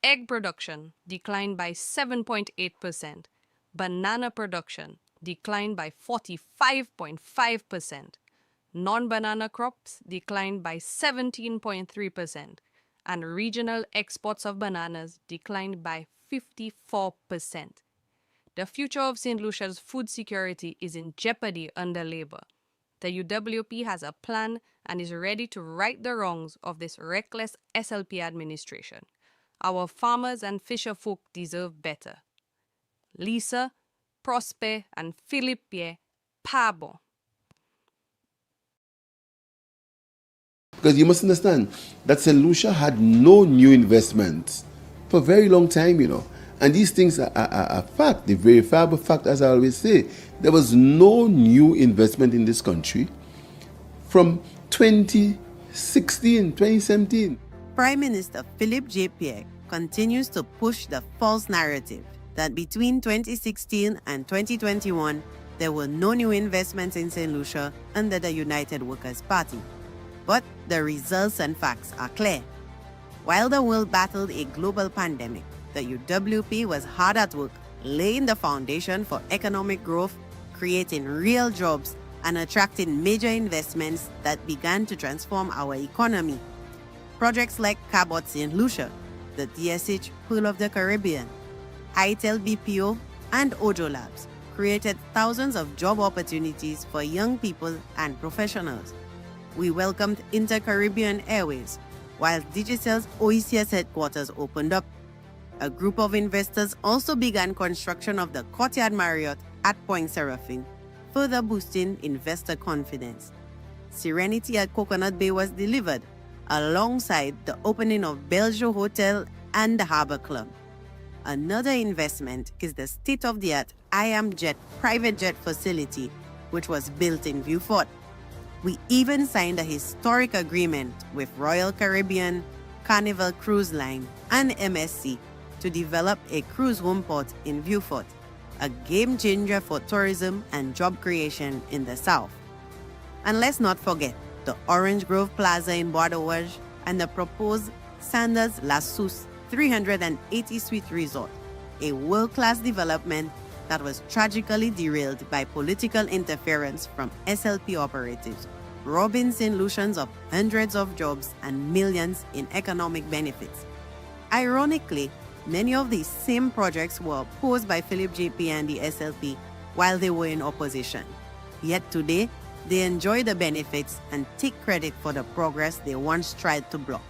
Egg production declined by 7.8%. Banana production declined by 45.5%. Non-banana crops declined by 17.3%. And regional exports of bananas declined by 54%. The future of St. Lucia's food security is in jeopardy under Labour. The UWP has a plan and is ready to right the wrongs of this reckless SLP administration. Our farmers and fisher folk deserve better. Lisa, Prosper, and Philippe, pas bon. Because you must understand that St. Lucia had no new investments for a very long time, And these things are a fact, the verifiable fact, as I always say. There was no new investment in this country from 2016, 2017. Prime Minister Philip Japier continues to push the false narrative that between 2016 and 2021, there were no new investments in St. Lucia under the United Workers' Party. But the results and facts are clear. While the world battled a global pandemic, the UWP was hard at work laying the foundation for economic growth, creating real jobs, and attracting major investments that began to transform our economy. Projects like Cabot St. Lucia, the DSH Pearl of the Caribbean, ITEL BPO, and Ojo Labs created thousands of job opportunities for young people and professionals. We welcomed Inter-Caribbean Airways, while Digital's OECS headquarters opened up. A group of investors also began construction of the Courtyard Marriott at Point Seraphine, further boosting investor confidence. Serenity at Coconut Bay was delivered, alongside the opening of Bellevue Hotel and the Harbor Club. Another investment is the state-of-the-art IAMJet private jet facility, which was built in Vieux Fort. We even signed a historic agreement with Royal Caribbean, Carnival Cruise Line, and MSC to develop a cruise home port in Vieux Fort, a game changer for tourism and job creation in the South. And let's not forget the Orange Grove Plaza in Bois d'Auge and the proposed Sanders La Sousse 380-suite resort, a world-class development that was tragically derailed by political interference from SLP operatives, robbing St. Lucians of hundreds of jobs and millions in economic benefits. Ironically, many of these same projects were opposed by Philip JP and the SLP while they were in opposition. Yet today, they enjoy the benefits and take credit for the progress they once tried to block.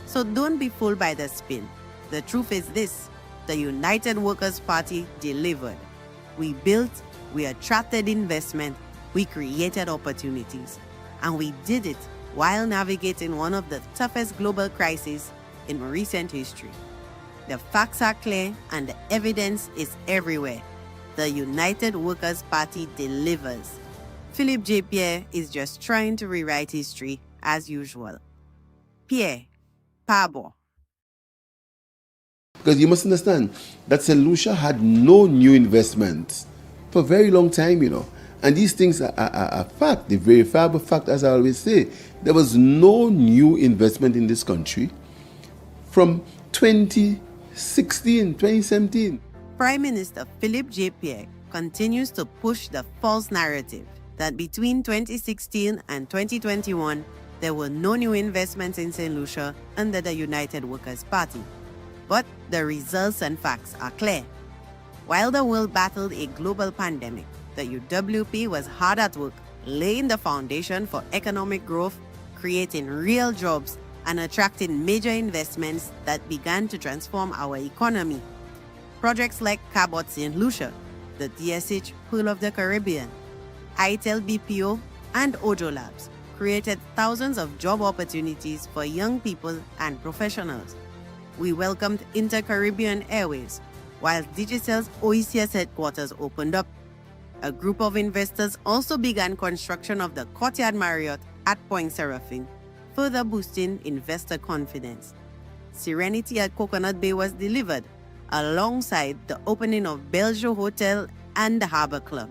So don't be fooled by the spin. The truth is this: the United Workers' Party delivered. We built, we attracted investment, we created opportunities. And we did it while navigating one of the toughest global crises in recent history. The facts are clear and the evidence is everywhere. The United Workers' Party delivers. Philip Japier is just trying to rewrite history as usual. Pierre, Pabo. Because you must understand that St. Lucia had no new investments for a very long time, And these things are a fact, the verifiable fact, as I always say. There was no new investment in this country from 2016, 2017. Prime Minister Philip Japier continues to push the false narrative that between 2016 and 2021, there were no new investments in St. Lucia under the United Workers' Party. But the results and facts are clear. While the world battled a global pandemic, the UWP was hard at work laying the foundation for economic growth, creating real jobs, and attracting major investments that began to transform our economy. Projects like Cabot St. Lucia, the DSH Pearl of the Caribbean, ITEL BPO, and Ojo Labs created thousands of job opportunities for young people and professionals. We welcomed Inter-Caribbean Airways, while Digital's OECS headquarters opened up. A group of investors also began construction of the Courtyard Marriott at Point Seraphine, further boosting investor confidence. Serenity at Coconut Bay was delivered, alongside the opening of Bellevue Hotel and the Harbor Club.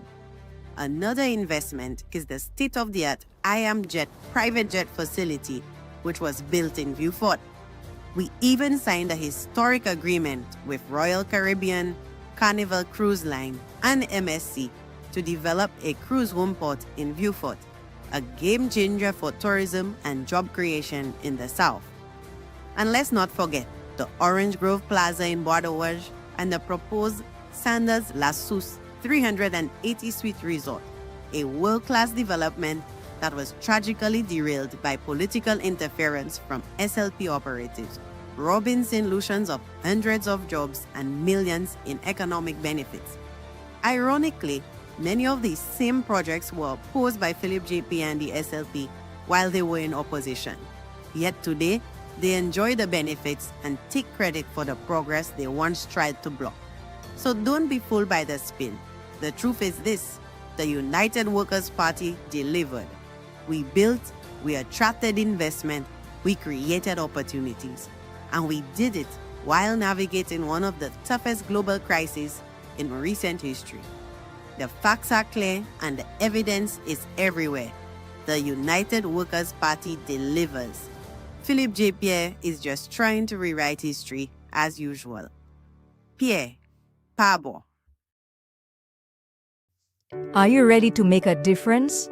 Another investment is the state-of-the-art IAMJet private jet facility, which was built in Vieux Fort. We even signed a historic agreement with Royal Caribbean, Carnival Cruise Line, and MSC to develop a cruise home port in Beaufort, a game changer for tourism and job creation in the South. And let's not forget the Orange Grove Plaza in Bois d'Auge and the proposed Sanders La Sousse 380-suite resort, a world-class development that was tragically derailed by political interference from SLP operatives, robbing St. Lucians of hundreds of jobs and millions in economic benefits. Ironically, many of these same projects were opposed by Philip JP and the SLP while they were in opposition. Yet today, they enjoy the benefits and take credit for the progress they once tried to block. So don't be fooled by the spin. The truth is this: the United Workers' Party delivered. We built, we attracted investment, we created opportunities. And we did it while navigating one of the toughest global crises in recent history. The facts are clear and the evidence is everywhere. The United Workers' Party delivers. Philip Japier is just trying to rewrite history as usual. Pierre, Pabo. Are you ready to make a difference?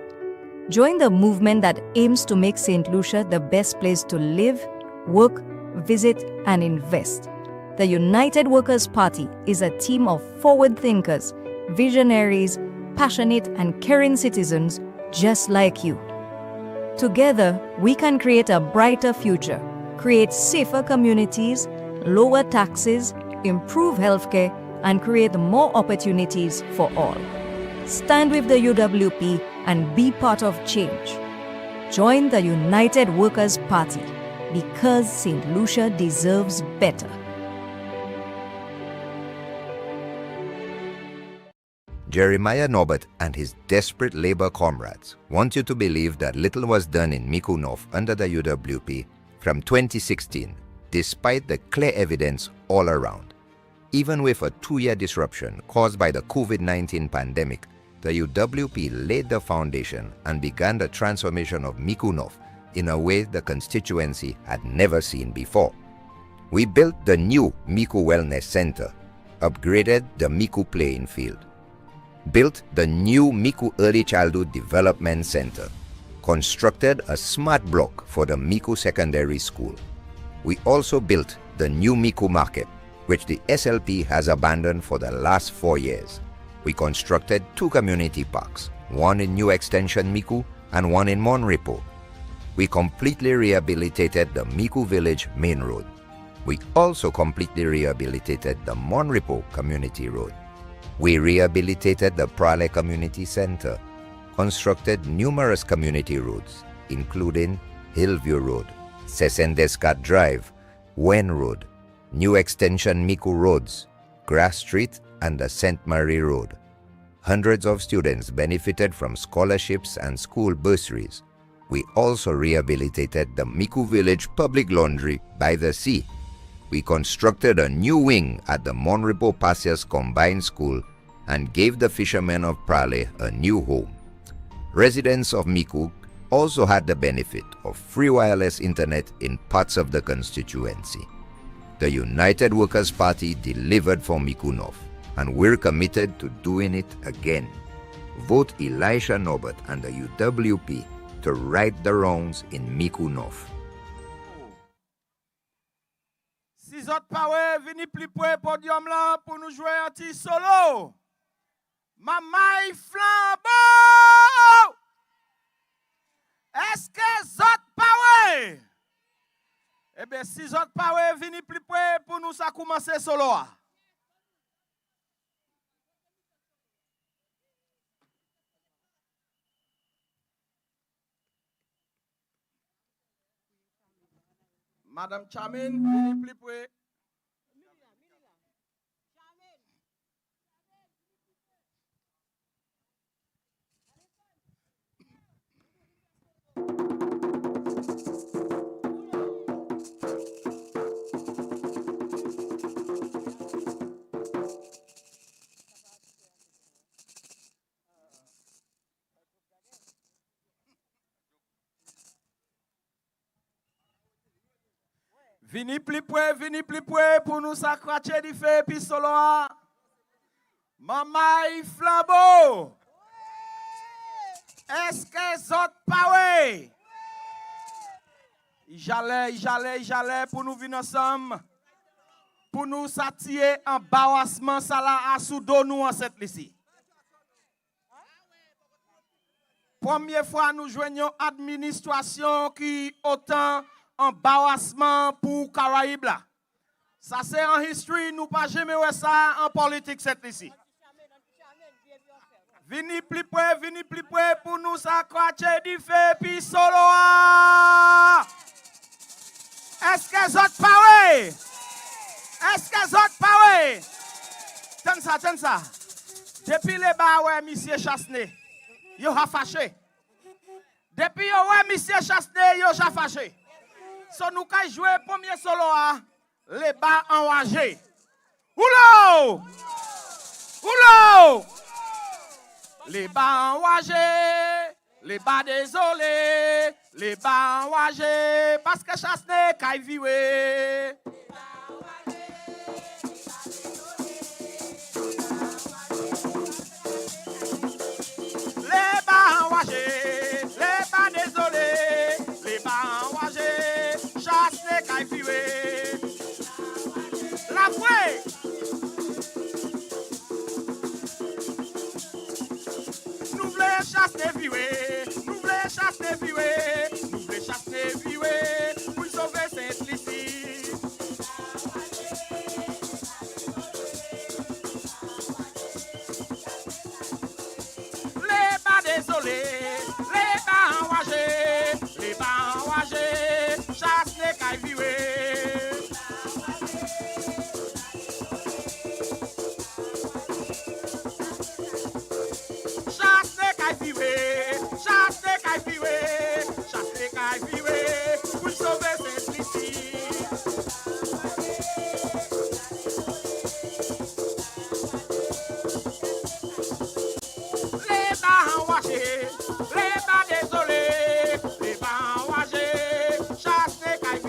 Join the movement that aims to make St. Lucia the best place to live, work, visit, and invest. The United Workers' Party is a team of forward thinkers, visionaries, passionate and caring citizens just like you. Together, we can create a brighter future, create safer communities, lower taxes, improve healthcare, and create more opportunities for all. Stand with the UWP and be part of change. Join the United Workers' Party because St. Lucia deserves better. Jeremiah Norbert and his desperate labor comrades want you to believe that little was done in Micoud North under the UWP from 2016, despite the clear evidence all around. Even with a 2-year disruption caused by the COVID-19 pandemic, the UWP laid the foundation and began the transformation of Micoud North in a way the constituency had never seen before. We built the new Micoud Wellness Center, upgraded the Micoud playing field, built the new Micoud Early Childhood Development Center, constructed a smart block for the Micoud Secondary School. We also built the new Micoud Market, which the SLP has abandoned for the last 4 years. We constructed 2 community parks, one in New Extension Micoud and one in Monrepo. We completely rehabilitated the Micoud Village Main Road. We also completely rehabilitated the Monrepo Community Road. We rehabilitated the Prale Community Center, constructed numerous community roads, including Hillview Road, Descot Drive, Wen Road, New Extension Micoud Roads, Grass Street, and the St. Marie Road. Hundreds of students benefited from scholarships and school bursaries. We also rehabilitated the Micoud Village Public Laundry by the Sea. We constructed a new wing at the Monrepo Passias Combined School and gave the fishermen of Prale a new home. Residents of Micoud also had the benefit of free wireless internet in parts of the constituency. The United Workers' Party delivered for Micoud North, and we're committed to doing it again. Vote Elisha Norbert and the UWP to right the wrongs in Micoud North. Si zot pawe vini pli près podium là pour nous jouer un petit solo. Mamay flambeau. Est-ce que zot pawe? Eh bien, si zot pawe vini pli près pour nous ça commencer solo. Madame Chamin, vini pli près. Vini plus près pour nous s'accrocher du feu puis solo. Maman flambeau. Est-ce que zot power? J'allais pour nous venir ensemble. Pour nous s'attirer en balancement ça là à sous-dos nous en cette ici. Première fois nous joignons administration qui autant embarrassement pour Caraïbes là. Ça c'est en history, nous pas jamais voir ça en politique cette ici. Vini plus près pour nous s'accrocher du feu puis solo. Est-ce que zot pareil? Est-ce que zot pareil? Tiens ça. Depuis les bas ouais monsieur Chasné, yo a fâché. Depuis ouais monsieur Chasné, yo a fâché. So nous ka jouer premier solo à les bas enragés. Oulo! Les bas enragés, les bas désolés, les bas enragés parce que chasse n'est qu'à vivre. Les bas enragés, les bas désolés, les bas enragés, chasse n'est qu'à vivre. La fouet! Nous voulons chasser virer, nous voulons chasser virer, nous voulons chasser virer pour sauver Saint-Lucie. Les bas désolés, les bas enragés, chasser qu'à virer. Chasse les cailles pour sauver Saint-Lucie. Les bas enragés, les bas désolés, les bas enragés, chasse les cailles.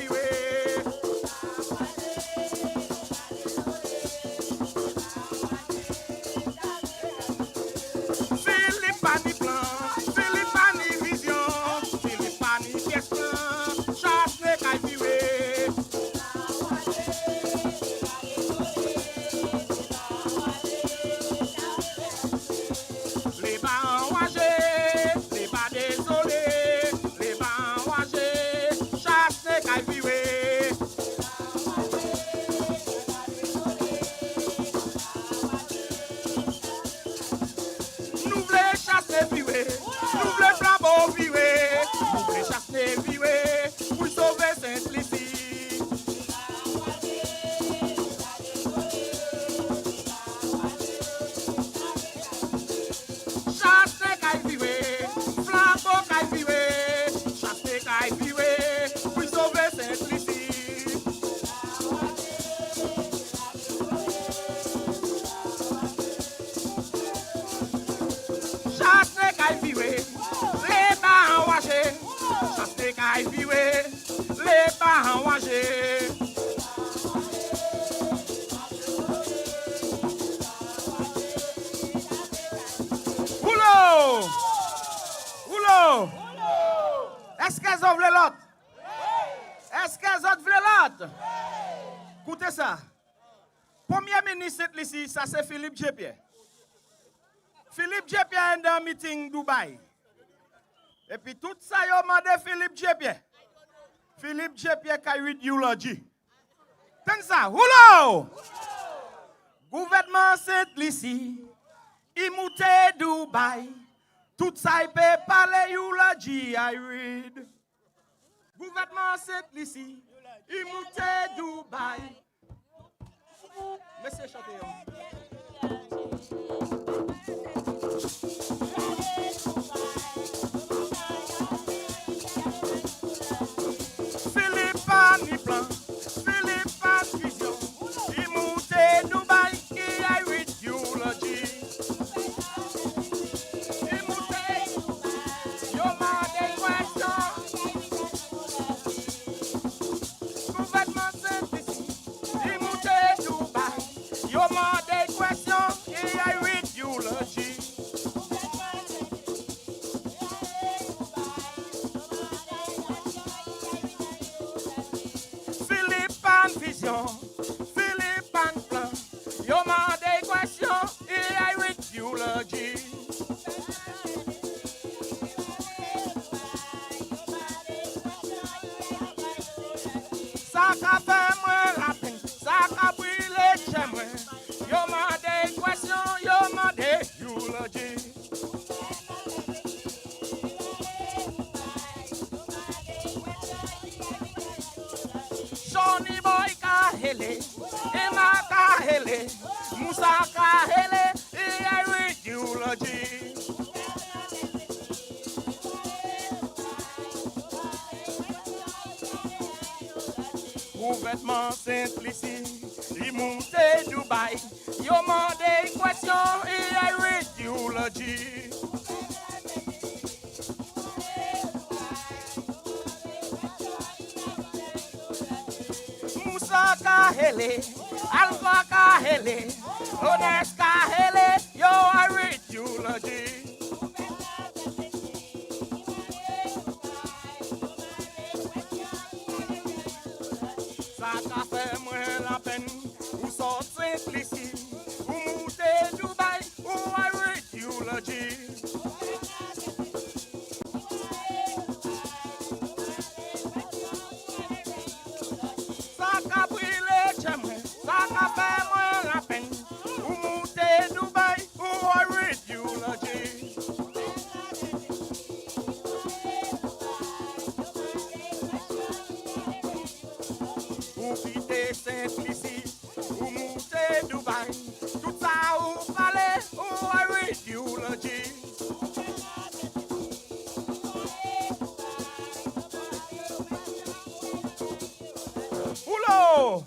Est-ce qu'elles ont voulu l'autre? Est-ce qu'elles ont voulu l'autre? Écoutez ça. Premier ministre ici, ça c'est Philippe Japier. Philippe Japier est dans un meeting Dubaï. Et puis tout ça, il a demandé Philippe Japier. Philippe Japier qui a eu eulogie. Tenez ça. Oulo! Gouvernement Saint-Lucie, il monte Dubaï. Tout ça, il peut parler eulogie, I read. Gouvernement Saint-Lucie, il monte Dubaï. Monsieur Chateau. Philippe Pani plan, Philippe Pani vision. Il monte Dubaï, qui a eu eulogie. Il monte, yo m'a des questions. Gouvernement Yo mande question, et I with eulogy. Ça qu'a fait moi la peine, ça qu'a brûlé chez moi. Yo mande question, yo mande eulogy. Johnny boy kahele, Emma kahele, Musa kahele, et I with eulogy. Vêtements simplicity, il monte Dubaï. Yo mande question et I read eulogy. Musa kahele, Alpha kahele, Ones kahele, yo I read eulogy. Ça qu'a fait moi la peine, ou sortir ici, ou monter Dubaï, ou I read eulogy. Ça qu'a brûlé chez moi, ça qu'a fait moi la peine, ou monter Dubaï, ou I read eulogy. Ou quitter simplicité, ou monter Dubaï, tout ça ou fallait, ou I read eulogy. Oulo!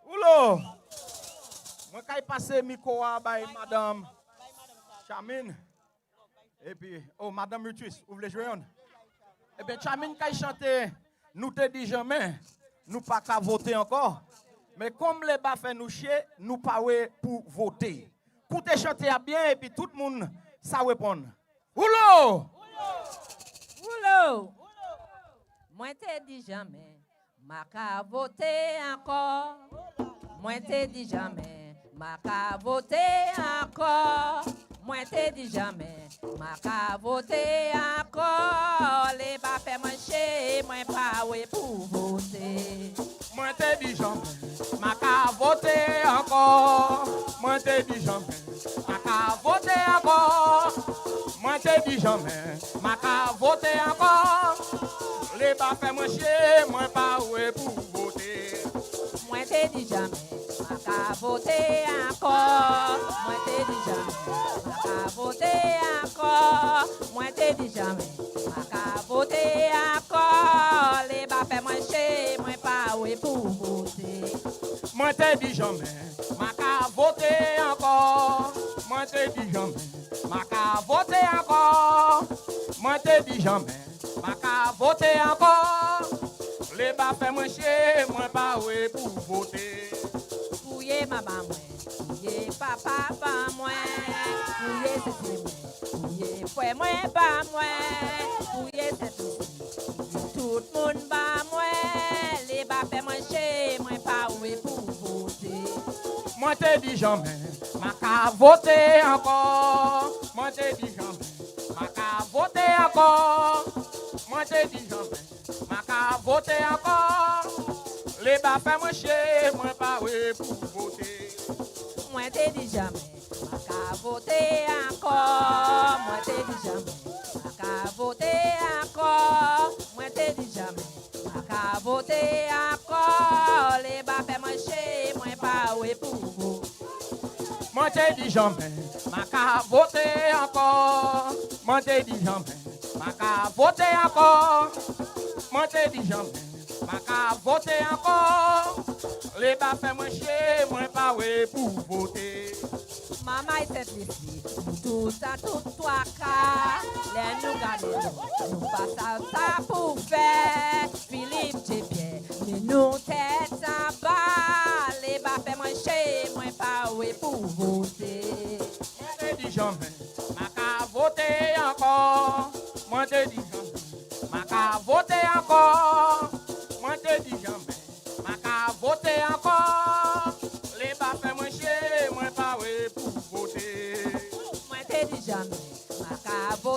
Oulo! Moi, quand je passe Micoud by Madame Chamine, et puis, oh, Madame Mutuis, vous voulez jouer? Eh bien, Chamine, quand il chantait, nous te dit jamais, nous pas qu'à voter encore. Mais comme les bas fait nous chier, nous pas pour voter. Écoutez chanter bien et puis tout le monde ça répond. Oulo! Oulo! Moi te dis jamais, ma qu'à voter encore. Moi te dis jamais, ma qu'à voter encore. Moi te dis jamais, ma qu'à voter encore. Les bas fait manger, moi pas pour voter. Moi te dis jamais, ma qu'à voter encore. Moi te dis jamais, ma qu'à voter encore. Moi te dis jamais, ma qu'à voter encore. Les bas fait manger, moi pas pour voter. Moi te dis jamais, ma qu'à voter encore. Moi te dis jamais, ma qu'à voter encore. Moi te dis jamais, ma qu'à voter encore. Les bas fait manger, moi pas pour voter. Moi te dis jamais, ma qu'à voter encore. Moi te dis jamais, ma qu'à voter encore. Moi te dis jamais, ma qu'à voter encore. Les bas fait manger, moi pas pour voter. Pouye maman moi, pouye papa pas moi, pouye c'est moi, pouye frère moi pas moi, pouye c'est tout le monde pas moi, les bas fait manger, moi pas pour voter. Moi te dis jamais, ma qu'à voter encore. Moi te dis jamais, ma qu'à voter encore. Moi te dis jamais, ma qu'à voter encore. Les bas fait manger, moi pas pour voter. Moi te dis jamais, ma qu'à voter encore. Moi te dis jamais, ma qu'à voter encore. Moi te dis jamais, ma qu'à voter encore. Les bas fait manger, moi pas pour voter. Moi te dis jamais, ma qu'à voter encore. Moi te dis jamais, ma qu'à voter encore. Moi te dis jamais, ma qu'à voter encore. Les bas fait manger, moi pas pour voter. Maman est cette ici, tout ça, tout toi, car les nous gardons, nous passons ça pour faire. Philippe Japier, mais nous tête en bas, les bas fait manger, moi pas pour voter. Moi te dis jamais, ma qu'à voter encore. Moi te dis jamais, ma qu'à voter encore. Moi te dis jamais, ma qu'à voter encore. Les bas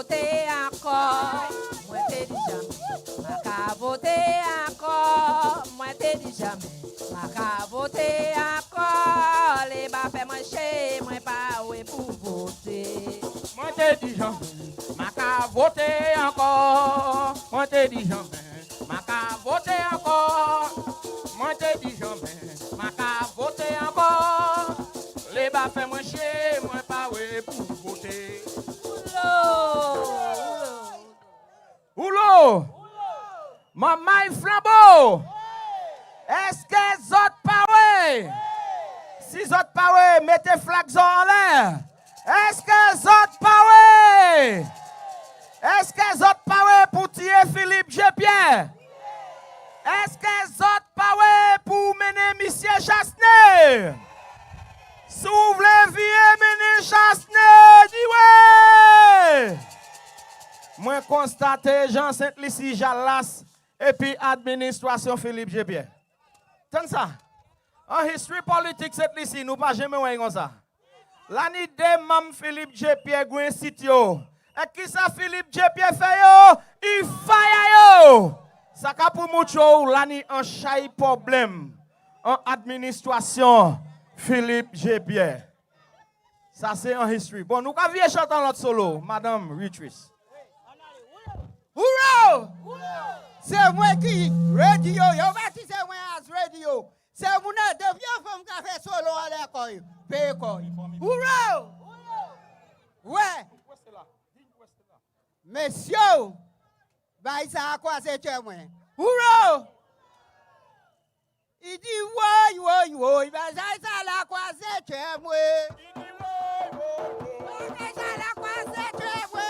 voter encore. Moi t'ai dit jamais, ma ka voter encore. Moi t'ai dit jamais, ma ka voter encore. Les bas fait manger, moi pas ouais pour voter. Moi t'ai dit jamais, ma ka voter encore. Moi t'ai dit jamais, ma ka voter encore. Moi t'ai dit jamais, ma ka voter encore. Les bas fait manger, moi pas ouais pour voter. Oulô! Maman flambeau! Est-ce que zot pawe? Si zot pawe, mettez flags en l'air. Est-ce que zot pawe? Est-ce que zot pawe pour tirer Philippe Japier? Est-ce que zot pawe pour mener Monsieur Chasseneur? S'ouvre les vieux mener Chasseneur, dis ouais! Moi constaté Jean Saint-Lucie Jalas et puis administration Philippe Japier. T'entends ça? En history politique Saint-Lucie, nous pas jamais voir comme ça. L'année de mam Philippe Japier gwen site yo. Et qui ça Philippe Japier fait yo? Il fire yo. Ça ka pour mucho l'année en chay problème en administration Philippe Japier. Ça c'est en history. Bon, nous ka vieux chanter notre solo, Madame Ritrice. Hurrah! C'est moi qui radio, yo baptisé moi as radio. C'est mon de vieux femme qui fait solo à l'école. Péco. Hurrah! Ouais. Monsieur, bah ça a quoi c'est chez moi? Hurrah! Il dit ouais, bah ça la quoi c'est chez moi? Il dit ouais, ça la quoi c'est chez moi?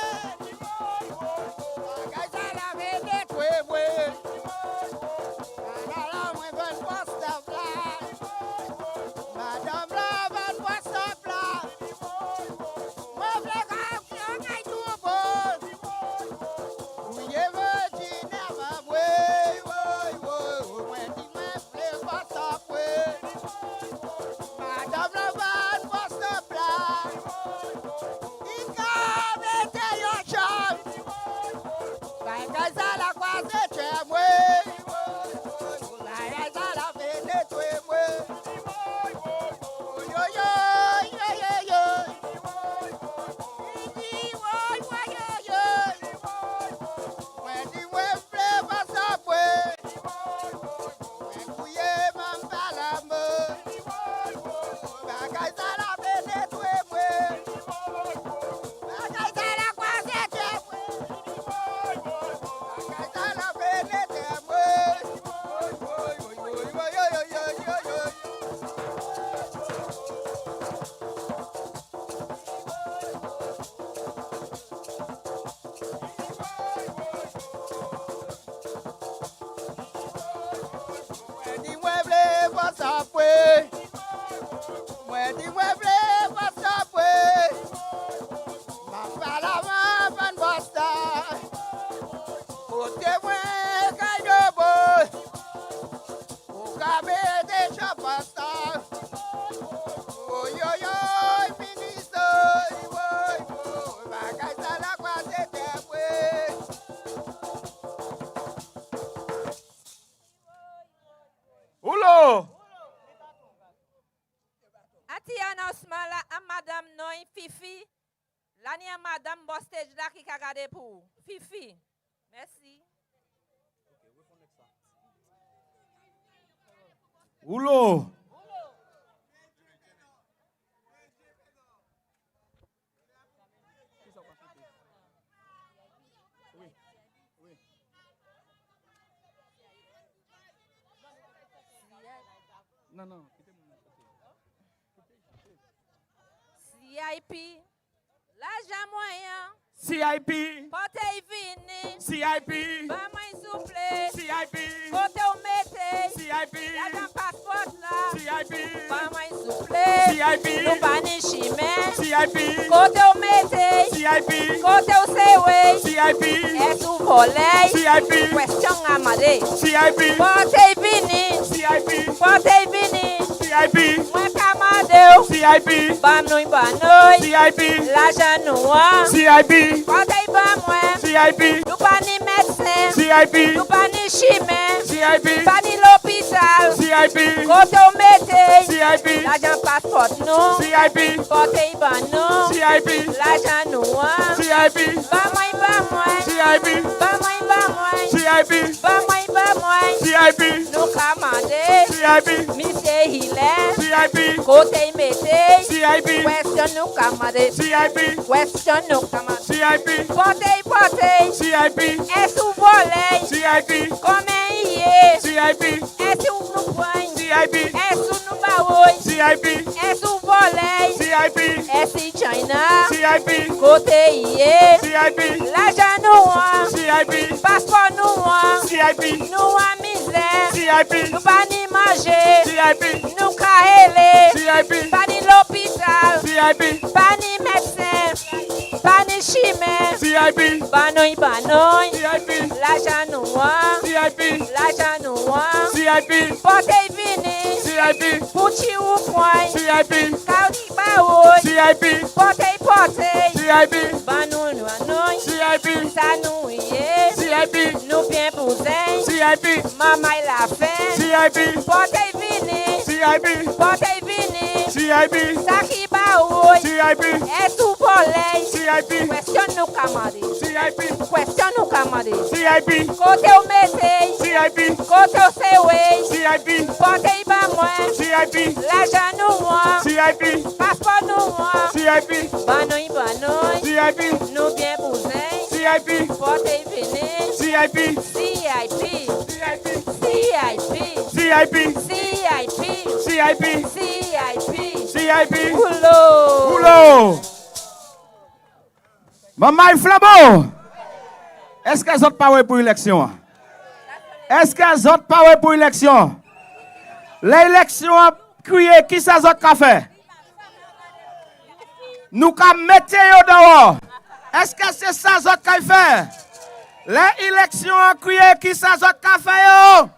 Fifi. Merci. Oulô. Non. CIP. L'argent moyen. CIP. Portez vini. CIP. Pas moins soufflé. CIP. Côté au métier. CIP. L'argent passeport là. CIP. Pas moins soufflé. CIP. Nous pas ni chimé. CIP. Côté au métier. CIP. Côté au sewe. CIP. Est sous volet. CIP. Question amadé. CIP. Portez vini. CIP. Portez vini. CIP. Moi camarade. CIP. Bam nous. CIP. L'argent noir. CIP. Portez bam moins. CIP. Nous pas ni médecin. CIP. Nous pas ni chimien. CIP. Pas ni l'hôpital. CIP. Côté au métier. CIP. L'argent passeport nous. CIP. Côté ban nous. CIP. L'argent nous. CIP. Pas moins. CIP. Pas moins. CIP. Pas moins. CIP. Nous commander. CIP. Monsieur Hilaire. CIP. Côté métier. CIP. Question nous commander. CIP. Question nous commander. CIP. Portez. CIP. Est-ce vous volez? CIP. Combien y est? CIP. Est-ce vous nous prenez? CIP. Est-ce nous barouille? CIP. Est-ce vous volez? CIP. Est-ce China? CIP. Côté y est? CIP. L'argent nous CIP. passeport nous CIP. nous misère. CIP. Nous pas ni manger. CIP. Nous cahéler. CIP. Pas ni l'hôpital. CIP. Pas ni médecin. Pas ni chimie. CIP. Banoï. CIP. L'argent nous CIP. l'argent nous CIP. portez vini. CIP. Pouchi ou point. CIP. Kaudi baoui. CIP. Portez. CIP. Banou nous. CIP. Ça nous y est. CIP. Nous bien poussin. CIP. Maman il a faim. CIP. Portez vini. CIP. Portez vini. CIP. Ça qui baoui. CIP. Est tout volé. CIP. Question nous commandé. CIP. Question nous commandé. CIP. Côté au métier. CIP. Côté au séwé. CIP. Portez ba moi. CIP. L'argent nous CIP. passeport nous CIP. Banoï. CIP. Nous bien poussin. CIP. Portez vini. CIP. CIP. CIP. CIP. CIP. CIP. CIP. Boulot. Maman Flambeau. Est-ce qu'elles ont pas pour l'élection? Est-ce qu'elles ont pas pour l'élection? L'élection a crié qui ça a fait? Nous avons mettre dehors. Est-ce que c'est ça qui fait? L'élection a crié qui ça a fait?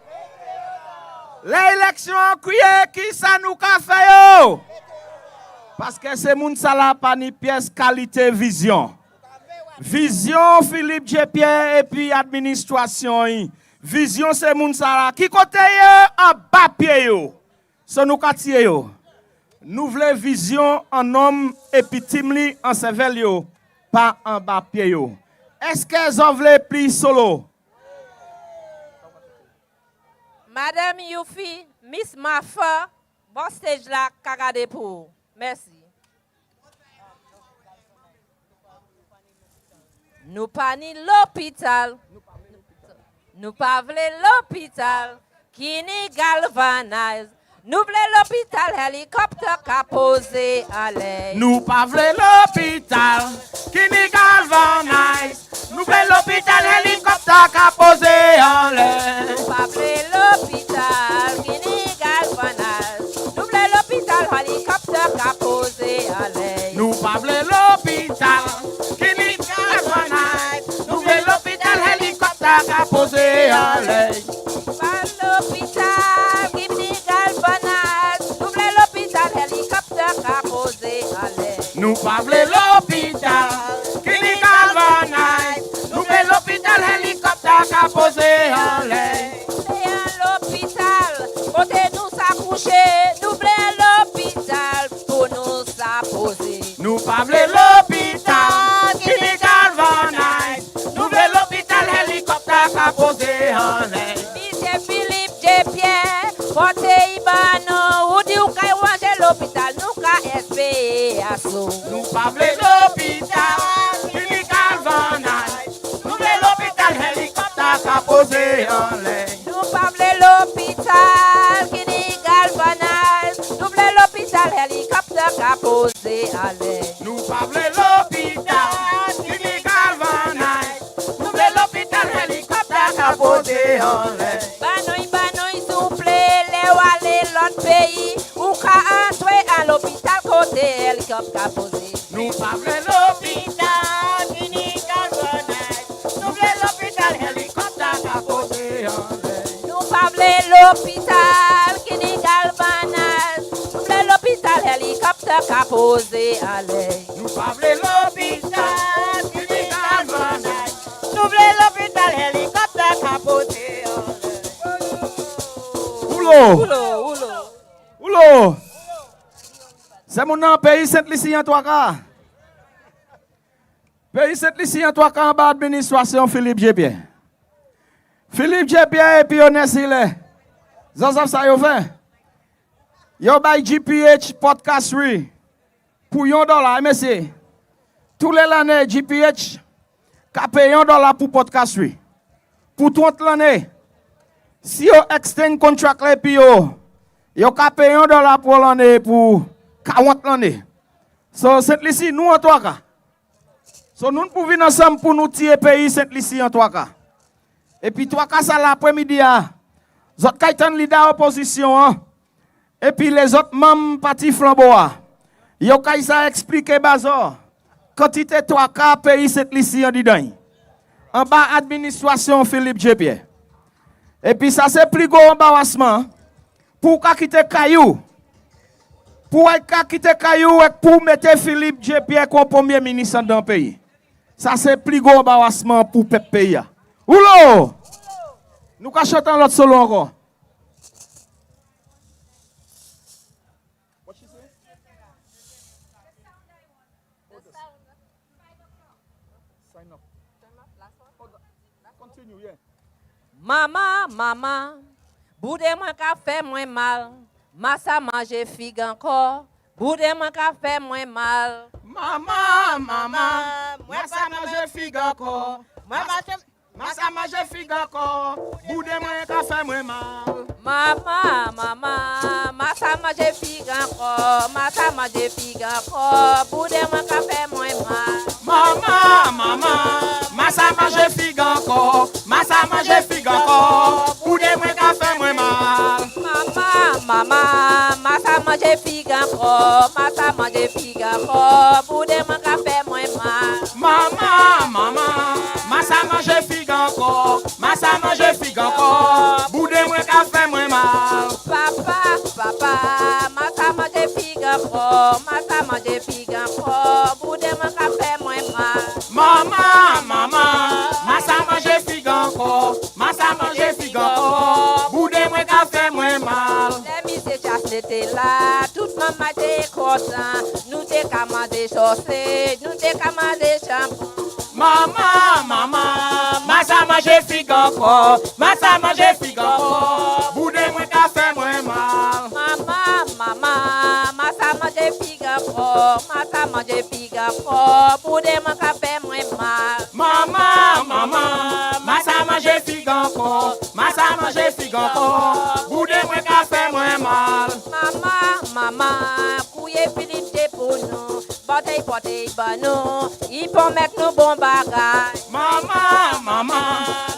L'élection a crié qui ça nous a fait? Parce que c'est moun sala pas ni pièce qualité vision. Vision Philippe Japier et puis administration. Vision c'est moun sala qui côté en bas pied yo. So nous quartier yo. Nous voulons vision en homme et puis timli en cervelle yo, pas en bas pied yo. Est-ce qu'elles ont voulu plus solo? Madame Youfi, Miss Mafa, bon stage là, kagade pour. Merci. Nous pas ni l'hôpital. Nous pas voulons l'hôpital qui ni galvanise. Nous voulons l'hôpital hélicoptère qu'a posé à l'air. Nous pas voulons l'hôpital qui ni galvanise. Nous voulons l'hôpital hélicoptère qu'a posé en l'air. Nous pas voulons l'hôpital qui ni galvanise. Nous voulons l'hôpital hélicoptère qu'a posé à l'air. Nous pas voulons l'hôpital qui ni galvanise. Nous voulons l'hôpital hélicoptère qu'a posé en l'air. Pas l'hôpital qui ni galvanise. Nous voulons l'hôpital hélicoptère qu'a posé à l'air. Nous pas voulons l'hôpital qui ni galvanise. Nous voulons l'hôpital hélicoptère qu'a posé en l'air. C'est l'hôpital, côté nous s'accoucher. Nous voulons l'hôpital pour nous s'apposer. Nous pas voulons l'hôpital qui ni galvanise. Nous voulons l'hôpital hélicoptère qu'a posé en l'air. Monsieur Philippe Japier, côté Ibano, ou dit ou kay wanger l'hôpital, nous ka espérer à sou. Nous pas voulons l'hôpital qui ni galvanise. Nous voulons l'hôpital hélicoptère qu'a posé en l'air. Nous pas voulons l'hôpital qui ni galvanise. Nous voulons l'hôpital hélicoptère qu'a posé à l'air. Nous pas voulons l'hôpital qui ni galvanise. Nous voulons l'hôpital hélicoptère qu'a posé en l'air. Banoï, souple, les walé l'autre pays. Ou ka entrer à l'hôpital côté hélicoptère qu'a posé. Nous pas voulons l'hôpital qui ni galvanise. Nous voulons l'hôpital hélicoptère qu'a posé en l'air. Nous pas voulons l'hôpital qui ni galvanise. Nous voulons l'hôpital hélicoptère qu'a posé à l'air. Nous pas voulons l'hôpital qui ni galvanise. l'hélicoptère capoté. Oulô. C'est mon nom, pays Saint-Lucie en trois quarts. Pays Saint-Lucie en trois quarts en bas administration Philippe Japier. Philippe Japier et puis on est là. Zanzaf ça yo fait. Yo bay GPH podcast pour $1, monsieur. Tous les années GPH ka paye $1 pour podcast pour 30 l'année. Si yo extend contract là puis yo ka paye $1 pour l'année pour 40 l'année. So Saint-Lucie nous en trois cas. So nous pouvons venir ensemble pour nous tirer pays Saint-Lucie en trois cas. Et puis trois cas ça l'après-midi a. Zot kaitan leader opposition hein? Et puis les autres membres parti flambeau. Yo kay ça expliquer bazar. Quantité 3 cas pays Saint-Lucie en dedans. En bas administration Philippe Japier. Et puis ça c'est plus gros embarrassement pour quitter Caillou. Pour quitter Caillou et pour mettre Philippe Japier comme premier ministre dans le pays. Ça c'est plus gros embarrassement pour le pays. Oulo! Nous cachons l'autre solo encore. Maman, boudé moi ka fait moins mal. Massa manger figue encore. Boudé moi ka fait moins mal. Maman, moi ça manger figue encore. Massa manger figue encore. Boudé moi ka fait moins mal. Maman, massa manger figue encore. Massa manger figue encore. Boudé moi ka fait moins mal. Maman, massa manger figue encore. Massa manger figue encore. Boudé moi ka fait moins mal. Maman, massa manger figue encore. Massa manger figue encore. Boudé moi ka fait moins mal. Maman, massa manger figue encore. Massa manger figue encore. Boudé moi ka fait moins mal. Papa, massa manger figue encore. Massa manger figue encore. Boudé moi ka fait moins mal. Maman, massa manger figue encore. Massa manger figue encore. Boudé moi ka fait moins mal. Les mises chasse l'été là, toute maman était content. Nous t'es commandé saucé, nous t'es commandé shampoing. Maman, massa manger figue encore. Massa manger figue encore. Boudé moi ka fait moins mal. Maman, massa manger figue encore. Massa manger figue encore. Boudé moi ka fait moins mal. Maman, massa manger figue encore. Massa manger figue encore. Boudé moi ka fait moins mal. Maman, couillé Philippe pour nous. Bataille banou. Il peut mettre nous bon bagage. Maman,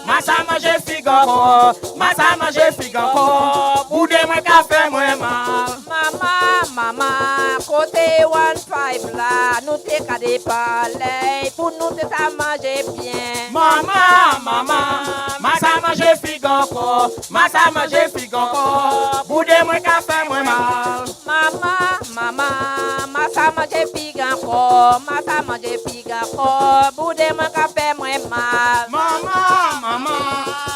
massa manger figue encore. Massa manger figue encore. Boudé moi ka fait moins mal. Maman, côté 15 là, nous t'es qu'à déparler. Pour nous t'es à manger bien. Maman, massa manger figue encore. Massa manger figue encore. Boudé moi ka fait moins mal. Maman, massa manger figue encore. Massa manger figue encore. Boudé moi ka fait moins mal. Maman,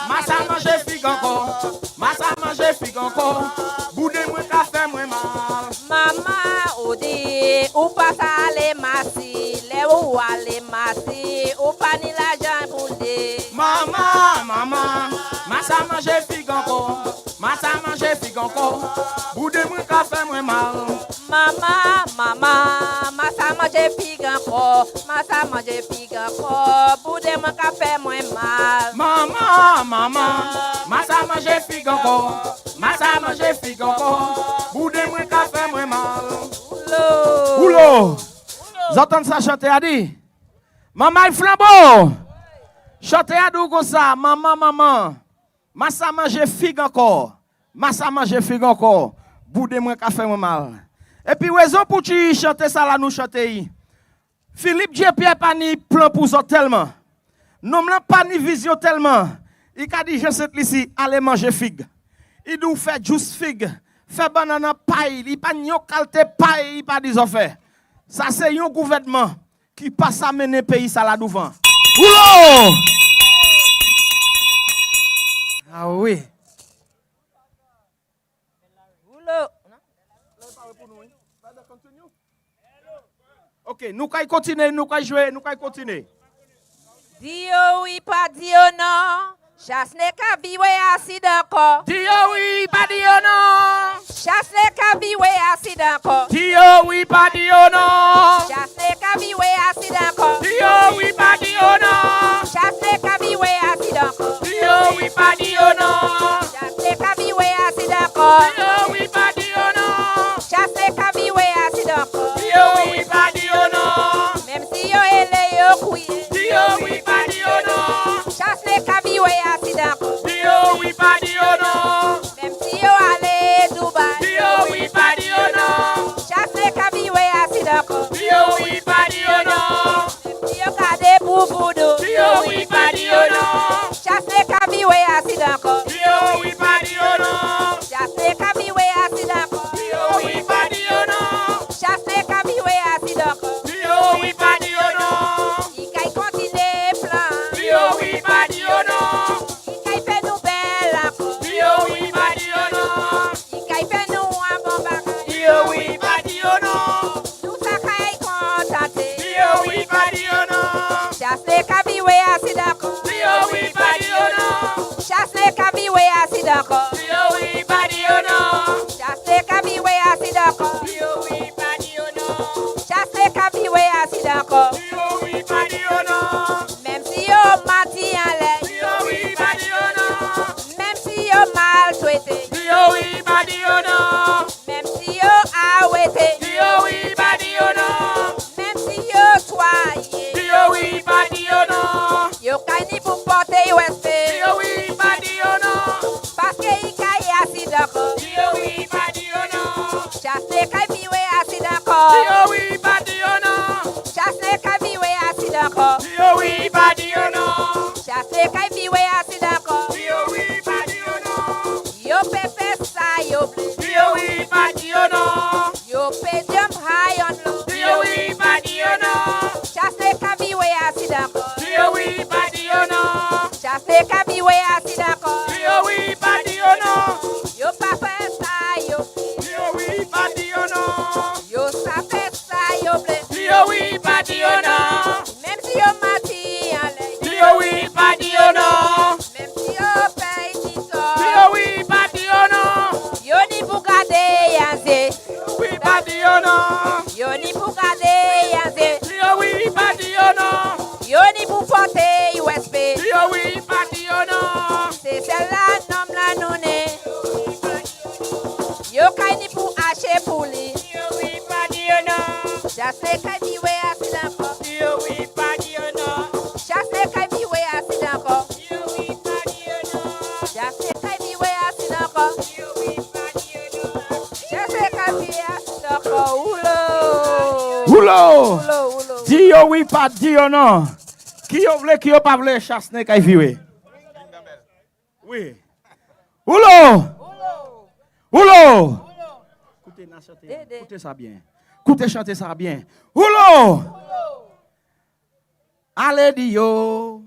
massa manger figue encore. Massa manger figue encore. Boudé moi ka fait moins mal. Maman, ou dit, ou pas aller masser, les ou aller masser, ou pas ni l'argent pour le. Maman, massa manger figue encore. Massa manger figue encore. Boudé moi ka fait moins mal. Maman, massa manger figue encore. Massa manger figue encore. Boudé moi ka fait moins mal. Maman, massa manger figue encore. Massa manger figue encore. Boudé moi ka fait moins mal. Oulo. J'entends ça chanter à dit. Maman il flambeau. Chanter à dit comme ça. Maman. Massa manger figue encore. Massa manger figue encore. Boudé moi ka fait moins mal. Et puis raison pour tu chanter ça là nous chanter. Philippe Japier pas ni plan pour ça tellement. Nous n'avons pas ni vision tellement. Il a dit je sais ici aller manger figue. Il nous fait juste figue. Fait banana paille, il pas ni qualité paille, il pas des affaires. Ça c'est un gouvernement qui passe à mener pays ça là devant. Oulo! Ah oui. Ok, nous allons continuer, nous allons jouer, nous allons continuer. Dio oui, pas Dio non. Chasse ne ka biwe assis d'accord. Dio oui, pas Dio non. Chasse ne ka biwe assis d'accord. Dio oui, pas Dio non. Chasse ne ka biwe assis d'accord. Dio oui, pas Dio non. Chasse ne ka biwe assis d'accord. Dio oui, pas Dio non. Chasse ne ka biwe assis d'accord. Dio oui, pas Dio non. Chasse ne ka biwe assis d'accord. Dio oui, pas Dio non. Même si yo ele yo kuye. Dio oui, pas Dio non. Chasse ne ka biwe assis d'accord. Dio oui, pas Dio non. Même si yo ale Dubai. Dio oui, pas Dio non. Chasse ne ka biwe assis d'accord. Dio oui, pas Dio non. Même si yo kade bubudu. Dio oui, pas Dio non. Chasse ne ka biwe assis d'accord. Dio oui, pas Dio non. Chasse ne ka biwe assis d'accord. Dio oui, pas Dio non. Chasse ne ka biwe assis d'accord. Dio oui, pas Dio non. Il kay continue plan. Dio oui, pas Dio non. Il kay fait nous belle encore. Dio oui, pas Dio non. Il kay fait nous un bon bagage. Dio oui, pas Dio non. Nous ça kay contenté. Dio oui, pas Dio non. Chasse ne ka biwe assis d'accord. Dio oui, pas Dio non. Chasse ne ka biwe assis d'accord. Dio oui, pas Dio non. Chasse ne ka biwe assis d'accord. Dio oui, pas Dio non. Chasse ne ka biwe assis d'accord. Dio oui, pas Dio non. Même si yo mati en l'air. Dio oui, pas Dio non. Même si yo maltraité. Dio oui, pas Dio non. Même si yo awete. Dio oui, pas Dio non. Même si yo soyez. Dio oui, pas Dio non. Yo kay ni pour porter USP. Dio oui, pas Dio non. Parce que il kay assis d'accord. Dio oui, pas Dio non. Chasse ne ka biwe assis d'accord. Dio oui, pas Dio non. Chasse ne ka biwe assis d'accord. Dio oui, pas Dio non. Chasse ne ka biwe assis d'accord. Dio oui, pas Dio non. Yo pepe sa yo ble. Dio oui, pas Dio non. Yo pe jump high on low. Dio oui, pas Dio non. Chasse ne ka biwe assis d'accord. Dio oui, pas Dio non. Chasse ne ka biwe assis d'accord. Dio oui, pas Dio non. Yo pepe sa yo ble. Dio oui, pas Dio non. Yo sa pe sa yo ble. Dio oui, pas Dio non. Même si yo mati en l'air. Dio oui, pas Dio non. Même si yo paye tito. Dio oui, pas Dio non. Yo ni pour garder yanze. Oui, pas Dio non. Yo ni pour garder yanze. Dio oui, pas Dio non. Yo ni pour porter USP. Dio oui, pas Dio non. C'est celle-là, nom la nonne. Yo kay ni pour acheter pour lui. Dio oui, pas Dio non. Chasse kay biwe assis d'accord. Dio oui, pas Dio non. Chasse kay biwe assis d'accord. Dio oui, pas Dio non. Chasse kay biwe assis d'accord. Dio oui, pas Dio non. Chasse kay biwe assis d'accord. Oulo. Oulo. Oulo. Dio oui, pas Dio non. Qui yo vle, qui yo pas vle, chasse ne kay viwe. Oui. Oulo. Oulo. Écoutez ça bien. Écoutez chanter ça bien. Oulo. Allez Dio.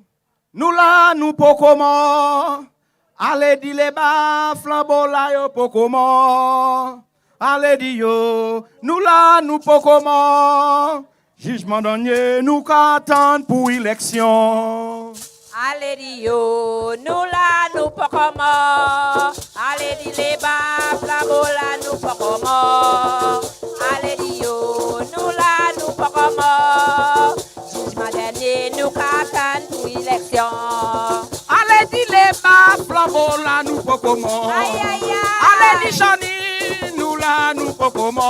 Nous là, nous pokomo. Allez di les bas, flambeau là yo pokomo. Allez Dio. Nous là, nous pokomo. Jugement dernier, nous qu'attendre pour élection. Allez Dio, nous là, nous pas comment. Allez di les bas, flambeau là, nous pas comment. Allez Dio, nous là, nous pas comment. Jugement dernier, nous qu'attendre pour élection. Allez di les bas, flambeau là, nous pokomo. Aïe aïe aïe. Allez di chani, nous là, nous pokomo.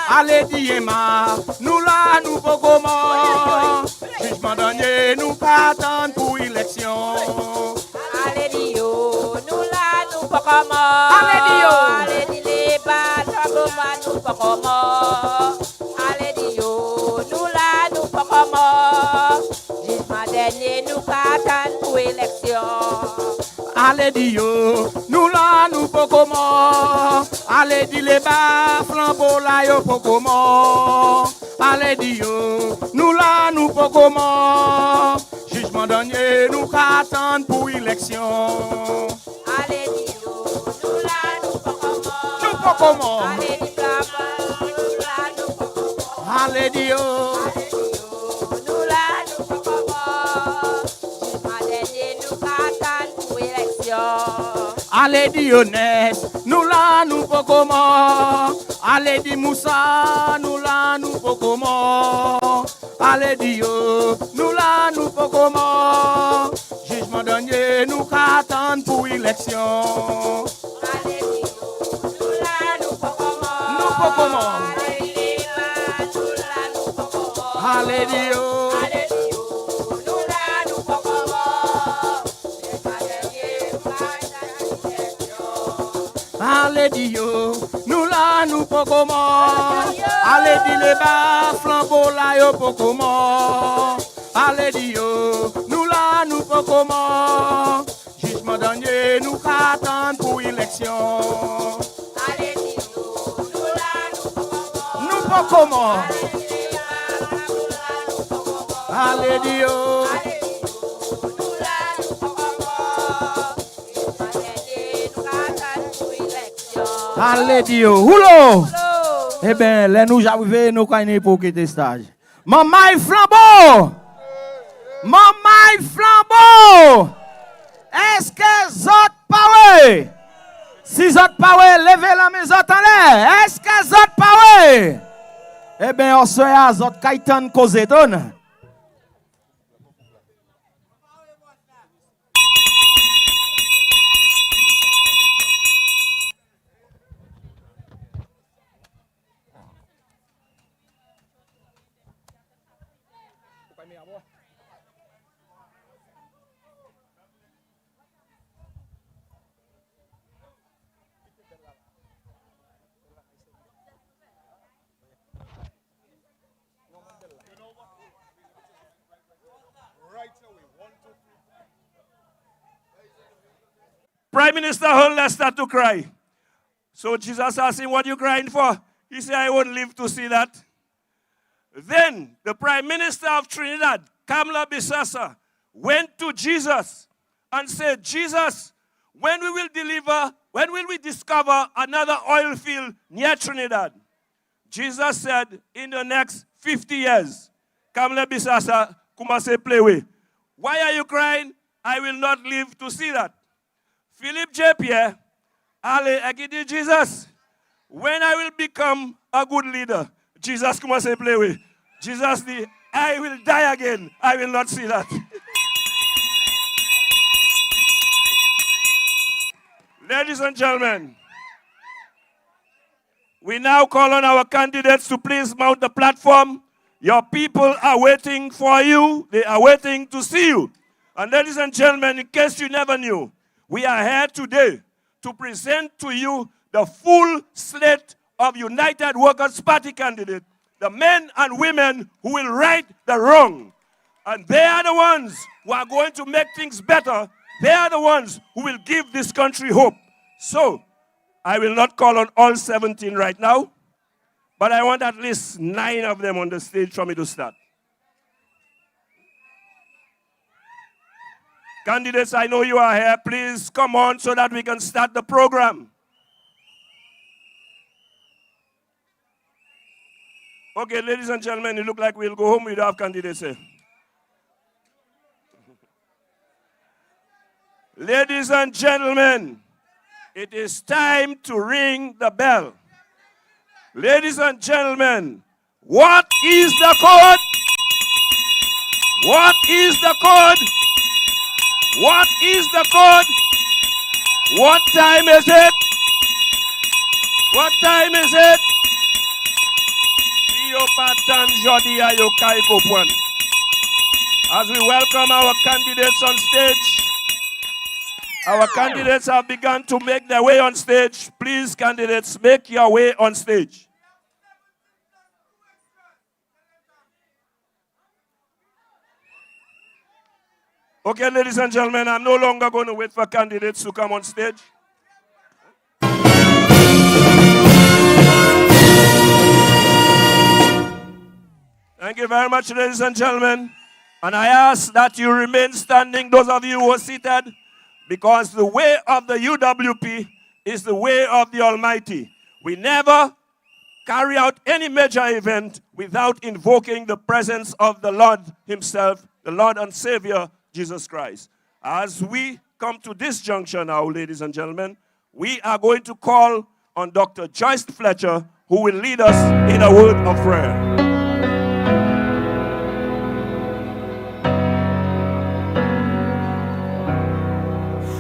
Allez di Emma, nous là, nous pokomo. Jugement dernier, nous qu'attendre pour élection. Allez Dio, nous là, nous pas comment. Allez Dio. Allez di les bas, flambeau là, nous pas comment. Allez Dio, nous là, nous pas comment. Jugement dernier, nous qu'attendre pour élection. Allez Dio, nous là, nous pokomo. Allez di les bas, flambeau là, yo pokomo. Allez Dio, nous là, nous pokomo. Jugement Jugement dernier, nous qu'attendre pour élection. Allez, Dio, nous là, nous pas comment. Nous pas comment. Allez, Dio, nous là, nous pas comment. Allez, Dio. Nous là, nous pas comment. Jugement dernier, nous qu'attendre pour élection. Allez, Dio, net. Nous là, nous pas comment. Allez, Dio, Moussa. Nous là, nous pas comment. Allez, Dio. Nous là, nous pas comment. Jugement dernier, nous qu'attendre pour élection. Allez, Dio, nous là, nous pas comment. Nous pas comment. Allez, Dio, nous là, nous pas comment. Allez, Dio. Allez, Dio, nous là, nous pas comment. Jugement dernier, nous qu'attendre pour élection. Allez, Dio. Nous là, nous pas comment. Allez, Dio, les bas, flambeau là, yo pas comment. Allez, Dio. Nous là, nous pas comment. Jugement dernier, nous qu'attendre pour élection. Allez, Dio, nous là, nous pas comment. Nous pas comment. Allez, Dio. Nous là, nous pas comment. Jugement dernier, nous qu'attendre pour élection. Allez, Dio. Roulo. Eh bien, là, nous arrivons, nous connaissons pour quitter stage. Maman flambeau! Maman flambeau! Est-ce que zot pawe? Si zot pawe, levez la maison en l'air. Est-ce que zot pawe? Eh bien, on se a zot kaitan cause ton. Prime Minister Hulda started to cry. So Jesus asked him, what are you crying for? He said, I won't live to see that. Then the Prime Minister of Trinidad, Kamala Bissassa, went to Jesus and said, Jesus, when will we discover another oil field near Trinidad? Jesus said, in the next 50 years, Kamala Bissassa, commence play with. Why are you crying? I will not live to see that. Philip Japier, allez, agidi Jesus, when I will become a good leader, Jesus come and say play with. Jesus the, I will die again. I will not see that. Ladies and gentlemen, we now call on our candidates to please mount the platform. Your people are waiting for you. They are waiting to see you. And ladies and gentlemen, in case you never knew, we are here today to present to you the full slate of United Workers' Party candidates, the men and women who will right the wrong. And they are the ones who are going to make things better. They are the ones who will give this country hope. So, I will not call on all 17 right now, but I want at least 9 of them on the stage for me to start. Candidates, I know you are here. Please come on so that we can start the program. Okay, ladies and gentlemen, it looks like we'll go home. We don't have candidates here. Ladies and gentlemen, it is time to ring the bell. Ladies and gentlemen, what is the code? What is the code? What is the code? What time is it? What time is it? As we welcome our candidates on stage, our candidates have begun to make their way on stage. Please, candidates, make your way on stage. Okay, ladies and gentlemen, I'm no longer going to wait for candidates to come on stage. Thank you very much, ladies and gentlemen. And I ask that you remain standing, those of you who are seated, because the way of the UWP is the way of the Almighty. We never carry out any major event without invoking the presence of the Lord himself, the Lord and Savior, Jesus Christ. As we come to this juncture now, ladies and gentlemen, we are going to call on Dr. Joyce Fletcher, who will lead us in a word of prayer.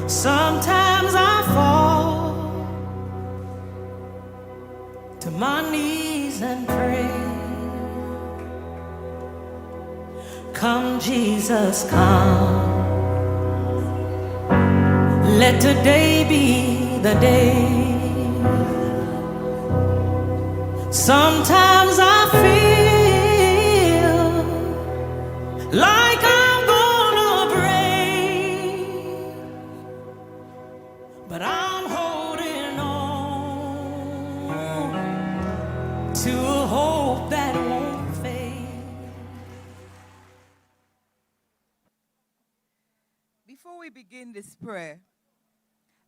Sometimes I fall to my knees and pray. Come, Jesus, come. Let today be the day. Sometimes I feel like I'm gonna break, but I'm holding on to a hope that won't fade. Before we begin this prayer,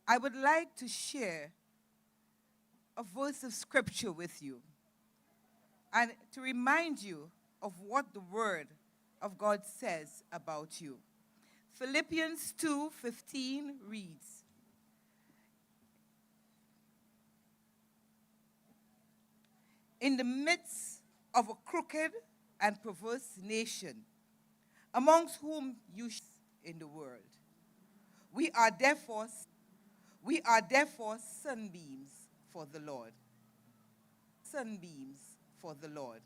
I would like to share a verse of scripture with you and to remind you of what the word of God says about you. Philippians 2:15 reads, "In the midst of a crooked and perverse nation, amongst whom you in the world, we are therefore sunbeams for the Lord." Sunbeams for the Lord.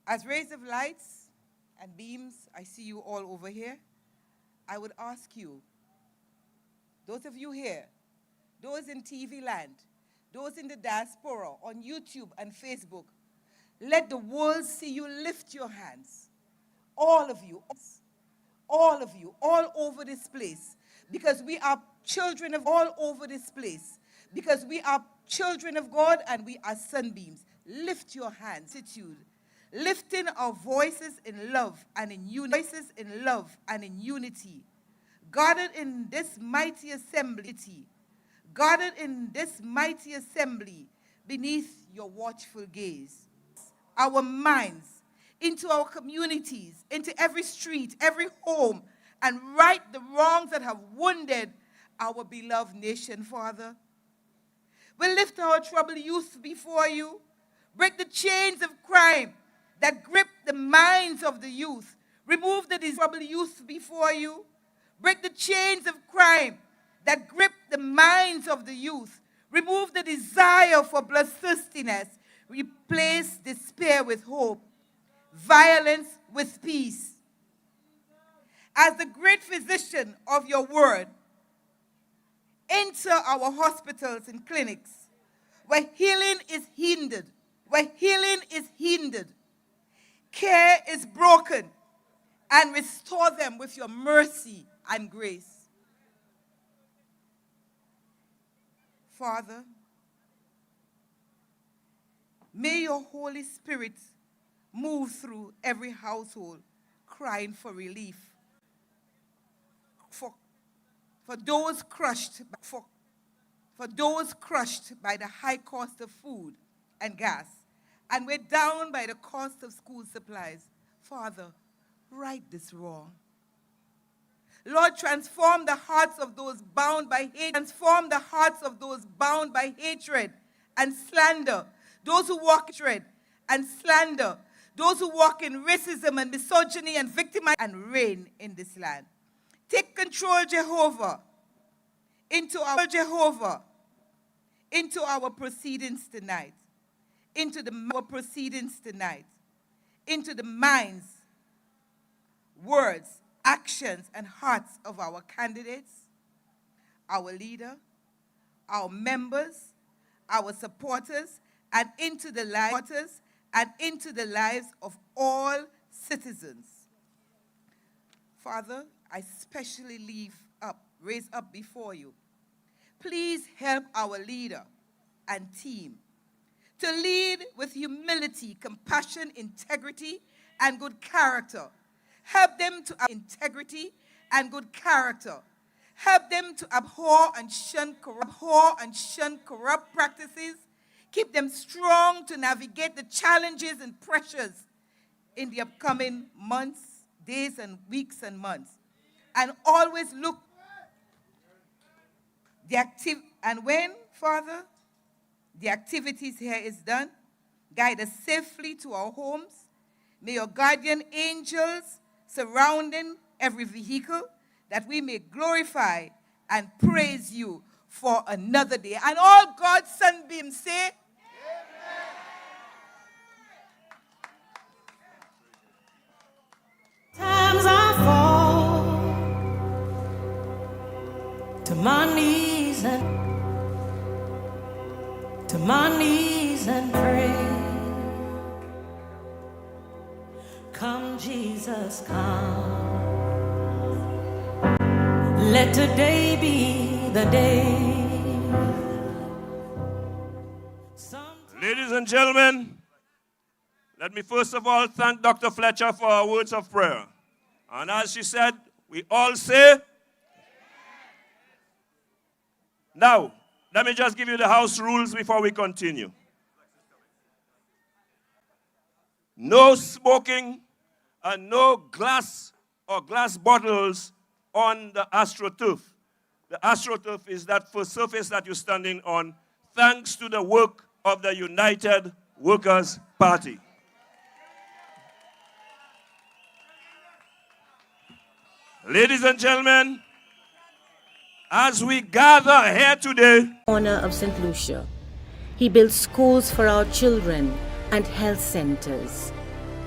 As rays of lights and beams, I see you all over here. I would ask you, those of you here, those in TV land, those in the diaspora, on YouTube and Facebook, let the world see you lift your hands. All of you, all over this place, because we are children of all over this place, because we are children of God and we are sunbeams. Lift your hands, lifting our voices in love and in unity, gathered in this mighty assembly, beneath your watchful gaze. Our minds into our communities, into every street, every home, and right the wrongs that have wounded our beloved nation, Father. We lift our troubled youth before you. Break the chains of crime that grip the minds of the youth. Remove the troubled youth before you. Break the chains of crime that grip the minds of the youth. Remove the desire for bloodthirstiness. Replace despair with hope, violence with peace. As the great physician of your word, enter our hospitals and clinics where healing is hindered, care is broken, and restore them with your mercy and grace. Father, may your Holy Spirit move through every household crying for relief. For those crushed by the high cost of food and gas, and weighed down by the cost of school supplies. Father, right this wrong. Lord, transform the hearts of those bound by hate. Transform the hearts of those bound by hatred and slander. Those who walk in hatred and slander. Those who walk in racism and misogyny and victimization and reign in this land. Take control, Jehovah, into our proceedings tonight. Into the minds, words, actions, and hearts of our candidates, our leader, our members, our supporters, and into the lives of all citizens. Father, I specially raise up before you. Please help our leader and team to lead with humility, compassion, integrity, and good character. Help them to have integrity and good character. Help them to abhor and shun corrupt practices. Keep them strong to navigate the challenges and pressures in the upcoming months, days, and weeks and months. And always look and when, Father, the activities here is done, guide us safely to our homes. May your guardian angels surrounding every vehicle, that we may glorify and praise you for another day. And all God's sunbeams say, Times I fall to my knees and pray. Come, Jesus, come. Let today be the day. Ladies and gentlemen, let me first of all thank Dr. Fletcher for her words of prayer. And as she said, we all say, now, let me just give you the house rules before we continue. No smoking and no glass or glass bottles on the AstroTurf. The AstroTurf is that first surface that you're standing on, thanks to the work of the United Workers' Party. Ladies and gentlemen, as we gather here today, honor of St. Lucia, he built schools for our children and health centers.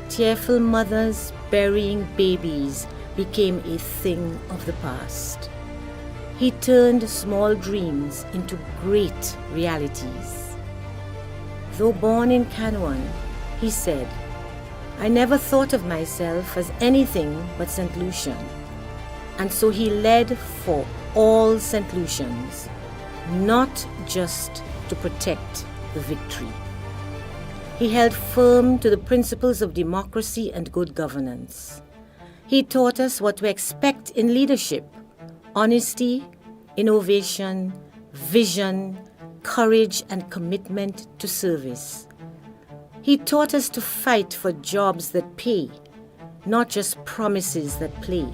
Tearful mothers burying babies became a thing of the past. He turned small dreams into great realities. Though born in Canouan, he said, I never thought of myself as anything but St. Lucian. And so he led for all St. Lucians, not just to protect the victory. He held firm to the principles of democracy and good governance. He taught us what to expect in leadership: honesty, innovation, vision, courage, and commitment to service. He taught us to fight for jobs that pay, not just promises that play,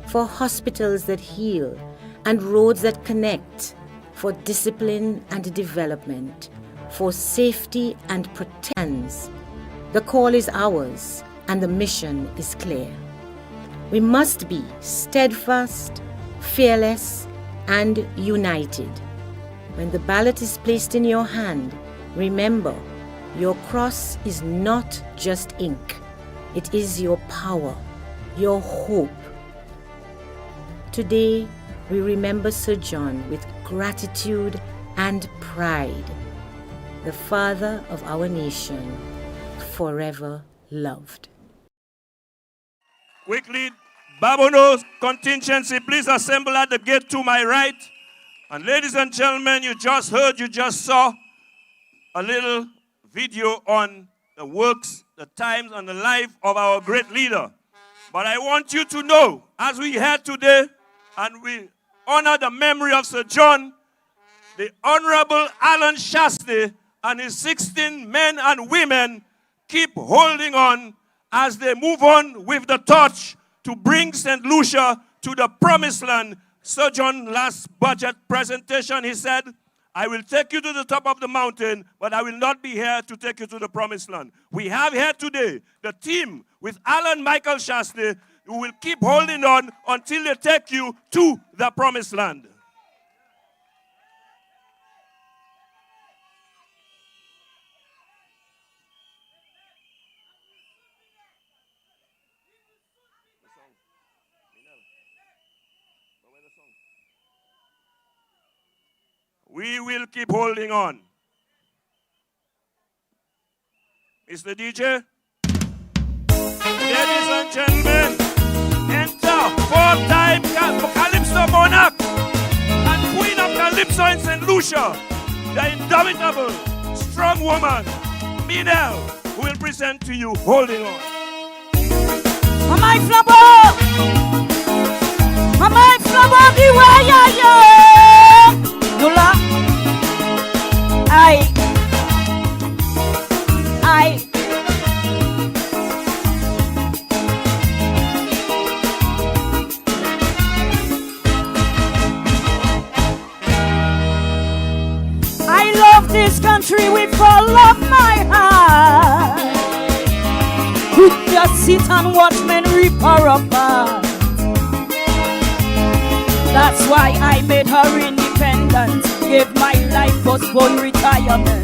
for hospitals that heal and roads that connect, for discipline and development, for safety and protection. The call is ours and the mission is clear. We must be steadfast, fearless, and united. When the ballot is placed in your hand, remember, your cross is not just ink. It is your power, your hope. Today, we remember Sir John with gratitude and pride, the father of our nation, forever loved. quickly, Babono's contingency, please assemble at the gate to my right. And ladies and gentlemen, you just saw a little video on the works, the times, and the life of our great leader. But I want you to know, as we head today, and we honor the memory of Sir John, the Honorable Alan Shastey and his 16 men and women keep holding on as they move on with the torch to bring St. Lucia to the promised land. Sir John, last budget presentation, he said, I will take you to the top of the mountain, but I will not be here to take you to the promised land. We have here today the team with Alan Michael Shastey, who will keep holding on until they take you to the promised land. We will keep holding on. Mr. DJ, ladies and gentlemen, enter four-time Calypso monarch and queen of Calypso in St. Lucia, the indomitable strong woman, Minel, who will present to you Holding On. Mama Flabo, Mama Flabo, Nula, I. I love this country with all of my heart. Could just sit and watch men rip her apart. That's why I made her independent. Gave my life postponed retirement.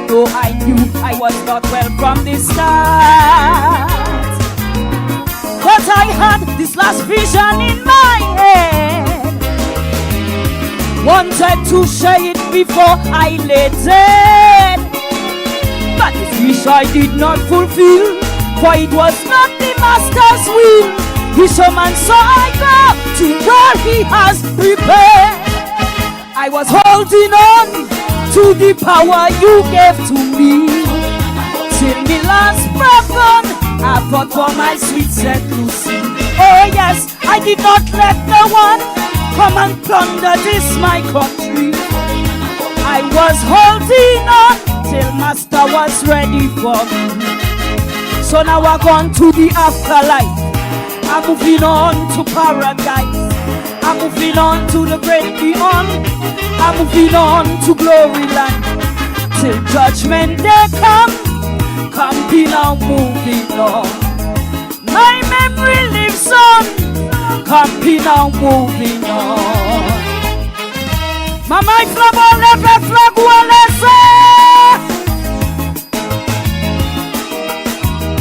Though I knew I was not well from the start. But I had this last vision in my head. Wanted to share it before I lay dead. But this wish I did not fulfill, for it was not the master's will. His man saw I go to where he has prepared. I was holding on to the power you gave to me. Till the last breath gone, I fought for my sweet St. Lucy. Oh yes, I did not let no one come and plunder this my country. I was holding on till master was ready for me. So now I'm gone to the afterlife. I'm moving on to paradise. I'm moving on to the great beyond. I'm moving on to glory land. Till judgment day come be now moving on. My memory lives on. Come be now moving on. Mama Flabo leve flag walese. I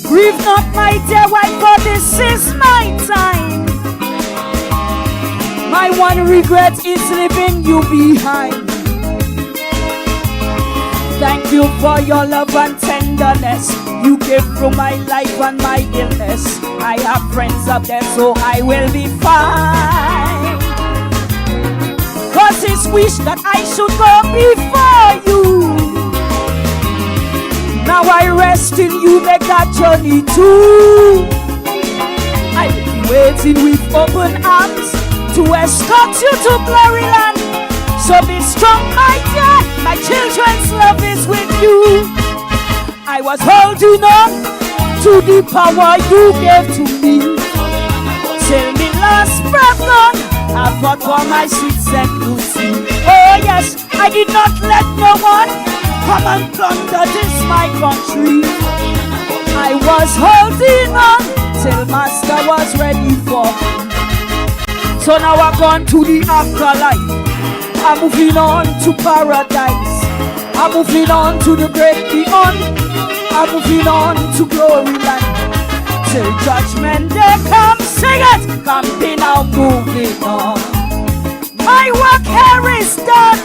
grieve not my dear wife, for this is my time. My one regret is leaving you behind. Thank you for your love and tenderness you gave through my life and my illness. I have friends up there, so I will be fine. Cause it's wish that I should go before you. Now I rest in you, make that journey too. I will be waiting with open arms to escort you to glory land. So be strong, my dear, my children's love is with you. I was holding on to the power you gave to me. Till the last breath gone, I fought for my sweet St. Lucy. Oh yes, I did not let no one come and plunder this my country. I was holding on till master was ready for me. So now I've gone to the afterlife. I'm moving on to paradise. I'm moving on to the great beyond. I'm moving on to glory land. Till judgment day come, sing it. Come be now moving on. My work here is done.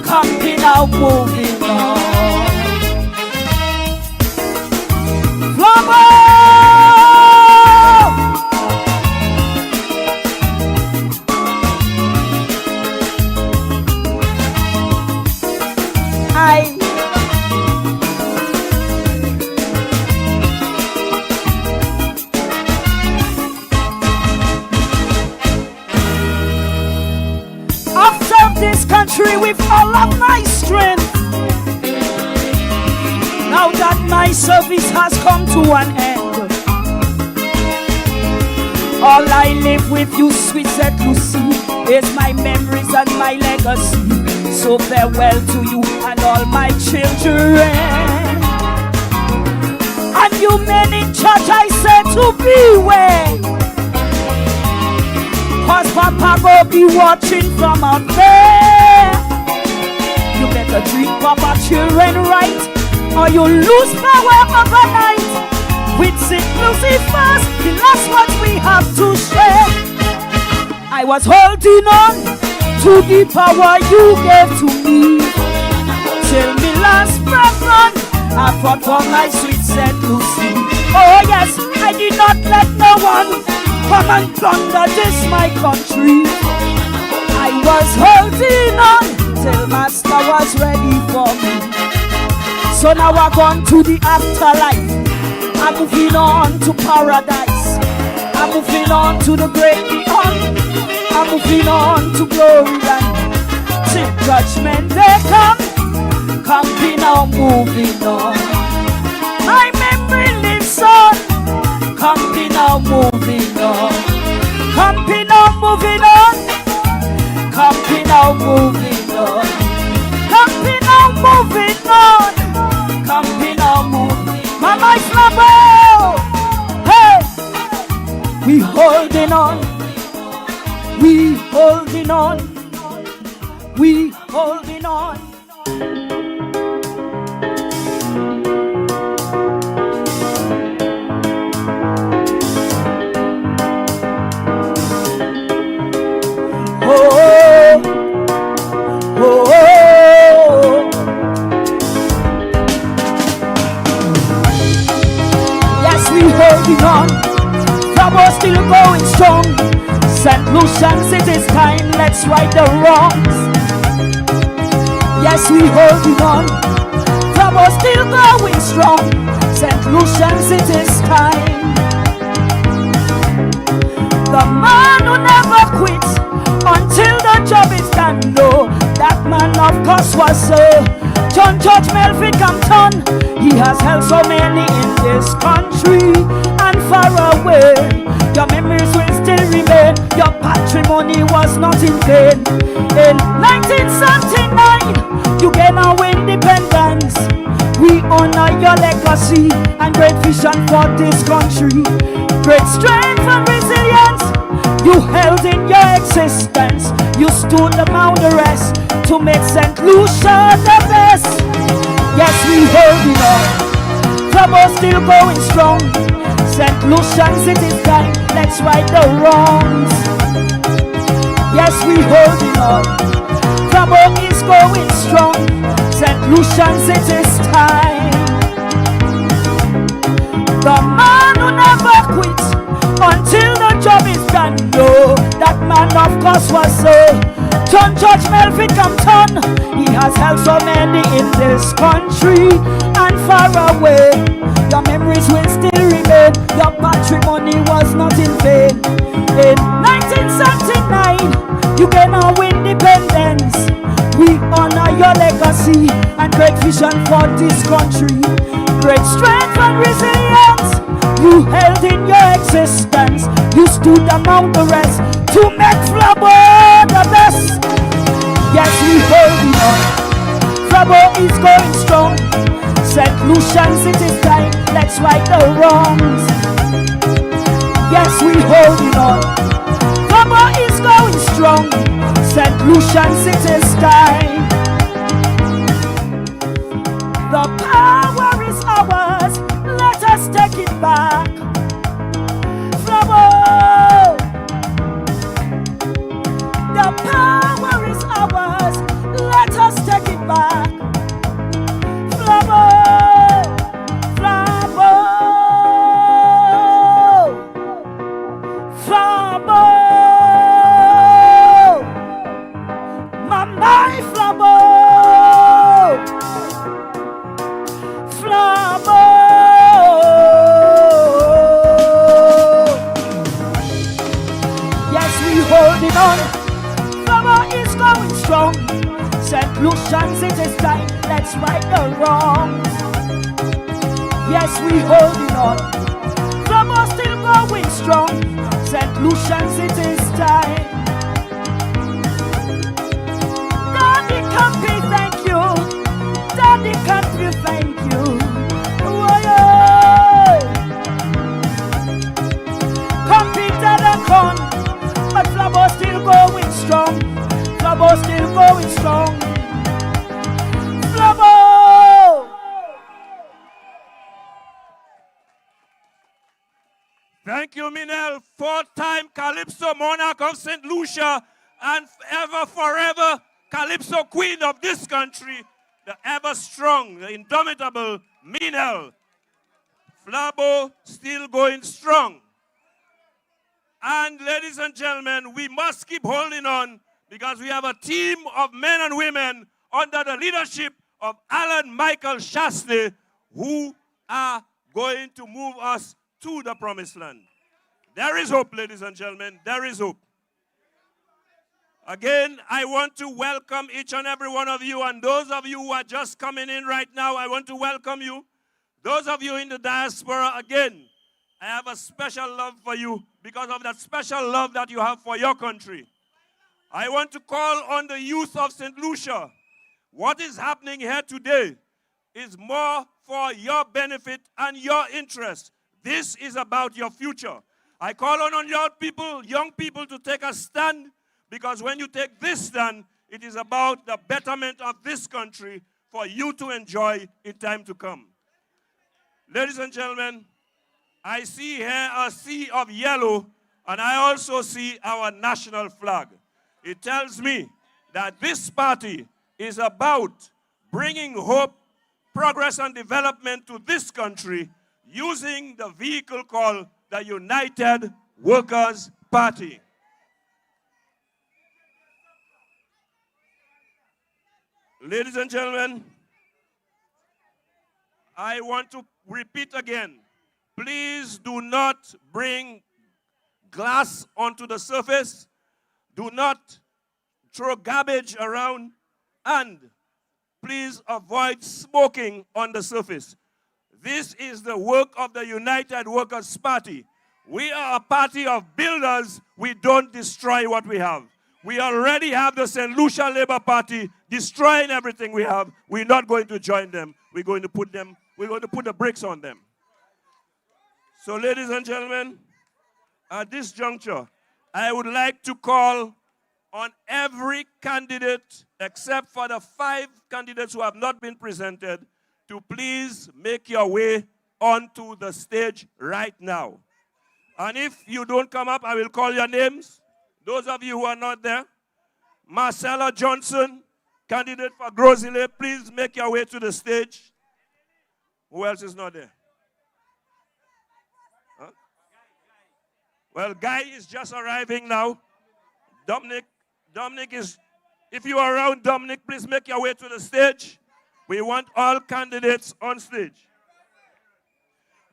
Come be now moving on. Flabo! Country with all of my strength. Now that my service has come to an end, all I live with you, sweet St. Lucy, is my memories and my legacy. So farewell to you and all my children. And you men in church, I say to beware, cause Papa go be watching from out there. You better treat Papa children right, or you lose power overnight. With St. Lucy first, the last what we have to share. I was holding on to the power you gave to me. Till me last breath run, I fought for my sweet St. Lucie. Oh yes, I did not let no one come and plunder this my country. I was holding on till master was ready for me. So now I'm gone to the afterlife. I'm moving on to paradise. I'm moving on to the great beyond. I'm moving on to glory land. Till judgment they come be now moving on. My memory lives on. Be now moving on. Be now moving on. Be now moving on. Be now moving on. Be now moving. Mama is love. Hey, we holding on. We holding on. We holding on. Holding on, trouble still going strong. St. Lucians, it is time, let's right the wrongs. Yes, we holding on, trouble still going strong. St. Lucians, it is time. The man who never quits until the job is done. No, that man of course was John George Melvin Compton. He has helped so many in this country and far away. Your memories will still remain. Your patrimony was not in vain. In 1979, you gained our independence. We honor your legacy and great vision for this country. Great strength and resilience you held in your existence. You stood among the rest to make St. Lucia the best. Yes, we holding on. Trouble still going strong. St. Lucians, it is time, let's right the wrongs. Yes, we holding on. Trouble is going strong. St. Lucians, it is time. The man who never quits until the job is done. No, that man of course was John George Melvin Compton. He has helped so many in this country and far away. Your memories will still remain. Your patrimony was not in vain. In 1979, you gained our independence. We honor your legacy and great vision for this country. Great strength and resilience you held in your existence. You stood among the rest to make Flabo the best. Yes, we holding on. Flabo is going strong. St. Lucians, it is time, let's right the wrongs. Yes, we holding on. Flabo is going strong. St. Lucians, it is time. The power is ours, let us take it back. Flabo, the power is ours, let us take it back. Flabo, Flabo, Flabo, my Flabo, Flabo. Yes, we holding on. Flabo is going strong. St. Lucians, it is time, let's right the wrongs. Yes, we holding on. Flabo still going strong. St. Lucians, it is time. Daddy Campy, thank you. Daddy Campy, thank you. Campy didn't come, but Flabo still going strong. Flabo still going strong. Flabo! Thank you, Minel. Four-time Calypso Monarch of St. Lucia and ever forever Calypso queen of this country, the ever strong, the indomitable Minel. Flabo still going strong. And ladies and gentlemen, we must keep holding on because we have a team of men and women under the leadership of Alan Michael Shastley who are going to move us to the promised land. There is hope, ladies and gentlemen. There is hope. Again, I want to welcome each and every one of you, and those of you who are just coming in right now, I want to welcome you. Those of you in the diaspora, again, I have a special love for you because of that special love that you have for your country. I want to call on the youth of St. Lucia. What is happening here today is more for your benefit and your interest. This is about your future. I call on young people to take a stand, because when you take this stand, it is about the betterment of this country for you to enjoy in time to come. Ladies and gentlemen, I see here a sea of yellow, and I also see our national flag. It tells me that this party is about bringing hope, progress, and development to this country using the vehicle called the United Workers' Party. Ladies and gentlemen, I want to repeat again, please do not bring glass onto the surface. Do not throw garbage around, and please avoid smoking on the surface. This is the work of the United Workers' Party. We are a party of builders. We don't destroy what we have. We already have the St. Lucia Labour Party destroying everything we have. We're not going to join them. We're going to put the brakes on them. So, ladies and gentlemen, at this juncture, I would like to call on every candidate, except for the 5 candidates who have not been presented, to please make your way onto the stage right now. And if you don't come up, I will call your names. Those of you who are not there, Marcela Johnson, candidate for Grosile, please make your way to the stage. Who else is not there? Huh? Well, Guy is just arriving now. Dominic is, if you are around, Dominic, please make your way to the stage. We want all candidates on stage.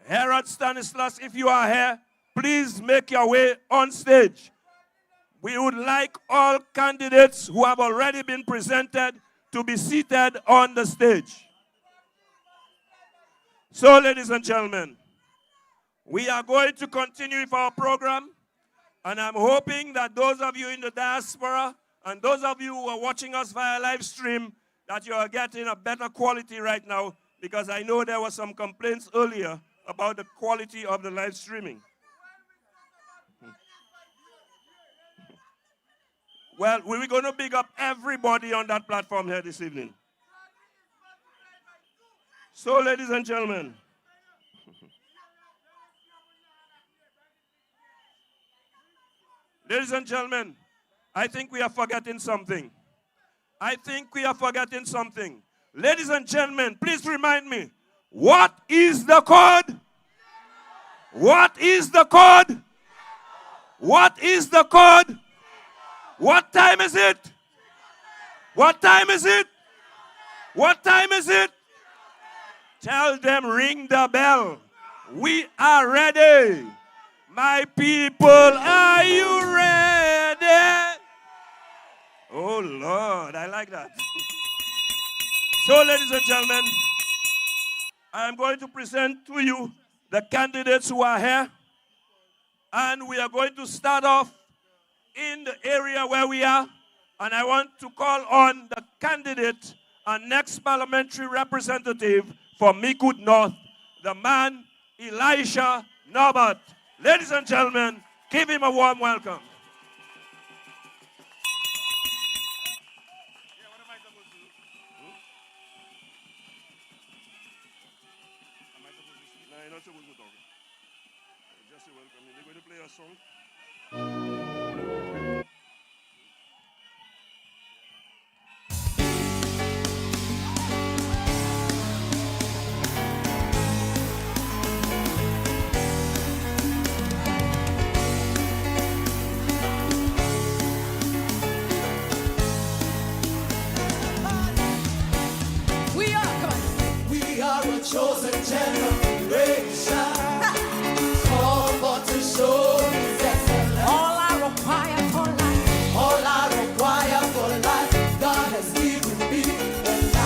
Herod Stannislas, if you are here, please make your way on stage. We would like all candidates who have already been presented to be seated on the stage. So, ladies and gentlemen, we are going to continue with our program, and I'm hoping that those of you in the diaspora and those of you who are watching us via live stream, that you are getting a better quality right now, because I know there were some complaints earlier about the quality of the live streaming. Well, we're going to big up everybody on that platform here this evening. So, ladies and gentlemen, I think we are forgetting something. Ladies and gentlemen, please remind me, what is the code? What is the code? What is the code? What time is it? What time is it? What time is it? Tell them, ring the bell. We are ready. My people, are you ready? Oh, Lord, I like that. So, ladies and gentlemen, I'm going to present to you the candidates who are here. And we are going to start off in the area where we are, and I want to call on the candidate and next parliamentary representative for Micoud North, the man Elisha Norbert. Ladies and gentlemen, give him a warm welcome. No, you're not supposed to talk. Just a welcome. They're going to play a song. generation. Call for to show His excellence. All I require for life, all I require for life, God has given me, and I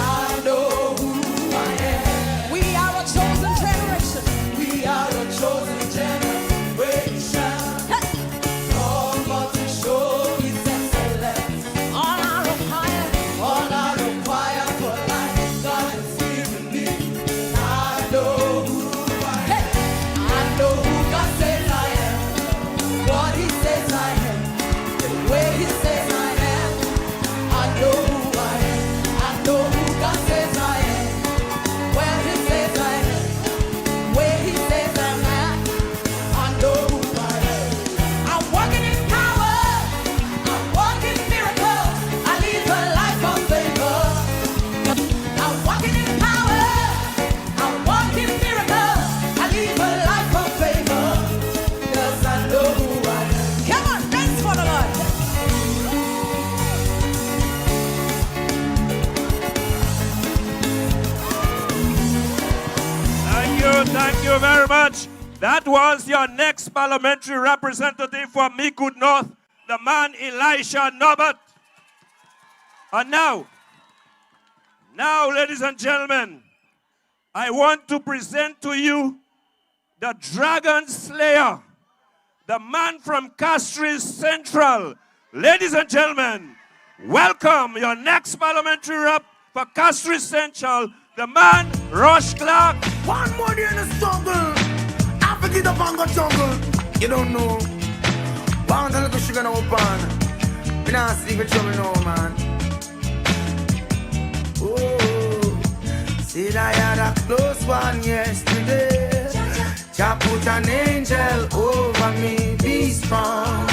know who I am. We are a chosen generation. We are a chosen generation. Call for to show His excellence. All I require for life, God has given me, and I know who I am. I know who God says I am, what He says I am, the way He says I am. I know who I am. I know who God says I am, where He says I am, where He says I'm at. I know who I am. I'm walking in power. I'm walking miracles. I live a life of favor. I'm walking in power. I'm walking miracles. I live a life of favor. 'Cause I know who I am. Come on, dance for the Lord. Thank you very much. That was your next parliamentary representative for Micoud North, the man Elisha Norbert. And now, ladies and gentlemen, I want to present to you the Dragon Slayer, the man from Castries Central. Ladies and gentlemen, welcome your next parliamentary rep for Castries Central, the man Rush Clark. One more day in the struggle. I forget up on the jungle. You don't know. Bound a little sugar no pan. We not sleep with trouble no man. Oh, said I had a close one yesterday. Jah put an angel over me. Be strong.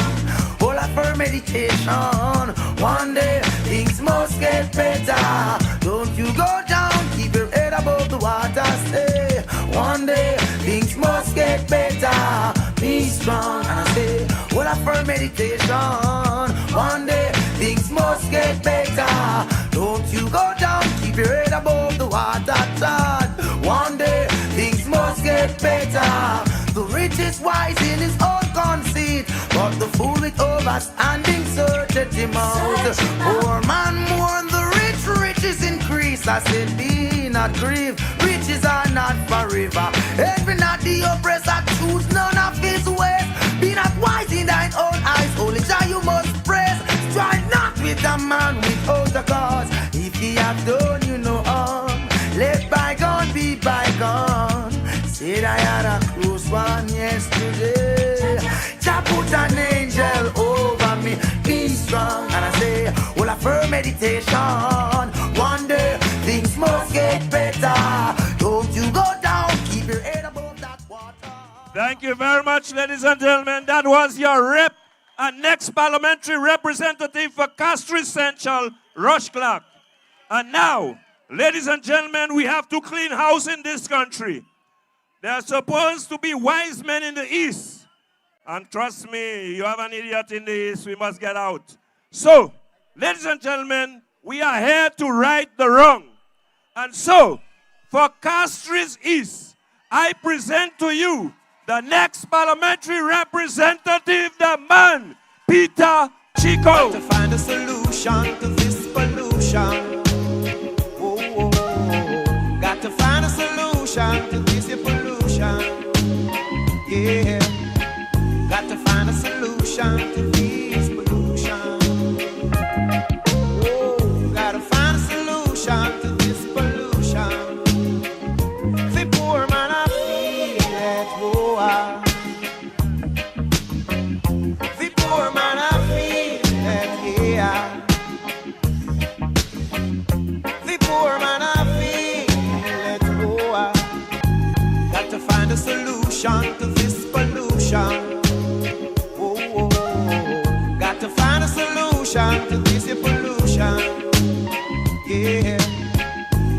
All up for meditation. One day things must get better. Don't you go down. Keep your head above the water. Stay. One day things must get better. Be strong. And I say, all up for meditation. One day things must get better. Don't you go down. Keep your head above the water. One day things must get better. The rich is wise in his own conceit, but the fool with overstanding searcheth him out. Poor man mourn the rich, riches increase. I said, be not grieved, riches are not forever. Envy not the oppressor, choose none of his ways. Be not wise in thine own eyes, only Jah you must praise. Strive not with a man without a cause. If he have done you no harm, let bygone be bygone. Said I had a close one yesterday. Jah put an angel over me. Be strong. And I say, well, I firm meditation. One day things must get better. Don't you go down. Keep your head above that water. Thank you very much, ladies and gentlemen. That was your rep and next parliamentary representative for Castries Central, Rush Clark. And now, ladies and gentlemen, we have to clean house in this country. There are supposed to be wise men in the East. And trust me, you have an idiot in the East, we must get out. So, ladies and gentlemen, we are here to right the wrong. And so, for Castries East, I present to you the next parliamentary representative, the man, Peter Chico. To find a solution to this pollution. Oh. Got to find a solution to this pollution. Yeah. Got to find a solution to this pollution. Oh, got to find a solution to this pollution. The poor man I feel at war. The poor man I feel at here. The poor man I feel at war. Got to find a solution to this pollution. To find a solution to this pollution. Yeah.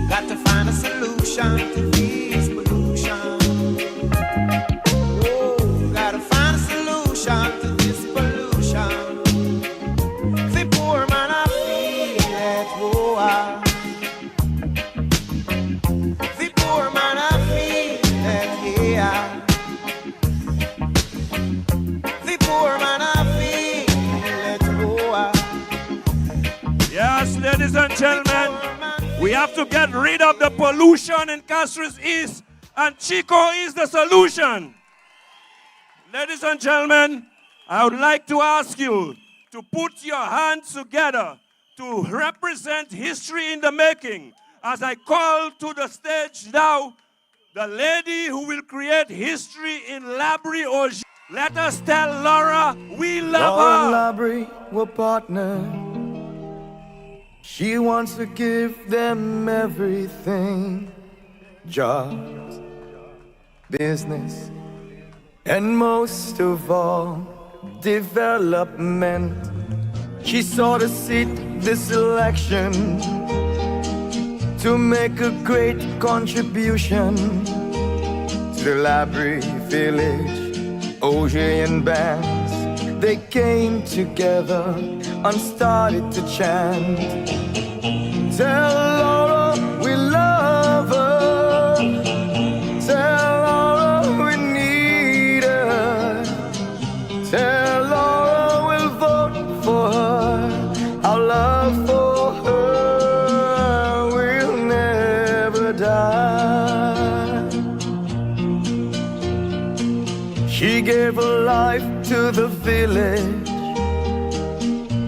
Got to find a solution to this pollution. Oh, got to find a solution to this pollution. The poor man I feel at war. The poor man I feel ladies and gentlemen, we have to get rid of the pollution in Castries East, and Chico is the solution. Ladies and gentlemen, I would like to ask you to put your hands together to represent history in the making as I call to the stage now the lady who will create history in Labrie Auger. Let us tell Laura we love her. Labrie were partners. She wants to give them everything. Jobs, business, and most of all, development. She saw the seat this election to make a great contribution to the Labrie village, Auger and bands. They came together and started to chant. Tell Laura we love her. Tell Laura we need her. Tell Laura we'll vote for her. Our love for her will never die. She gave her life to the village,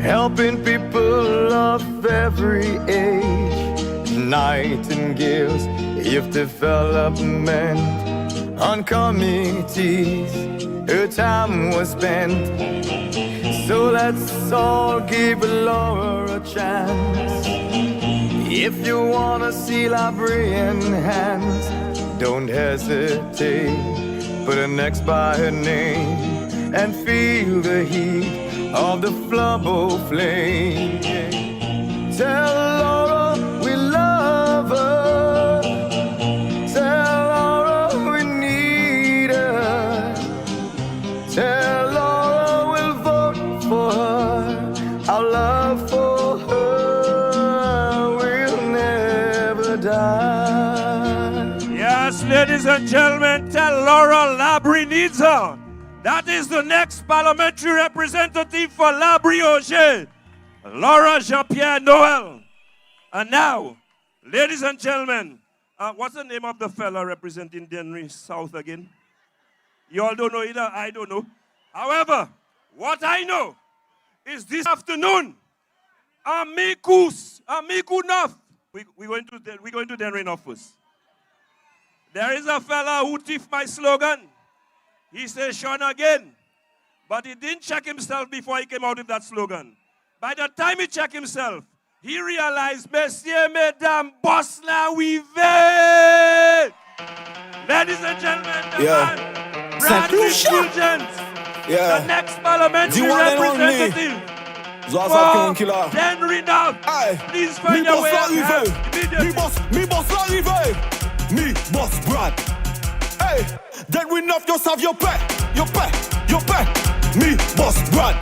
helping people of every age. Nightingales, youth development, on committees, her time was spent. So let's all give Laura a chance. If you wanna see Labrie in hands, don't hesitate, put an X by her name and feel the heat of the flubbo flame. Tell Laura we love her. Tell Laura we need her. Tell Laura we'll vote for her. Our love for her will never die. Yes, ladies and gentlemen, tell Laura Labrie needs her. That is the next parliamentary representative for Labrie Auger, Laura Japier Noel. And now, ladies and gentlemen, what's the name of the fella representing Dennery South again? You all don't know either, I don't know. However, what I know is this afternoon, Micoud North. We're going to Dennery North first. There is a fella who thief my slogan. He says Sean again, but he didn't check himself before he came out with that slogan. By the time he checked himself, he realized, Messieurs, Mesdames, boss la we veille. Ladies and gentlemen, the man, Fulgens, the next parliamentary representative for Dennery North. Please find your way up here immediately. Me boss l'arrivée. Me boss Brad. Hey, then we not just have your pay. Me boss Brad.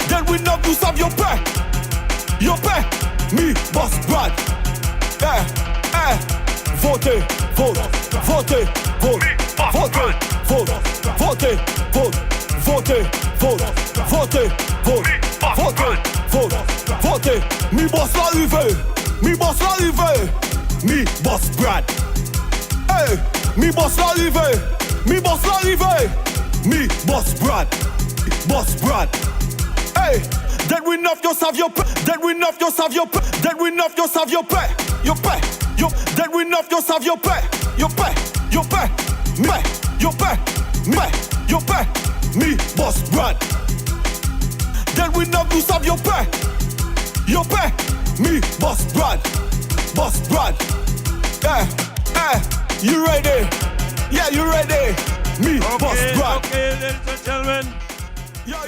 Then we not just have your pay. Me boss Brad. Votez, vote. Votez, vote. Votez, vote. Votez, vote. Votez, vote. Votez, vote. Votez, vote. Votez. Me boss l'arrivée. Me boss Brad. Hey, me boss l'arrivée. Me boss Brad. Hey, then we not just have your pay. Then we not just have your pay. Then we not just have your pay. Then we not just have your pay. Me boss Brad. Then we not just have your pay. Me boss Brad. You ready? Yeah, you ready? Me boss Brad. Okay, ladies and gentlemen.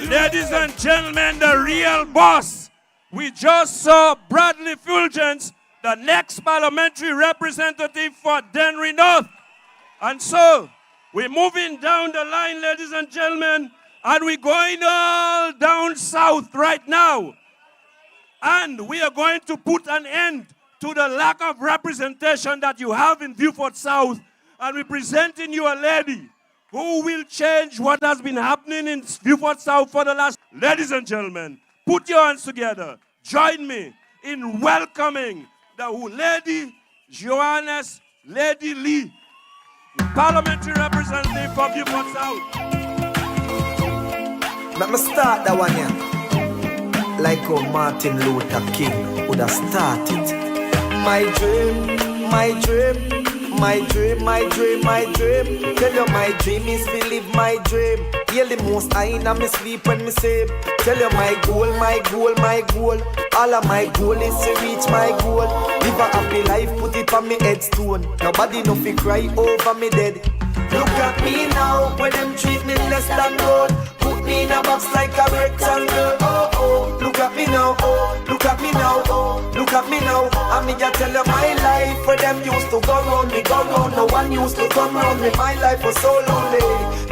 Ladies and gentlemen, the real boss. We just saw Bradley Fulgens, the next parliamentary representative for Dennery North. And so, we're moving down the line, ladies and gentlemen, and we're going all down south right now. And we are going to put an end to the lack of representation that you have in Beaufort South. And we're presenting you a lady who will change what has been happening in Beaufort South for the last... Ladies and gentlemen, put your hands together join me in welcoming the Lady Joannes Lady Lee, parliamentary representative of Beaufort South. Let me start that one here. Like how Martin Luther King would have started. My dream, my dream, my dream, my dream, my dream. Tell you my dream is to live my dream. Hear the most I in me sleep when me sleep. Tell you my goal, my goal, my goal. All of my goal is to reach my goal. Live a happy life, put it on me headstone. Nobody no fi cry over me dead. Look at me now, when them treat me less than gold. Put me in a box like a rectangle. Oh oh, look at me now. Oh, look at me now. Oh, look at me now. And me just tell you my life, where them used to go round me, go round. No one used to come round me. My life was so lonely.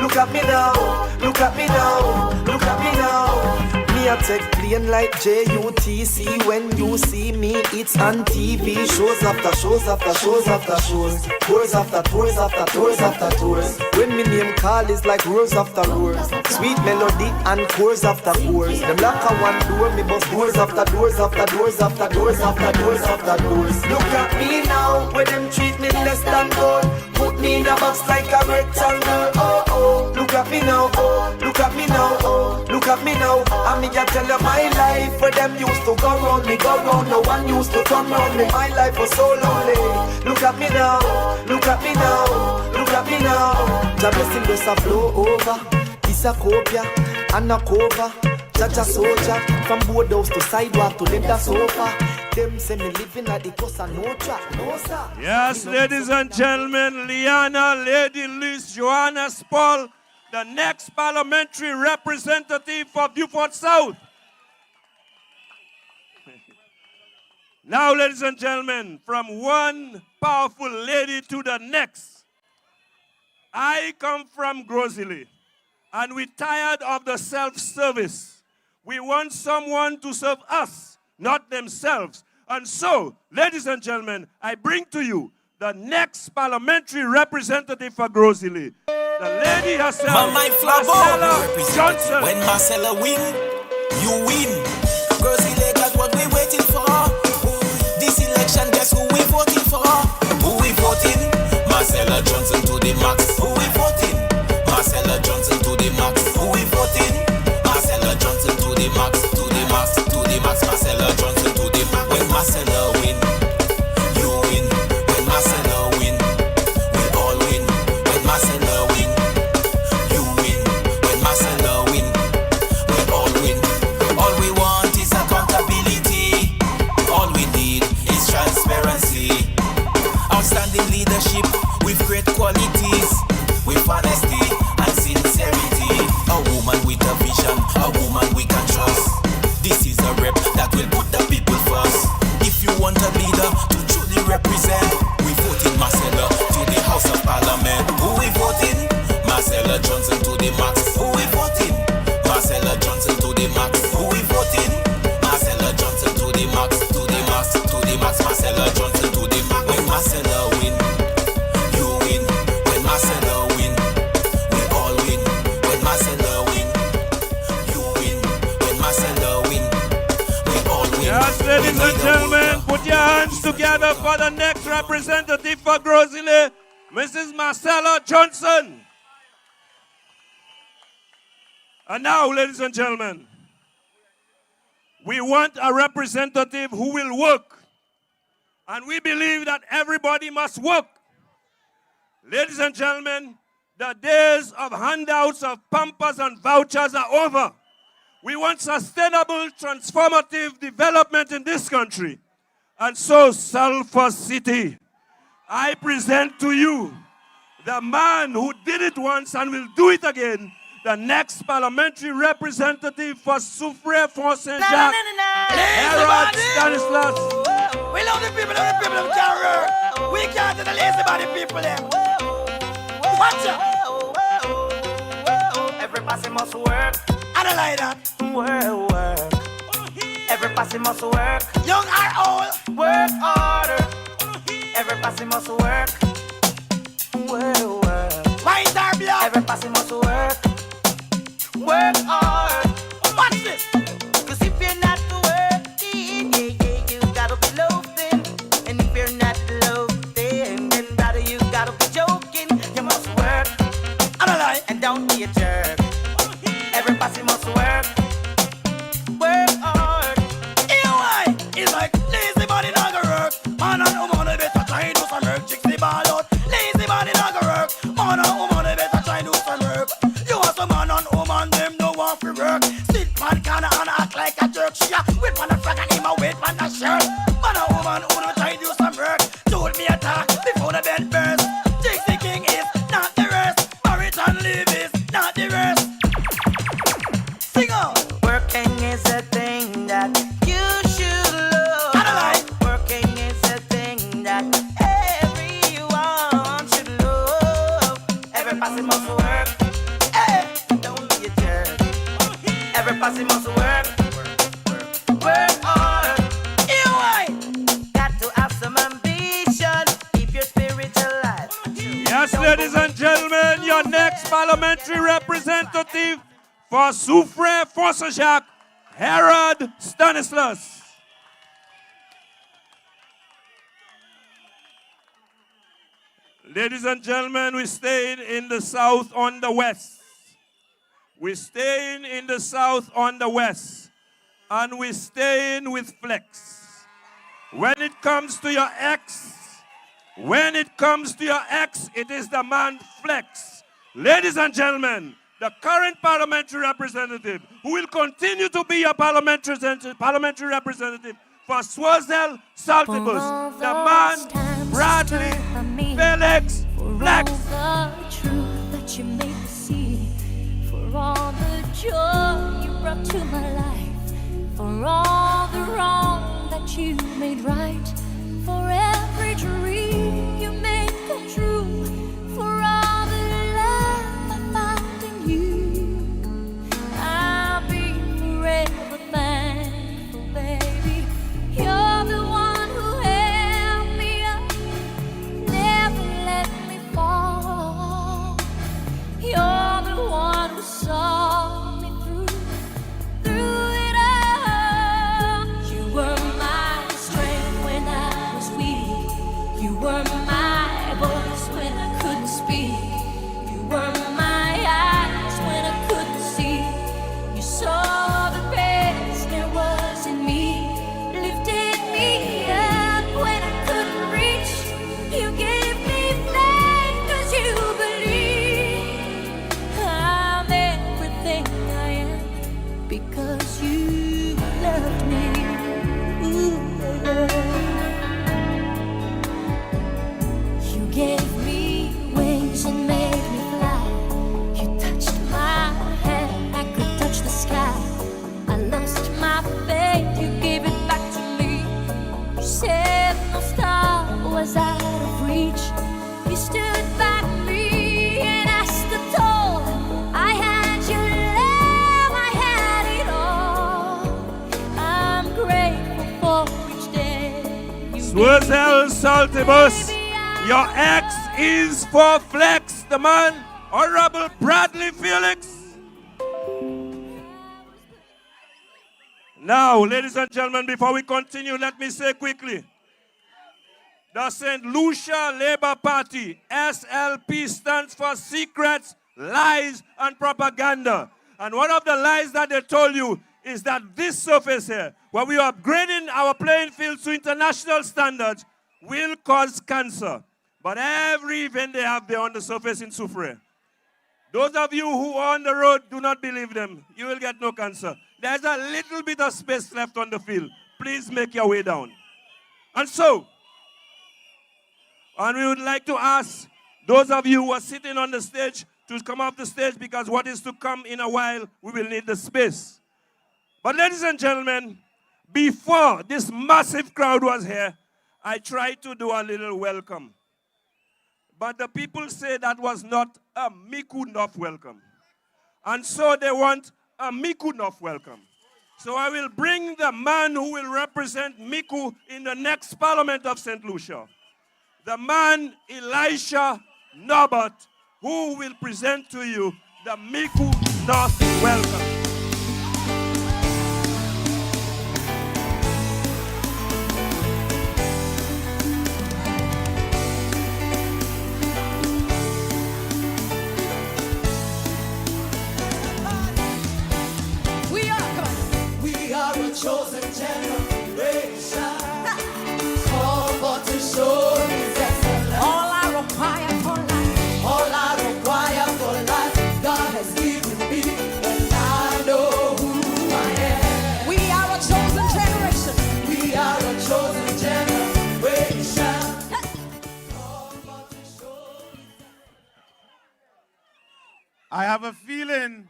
Look at me now. Look at me now. Look at me now. Me a take plane like JUTC. When you see me, it's on TV. Shows after shows after shows after shows. Tours after tours after tours after tours. When me name call is like roars after roars. Sweet melody and chorus after chorus. Them lock a one door, me bust doors after doors after doors after doors after doors after doors. Look at me now, where them treat me less than gold. Put me in a box like a rectangle. Oh oh, look at me now. Oh, look at me now. Oh, look at me now. And me just tell you my life, where them used to go round me, go round. No one used to come round me. My life was so lonely. Look at me now. Look at me now. Look at me now. The blessing does a flow over. It's a copia and a cover. Judge a soldier from boardhouse to sidewalk to leather sofa. Them say me living at the coast and no track, no sir. Yes, ladies and gentlemen, Lyanna, Lady Liz, Joannes Paul, the next parliamentary representative of Beaufort South. Now, ladies and gentlemen, from one powerful lady to the next. I come from Grosily, and we're tired of the self-service. We want someone to serve us, not themselves. And so, ladies and gentlemen, I bring to you the next parliamentary representative for Grosily. The lady herself, Marcela Johnson. When Marcela win, you win. Grosily got what we waiting for. This election, guess who we voting for? Who we voting? Marcela Johnson to the max. Who we voting? Marcela Johnson to the max. Who we voting? Marcela Johnson to the max. To the max. To the max. Marcela Johnson to the max. When Marcela win, you win. When Marcela win, we all win. When Marcela win, you win. When Marcela win, we all win. All we want is accountability. All we need is transparency. Outstanding leadership with great qualities, with honesty and sincerity. A woman with a vision, a woman we can trust. This is a rep that will put the people first. If you want a leader to truly represent, we voting Marcela to the House of Parliament. Who we voting? Marcela Johnson to the max. Who we voting? Marcela Johnson to the max. Who we voting? Marcela Johnson to the max. To the max. To the max. Marcela Johnson to the max. When Marcela win, you win. When Marcela win, we all win. When Marcela win, you win. When Marcela win, we all win. Yes, ladies and gentlemen, put your hands together for the next representative for Grosily, Mrs. Marcela Johnson. And now, ladies and gentlemen, we want a representative who will work. And we believe that everybody must work. Ladies and gentlemen, the days of handouts of pampers and vouchers are over. We want sustainable, transformative development in this country. And so, Sulphur City, I present to you the man who did it once and will do it again, the next parliamentary representative for Soufrière Fort Saint-Jacques, Gerard Stannislas. We love the people of Carrier. We can't do the lazy body people them. Watch out. Every passing must work. I don't like that. Work. Every passing must work. Young or old. Work harder. Every passing must work. Work. Mind our blood. Every passing must work. Work hard. Watch this. Cause if you're not working, parliamentary representative for Soufrière Fonssajac, Herod Stannislas. Ladies and gentlemen, we're staying in the south on the west. We're staying in the south on the west. And we're staying with Felix. When it comes to your ex, it is the man Felix. Ladies and gentlemen, the current parliamentary representative, who will continue to be your parliamentary representative for Choiseul Saltibus, the man Bradley Felix Flex. For all the truth that you made me see, for all the joy you brought to my life, for all the wrong that you made right, for every dream you made come true, for all the love I found in you, I'll be forever thankful, baby. You're the one who held me up, never let me fall. You're the one who saw me through it all. You were my strength when I was weak. You were my voice when I couldn't speak. You were my eyes when I couldn't see. You saw the best there was in me, lifted me up when I couldn't reach. You gave me faith 'cause you believe I'm everything I am because you loved me. Ooh, you gave me wings and made me fly. You touched my hand, I could touch the sky. I lost my faith, you gave it back to me. You said no star was out of reach. You stood by me and I stood tall. I had your love, I had it all. I'm grateful for each day. Choiseul Saltibus, your ex is for Flex, the man, Honorable Bradley Felix. Now, ladies and gentlemen, before we continue, let me say quickly, the St. Lucia Labour Party, SLP, stands for Secrets, Lies, and Propaganda. And one of the lies that they told you is that this surface here, where we are upgrading our playing fields to international standards, will cause cancer. But every event they have there on the surface in Soufrière. Those of you who are on the road, do not believe them. You will get no cancer. There's a little bit of space left on the field. Please make your way down. And we would like to ask those of you who are sitting on the stage to come off the stage, because what is to come in a while, we will need the space. But ladies and gentlemen, before this massive crowd was here, I tried to do a little welcome. But the people say that was not a Micoud North welcome. And so they want a Micoud North welcome. So I will bring the man who will represent Micoud in the next Parliament of St. Lucia. The man, Elisha Norbert, who will present to you the Micoud North welcome. We are a chosen generation, called for to show His excellence. All I require for life, God has given me, and I know who I am. We are a chosen generation. We are a chosen generation. Called for to show His I have a feeling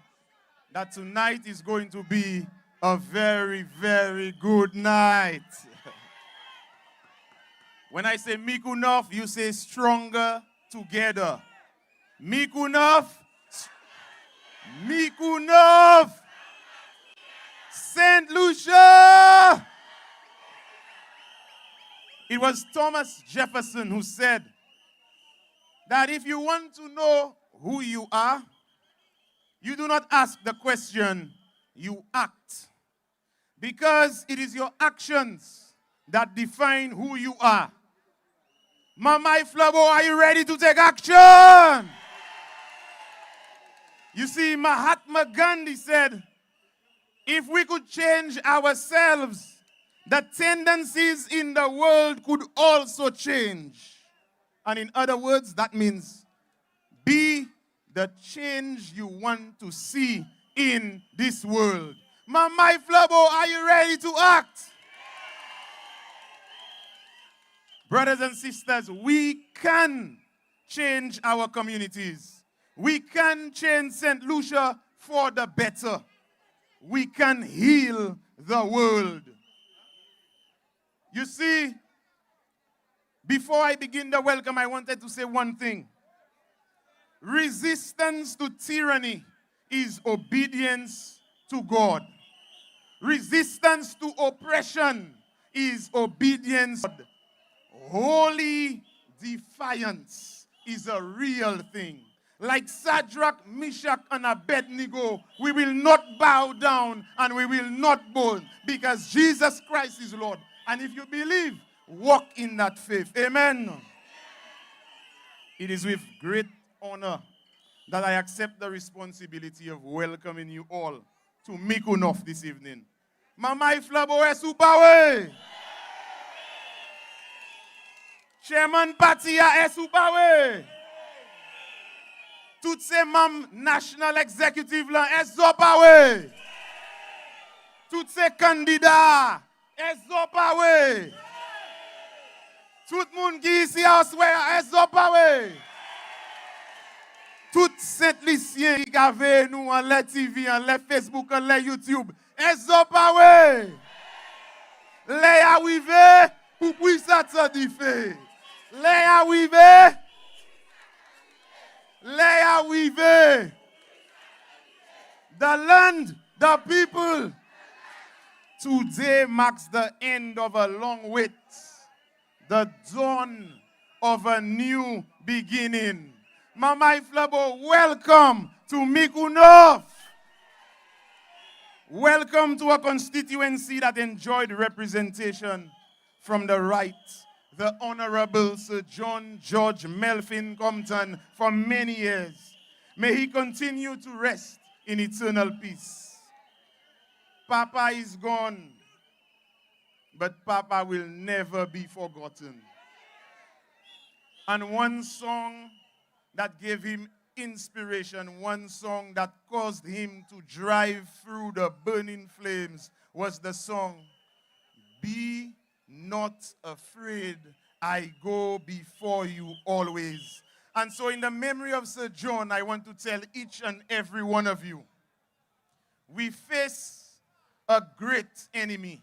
that tonight is going to be a very, very good night. When I say Micoud North, you say stronger together. Micoud North, Micoud North, St. Lucia. It was Thomas Jefferson who said that if you want to know who you are, you do not ask the question, you act. Because it is your actions that define who you are. Mama Flabo, are you ready to take action? You see, Mahatma Gandhi said, if we could change ourselves, the tendencies in the world could also change. And in other words, that means be the change you want to see in this world. Mama Flabo, are you ready to act? Brothers and sisters, we can change our communities. We can change St. Lucia for the better. We can heal the world. You see, before I begin the welcome, I wanted to say one thing. Resistance to tyranny is obedience to God. Resistance to oppression is obedience. Holy defiance is a real thing. Like Shadrach, Meshach, and Abednego, we will not bow down and we will not bow because Jesus Christ is Lord. And if you believe, walk in that faith. Amen. It is with great honor that I accept the responsibility of welcoming you all to Micoud North this evening. Mama Flabo Esupawe. Chairman Patia Esupawe. Tout se membres national executive là Esupawe. Tout se candidats Esupawe. Tout moun qui ici à Oswea Esupawe. Tout Saint-Lucien qui gave nous en la TV, en la Facebook, en la YouTube. Esupawe. Les arrivés pour puissance de fait. Les arrivés. Les arrivés. The land, the people. Today marks the end of a long wait. The dawn of a new beginning. Mama Flabo, welcome to Micoud North. Welcome to a constituency that enjoyed representation from the right, the Honorable Sir John George Melvin Compton for many years. May he continue to rest in eternal peace. Papa is gone, but Papa will never be forgotten. And one song that gave him inspiration, one song that caused him to drive through the burning flames was the song, Be Not Afraid, I Go Before You Always. And so in the memory of Sir John, I want to tell each and every one of you, we face a great enemy.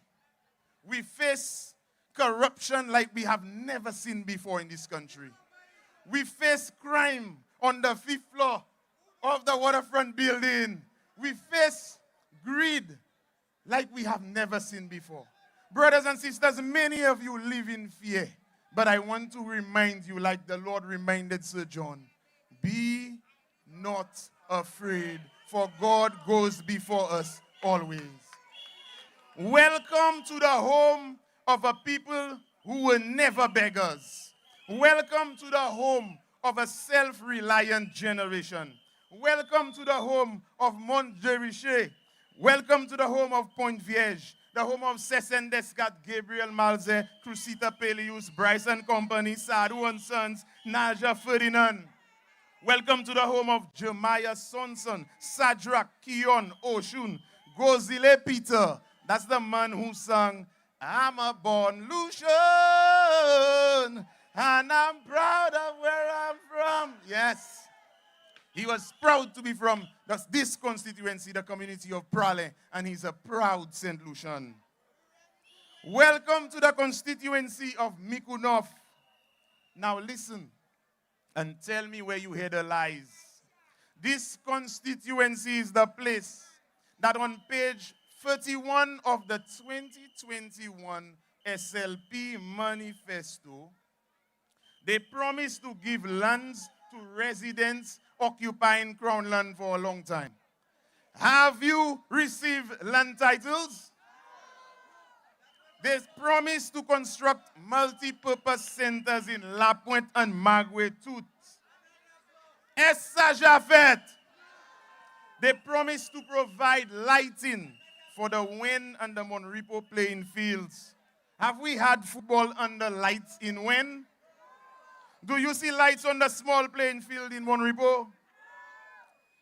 We face corruption like we have never seen before in this country. We face crime on the 5th floor of the waterfront building. We face greed like we have never seen before. Brothers and sisters, many of you live in fear. But I want to remind you, like the Lord reminded Sir John, be not afraid, for God goes before us always. Welcome to the home of a people who were never beggars. Welcome to the home of a self-reliant generation. Welcome to the home of Montjeriche. Welcome to the home of Point Vierge, the home of Cesen Descot, Gabriel Malze, Crusita Peleus, Bryson Company, Sadu and Sons, Naja Ferdinand. Welcome to the home of Jeremiah Sonson, Sadrak, Kion, Oshun, Gozile Peter. That's the man who sang, I'm a born Lucian, and I'm proud of where I'm from. Yes. He was proud to be from this constituency, the community of Prale, and he's a proud St. Lucian. Welcome to the constituency of Micoud North. Now listen and tell me where you hear the lies. This constituency is the place that on page 31 of the 2021 SLP manifesto, they promised to give lands to residents occupying Crown land for a long time. Have you received land titles? They promised to construct multi-purpose centers in La Pointe and Magoué-Tout. Essa-Jafet. They promised to provide lighting for the Wen and the Monrepo playing fields. Have we had football under lights in Wen? Do you see lights on the small playing field in Monrepo?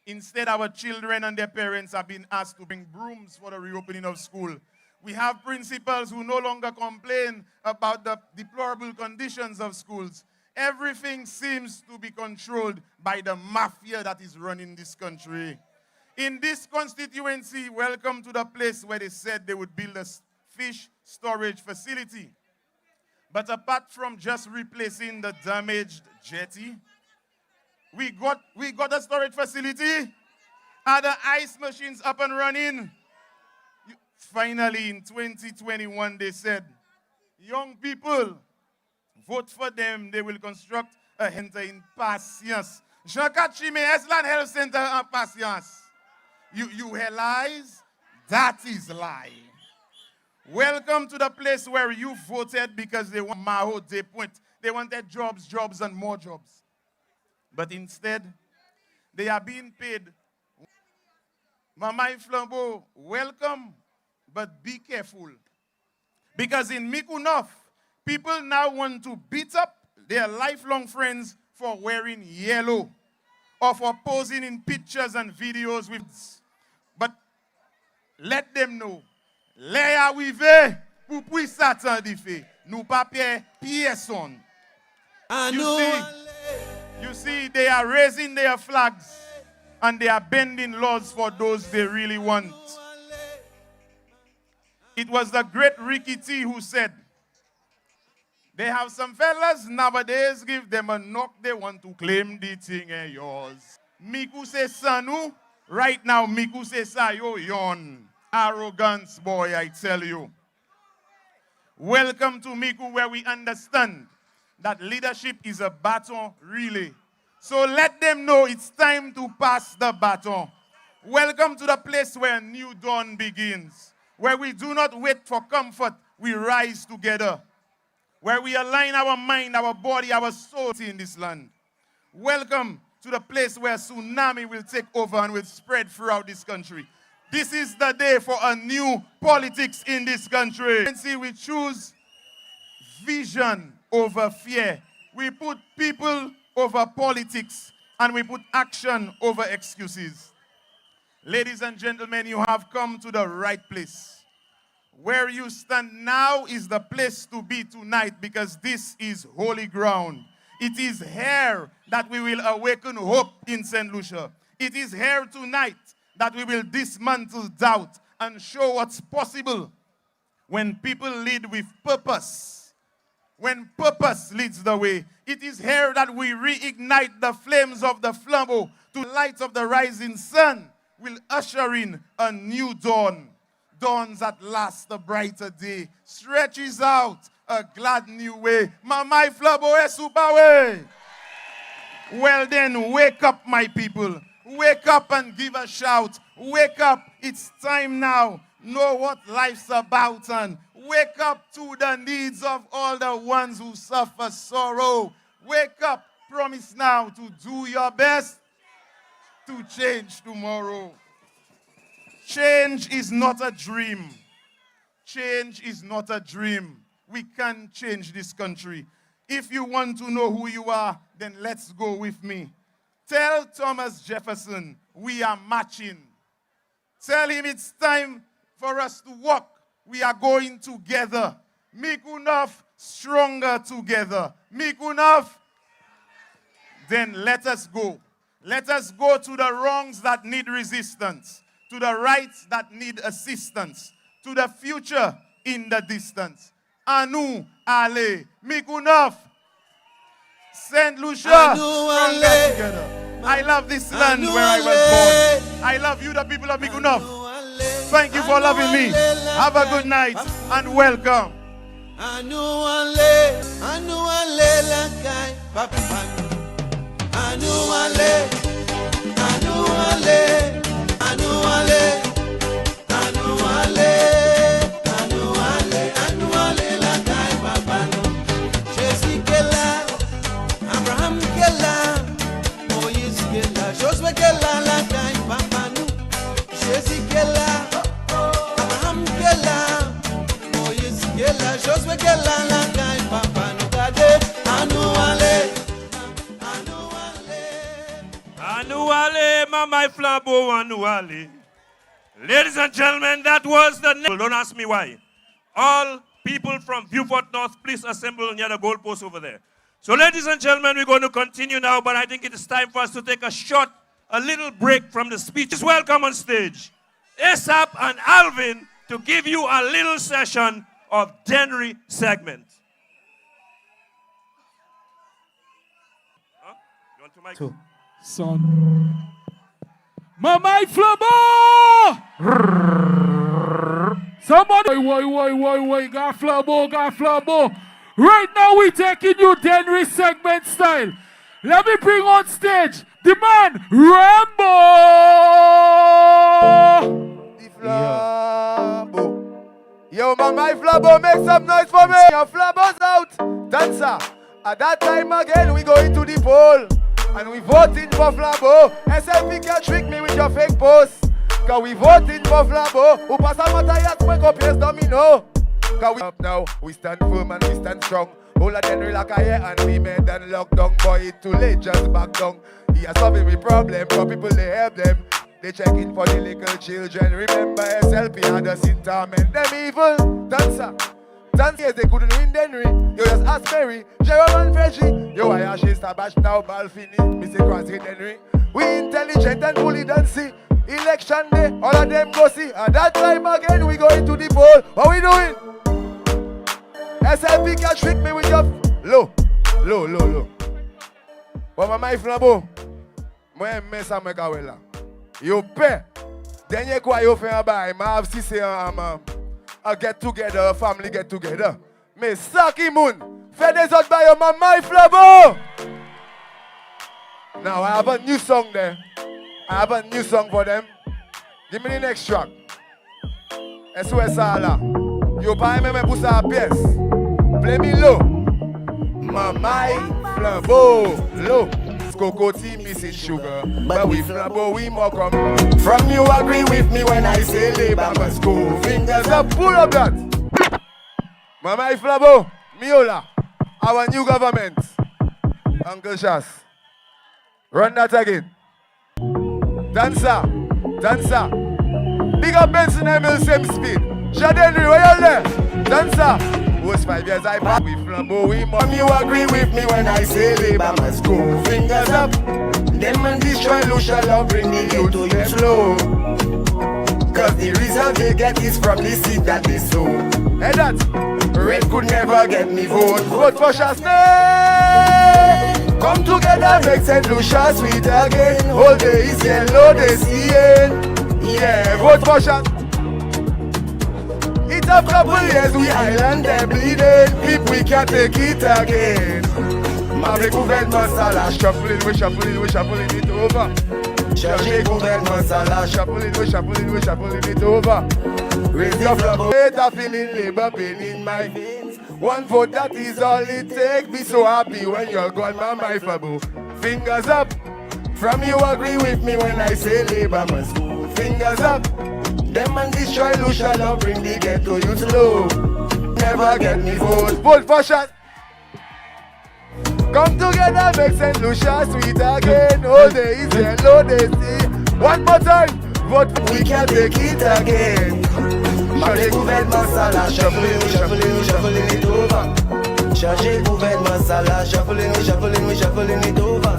Instead, our children and their parents have been asked to bring brooms for the reopening of school. We have principals who no longer complain about the deplorable conditions of schools. Everything seems to be controlled by the mafia that is running this country. In this constituency, welcome to the place where they said they would build a fish storage facility. But apart from just replacing the damaged jetty, we got a storage facility. Are the ice machines up and running? Finally, in 2021, they said, young people, vote for them. They will construct a center in Patience. Jean-Kachime, Eslan Health Center in Patience. You realize that is lie. Welcome to the place where you voted because they want Maho de Point. They wanted jobs, jobs, and more jobs. But instead, they are being paid. Mamai Flambeau, welcome, but be careful. Because in Micoud North, people now want to beat up their lifelong friends for wearing yellow or for posing in pictures and videos with. But let them know, les arrivés pour puis Satan dit fait, nous pas personne. You see, they are raising their flags and they are bending laws for those they really want. It was the great Ricky T who said, they have some fellas nowadays, give them a knock, they want to claim the thing is yours. Micoud say sanu, right now Micoud say sayo yon. Arrogance, boy, I tell you. Welcome to Micoud, where we understand that leadership is a baton relay. So let them know it's time to pass the baton. Welcome to the place where a new dawn begins, where we do not wait for comfort, we rise together, where we align our mind, our body, our soul in this land. Welcome to the place where tsunami will take over and will spread throughout this country. This is the day for a new politics in this country. And see, we choose vision over fear. We put people over politics, and we put action over excuses. Ladies and gentlemen, you have come to the right place. Where you stand now is the place to be tonight, because this is holy ground. It is here that we will awaken hope in St. Lucia. It is here tonight that we will dismantle doubt and show what's possible when people lead with purpose. When purpose leads the way, it is here that we reignite the flames of the flambeau to the light of the rising sun will usher in a new dawn. Dawns at last a brighter day, stretches out a glad new way. Mamai flambeau esubawe. Well then, wake up, my people. Wake up and give a shout. Wake up, it's time now. Know what life's about and wake up to the needs of all the ones who suffer sorrow. Wake up, promise now to do your best to change tomorrow. Change is not a dream. Change is not a dream. We can change this country. If you want to know who you are, then let's go with me. Tell Thomas Jefferson, we are marching. Tell him it's time for us to walk. We are going together. Micoud North, stronger together. Micoud North, then let us go. Let us go to the wrongs that need resistance, to the rights that need assistance, to the future in the distance. Anu, Ale, Micoud North, St. Lucia, stronger together. I love this land where I was born. I love you, the people of Micoud North. Thank you for loving me. Have a good night and welcome. Annually, annually, annually, annually, annually, annually, la kai papa no. Jésus kela, Abraham kela, Moïse kela, Josué kela, la kai papa no. Jésus kela, Abraham kela, Moïse kela, Josué kela, la kai papa no. Kade annually. Annually, Mama Flabo, annually. Ladies and gentlemen, that was the name. Don't ask me why. All people from Beaufort North, please assemble near the goalpost over there. So, ladies and gentlemen, we're going to continue now, but I think it is time for us to take a little break from the speeches. Welcome on stage, ASAP and Alvin, to give you a little session of Denry segment. Huh? You want to mic? Two. Son. Mama Flabo! Somebody, why, got Flabo. Right now we taking you Denry segment style. Let me bring on stage the man, Rambo! The Flabo. Yo, Mama Flabo, make some noise for me. Your Flabo's out. Dancer. At that time again, we go into the poll. And we voting for Flabo. SLP can trick me with your fake post. Cause we voting for Flabo. Who pass a matayat, wake up, yes, domino. Cause we up now, we stand firm and we stand strong. All of them like a year and we made them lock down. Boy, it too late, just back down. He has solving the problem, for people they help them. They checking for the little children. Remember SLP had us in torment. Them evil dancer. Yes, they couldn't win Denry. You just ask Mary, Jerome and Freddy. Yo, I actually bash now, ball finish. Mr. Crossy Denry. We intelligent and fully dancey. Election day, all of them go see. At that time again, we go into the poll. What we doing? SLP can trick me with your low. But my Flabo, moi mess a me kawela. You pay. Then you go you fin buy. Ma have si a get together, family get together. Me Saki Moon, fed des autres by your mama Flabo. Now I have a new song there. I have a new song for them. Give me the next track. SOS Ala. You buy me put a pièce. Play me low. Mama Flabo, low. Cocoa tea missing sugar, but we Flabo, we more come. From you agree with me when I say labor must go. Fingers up, pull up that. Mama Flabo, Miola, our new government. Uncle Shas, run that again. Dancer. Big up Benson Emil, same speed. Jadenry, where you there? Dancer. Was 5 years I back with Flambeau, we more. You agree with me when I say labor must go. Fingers up. Them and destroy Lucia love bring the youth to them slow. Cause the result they get is from the seed that they sow. And that red could never get me vote. Vote for Shasney. Come together, make St. Lucia sweet again. Whole day is yellow, they see it. Yeah, vote for Shasney. It's a couple years we island they bleeding. If we can't take it again. Marie gouvernement sala, shuffling it over. Cherchez gouvernement sala, shuffling it over. Raise your flag, a feeling labor pain in my veins. One vote, that is all it takes. Be so happy when you're gone, my Fabo. Fingers up. From you agree with me when I say labor must go. Fingers up. Them and destroy Lucia love bring the ghetto youth low. Never get me vote. Vote for shot. Come together, make St. Lucia sweet again. All day is yellow, they see. One more time. Vote. We can take it again. Chargez gouvernement sala, shuffling it over. Chargez gouvernement sala, shuffling it over.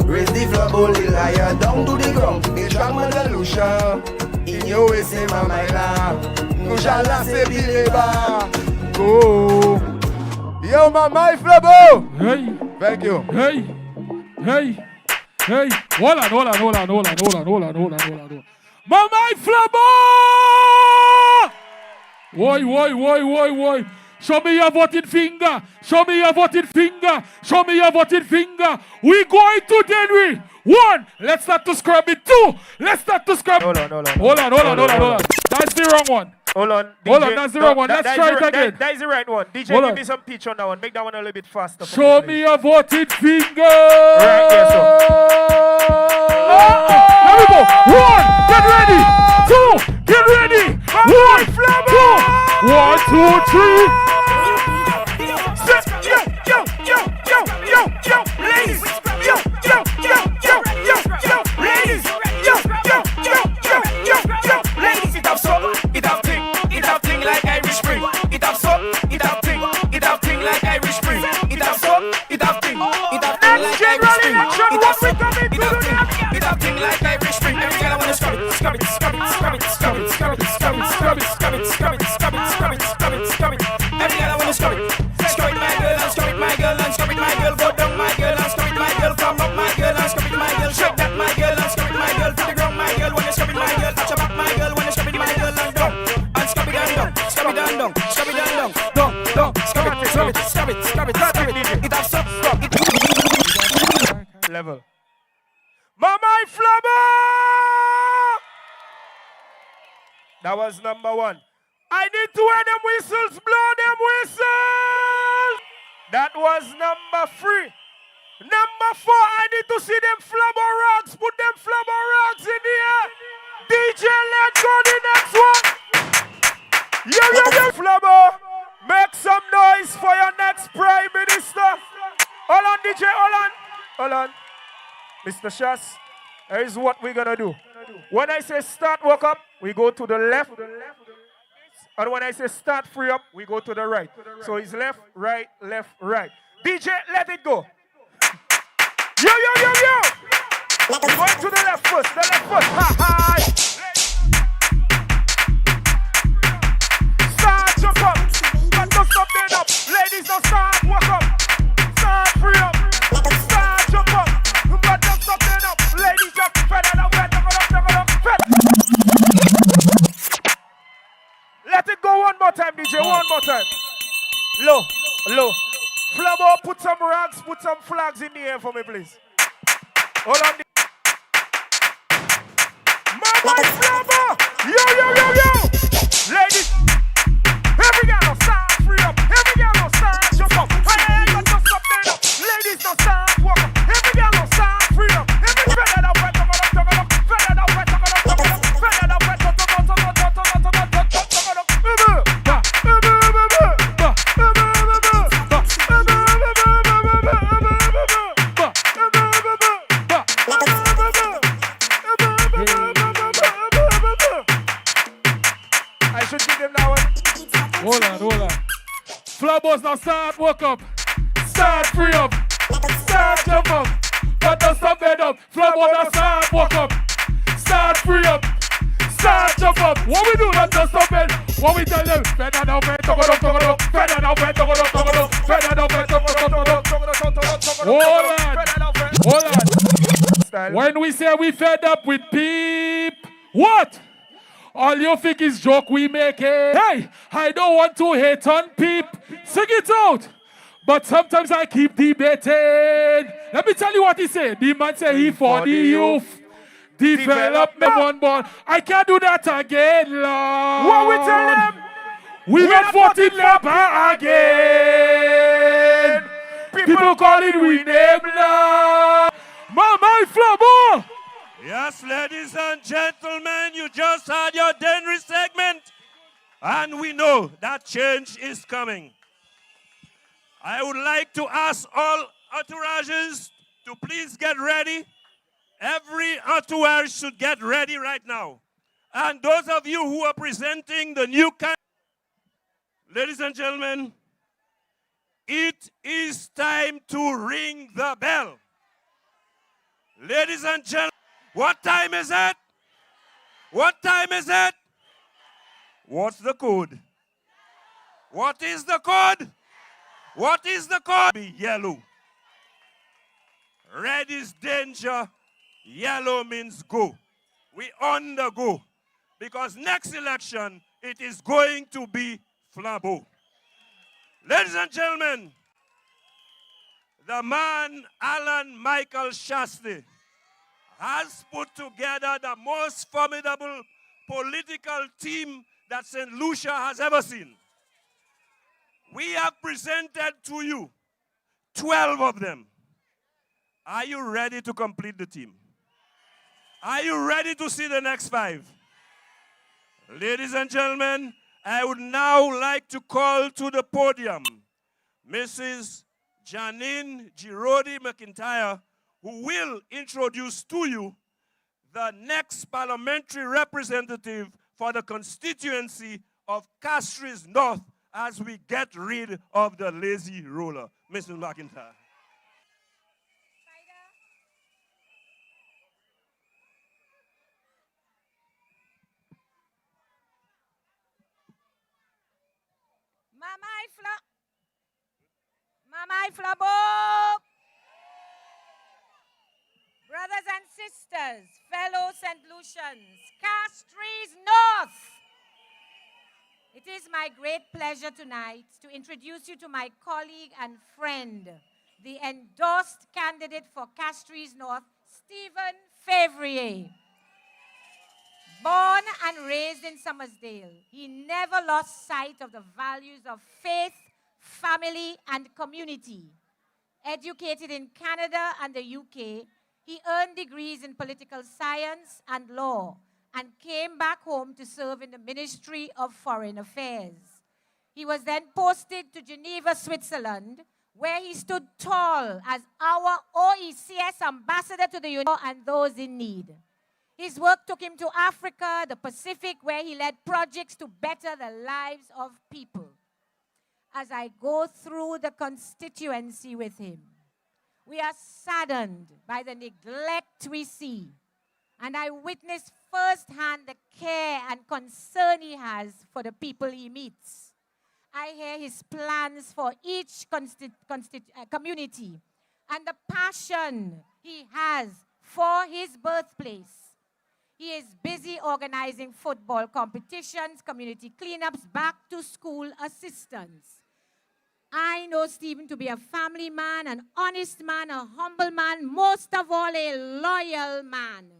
Raise the flambeau, the lion down to the ground. The drag man Lucia. In your way, say my love. Nous j'allons se bileba. Go. Yo, Mama Flabo. Hey. Thank you. Hey. Hold on. Mama Flabo. Why. Show me your voting finger. Show me your voting finger. Show me your voting finger. We going to Denry. 1. Let's start to scrub it. 2. Let's start to scrub. Hold on. That's the wrong one. Hold on. That's the wrong one. Let's try it again. That is the right one. DJ, give me some pitch on that one. Make that one a little bit faster. Show me your voting finger. Right, yes, sir. Let me go. 1. Get ready. 2. Get ready. 1. 2. 1, 2, 3. Yo, ladies. Yo, ladies. Yo, ladies. It have so, it have thing like Irish Spring. It have so, it have thing like Irish Spring. It have so, it have thing like Irish Spring. It have thing like Irish Spring. Every girl I wanna scrub it. Every girl I wanna scrub it. Scrub it, my girl, and scrub it, my girl. Go down, my girl, and scrub it, my girl. Come up, my girl, and scrub it, my girl. Shake that, my girl, and scrub it, my girl. To the ground, my girl, when you scrub it, my girl. Touch your back, my girl, when you scrub it, my girl. And down, and scrub it and down, scrub it and down, scrub it and down, down, scrub it. It has some level. Mama Flabber! That was number 1. I need to hear them whistles, blow them whistles. That was number 3. Number 4, I need to see them flabber rocks. Put them flabber rocks in the air. DJ, let's go the next one. Yeah. Flabber, make some noise for your next Prime Minister. Hold on, DJ, hold on. Mr. Shas, here's what we're going to do. When I say start walk up, we go to the left. And when I say start free up, we go to the right. So it's left, right. DJ, let it go. Yo. We're going to the left first. Hi. Start jump up. But don't stop there up. Ladies, don't start walk up. Start free up. Start jump up. But don't stop there up. Ladies, jump. Let it go one more time, DJ. One more time. Low. Flabber, put some rags, put some flags in the air for me, please. Hold on. Mama Flabber! Yo! Ladies, every girl don't start free up. Every girl don't start jump up. Hey, don't stop there up. Ladies don't start walk up. Every girl don't start free up. Every feather down, feather down. Hold on. Flabbers now start walk up. Start free up. Start jump up. But don't stop bed up. Flabbers now start walk up. Start free up. Start jump up. What we do not just stop bed. What we tell them? Feather down, feather down. Feather down, feather down. Feather down, Hold on. When we say we fed up with peep, what? All you think is joke we make it. Hey, I don't want to hate on peep. Sing it out. But sometimes I keep debating. Let me tell you what he said. The man say he for the youth. Development one born. I can't do that again, Lord. What we tell them? We not voting Labour again. People call it we name Lord. My Flabber. Yes, ladies and gentlemen, you just had your Denry segment, and we know that change is coming. I would like to ask all entourages to please get ready. Every entourage should get ready right now. And those of you who are presenting the new ladies and gentlemen, it is time to ring the bell. Ladies and gentlemen, what time is it? What time is it? What's the code? What is the code? What is the code? Be yellow. Red is danger. Yellow means go. We on the go. Because next election, it is going to be Flabo. Ladies and gentlemen, the man, Alan Michael Shasty, has put together the most formidable political team that St. Lucia has ever seen. We have presented to you 12 of them. Are you ready to complete the team? Are you ready to see the next 5? Ladies and gentlemen, I would now like to call to the podium Mrs. Janine Girodi McIntyre, who will introduce to you the next parliamentary representative for the constituency of Castries North as we get rid of the lazy ruler. Mrs. McIntyre. Mamai Flabo! Brothers and sisters, fellow St. Lucians, Castries North! It is my great pleasure tonight to introduce you to my colleague and friend, the endorsed candidate for Castries North, Stephen Favorier. Born and raised in Summersdale, he never lost sight of the values of faith, family, and community. Educated in Canada and the UK, he earned degrees in political science and law and came back home to serve in the Ministry of Foreign Affairs. He was then posted to Geneva, Switzerland, where he stood tall as our OECS ambassador to the Union and those in need. His work took him to Africa, the Pacific, where he led projects to better the lives of people. As I go through the constituency with him, we are saddened by the neglect we see, and I witness firsthand the care and concern he has for the people he meets. I hear his plans for each community and the passion he has for his birthplace. He is busy organizing football competitions, community cleanups, back-to-school assistance. I know Stephen to be a family man, an honest man, a humble man, most of all a loyal man.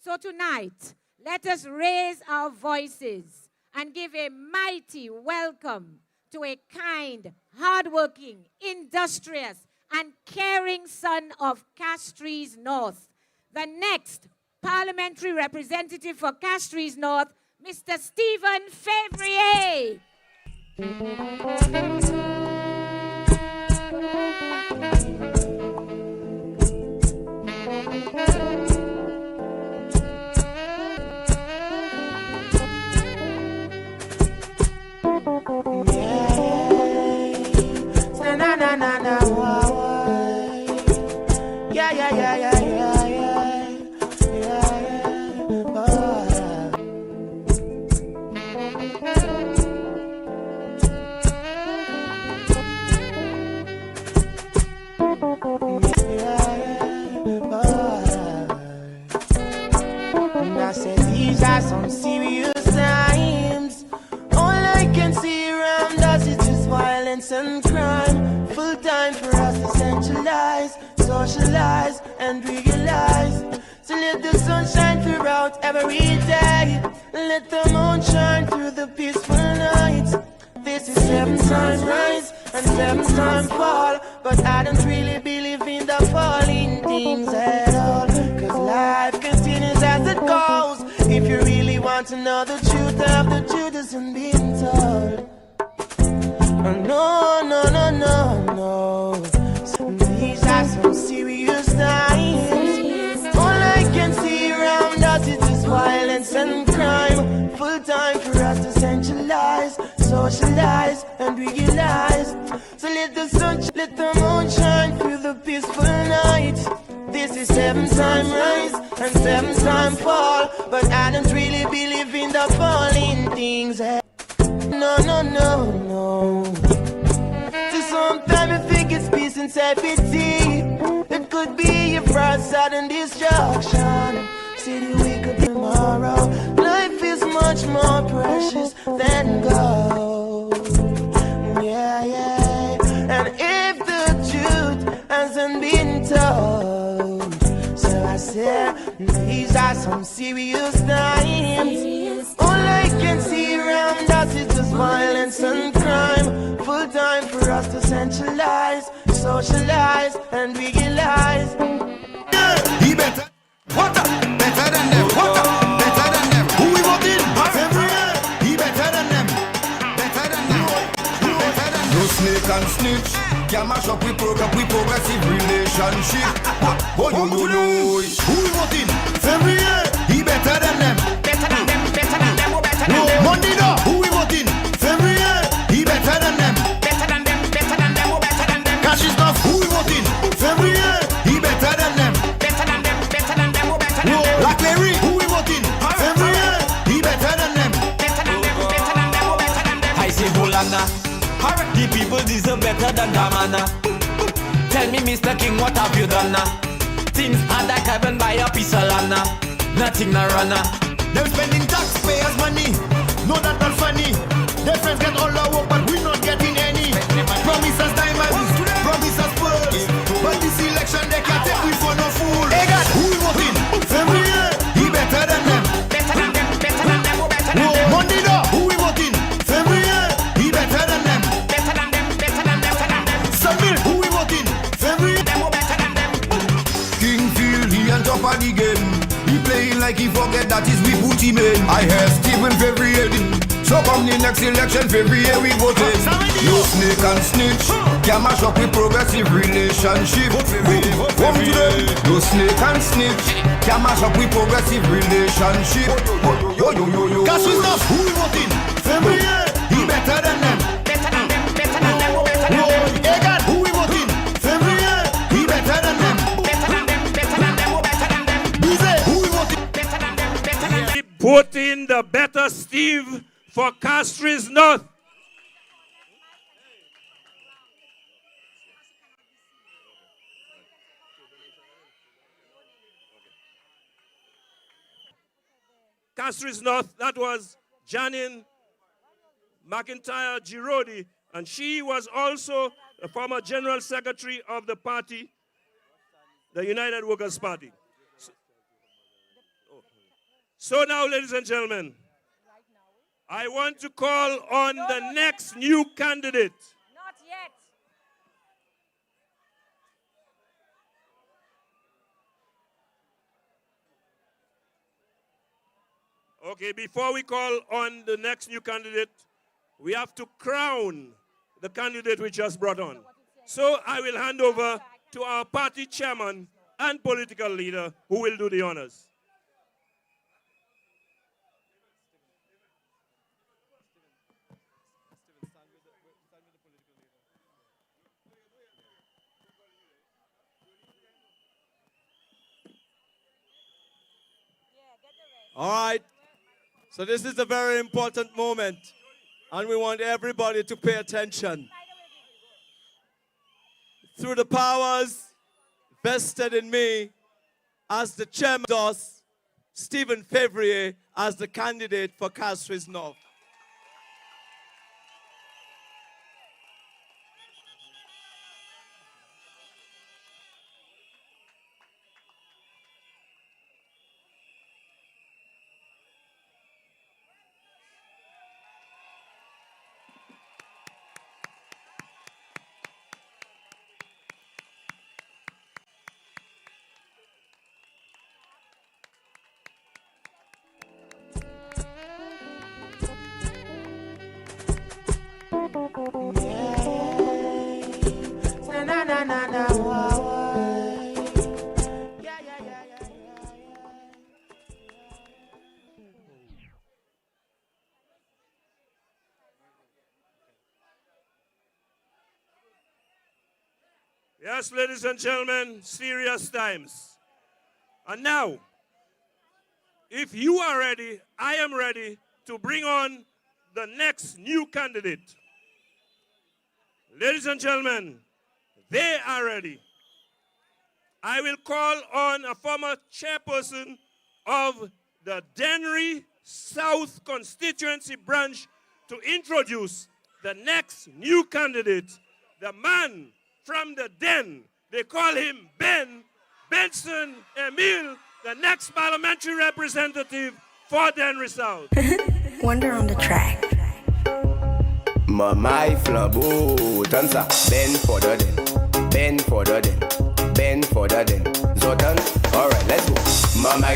So tonight, let us raise our voices and give a mighty welcome to a kind, hardworking, industrious, and caring son of Castries North, the next parliamentary representative for Castries North, Mr. Stephen Favorier. I said these are some serious times. All I can see around us is just violence and crime. Full time for us to centralize, socialize, and realize. So let the sun shine throughout every day. Let the moon shine through the peaceful night. This is 7-time rise and 7-time fall, but I don't really believe in the falling things at all. Cause life continues as it goes. If you really want to know the truth of the truth isn't being told. No, no, no, no, no. These are some serious times. All I can see around us is just violence and crime. Full time for us to centralize, socialize, and realize. So let the sun, let the moon shine through the peaceful night. This is 7-time rise and 7-time fall, but I don't really believe in the falling things. No, no, no, no. So sometimes I think it's peace and safety. It could be a first sudden destruction. See you wake up tomorrow. Life is much more precious than gold. Yeah, yeah. These are some serious times. All I can see around us is just violence and crime. Full time for us to centralize, socialize, and realize. He better. What up? Better than them. What up? Better than them. Who we voting? Favorier. He better than them. Better than them. Better than them. No snake and snitch. Can mash up with progressive relationship. Oh, yo. Who we voting? Favorier. He better than them. Better than them. Better than them. Better than them. Monday no. Who we voting? Favorier. He better than them. Better than them. Better than them. Better than them. Cash is enough. Who we voting? Favorier. He better than them. Better than them. Better than them. Better than them. Like Larry. Who we voting? Favorier. He better than them. Better than them. Better than them. Better than them. I say Holanda. The people deserve better than Damana. Tell me, Mr. King, what have you done now? Things are like heaven by a piece of land now. Nothing no runner. Them spending taxpayers' money. No, that not funny. Their friends get all the work, but we not getting any. Promises diamonds, promises pearls. But this election they can't take we for no fool. Hey God, who we voting? Favorier, he better than them. Better than them, better than them, better than them. Monday no, who we voting? Favorier, he better than them. Better than them, better than them, better than them. Samil, who we voting? Favorier, better than them. Kingfield, he on top of the game. He playing like he forget that is we put him in. I hear Stephen Favorier. So come the next election, Favorier we voted. No snake and snitch. Can mash up with progressive relationship. Come to them. No snake and snitch. Can mash up with progressive relationship. Yo. Cash is enough. Who we voting? Favorier. He better than them. Better than them. Better than them. Better than them. Hey God, who we voting? Favorier. He better than them. Better than them. Better than them. Better than them. Busy. Who we voting? Better than them. Better than them. Put in the better Steve for Khix North. Khix North, that was Janine McIntyre Girodi, and she was also the former General Secretary of the party, the United Workers' Party. So now, ladies and gentlemen, I want to call on the next new candidate. Not yet. Okay, before we call on the next new candidate, we have to crown the candidate we just brought on. So I will hand over to our party chairman and political leader who will do the honors. All right. So this is a very important moment, and we want everybody to pay attention. Through the powers vested in me as the chairman, thus Stephen Favorier as the candidate for Khix North. Yes, ladies and gentlemen, serious times. And now, if you are ready, I am ready to bring on the next new candidate. Ladies and gentlemen, they are ready. I will call on a former chairperson of the Dennery South constituency branch to introduce the next new candidate, the man from the Den. They call him Benson Emil, the next parliamentary representative for Denry South. Wonder on the track. My flambeau, dancer, bend for the den, bend for the den, bend for the den. Zotan, alright, let's go. Mama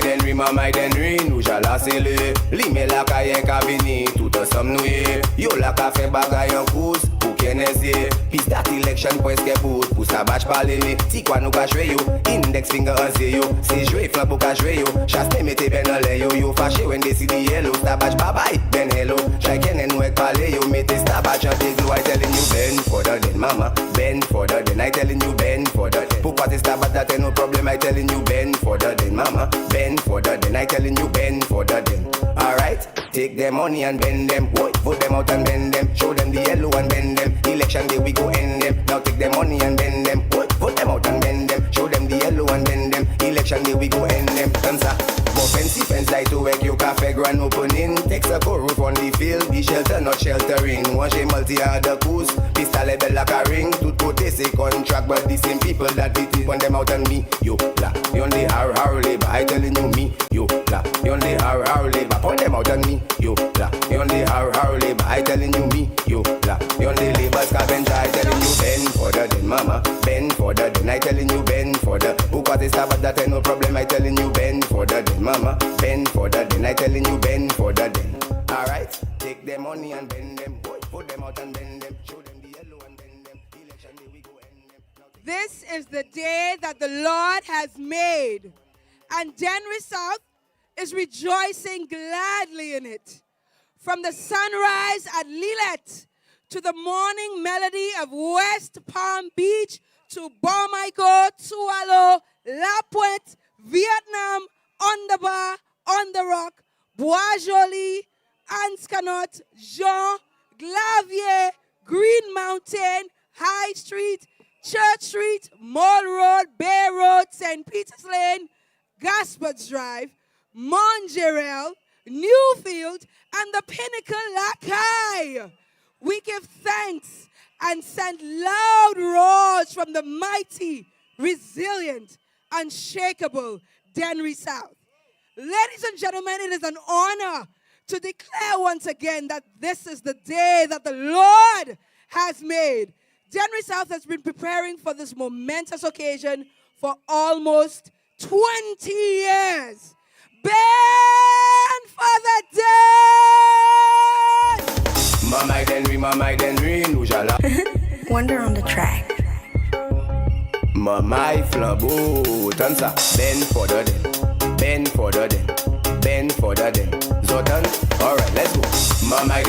Denry, nous jala sele. Li me la kayen kabini, tout ensemble nous ye. Yo la ka fe bagay en course, pou kenese. Pis dat election presque bout, pou sa batch pale me. Si kwa nou ka jwe yo, index finger an se yo. Se jwe flambeau ka jwe yo, chaste mete ben an le yo. Yo fache when decide yellow, sta batch bye ben hello. Chacun en nou ek pale yo, mete sta batch an te glow. I telling you bend for the den, mama, bend for the den. I telling you bend for the den. Pourquoi te sta batch that no problem, I telling you bend for the den, mama, bend for the den. I telling you bend for the den. Alright, take their money and bend them. Vote them out and bend them. Show them the yellow and bend them. Election day we go end them. Now take their money and bend them. Vote them out and bend them. Show them the yellow and bend them. Election day we go end them. Dancer. Fancy fence like to work your cafe grand opening. Takes a co roof on the field, the shelter not sheltering. One she multi other coos, pistol level like a ring. Tout côté c'est contract, but the same people that beat it, point them out on me. Yo, la, you only our labor, I telling you me. Yo, la, you only our labor, point them out on me. Yo, la, you only our labor, I telling you me. Yo, la, you only labor scavenger, I telling you bend for the den, mama, bend for the den, I telling you bend for the. Who got this stuff that ain't no problem, I telling you bend for the den, mama, bend for the den, I telling you bend for the den. Alright, take their money and bend them, put them out and bend them, show them the yellow and bend them. Election day we go end them. This is the day that the Lord has made, and Denry South is rejoicing gladly in it. From the sunrise at Lillet to the morning melody of West Palm Beach to Bomaiko, Tualo, La Pointe, Vietnam, on the bar, on the rock, Bois Joli, Anscanot, Jean, Glavier, Green Mountain, High Street, Church Street, Mall Road, Bay Road, St. Peter's Lane, Gaspard's Drive, Montgerel, Newfield, and the Pinnacle Lakai. We give thanks and send loud roars from the mighty, resilient, unshakable Denry South. Ladies and gentlemen, it is an honor to declare once again that this is the day that the Lord has made. Denry South has been preparing for this momentous occasion for almost 20 years. Bend for the dead! Mama Denry, nous jala. Wonder on the track. Mama flambeau, dancer, bend for the den, bend for the den, bend for the den. Zotan, alright, let's go. Mama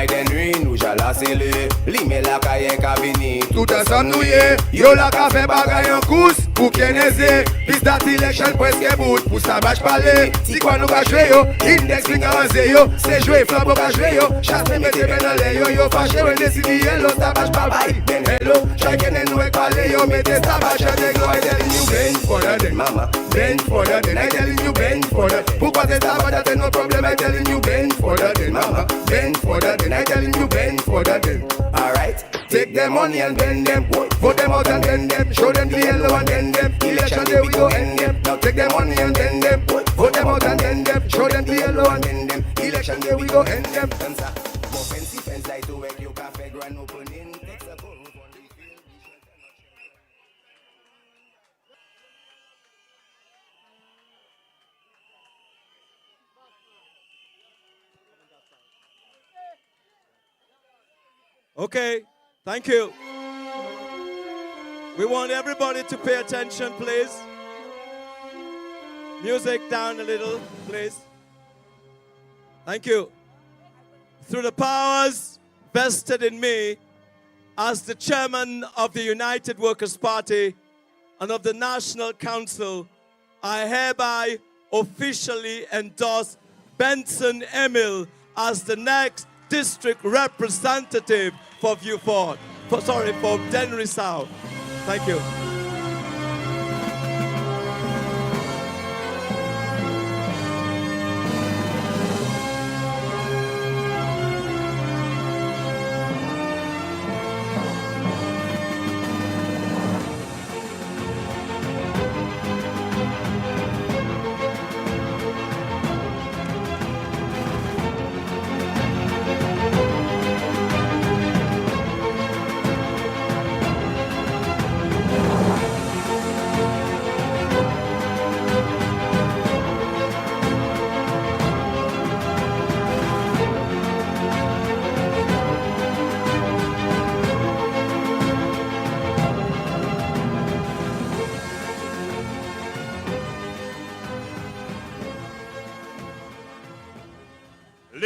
Denry, nous jala sele. Li me la kayen kabini, tout ensemble nous ye. Yo la ka fe bagay en course, pou kenese. Pis dat election presque bout, pou sa batch pale. Si kwa nou ka jwe yo, index finger an se yo. Se jwe flambeau ka jwe yo, chaste mete ben an le yo. Yo fache when decide yellow, sa batch bye ben hello. Chacun en nou ek pale yo, mete sa batch an te glow. I telling you bend for the den, mama, bend for the den. I telling you bend for the den. Pourquoi te sa batch that ain't no problem, I telling you bend for the den, mama, bend for the den. I telling you bend for the den. Alright, take their money and bend them, vote them out and bend them, show them the yellow and bend them. Election day we go end them. Now take their money and bend them, vote them out and bend them, show them the yellow and bend them. Election day we go end them. Fancy fence like to work your cafe grand opening. Takes a go roof on the field. Okay, thank you. We want everybody to pay attention, please. Music down a little, please. Thank you. Through the powers vested in me as the chairman of the United Workers' Party and of the National Council, I hereby officially endorse Benson Emil as the next district representative for Vieux-Fort. For Denry South. Thank you.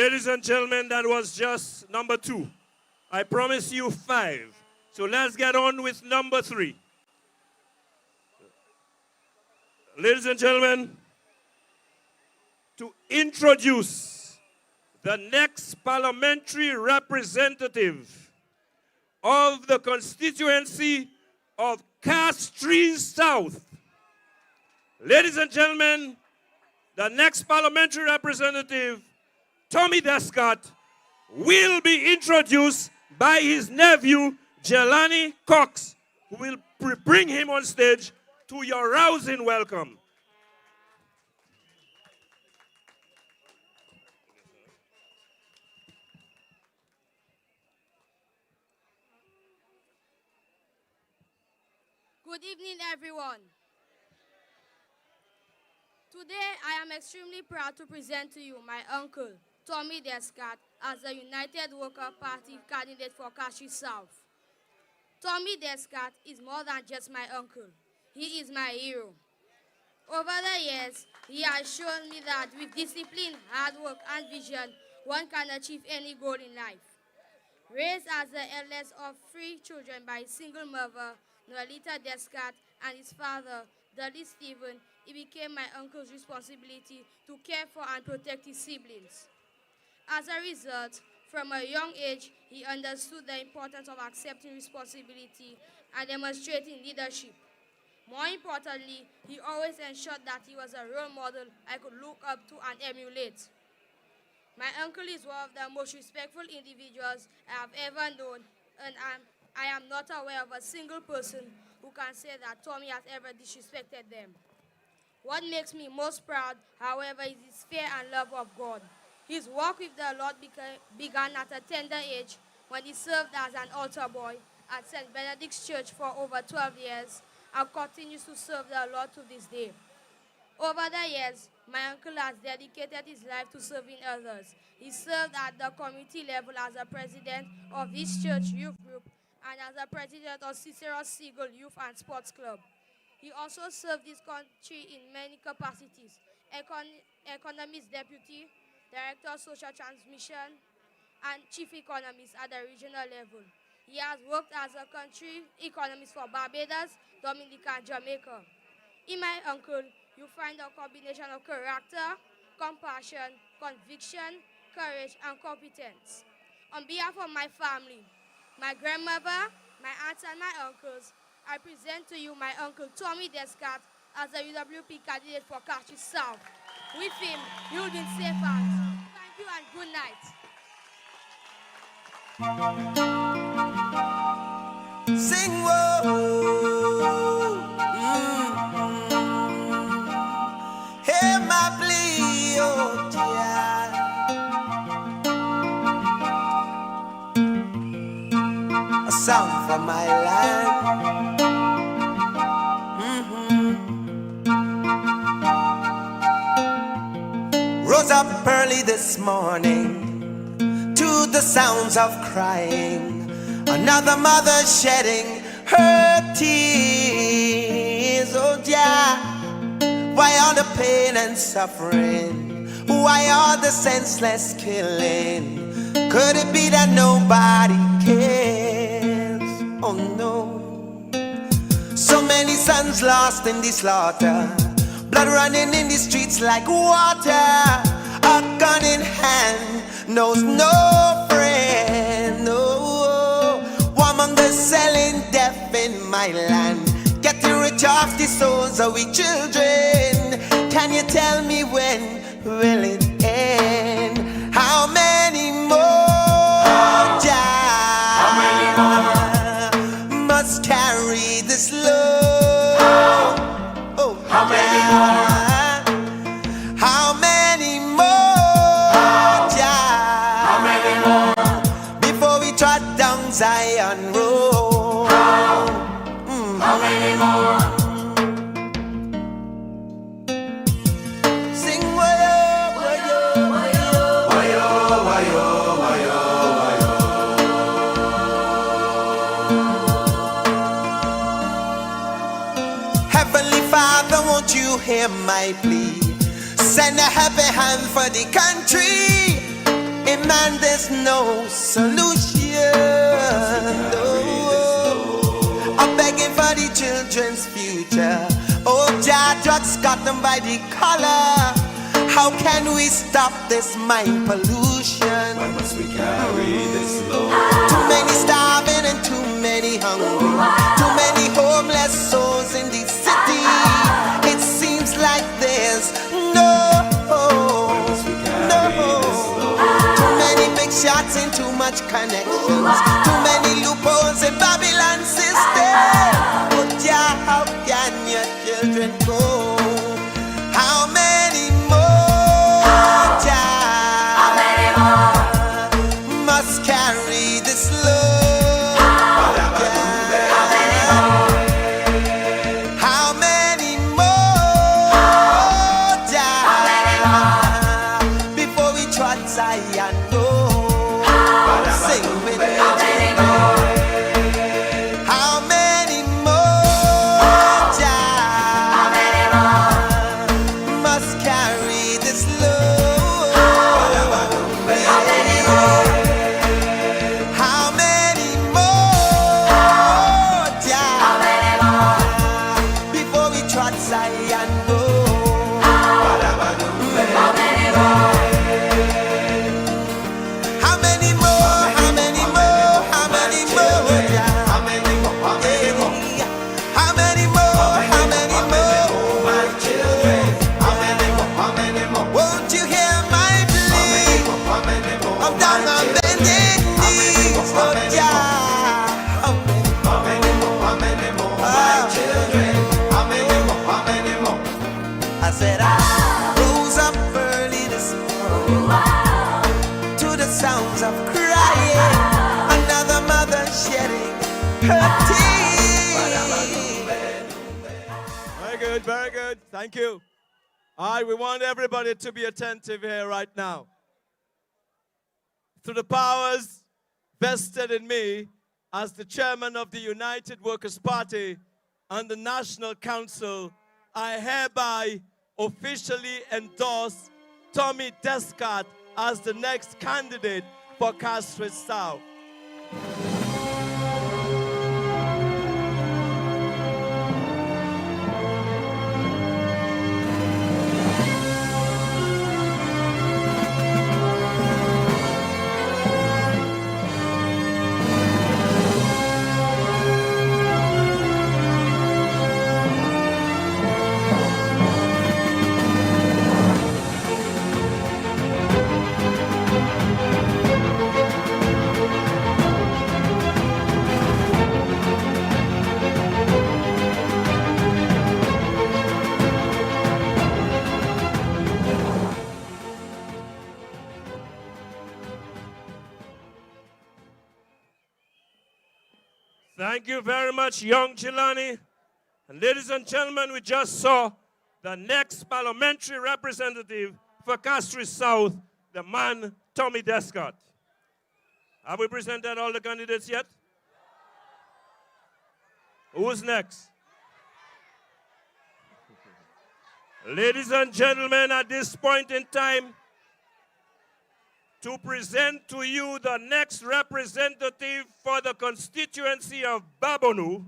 Ladies and gentlemen, that was just number 2. I promise you 5. So let's get on with number 3. Ladies and gentlemen, to introduce the next parliamentary representative of the constituency of Castries South. Ladies and gentlemen, the next parliamentary representative, Tommy Descot, will be introduced by his nephew, Jelani Cox, who will bring him on stage to your rousing welcome. Good evening, everyone. Today, I am extremely proud to present to you my uncle, Tommy Descot, as the United Worker Party candidate for Castries South. Tommy Descot is more than just my uncle. He is my hero. Over the years, he has shown me that with discipline, hard work, and vision, one can achieve any goal in life. Raised as the eldest of 3 children by a single mother, Nolita Descot, and his father, Dudley Stephen, it became my uncle's responsibility to care for and protect his siblings. As a result, from a young age, he understood the importance of accepting responsibility and demonstrating leadership. More importantly, he always ensured that he was a role model I could look up to and emulate. My uncle is one of the most respectful individuals I have ever known, and I am not aware of a single person who can say that Tommy has ever disrespected them. What makes me most proud, however, is his fear and love of God. His walk with the Lord began at a tender age when he served as an altar boy at St. Benedict's Church for over 12 years and continues to serve the Lord to this day. Over the years, my uncle has dedicated his life to serving others. He served at the community level as a president of his church youth group and as a president of Cicero Seagull Youth and Sports Club. He also served his country in many capacities: economist deputy, director of social transmission, and chief economist at the regional level. He has worked as a country economist for Barbados, Dominica, and Jamaica. In my uncle, you find a combination of character, compassion, conviction, courage, and competence. On behalf of my family, my grandmother, my aunts, and my uncles, I present to you my uncle Tommy Descot as the UWP candidate for Castries South. With him, you will be in safe hands. Thank you and good night. Sing whoa. Hear my plea, oh dear. A song for my land. Rose up early this morning to the sounds of crying. Another mother shedding her tears. Oh yeah. Why all the pain and suffering? Why all the senseless killing? Could it be that nobody cares? Oh no. So many sons lost in the slaughter, blood running in the streets like water. A gun in hand knows no friend. No, warmongers selling death in my land, getting rich off the souls of we children. Can you tell me when will it end? How many more die? How many more must carry this load? Oh, how many more? How many more die? How many more before we trot down Zion Road? How many more? Sing wayo, wayo, wayo, wayo, wayo, wayo, wayo. Heavenly Father, won't you hear my plea? Send a happy hand for the country. In man there's no solution. No. I'm begging for the children's future. Oh, Jah drugs got them by the collar. How can we stop this mind pollution? Why must we carry this load? Too many starving and too many hungry. Too many homeless souls in the city. It seems like there's no. Too many big shots and too much connections. Too many loopholes in Babylon system. But yeah, how can your children go? How many more? How many more must carry this load? How many more? How many more? Before we trot Zion, no. Sing with me. How many more? How many more must carry this load? How many more? How many more? How many more? Before we trot Zion, no. How many more? How many more? How many more? How many more? How many more? How many more? How many more? My children. How many more? How many more? Won't you hear my plea? I'm down on bended knees. Oh, yeah. How many more? How many more? My children. How many more? How many more? I said I rose up early this morning to the sounds of crying. Another mother shedding her tears. Very good, very good. Thank you. All right, we want everybody to be attentive here right now. Through the powers vested in me as the chairman of the United Workers' Party and the National Council, I hereby officially endorse Tommy Descot as the next candidate for Castries South. Thank you very much, young Chilani. And ladies and gentlemen, we just saw the next parliamentary representative for Castries South, the man, Tommy Descot. Have we presented all the candidates yet? Who's next? Ladies and gentlemen, at this point in time, to present to you the next representative for the constituency of Babonneau,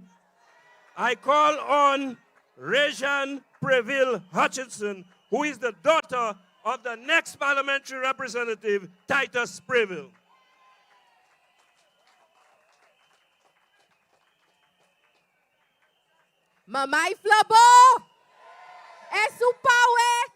I call on Titus Preville Hutchinson, who is the daughter of the next parliamentary representative, Titus Preville. Mamai Flabo! Esupawe!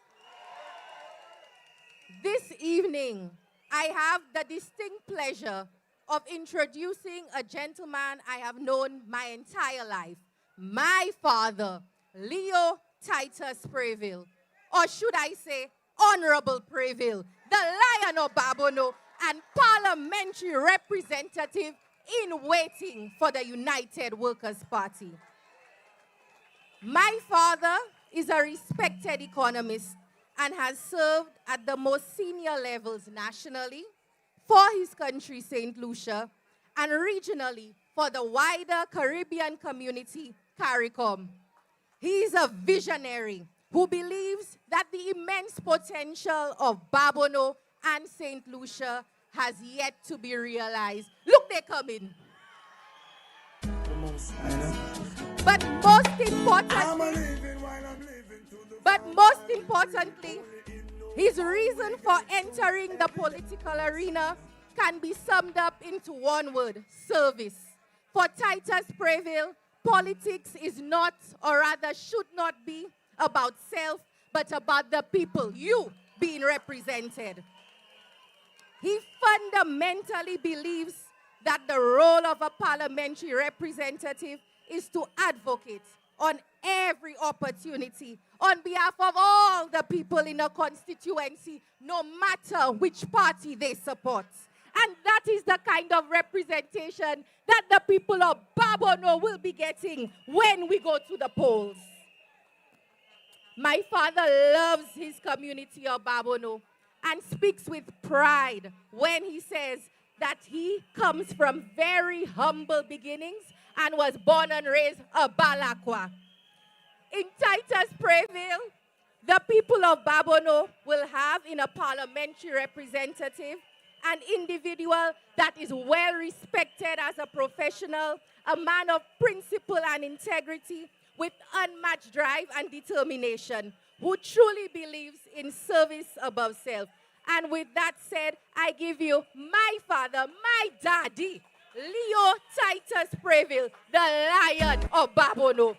This evening, I have the distinct pleasure of introducing a gentleman I have known my entire life, my father, Leo Titus Preville, or should I say, Honorable Preville, the Lion of Babonneau and parliamentary representative in waiting for the United Workers' Party. My father is a respected economist and has served at the most senior levels nationally for his country, St. Lucia, and regionally for the wider Caribbean community, CARICOM. He is a visionary who believes that the immense potential of Babonneau and St. Lucia has yet to be realized. Look, they come in. But most importantly, his reason for entering the political arena can be summed up into one word: service. For Titus Preville, politics is not, or rather should not be, about self, but about the people, you being represented. He fundamentally believes that the role of a parliamentary representative is to advocate on every opportunity on behalf of all the people in a constituency, no matter which party they support. And that is the kind of representation that the people of Babono will be getting when we go to the polls. My father loves his community of Babono and speaks with pride when he says that he comes from very humble beginnings and was born and raised a Balakwa. In Titus Preville, the people of Babono will have in a parliamentary representative an individual that is well respected as a professional, a man of principle and integrity, with unmatched drive and determination, who truly believes in service above self. And with that said, I give you my father, my daddy, Leo Titus Preville, the Lion of Babono.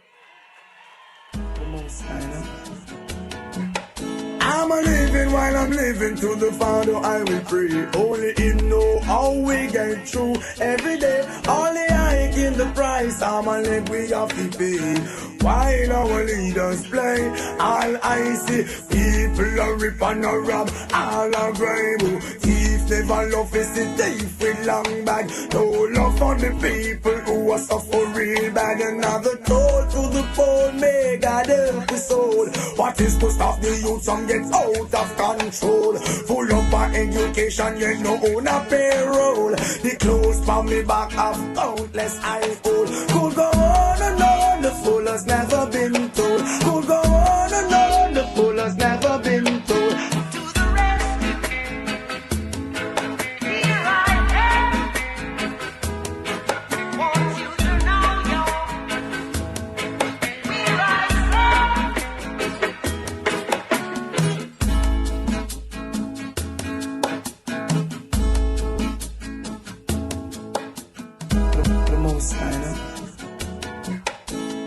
I'm a living while I'm living, to the Father I will pray. Only Him know how we get through every day. Only I give the price, I'm a live we have to pay. While our leaders play, all I see, people are rip and a rob, all are grave. Thief never love is the thief with long bag. No love for the people who are suffer real bad. Another toll to the poor, may God help the soul. What is to stop the youth from get out of control? Full up our education, yet no own a payroll. The clothes from me back have countless eyes old. Could go on and on, the fool has never been told. Could go on and on, the fool has never been told. To the rescue, here I am. Want you to know, yo, here I the most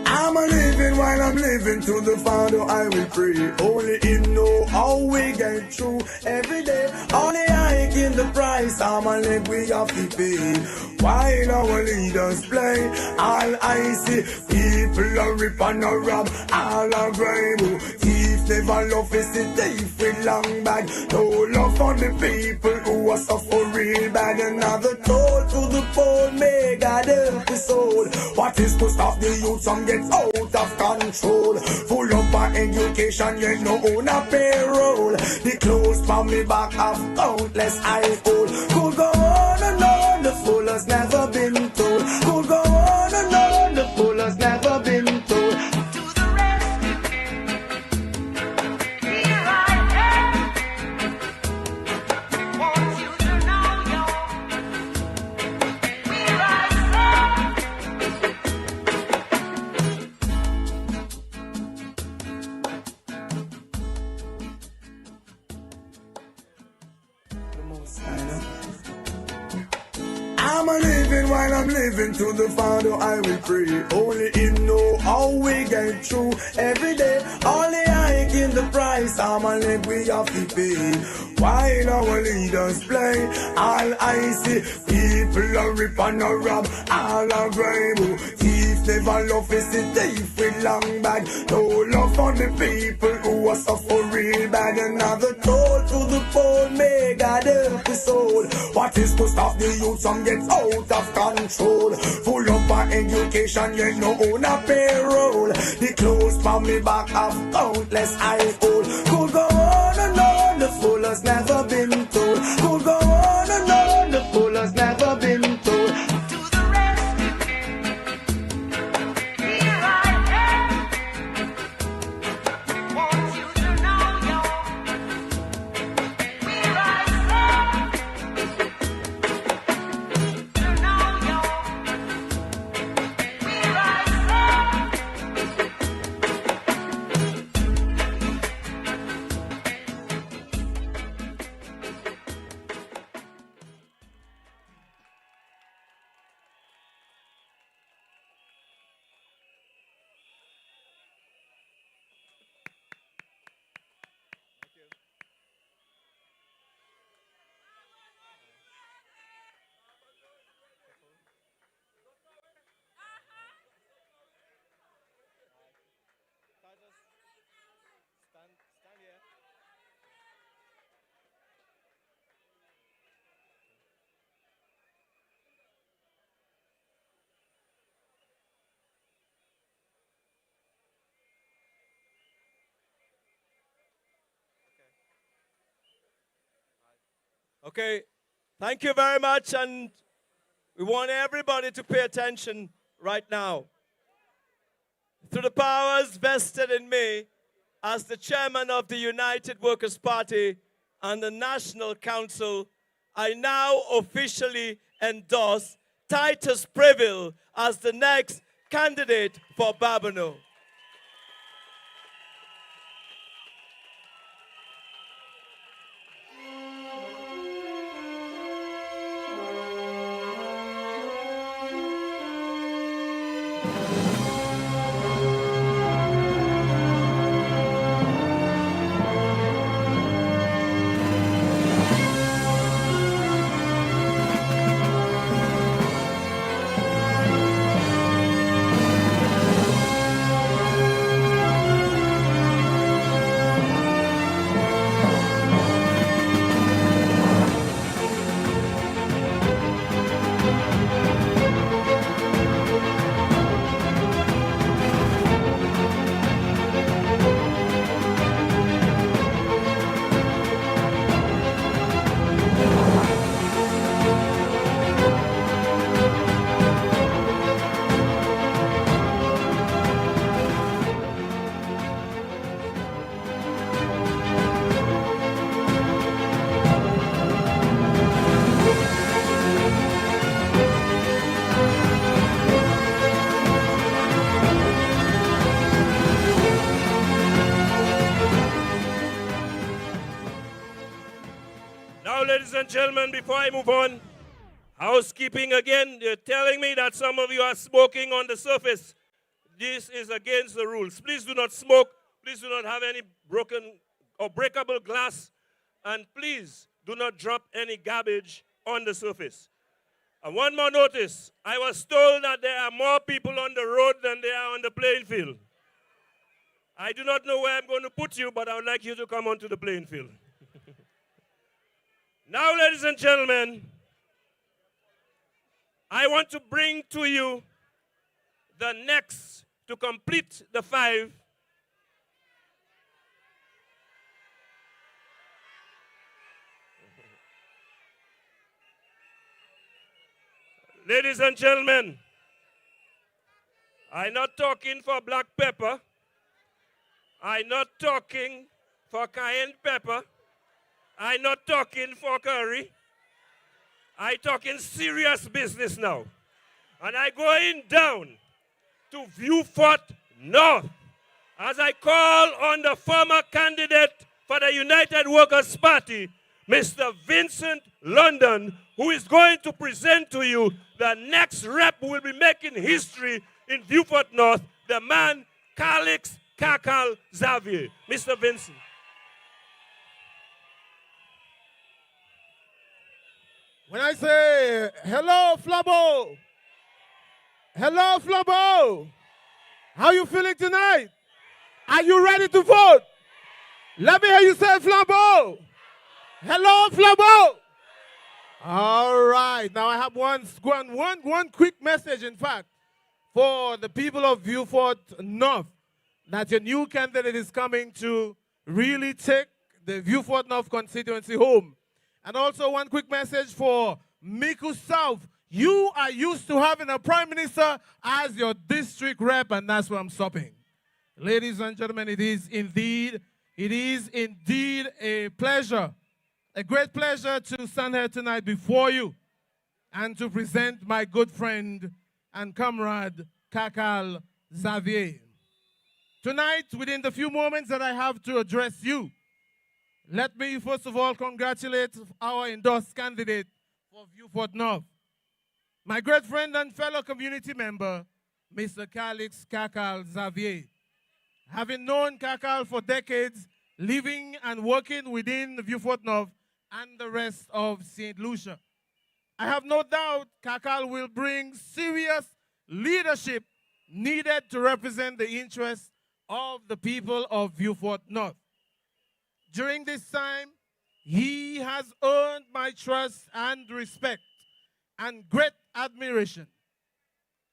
I'm a living while I'm living, to the Father I will pray. Only Him know how we get through every day. Only I give the price, I'm a live we have to pay. While our leaders play, all I see, people are rip and a rob, all are grave. Thief never love is the thief with long bag. No love for the people who are suffer real bad. Another toll to the poor, may God help the soul. What is to stop the youth from get out of control? Full up our education, yet no own a payroll. The clothes from me back have countless eyes old. Could go on and on, the fool has never been told. Could go on and on, the fool has never been told. To the rescue, here I am. Want you to know, yo, here I I'm a living while I'm living, to the Father I will pray. Only Him know how we get through every day. Only I give the price, I'm a live we have to pay. While our leaders play, all I see, people are rip and a rob, all are grave. Thief never love is the thief with long bag. No love for the people who are suffer real bad. Another toll to the poor, may God help the soul. What is to stop the youth from get out of control? Full up our education, yet no own a payroll. The clothes from me back have countless eyes old. Could go on and on, the fool has never been told. Could go on and on, the fool has never been told. To the rescue, here I am. Want you to know, yo, here I Okay, thank you very much, and we want everybody to pay attention right now. Through the powers vested in me as the chairman of the United Workers' Party and the National Council, I now officially endorse Titus Preville as the next candidate for Babonneau. Ladies and gentlemen, before I move on, housekeeping again. They're telling me that some of you are smoking on the surface. This is against the rules. Please do not smoke. Please do not have any broken or breakable glass. And please do not drop any garbage on the surface. And one more notice. I was told that there are more people on the road than there are on the playing field. I do not know where I'm going to put you, but I would like you to come onto the playing field. Now, ladies and gentlemen, I want to bring to you the next to complete the 5. Ladies and gentlemen, I'm not talking for black pepper. I'm not talking for cayenne pepper. I'm not talking for curry. I'm talking serious business now. And I'm going down to Beaufort North as I call on the former candidate for the United Workers' Party, Mr. Vincent London, who is going to present to you the next rep who will be making history in Beaufort North, the man Khix Kakal Japier. Mr. Vincent. When I say, hello, Flabo. Hello, Flabo. How you feeling tonight? Are you ready to vote? Let me hear you say, Flabo. Hello, Flabo. All right. Now I have one quick message, in fact, for the people of Beaufort North, that your new candidate is coming to really take the Beaufort North constituency home. And also one quick message for Micoud South. You are used to having a prime minister as your district rep, and that's where I'm stopping. Ladies and gentlemen, it is indeed a pleasure, a great pleasure to stand here tonight before you and to present my good friend and comrade, Kakal Japier. Tonight, within the few moments that I have to address you, let me first of all congratulate our endorsed candidate for Beaufort North, my great friend and fellow community member, Mr. Khix Kakal Japier. Having known Kakal for decades, living and working within Beaufort North and the rest of St. Lucia, I have no doubt Kakal will bring serious leadership needed to represent the interests of the people of Beaufort North. During this time, he has earned my trust and respect and great admiration.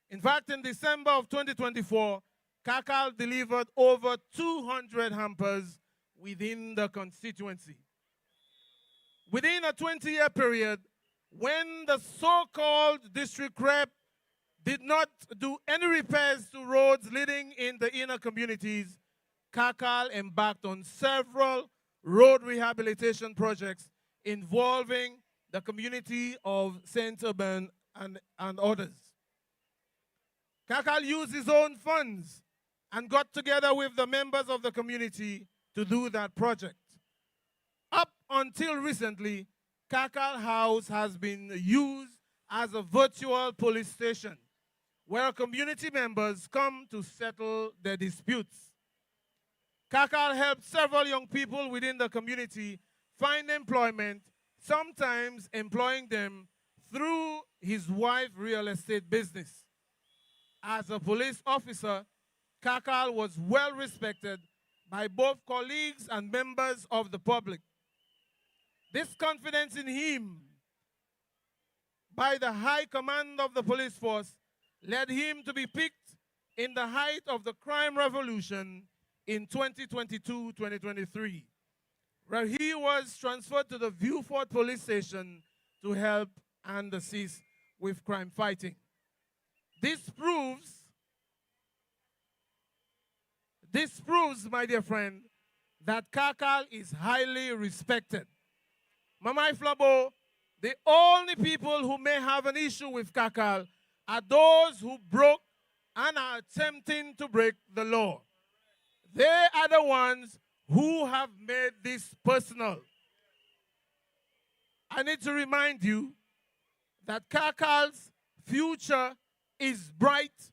In fact, in December of 2024, Kakal delivered over 200 hampers within the constituency. within a 20-year period, when the so-called district rep did not do any repairs to roads leading in the inner communities, Kakal embarked on several road rehabilitation projects involving the community of Saint Urban and others. Kakal used his own funds and got together with the members of the community to do that project. Up until recently, Kakal House has been used as a virtual police station where community members come to settle their disputes. Kakal helped several young people within the community find employment, sometimes employing them through his wife's real estate business. As a police officer, Kakal was well respected by both colleagues and members of the public. This confidence in him by the high command of the police force led him to be picked in the height of the crime revolution in 2022-2023, where he was transferred to the Viewfort police station to help and assist with crime fighting. This proves, my dear friend, that Kakal is highly respected. Mamai Flabo, the only people who may have an issue with Kakal are those who broke and are attempting to break the law. They are the ones who have made this personal. I need to remind you that Kakal's future is bright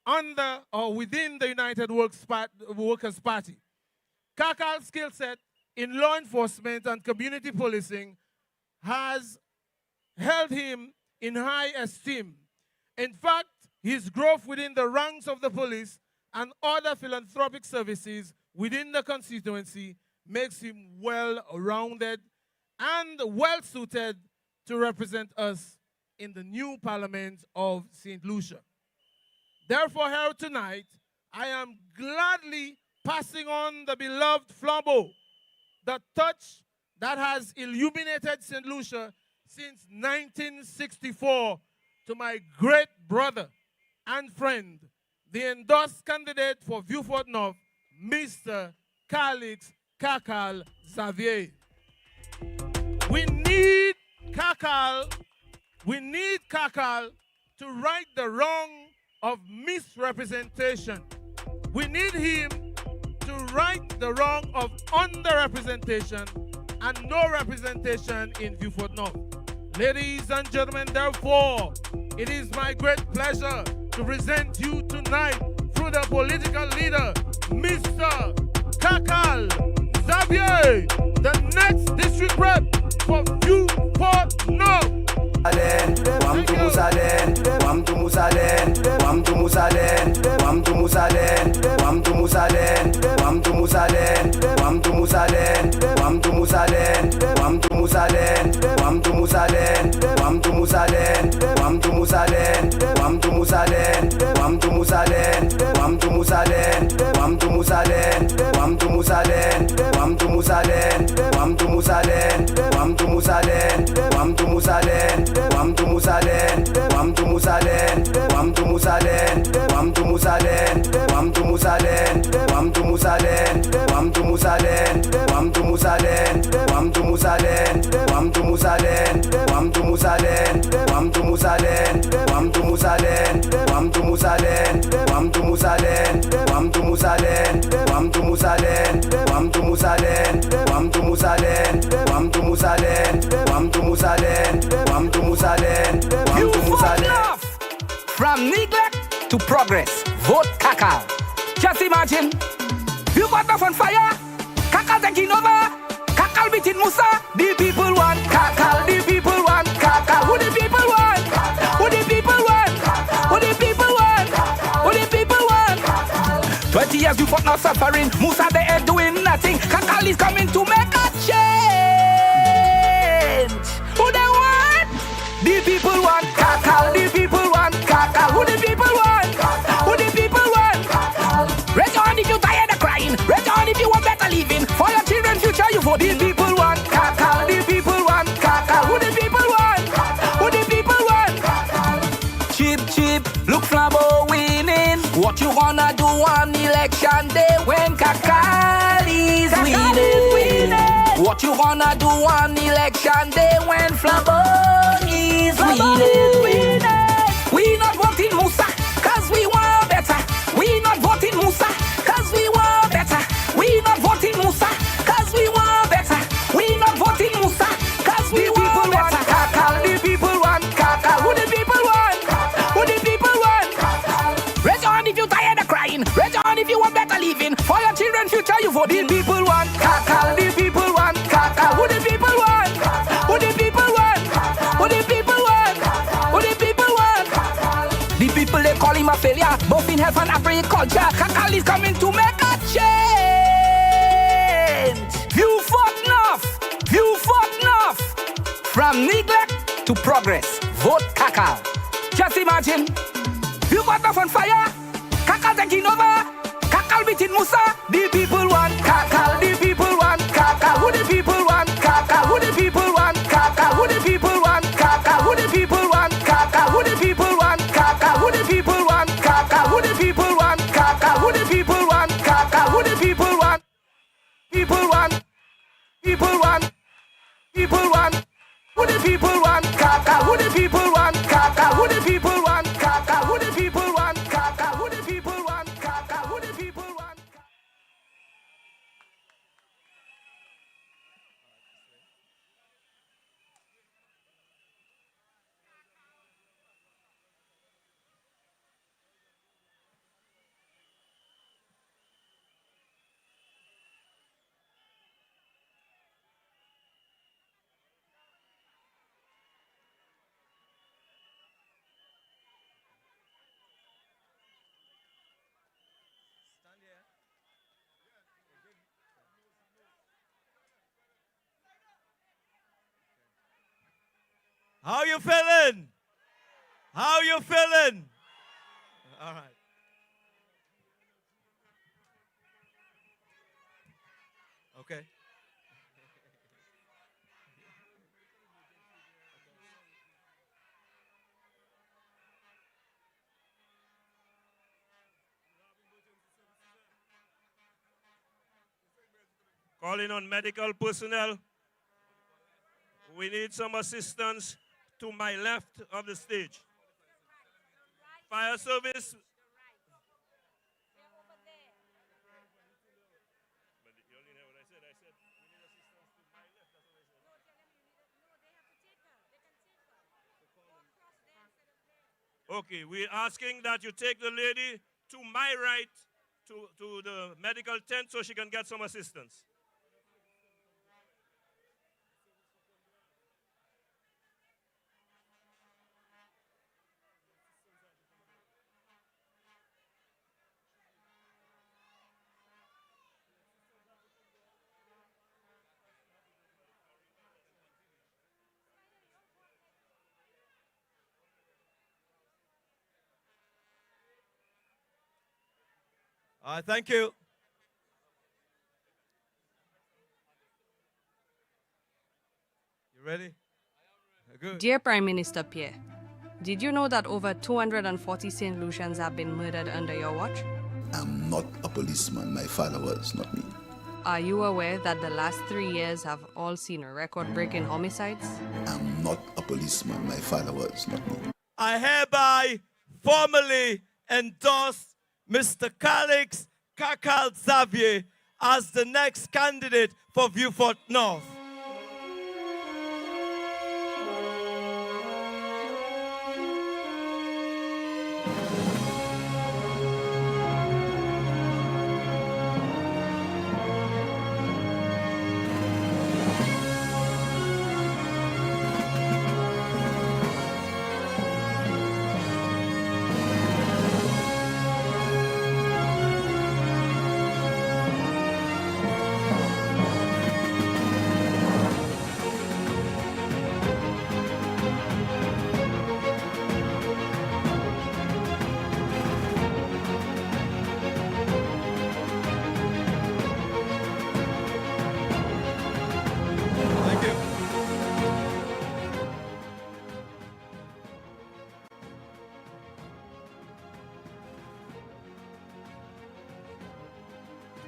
under or within the United Workers' Party. Kakal's skill set in law enforcement and community policing has held him in high esteem. In fact, his growth within the ranks of the police and other philanthropic services within the constituency makes him well-rounded and well-suited to represent us in the new Parliament of St. Lucia. Therefore, here tonight, I am gladly passing on the beloved flambeau, the torch that has illuminated St. Lucia since 1964, to my great brother and friend, the endorsed candidate for Viewfort North, Mr. Khix Kakal Japier. We need Kakal to right the wrong of misrepresentation. We need him to right the wrong of underrepresentation and no representation in Viewfort North. Ladies and gentlemen, therefore, it is my great pleasure to present you tonight through the political leader, Mr. Kakal Japier, the next district rep for Viewfort North. From neglect to progress, vote Kakal. Just imagine, Viewfort North on fire, Kakal taking over, Kakal beating Musa. The people want Kakal, the people want Kakal. Who the people want? Who the people want? Who the people want? Who the people want? 20 years Viewfort North suffering, Musa they ain't doing nothing. Kakal is coming to make a change. Who they want? The people want Kakal, the people want Kakal. Who the people want? Who the people want? Raise your hand if you're tired of crying. Raise your hand if you want better living. For your children's future, you vote. The people want Kakal, the people on election day when Kakal is winning? What you gonna do on election day when Flabon is winning? We not voting Musa, cause we want better. We not voting Musa, cause we want better. We not voting Musa, cause we want better. We not voting Musa, cause we want better. Kakal, the people want Kakal. Who the people want? Who the people want? Raise your hand if you tired of crying. Raise your hand if you want better living. For your children's future, you vote. The people want Kakal. The people want Kakal. Who the people want? Who the people want? Who the people want? Who the people want? The people they call him a failure, both in health and agriculture. Kakal is coming to make a change. View vote North. View vote North. From neglect to progress. Vote Kakal. Just imagine. You got off on fire. Kakal taking over. Kakal beating Musa. The people want Kakal. The people want Kakal. Who the people want Kakal? Who the people want Kakal? Who the people want Kakal? Who the people want Kakal? Who the people want Kakal? Who the people want Kakal? Who the people want Kakal? Who the people want Kakal? Who the people want? People want. People want. People want. Who the people want Kakal? Who the people want Kakal? Who the people want Kakal? Who the people want Kakal? Who the people want Kakal? Who the people want? How you feeling? How you feeling? All right. Okay. Calling on medical personnel. We need some assistance to my left of the stage. Fire service. Okay, we're asking that you take the lady to my right to the medical tent so she can get some assistance. All right, thank you. You ready? Good. Dear Prime Minister Pierre, did you know that over 240 St. Lucians have been murdered under your watch? I'm not a policeman. My father was, not me. Are you aware that the last 3 years have all seen record-breaking homicides? I'm not a policeman. My father was, not me. I hereby formally endorse Mr. Khix Kakal Japier as the next candidate for Beaufort North.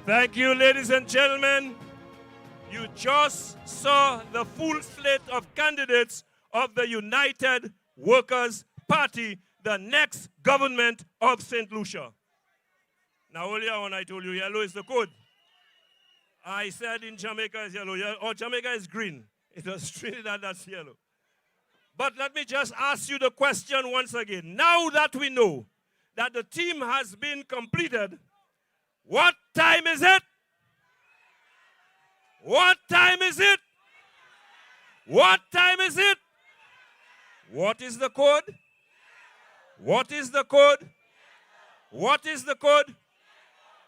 Thank you, ladies and gentlemen. You just saw the full slate of candidates of the United Workers' Party, the next government of St. Lucia. Now, earlier when I told you yellow is the code, I said in Jamaica is yellow, or Jamaica is green. It was Trinidad that's yellow. But let me just ask you the question once again. Now that we know that the team has been completed, what time is it? What time is it? What time is it? What is the code? What is the code? What is the code?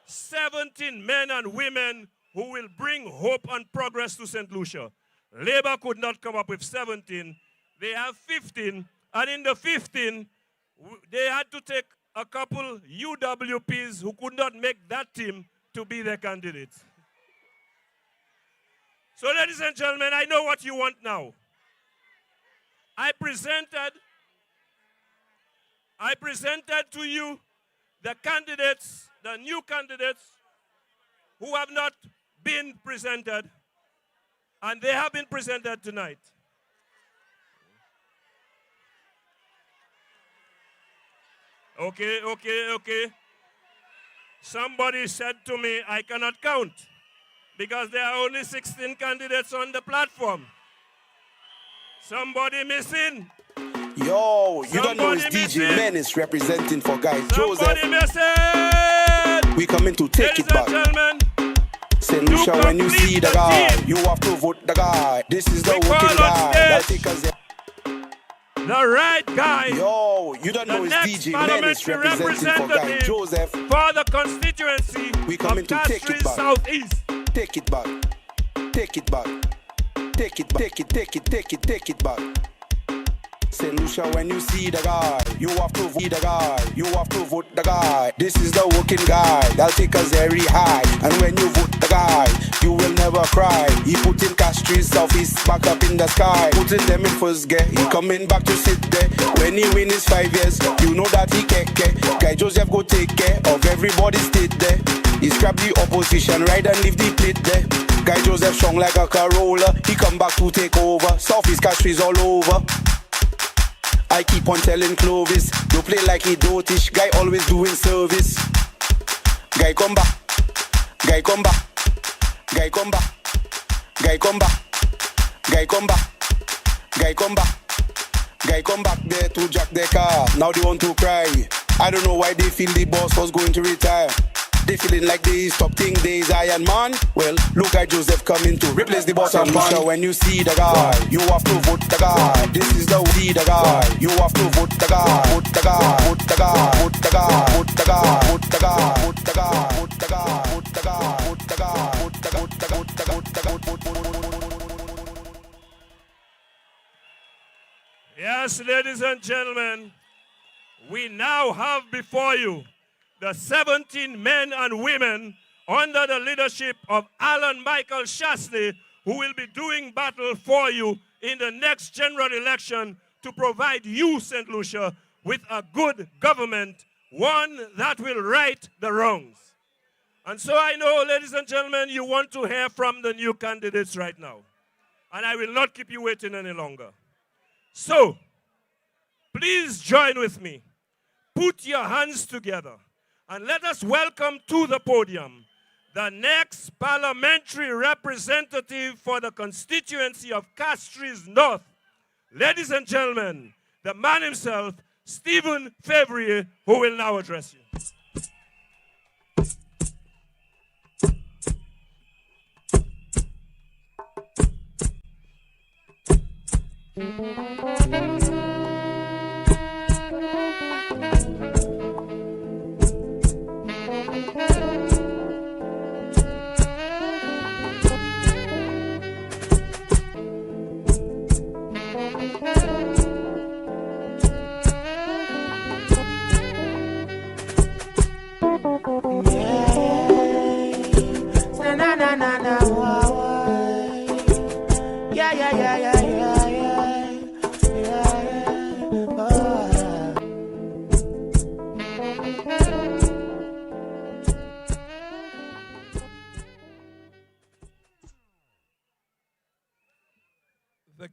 17 men and women who will bring hope and progress to St. Lucia. Labour could not come up with 17. They have 15. And in the 15, they had to take a couple UWPs who could not make that team to be their candidates. So, ladies and gentlemen, I know what you want now. I presented to you the candidates, the new candidates who have not been presented, and they have been presented tonight. Okay. Somebody said to me, I cannot count because there are only 16 candidates on the platform. Somebody missing. Yo, you don't know it's DJ Menace representing for Guy Joseph. Somebody missing. We coming to take Ladies it back. And gentlemen, St. Lucia, when you see the guy, you have to vote the guy. This is the working guy. That take us the right guy. Yo, you don't know it's DJ Menace representing for Guy Joseph. For the constituency we coming to take it back. Southeast. Take it back. Take it back. Take it back. St. Lucia, when you see the guy, you have to vote the guy. You have to vote the guy. This is the working guy. That'll take us very high. And when you vote the guy, you will never cry. He put in Castries, Southeast, back up in the sky. Putting them in first gear. He coming back to sit there. When he win his 5 years, you know that he can't care. Guy Joseph go take care of everybody stayed there. He scrap the opposition right and leave the plate there. Guy Joseph strong like a Corolla. He come back to take over. Southeast Castries all over. I keep on telling Clovis, you play like he dotish. Guy always doing service. Guy come back. Guy come back. Guy come back. Guy come back. Guy come back. Guy come back. Guy come back there to jack their car. Now they want to cry. I don't know why they feel the boss was going to retire. They feeling like they stop thing days Iron Man. Well, look at Joseph coming to replace the boss and man. When you see the guy, you have to vote the guy. This is the see the guy. You have to vote the guy. Vote the guy. Vote the guy. Vote the guy. Vote the guy. Vote the guy. Vote the guy. Vote the guy. Vote the guy. Vote the guy. Vote the guy. Vote the guy. Vote the guy. Yes, ladies and gentlemen, we now have before you the 17 men and women under the leadership of Alan Michael Shastley, who will be doing battle for you in the next general election to provide you, St. Lucia, with a good government, one that will right the wrongs. And so I know, ladies and gentlemen, you want to hear from the new candidates right now. And I will not keep you waiting any longer. So, please join with me. Put your hands together. And let us welcome to the podium the next parliamentary representative for the constituency of Castries North. Ladies and gentlemen, the man himself, Stephen Favorier, who will now address you.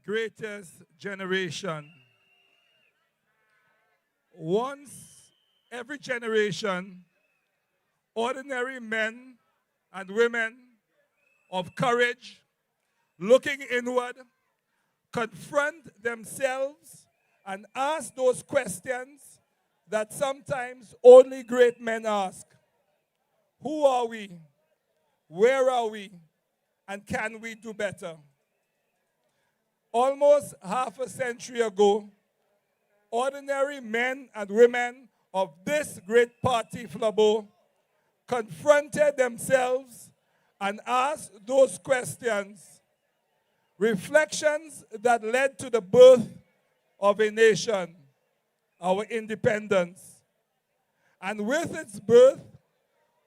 greatest generation. Once every generation, ordinary men and women of courage, looking inward, confront themselves and ask those questions that sometimes only great men ask. Who are we? Where are we? And can we do better? Almost half a century ago, ordinary men and women of this great party, Flabo, confronted themselves and asked those questions, reflections that led to the birth of a nation, our independence. And with its birth,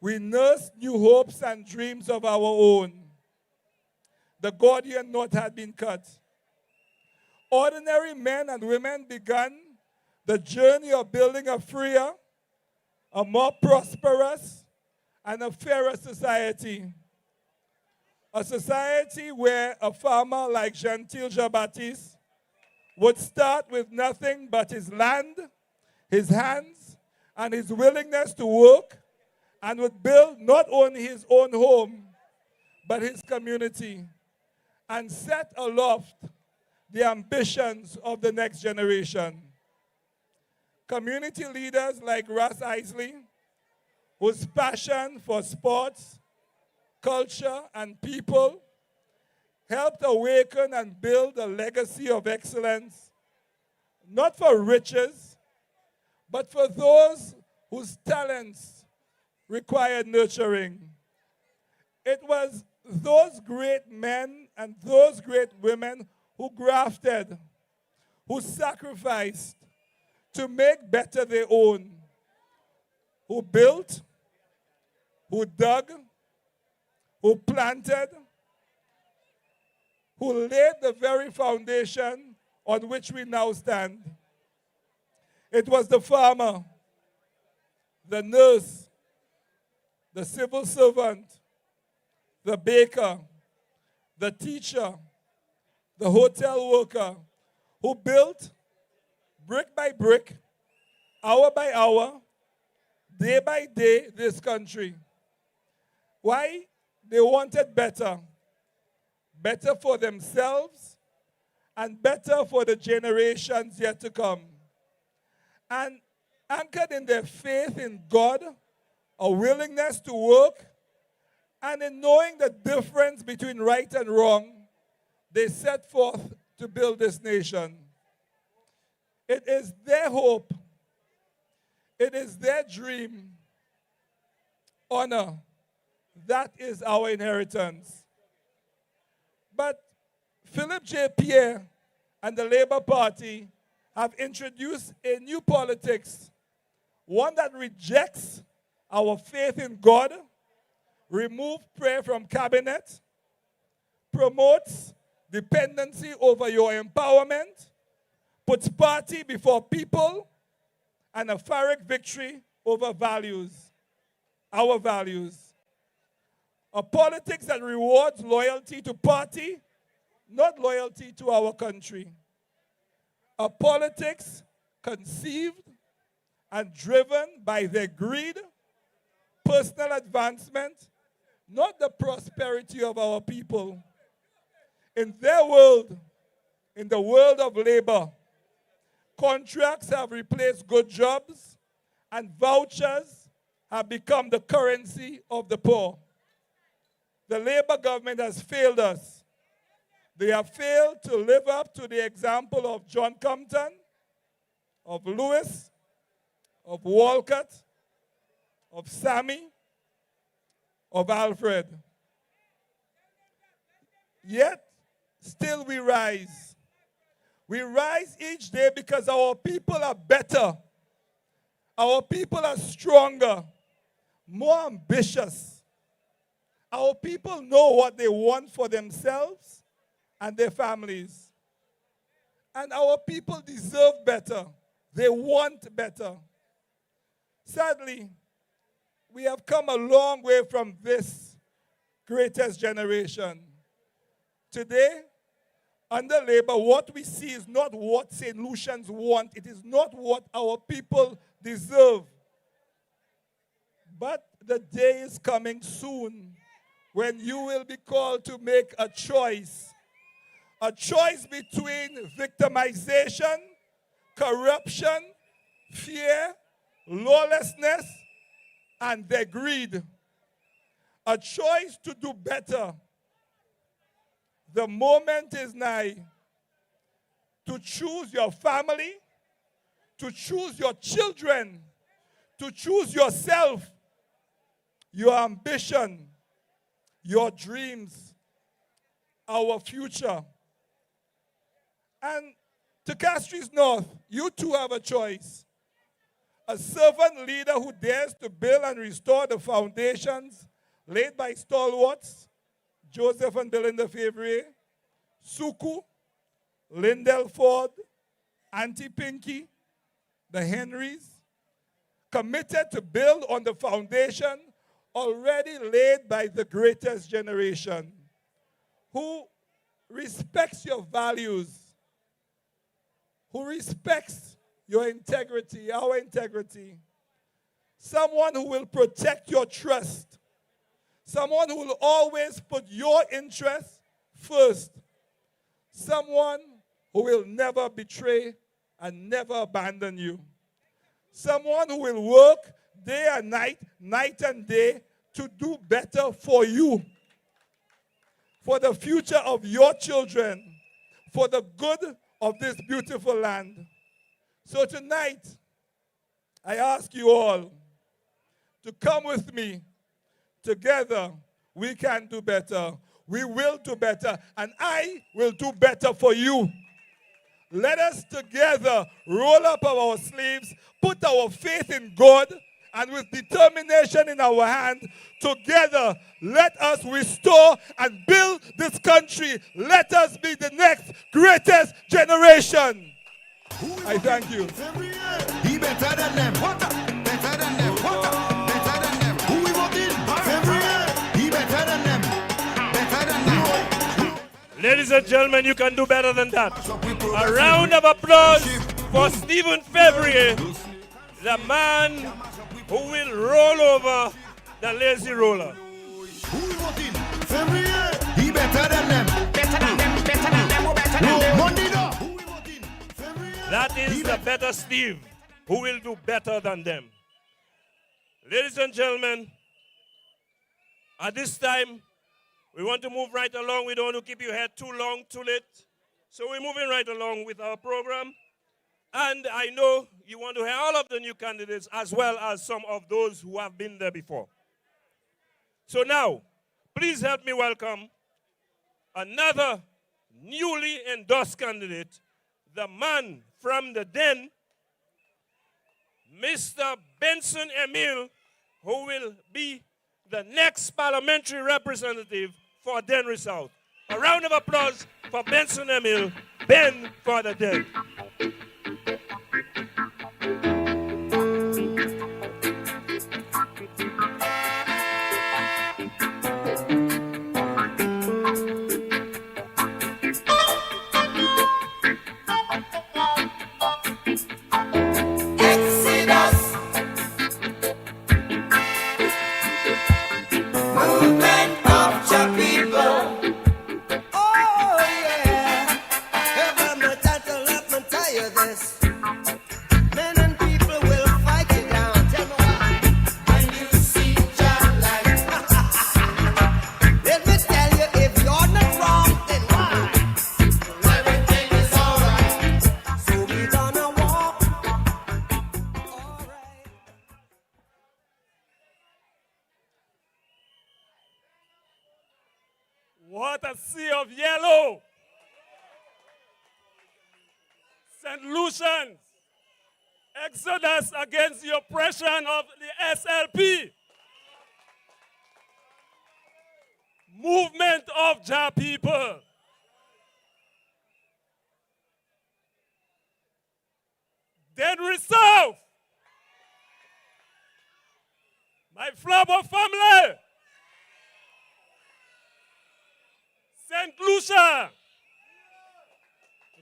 we nursed new hopes and dreams of our own. The Gordian knot had been cut. Ordinary men and women began the journey of building a freer, a more prosperous, and a fairer society. A society where a farmer like Jean-Baptiste would start with nothing but his land, his hands, and his willingness to work, and would build not only his own home, but his community, and set aloft the ambitions of the next generation. Community leaders like Russ Isley, whose passion for sports, culture, and people helped awaken and build a legacy of excellence, not for riches, but for those whose talents required nurturing. It was those great men and those great women who grafted, who sacrificed to make better their own, who built, who dug, who planted, who laid the very foundation on which we now stand. It was the farmer, the nurse, the civil servant, the baker, the teacher, the hotel worker, who built brick by brick, hour by hour, day by day, this country. Why? They wanted better. Better for themselves and better for the generations yet to come. And anchored in their faith in God, a willingness to work, and in knowing the difference between right and wrong, they set forth to build this nation. It is their hope. It is their dream. Honor. That is our inheritance. But Philip Japier and the Labour Party have introduced a new politics, one that rejects our faith in God, removes prayer from cabinet, promotes dependency over your empowerment, puts party before people, and a pyrrhic victory over values, our values. A politics that rewards loyalty to party, not loyalty to our country. A politics conceived and driven by their greed, personal advancement, not the prosperity of our people. In their world, in the world of labor, contracts have replaced good jobs, and vouchers have become the currency of the poor. The Labour government has failed us. They have failed to live up to the example of John Compton, of Lewis, of Walcott, of Sammy, of Alfred. Yet, still we rise. We rise each day because our people are better. Our people are stronger, more ambitious. Our people know what they want for themselves and their families. And our people deserve better. They want better. Sadly, we have come a long way from this greatest generation. Today, under labor, what we see is not what St. Lucians want. It is not what our people deserve. But the day is coming soon when you will be called to make a choice between victimization, corruption, fear, lawlessness, and their greed. A choice to do better. The moment is nigh to choose your family, to choose your children, to choose yourself, your ambition, your dreams, our future. And to Castries North, you too have a choice. A servant leader who dares to build and restore the foundations laid by stalwarts, Joseph and Belinda Favorier, Suku, Lindell Ford, Auntie Pinky, the Henrys, committed to build on the foundation already laid by the greatest generation, who respects your values, who respects your integrity, our integrity, someone who will protect your trust, someone who will always put your interests first, someone who will never betray and never abandon you, someone who will work day and night, night and day, to do better for you, for the future of your children, for the good of this beautiful land. So tonight, I ask you all to come with me. Together, we can do better. We will do better, and I will do better for you. Let us together roll up our sleeves, put our faith in God, and with determination in our hand, together, let us restore and build this country. Let us be the next greatest generation. I thank you. He better than them. Better than them. Better than them. Who we voting? He better than them. Better than them. Ladies and gentlemen, you can do better than that. A round of applause for Stephen Favorier, the man who will roll over the lazy roller. Who we voting? Favorier. He better than them. Better than them. Better than them. Better than them. Monday now. Who we voting? Favorier. That is the better Steve, who will do better than them. Ladies and gentlemen, at this time, we want to move right along. We don't want to keep you here too long, too late. So we're moving right along with our program. And I know you want to hear all of the new candidates as well as some of those who have been there before. So now, please help me welcome another newly endorsed candidate, the man from the den, Mr. Benson Emil, who will be the next parliamentary representative for Denry South. A round of applause for Benson Emil, Ben for the Den. What a sea of yellow. St. Lucians, exodus against the oppression of the SLP. Movement of Japier. Denry South. My Flabo family. St. Lucia.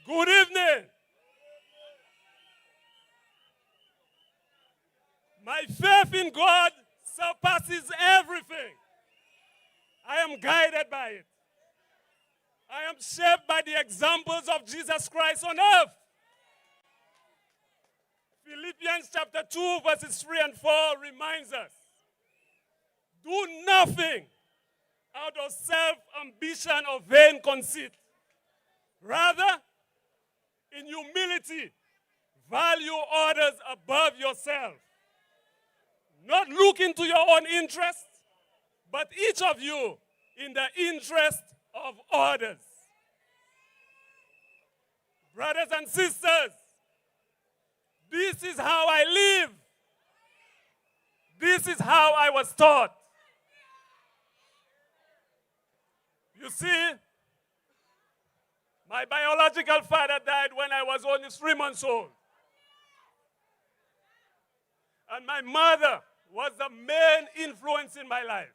Good evening. My faith in God surpasses everything. I am guided by it. I am shaped by the examples of Jesus Christ on earth. Philippians chapter 2, verses 3 and 4 reminds us, do nothing out of self-ambition or vain conceit. Rather, in humility, value others above yourself. Not looking to your own interest, but each of you in the interest of others. Brothers and sisters, this is how I live. This is how I was taught. You see, my biological father died when I was only 3 months old. And my mother was the main influence in my life.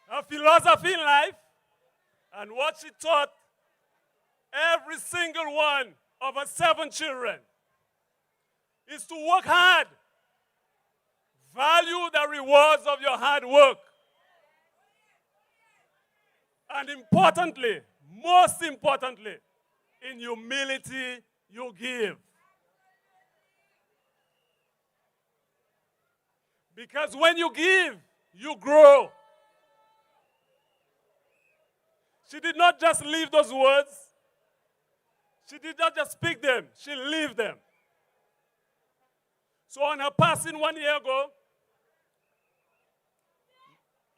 Her philosophy in life and what she taught every single one of her 7 children is to work hard. Value the rewards of your hard work. And importantly, most importantly, in humility you give. Because when you give, you grow. She did not just leave those words. She did not just speak them. She lived them. So on her passing 1 year ago,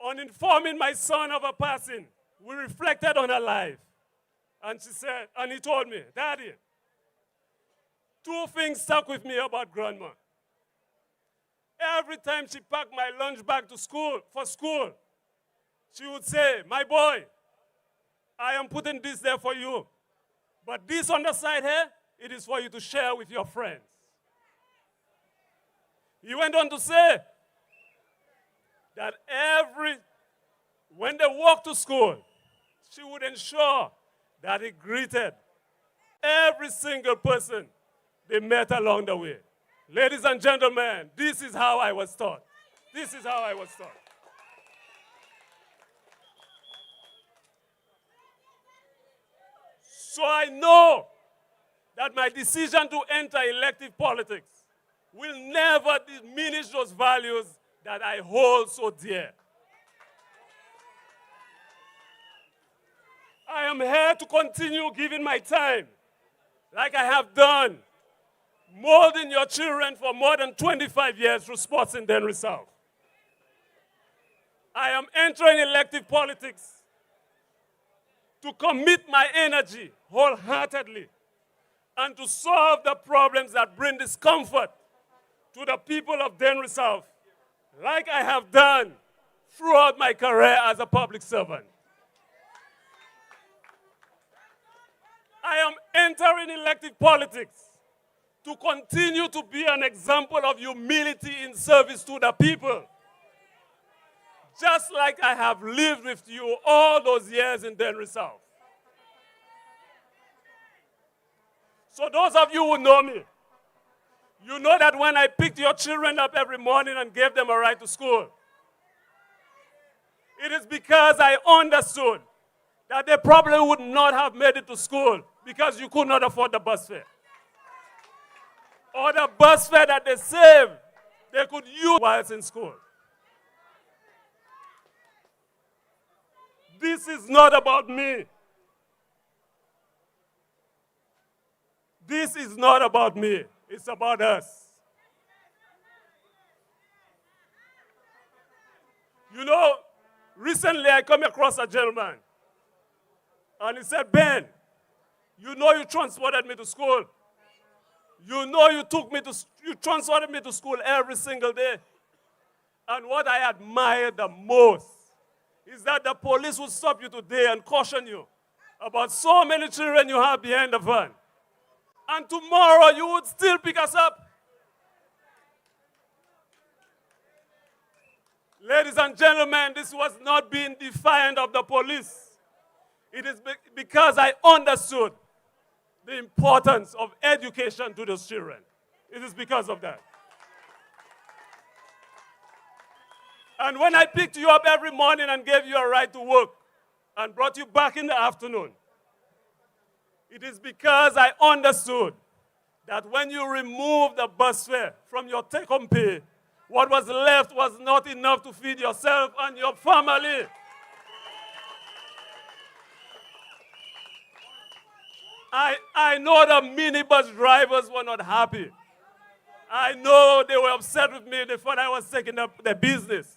on informing my son of her passing, we reflected on her life. And she said, and he told me, Daddy, 2 things stuck with me about Grandma. Every time she packed my lunch bag to school, for school, she would say, my boy, I am putting this there for you. But this on the side here, it is for you to share with your friends. He went on to say that when they walked to school, she would ensure that he greeted every single person they met along the way. Ladies and gentlemen, this is how I was taught. This is how I was taught. So I know that my decision to enter elective politics will never diminish those values that I hold so dear. I am here to continue giving my time, like I have done, molding your children for more than 25 years through sports in Denver South. I am entering elective politics to commit my energy wholeheartedly and to solve the problems that bring discomfort to the people of Denver South, like I have done throughout my career as a public servant. I am entering elective politics to continue to be an example of humility in service to the people, just like I have lived with you all those years in Denver South. So those of you who know me, you know that when I picked your children up every morning and gave them a ride to school, it is because I understood that they probably would not have made it to school because you could not afford the bus fare. Or the bus fare that they saved, they could use while in school. This is not about me. This is not about me. It's about us. You know, recently I come across a gentleman, and he said, Ben, you know you transported me to school. You know you transported me to school every single day. And what I admire the most is that the police would stop you today and caution you about so many children you have behind the van. And tomorrow you would still pick us up. Ladies and gentlemen, this was not being defiant of the police. It is because I understood the importance of education to those children. It is because of that. And when I picked you up every morning and gave you a ride to work and brought you back in the afternoon, it is because I understood that when you remove the bus fare from your take-home pay, what was left was not enough to feed yourself and your family. I know the minibus drivers were not happy. I know they were upset with me. They thought I was taking up their business.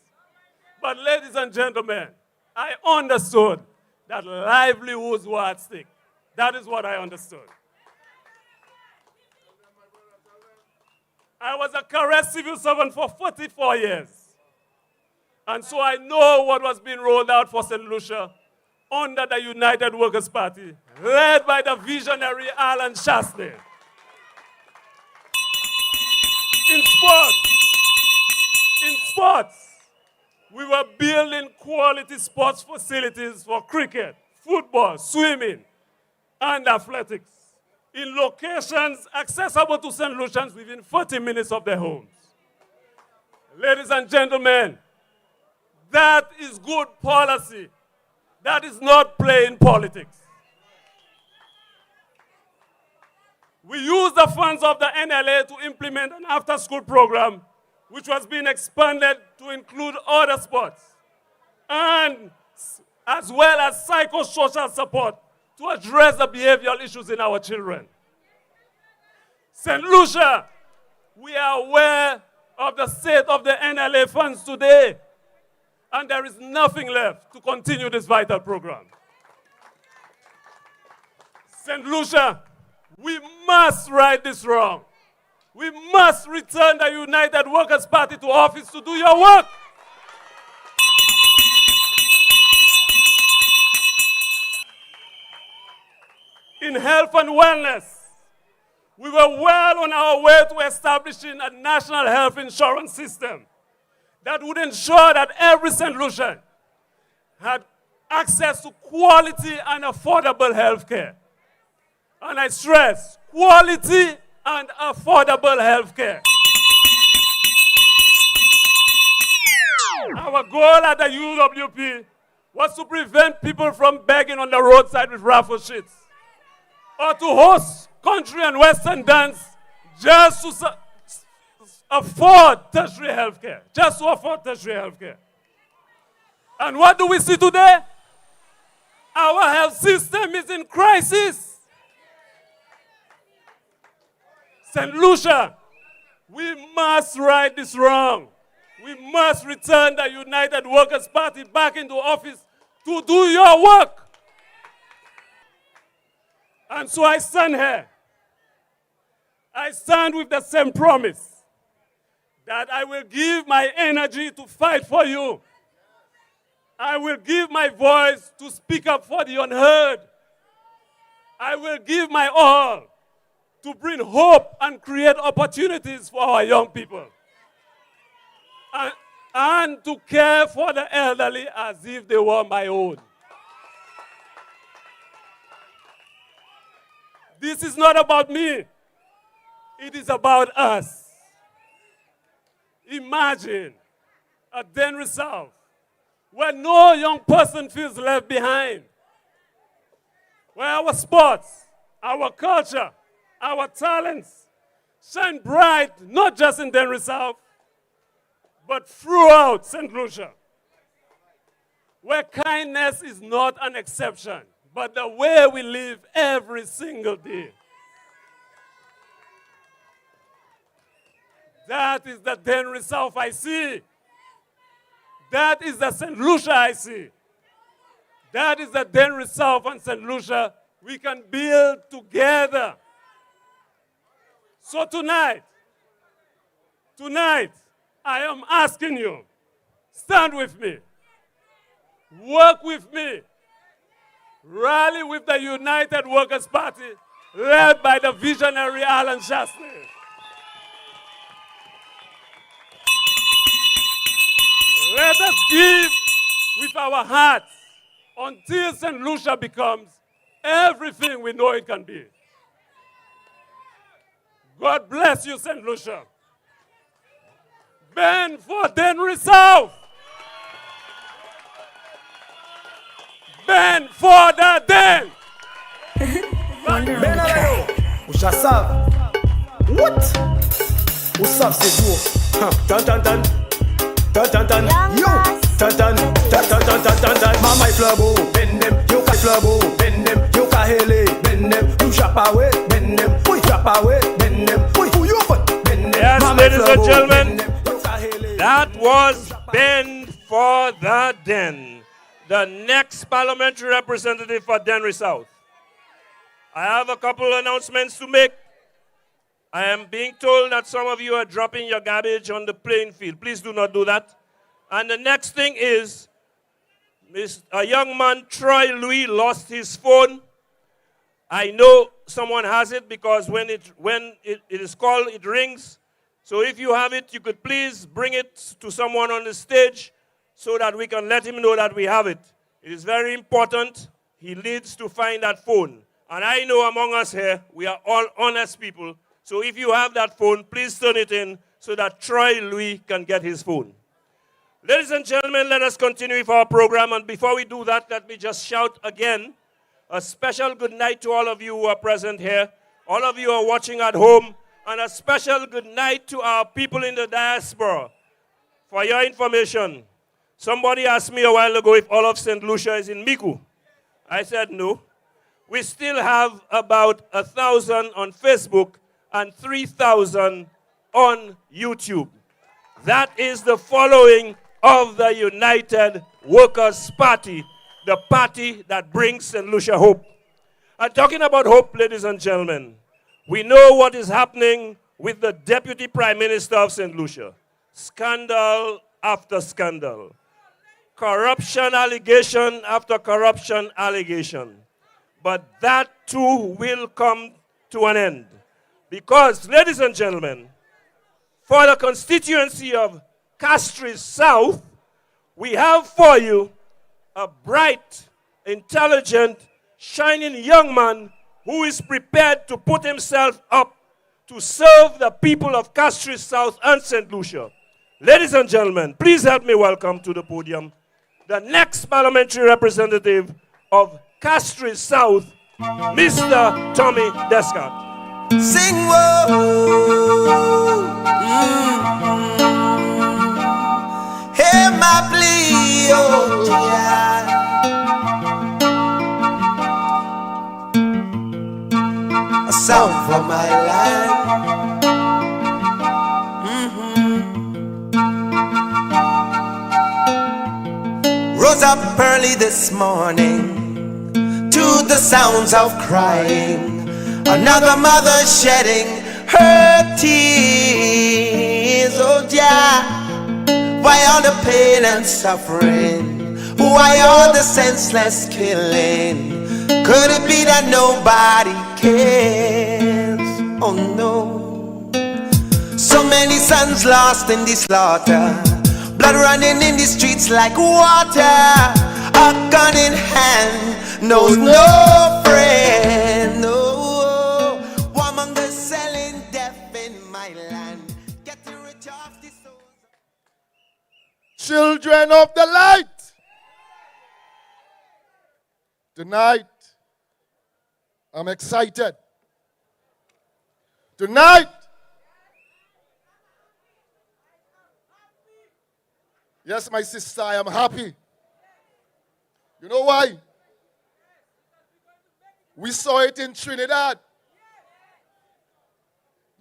But ladies and gentlemen, I understood that livelihoods were at stake. That is what I understood. I was a career civil servant for 44 years. And so I know what was being rolled out for St. Lucia under the United Workers' Party, led by the visionary Alan Shastney. In sports, we were building quality sports facilities for cricket, football, swimming, and athletics in locations accessible to St. Lucians within 40 minutes of their homes. Ladies and gentlemen, that is good policy. That is not playing politics. We used the funds of the NLA to implement an after-school program which was being expanded to include other sports, and as well as psychosocial support to address the behavioral issues in our children. St. Lucia, we are aware of the state of the NLA funds today, and there is nothing left to continue this vital program. St. Lucia, we must right this wrong. We must return the United Workers' Party to office to do your work. In health and wellness, we were well on our way to establishing a national health insurance system that would ensure that every St. Lucian had access to quality and affordable health care. And I stress, quality and affordable health care. Our goal at the UWP was to prevent people from begging on the roadside with raffle sheets, or to host country and western dance just to afford tertiary health care. Just to afford tertiary health care. And what do we see today? Our health system is in crisis. St. Lucia, we must right this wrong. We must return the United Workers' Party back into office to do your work. And so I stand here. I stand with the same promise that I will give my energy to fight for you. I will give my voice to speak up for the unheard. I will give my all to bring hope and create opportunities for our young people. And to care for the elderly as if they were my own. This is not about me. It is about us. Imagine a Denver South where no young person feels left behind. Where our sports, our culture, our talents shine bright, not just in Denver South, but throughout St. Lucia. Where kindness is not an exception, but the way we live every single day. That is the Denver South I see. That is the St. Lucia I see. That is the Denver South and St. Lucia we can build together. So tonight, I am asking you, stand with me, work with me, rally with the United Workers' Party, led by the visionary Alan Shastney. Let us give with our hearts until St. Lucia becomes everything we know it can be. God bless you, St. Lucia. Ben for Denry South. Ben for the Den. Wonder on the track. Ou já sabe. What? O sabe c'est dur. Tan tan tan. Tan tan tan. Yo. Tan tan. Tan tan tan tan tan tan. Mama flabo. Ben them. Yo ka flabo. Ben them. Yo ka hele. Ben them. You Japawe. Ben them. Uy Japawe. Ben them. Uy you open. Ben them. Yes, ladies and gentlemen, that was Ben for the Den, the next parliamentary representative for Denry South. I have a couple announcements to make. I am being told that some of you are dropping your garbage on the playing field. Please do not do that. And the next thing is, a young man, Troy Louis, lost his phone. I know someone has it because when it is called, it rings. So if you have it, you could please bring it to someone on the stage so that we can let him know that we have it. It is very important. He needs to find that phone. And I know among us here, we are all honest people. So if you have that phone, please turn it in so that Troy Louis can get his phone. Ladies and gentlemen, let us continue with our program. And before we do that, let me just shout again a special good night to all of you who are present here, all of you who are watching at home, and a special good night to our people in the diaspora. For your information, somebody asked me a while ago if all of St. Lucia is in Micoud. I said no. We still have about 1,000 on Facebook and 3,000 on YouTube. That is the following of the United Workers' Party, the party that brings St. Lucia hope. And talking about hope, ladies and gentlemen, we know what is happening with the Deputy Prime Minister of St. Lucia. Scandal after scandal. Corruption allegation after corruption allegation. But that too will come to an end. Because, ladies and gentlemen, for the constituency of Castries South, we have for you a bright, intelligent, shining young man who is prepared to put himself up to serve the people of Castries South and St. Lucia. Ladies and gentlemen, please help me welcome to the podium the next parliamentary representative of Castries South, Mr. Tommy Descot. Sing whoa, hear my plea, oh yeah. A sound from my land. Rose up early this morning to the sounds of crying. Another mother shedding her tears. Oh yeah, why all the pain and suffering? Why all the senseless killing? Could it be that nobody cares? Oh no. So many sons lost in the slaughter, blood running in the streets like water. A gun in hand knows no friend. No. Children of the light, tonight I'm excited. Tonight, yes, my sister, I am happy. You know why? We saw it in Trinidad.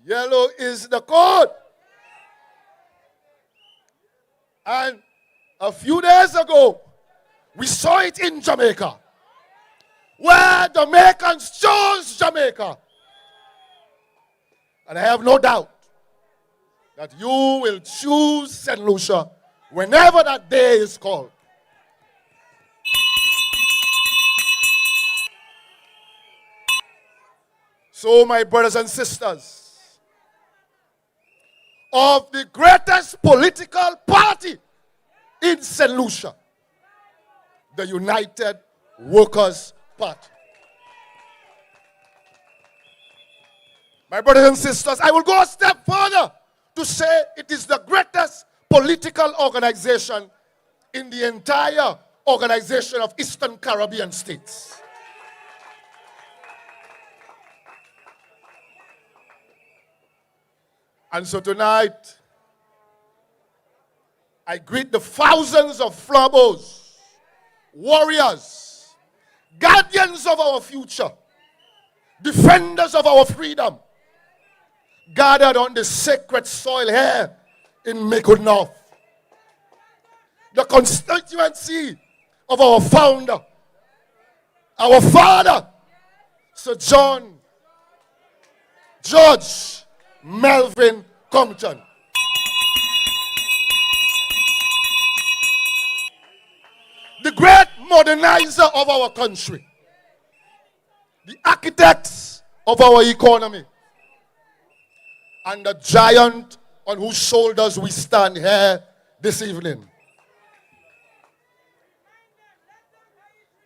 Yellow is the code. And a few days ago, we saw it in Jamaica, where Jamaicans chose Jamaica. And I have no doubt that you will choose St. Lucia whenever that day is called. So, my brothers and sisters, of the greatest political party in St. Lucia, the United Workers' Party. My brothers and sisters, I will go a step further to say it is the greatest political organization in the entire organization of Eastern Caribbean states. And so tonight, I greet the thousands of Flabos, warriors, guardians of our future, defenders of our freedom, gathered on the sacred soil here in Micoud North. The constituency of our founder, our father, Sir John George Melvin Compton. The great modernizer of our country, the architects of our economy, and the giant on whose shoulders we stand here this evening.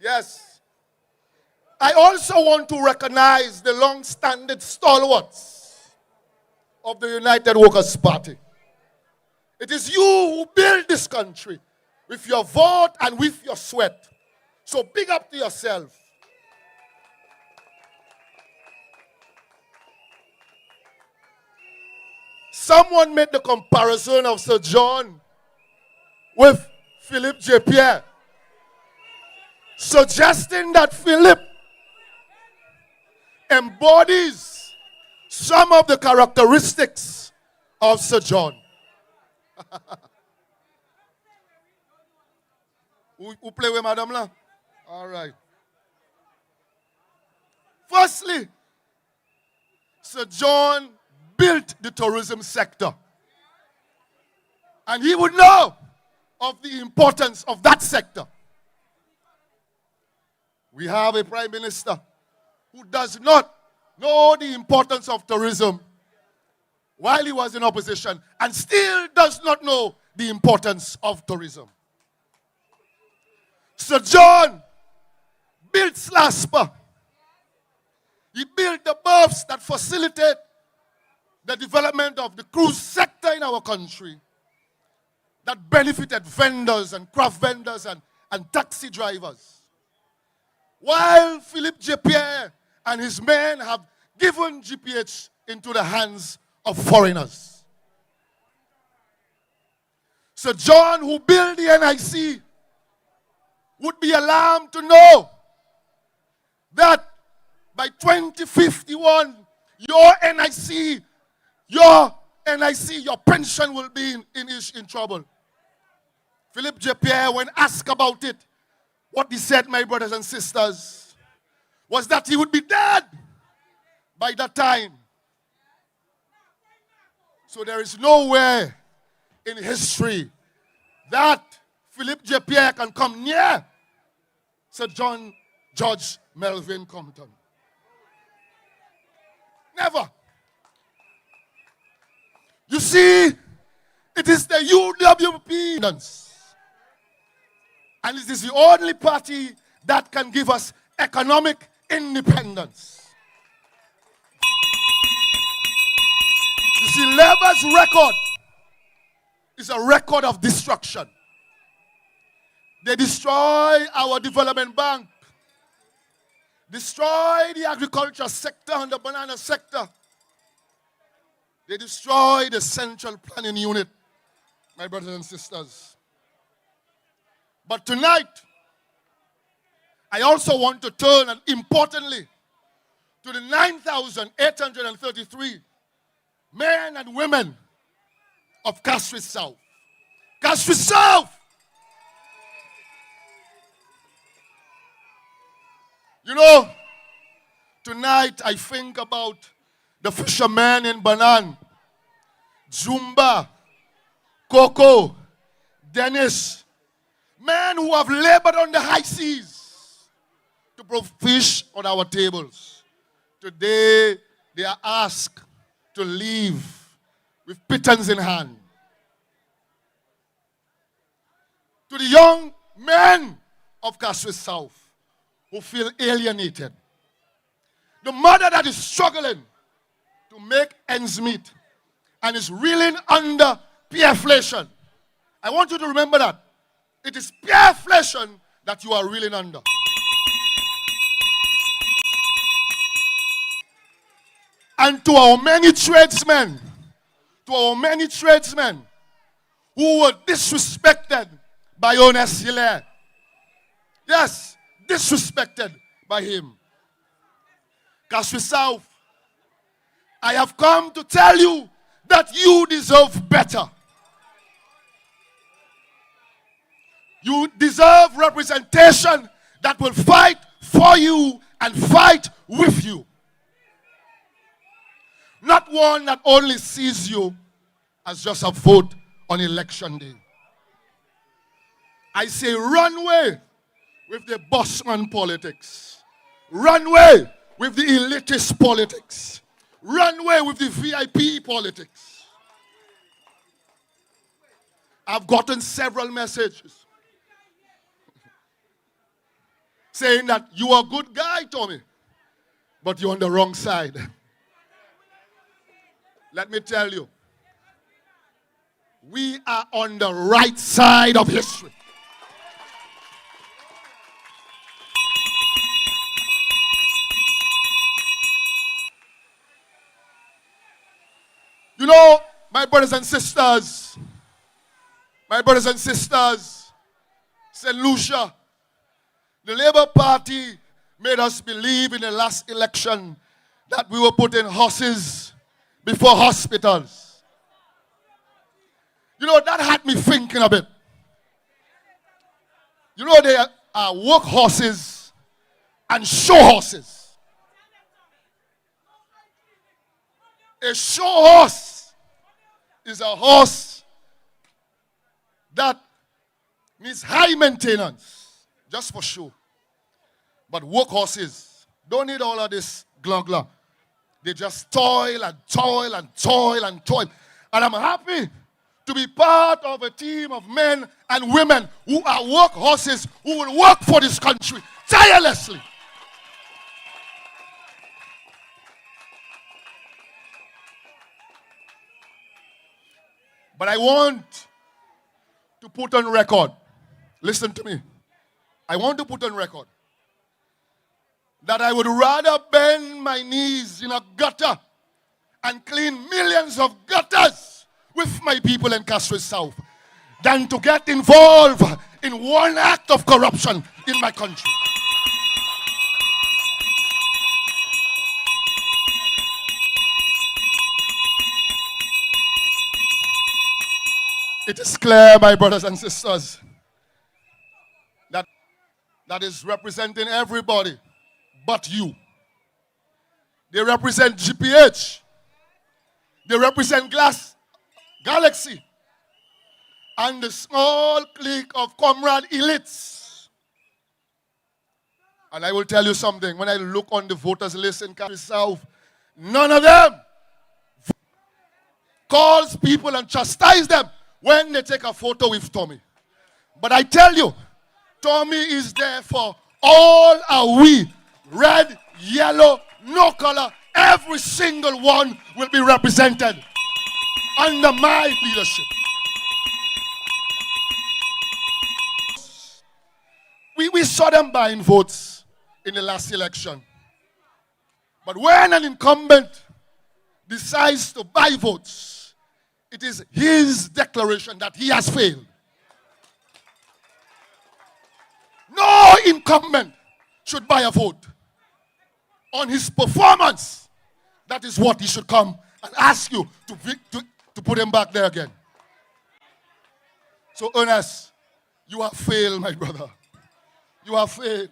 Yes. I also want to recognize the long-standing stalwarts of the United Workers' Party. It is you who build this country with your vote and with your sweat. So big up to yourself. Someone made the comparison of Sir John with Philip Japier, suggesting that Philip embodies some of the characteristics of Sir John. Who play with Madam La? All right. Firstly, Sir John built the tourism sector. And he would know of the importance of that sector. We have a prime minister who does not know the importance of tourism while he was in opposition and still does not know the importance of tourism. Sir John built SLASPA. He built the berths that facilitate the development of the cruise sector in our country that benefited vendors and craft vendors and taxi drivers. While Philip Japier and his men have given GPH into the hands of foreigners. Sir John, who built the NIC, would be alarmed to know that by 2051, your pension will be in trouble. Philip Japier, when asked about it, what he said, my brothers and sisters, was that he would be dead by that time. So there is nowhere in history that Philip Japier can come near Sir John George Melvin Compton. Never. You see, it is the UWP, and it is the only party that can give us economic independence. You see, Labour's record is a record of destruction. They destroy our development bank, destroy the agriculture sector and the banana sector. They destroy the central planning unit, my brothers and sisters. But tonight, I also want to turn, and importantly, to the 9,833 men and women of Castries South. Castries South! You know, tonight I think about the fishermen in Banan, Zumba, Coco, Dennis, men who have labored on the high seas to put fish on our tables. Today, they are asked to leave with pittance in hand. To the young men of Castries South who feel alienated. The mother that is struggling to make ends meet and is reeling under peerflation. I want you to remember that. It is peerflation that you are reeling under. And to our many tradesmen who were disrespected by Joannes Paul. Yes, disrespected by him. Castries South, I have come to tell you that you deserve better. You deserve representation that will fight for you and fight with you. Not one that only sees you as just a vote on election day. I say run away with the bossman politics. Run away with the elitist politics. Run away with the VIP politics. I've gotten several messages saying that you are a good guy, Tommy, but you're on the wrong side. Let me tell you, we are on the right side of history. You know, my brothers and sisters, St. Lucia, the Labour Party made us believe in the last election that we were putting horses before hospitals. You know, that had me thinking a bit. You know, there are work horses and show horses. A show horse is a horse that needs high maintenance, just for show. But work horses don't need all of this glug. They just toil and toil and toil and toil. And I'm happy to be part of a team of men and women who are work horses, who will work for this country tirelessly. But I want to put on record, listen to me, I want to put on record that I would rather bend my knees in a gutter and clean millions of gutters with my people in Castries South than to get involved in one act of corruption in my country. It is clear, my brothers and sisters, that is representing everybody but you. They represent GPH. They represent Glass Galaxy. And the small clique of comrade elites. And I will tell you something. When I look on the voters list in Castries South, none of them calls people and chastise them when they take a photo with Tommy. But I tell you, Tommy is there for all our we. Red, yellow, no color, every single one will be represented under my leadership. We saw them buying votes in the last election. But when an incumbent decides to buy votes, it is his declaration that he has failed. No incumbent should buy a vote. On his performance, that is what he should come and ask you to put him back there again. So, Joannes, you have failed, my brother. You have failed.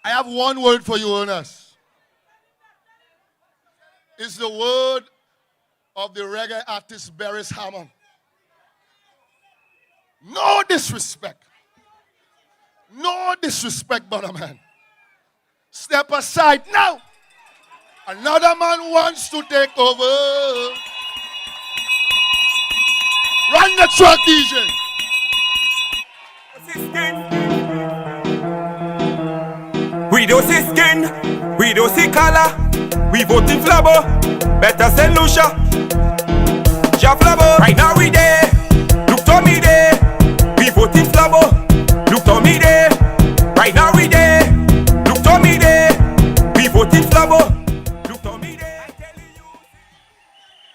I have one word for you, Joannes. It's the word of the reggae artist Beres Hammond. No disrespect. No disrespect, brother man. Step aside now. Another man wants to take over. Run the truck, DJ. We don't see skin, we don't see color. We voting Flabo, better St. Lucia. Ja Flabo, right now we there. Look to me there. We voting Flabo, look to me there. Right now we there. Look to me there. We voting Flabo, look to me there.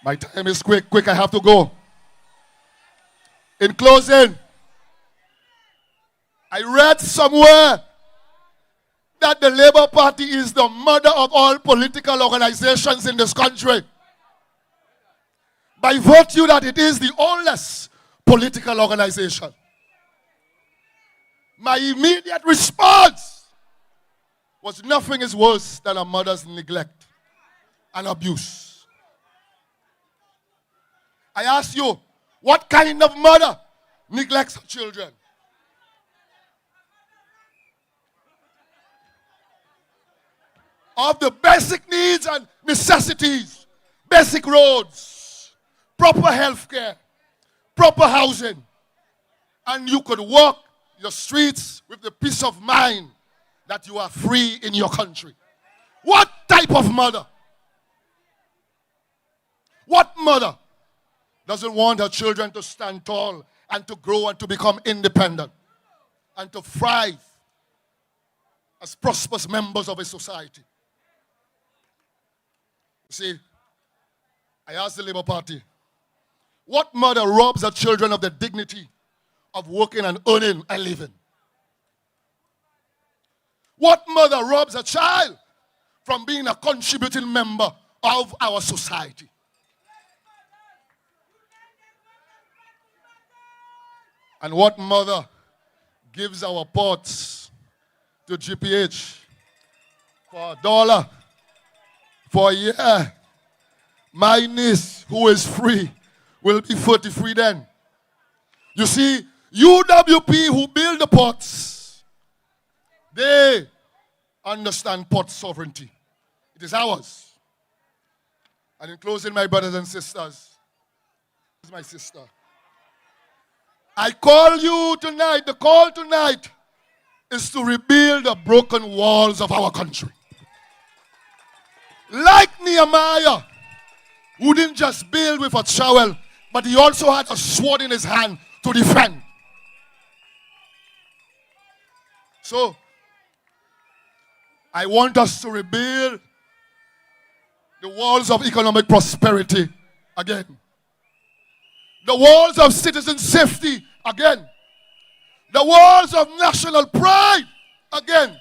My time is quick, I have to go. In closing, I read somewhere that the Labour Party is the mother of all political organizations in this country. By virtue that it is the oldest political organization. My immediate response was nothing is worse than a mother's neglect and abuse. I ask you, what kind of mother neglects her children? Of the basic needs and necessities, basic roads, proper health care, proper housing, and you could walk your streets with the peace of mind that you are free in your country. What type of mother? What mother doesn't want her children to stand tall and to grow and to become independent and to thrive as prosperous members of a society? You see, I asked the Labour Party, what mother robs her children of the dignity of working and earning a living? What mother robs a child from being a contributing member of our society? And what mother gives our pots to GPH for $1 for a year? My niece, who is free, will be 33 then. You see, UWP who build the pots, they understand pot sovereignty. It is ours. And in closing, my brothers and sisters, this is my sister. I call you tonight, the call tonight is to rebuild the broken walls of our country. Like Nehemiah, who didn't just build with a trowel, but he also had a sword in his hand to defend. So, I want us to rebuild the walls of economic prosperity again. The walls of citizen safety again. The walls of national pride again.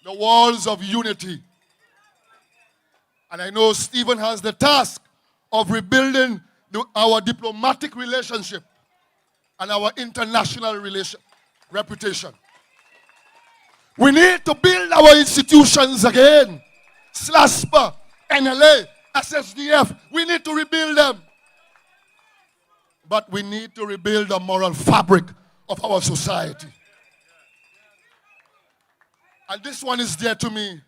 The walls of unity. And I know Stephen has the task of rebuilding our diplomatic relationship and our international reputation. We need to build our institutions again. SLASPA, NLA, SSDF, we need to rebuild them. But we need to rebuild the moral fabric of our society. And this one is dear to me.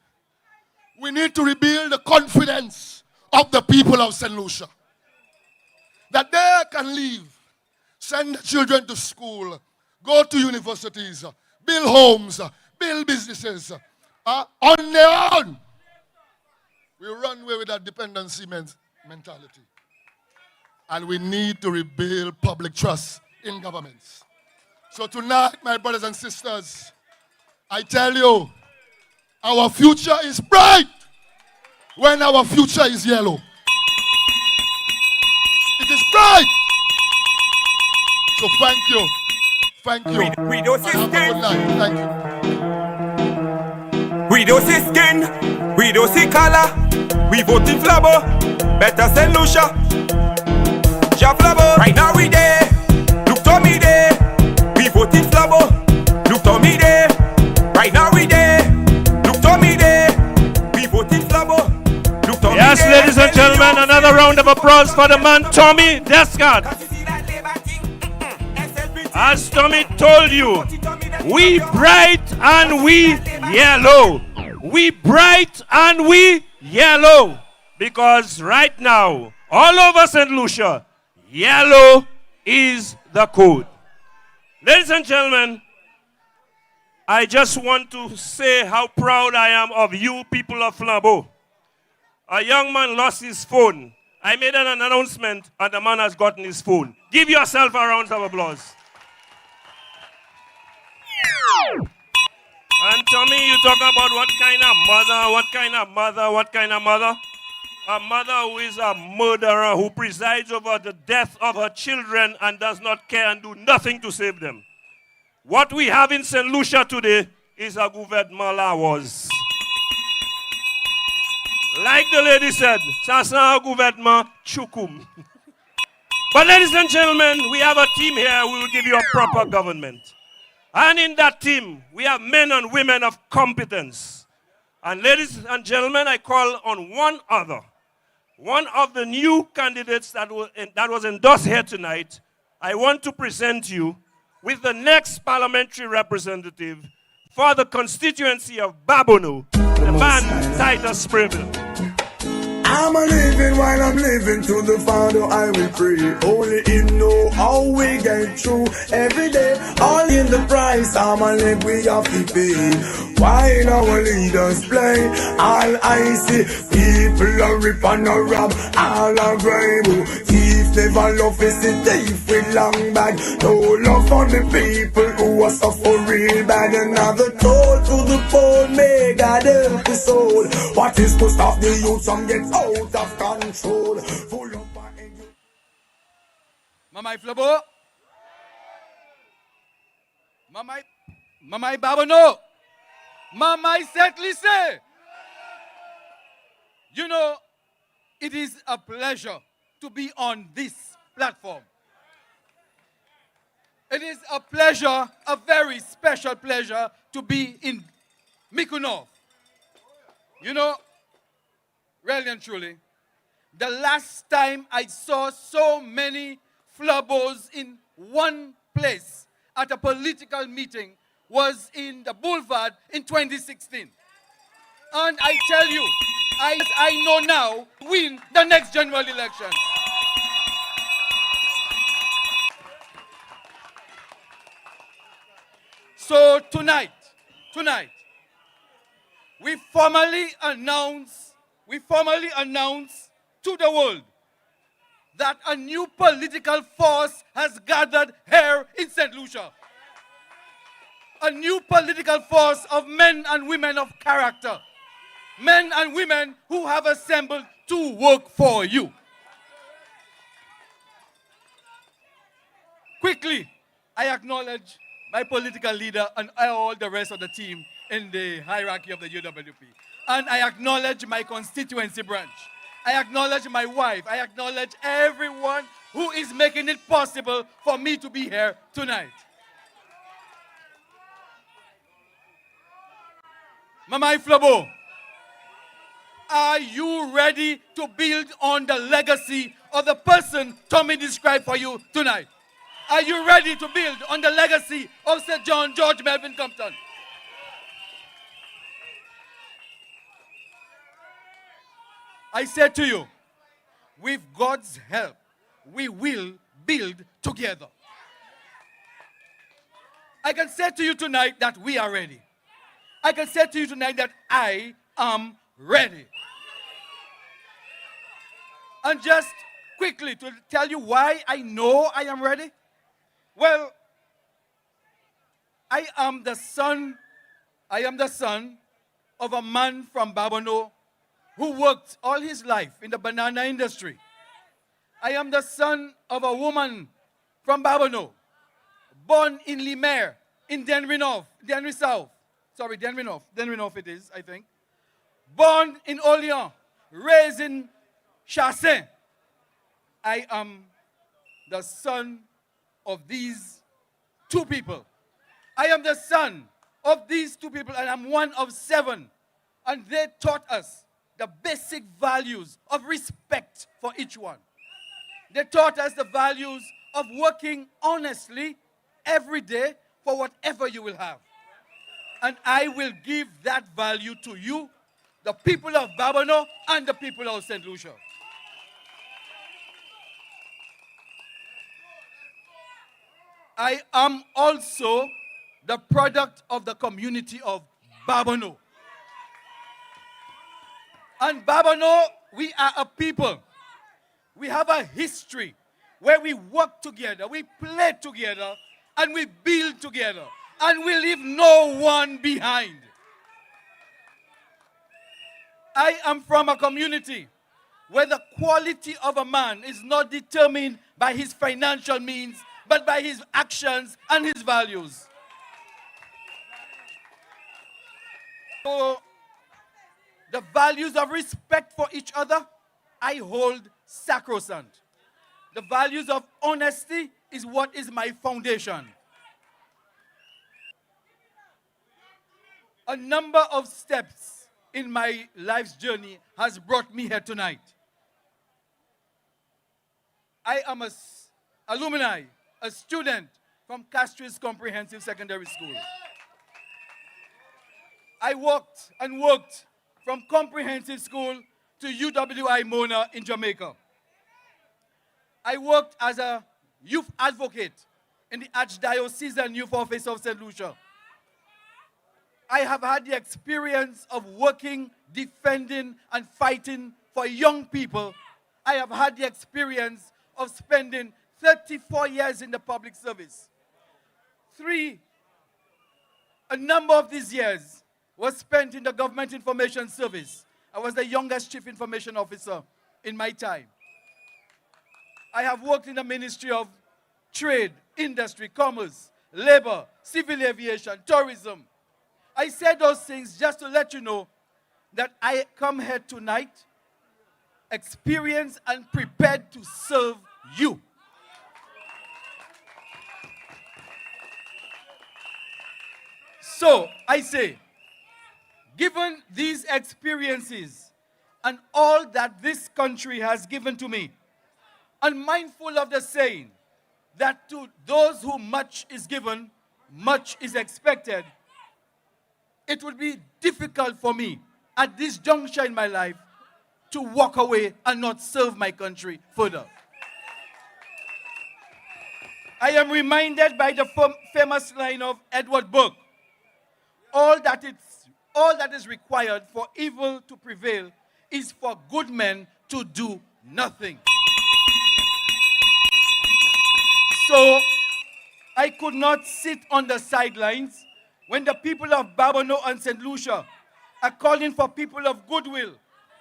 We need to rebuild the confidence of the people of St. Lucia. That they can live, send their children to school, go to universities, build homes, build businesses on their own. We run away with that dependency mentality. And we need to rebuild public trust in governments. So tonight, my brothers and sisters, I tell you, our future is bright when our future is yellow. It is bright. So thank you. Thank you. We don't see skin. Thank you. We don't see skin. We don't see color. We voting Flabo. Better St. Lucia. Ja Flabo. Right now we there. Look to me there. We voting Flabo. Look to me there. Right now we there. Look to me there. We voting Flabo. Look to me there. Yes, ladies and gentlemen, another round of applause for the man Tommy Descot. As Tommy told you, we bright and we yellow. We bright and we yellow. Because right now, all over St. Lucia, yellow is the code. Ladies and gentlemen, I just want to say how proud I am of you people of Flambeau. A young man lost his phone. I made an announcement and the man has gotten his phone. Give yourself a round of applause. And Tommy, you talk about what kind of mother? A mother who is a murderer, who presides over the death of her children and does not care and do nothing to save them. What we have in St. Lucia today is a gouvernement la was. Like the lady said, ça c'est un gouvernement chukum. But ladies and gentlemen, we have a team here who will give you a proper government. And in that team, we have men and women of competence. And ladies and gentlemen, I call on one of the new candidates that was endorsed here tonight. I want to present you with the next parliamentary representative for the constituency of Babono, the man Titus Preville. I'm a living while I'm living, to the Father I will pray. Only Him know how we get through every day. All in the price, I'm a live we have to pay. While our leaders play, all I see, people are rip and a rob, all are grave. Thief never love is the thief with long bag. No love for the people who are suffer real bad. Another toll to the poor, may God help the soul. What is to stop the youth from get out of control? Full up Mamai Flabo. Mamai Babono. Mamai Setlise. You know, it is a pleasure to be on this platform. It is a pleasure, a very special pleasure, to be in Micoud North. You know, really and truly, the last time I saw so many Flabos in one place at a political meeting was in the Boulevard in 2016. And I tell you, I know now, win the next general election. So tonight, we formally announce to the world that a new political force has gathered here in St. Lucia. A new political force of men and women of character. Men and women who have assembled to work for you. Quickly, I acknowledge my political leader and all the rest of the team in the hierarchy of the UWP. And I acknowledge my constituency branch. I acknowledge my wife. I acknowledge everyone who is making it possible for me to be here tonight. Mamai Flabo, are you ready to build on the legacy of the person Tommy described for you tonight? Are you ready to build on the legacy of Sir John George Melvin Compton? I said to you, with God's help, we will build together. I can say to you tonight that we are ready. I can say to you tonight that I am ready. And just quickly to tell you why I know I am ready. Well, I am the son of a man from Babono who worked all his life in the banana industry. I am the son of a woman from Babono, born in Limer, in Denry South. Sorry, Denry North it is, I think. Born in Orléans, raised in Chassin. I am the son of these two people. I am the son of these two people, and I'm one of 7. And they taught us the basic values of respect for each one. They taught us the values of working honestly every day for whatever you will have. And I will give that value to you, the people of Babono and the people of St. Lucia. I am also the product of the community of Babonneau. And Babonneau, we are a people. We have a history where we work together, we play together, and we build together. And we leave no one behind. I am from a community where the quality of a man is not determined by his financial means, but by his actions and his values. So, the values of respect for each other, I hold sacrosanct. The values of honesty is what is my foundation. A number of steps in my life's journey has brought me here tonight. I am an alumni, a student from Castries Comprehensive Secondary School. I walked and worked from comprehensive school to UWI Mona in Jamaica. I worked as a youth advocate in the Archdiocesan Youth Office of St. Lucia. I have had the experience of working, defending, and fighting for young people. I have had the experience of spending 34 years in the public service. A number of these years was spent in the Government Information Service. I was the youngest Chief Information Officer in my time. I have worked in the Ministry of Trade, Industry, Commerce, Labor, Civil Aviation, Tourism. I said those things just to let you know that I come here tonight experienced and prepared to serve you. So, I say, given these experiences and all that this country has given to me, and mindful of the saying that to those who much is given, much is expected, it would be difficult for me at this juncture in my life to walk away and not serve my country further. I am reminded by the famous line of Edward Burke, all that is required for evil to prevail is for good men to do nothing. So, I could not sit on the sidelines when the people of Babonneau and St. Lucia are calling for people of goodwill,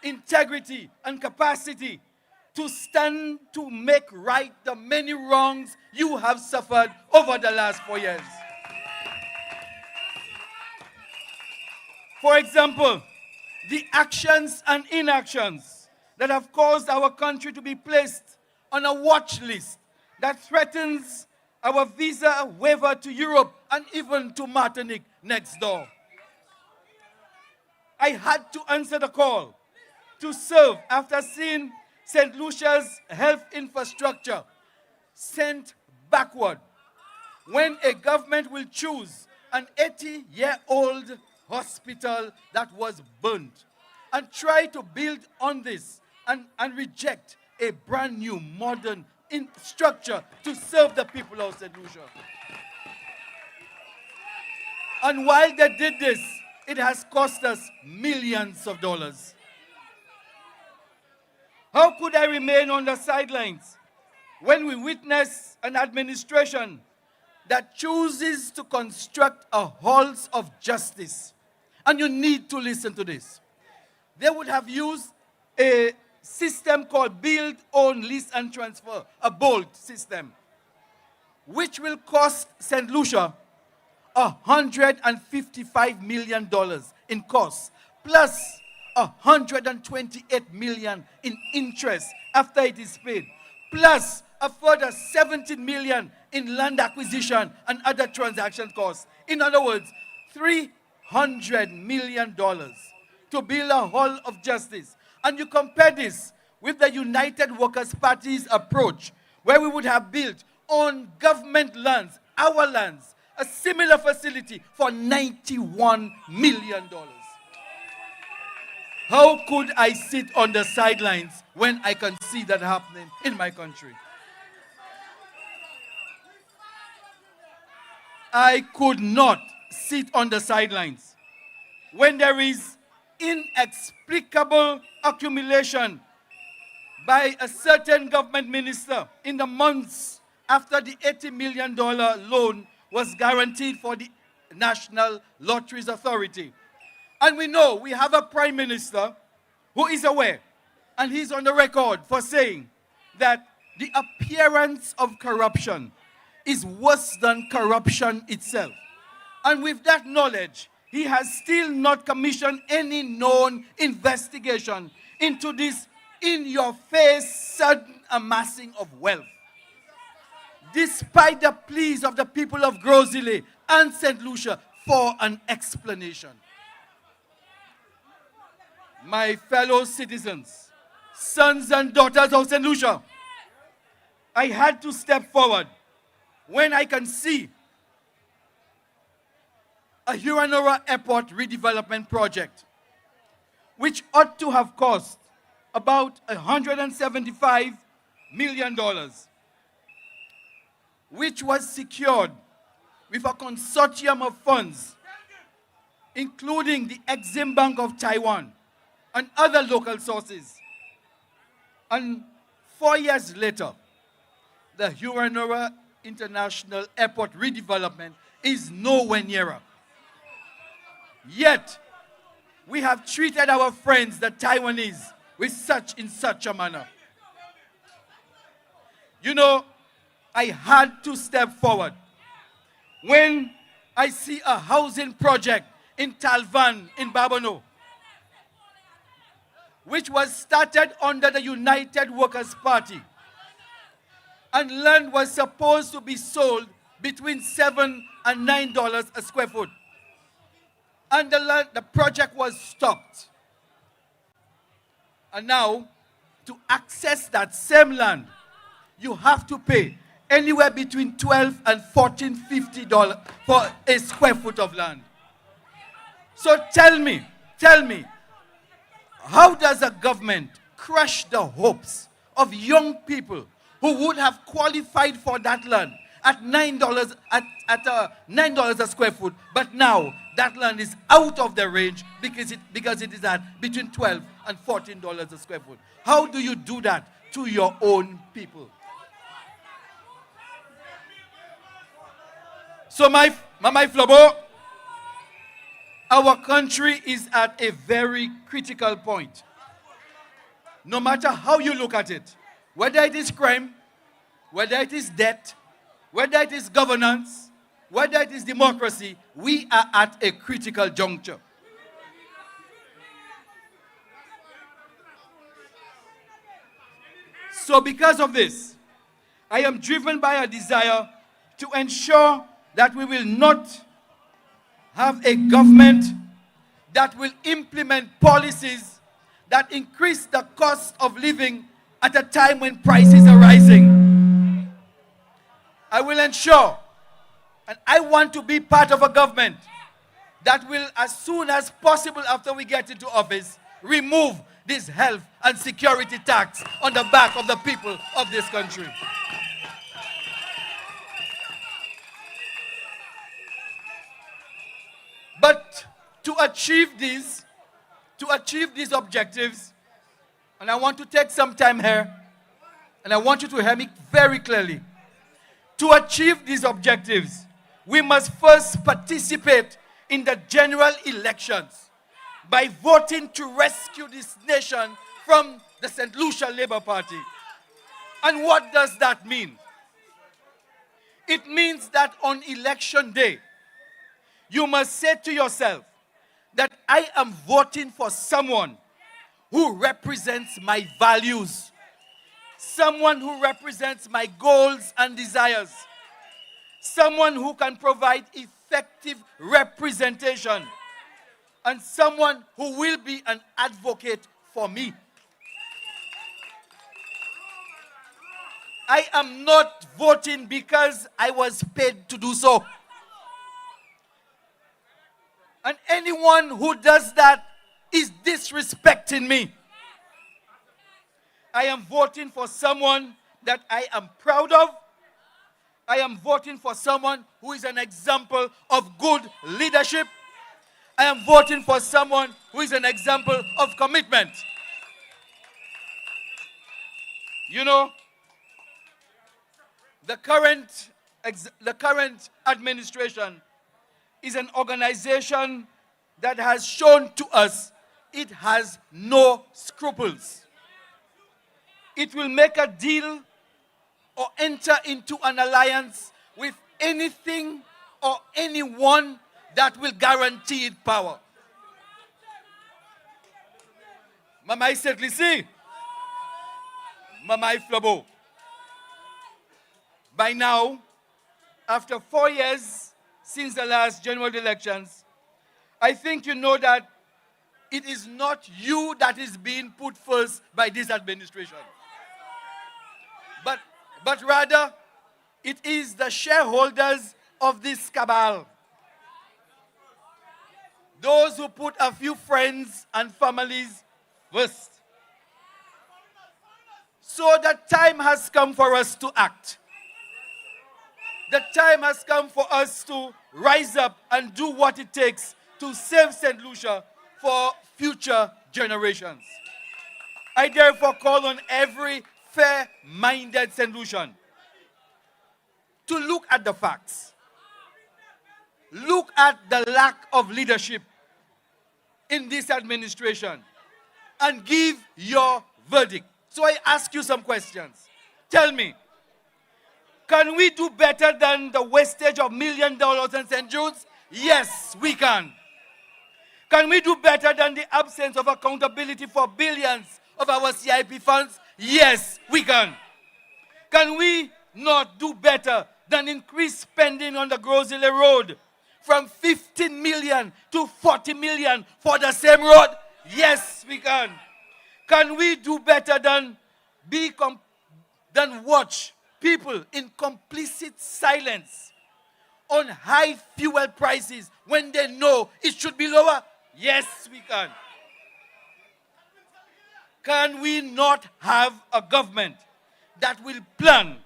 integrity, and capacity to stand to make right the many wrongs you have suffered over the last 4 years. For example, the actions and inactions that have caused our country to be placed on a watch list that threatens our visa waiver to Europe and even to Martinique next door. I had to answer the call to serve after seeing St. Lucia's health infrastructure sent backward when a government will choose an 80-year-old hospital that was burnt and try to build on this and reject a brand new modern structure to serve the people of St. Lucia. And while they did this, it has cost us millions of dollars. How could I remain on the sidelines when we witness an administration that chooses to construct a halls of justice? And you need to listen to this. They would have used a system called Build, Own, Lease, and Transfer, a BOLT system, which will cost St. Lucia $155 million in costs, plus $128 million in interest after it is paid, plus a further $17 million in land acquisition and other transaction costs. In other words, $300 million to build a hall of justice. And you compare this with the United Workers' Party's approach, where we would have built on government lands, our lands, a similar facility for $91 million. How could I sit on the sidelines when I can see that happening in my country? I could not sit on the sidelines when there is inexplicable accumulation by a certain government minister in the months after the $80 million loan was guaranteed for the National Lotteries Authority. And we know we have a prime minister who is aware, and he's on the record for saying that the appearance of corruption is worse than corruption itself. And with that knowledge, he has still not commissioned any known investigation into this in-your-face sudden amassing of wealth. Despite the pleas of the people of Grosile and St. Lucia for an explanation. My fellow citizens, sons and daughters of St. Lucia, I had to step forward when I can see a Huranora Airport redevelopment project, which ought to have cost about $175 million, which was secured with a consortium of funds, including the Exim Bank of Taiwan and other local sources. And 4 years later, the Huranora International Airport redevelopment is nowhere nearer. Yet, we have treated our friends, the Taiwanese, in such a manner. You know, I had to step forward when I see a housing project in Talvan in Babonneau, which was started under the United Workers' Party, and land was supposed to be sold between $7 and $9 a square foot. And the project was stopped. And now, to access that same land, you have to pay anywhere between $12 and $14.50 for a square foot of land. So tell me, how does a government crush the hopes of young people who would have qualified for that land at $9 $9 a square foot, but now that land is out of the range because it is at between $12 and $14 a square foot? How do you do that to your own people? So my Flabo, our country is at a very critical point. No matter how you look at it, whether it is crime, whether it is debt, whether it is governance, whether it is democracy, we are at a critical juncture. So because of this, I am driven by a desire to ensure that we will not have a government that will implement policies that increase the cost of living at a time when prices are rising. I will ensure, and I want to be part of a government that will, as soon as possible after we get into office, remove this health and security tax on the back of the people of this country. But to achieve these objectives, and I want to take some time here, and I want you to hear me very clearly. To achieve these objectives, we must first participate in the general elections by voting to rescue this nation from the St. Lucia Labour Party. And what does that mean? It means that on election day, you must say to yourself that I am voting for someone who represents my values, someone who represents my goals and desires, someone who can provide effective representation, and someone who will be an advocate for me. I am not voting because I was paid to do so. And anyone who does that is disrespecting me. I am voting for someone that I am proud of, I am voting for someone who is an example of good leadership. I am voting for someone who is an example of commitment. You know, the current administration is an organization that has shown to us it has no scruples. It will make a deal or enter into an alliance with anything or anyone that will guarantee it power. Mama Isetlisi, Mama Iflabo. By now, after 4 years since the last general elections, I think you know that it is not you that is being put first by this administration. But rather, it is the shareholders of this cabal. Those who put a few friends and families first. So the time has come for us to act. The time has come for us to rise up and do what it takes to save St. Lucia for future generations. I therefore call on every fair-minded St. Lucian to look at the facts. Look at the lack of leadership in this administration and give your verdict. So I ask you some questions. Tell me, can we do better than the wastage of $1 million in St. Jude's? Yes, we can. Can we do better than the absence of accountability for billions of our CIP funds? Yes, we can. Can we not do better than increase spending on the Grosile Road from 15 million to 40 million for the same road? Yes, we can. Can we do better than watch people in complicit silence on high fuel prices when they know it should be lower? Yes, we can. Can we not have a government that will plan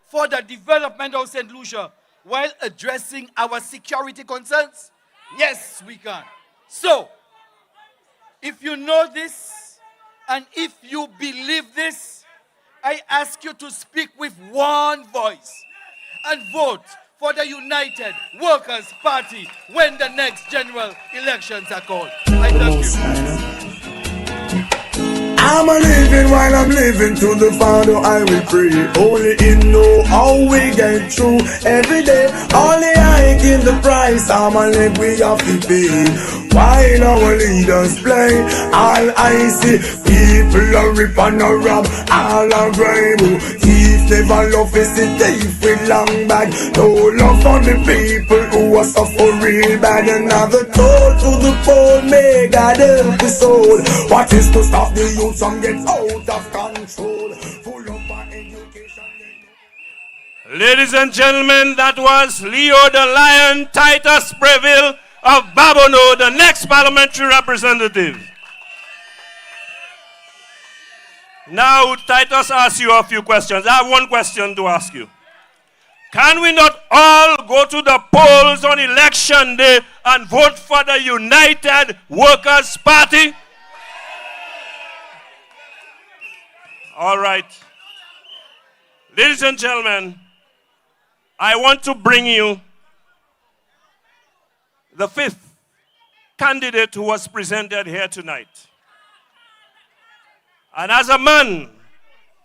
for the development of St. Lucia while addressing our security concerns? Yes, we can. So, if you know this and if you believe this, I ask you to speak with one voice and vote for the United Workers' Party when the next general elections are called. I thank you. I'm a living while I'm living, to the Father I will pray. Only Him know how we get through every day. Only I give the price, I'm a live we have to pay. While our leaders play, all I see, people are rip and a rob, all are grime. Thief never love is the thief with long bag. No love for the people who are suffer real bad. Another toll to the poor, may God help the soul. What is to stop the youth from get out of control? Full of education. Ladies and gentlemen, that was Leo the Lion Titus Preville of Babono, the next parliamentary representative. Now, Titus asks you a few questions. I have one question to ask you. Can we not all go to the polls on election day and vote for the United Workers' Party? All right. Ladies and gentlemen, I want to bring you the fifth candidate who was presented here tonight. And as a man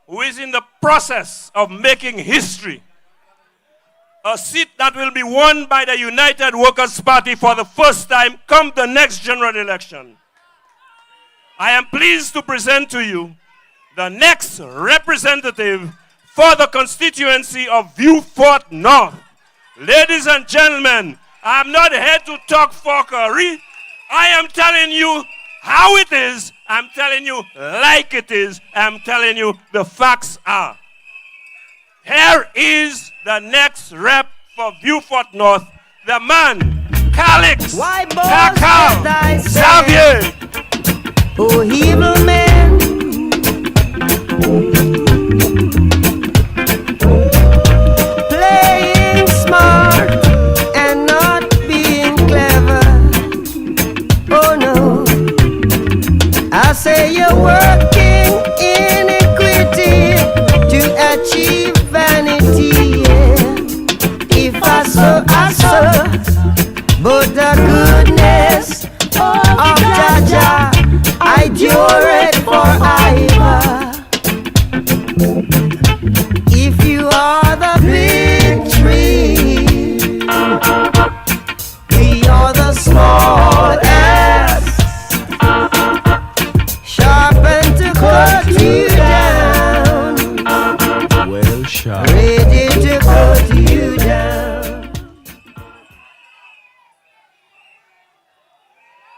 who is in the process of making history, a seat that will be won by the United Workers' Party for the first time come the next general election, I am pleased to present to you the next representative for the constituency of Beaufort North. Ladies and gentlemen, I'm not here to talk fuckery. I am telling you how it is. I'm telling you like it is. I'm telling you the facts are. Here is the next rep for Beaufort North, the man, Khix Kakal, Japier. Oh, evil man, play hustle, but the goodness of Jaja, I endure it forever. If you are the big tree, we are the small ass, sharpened to cut you down. Well shot. Ready to cut you down.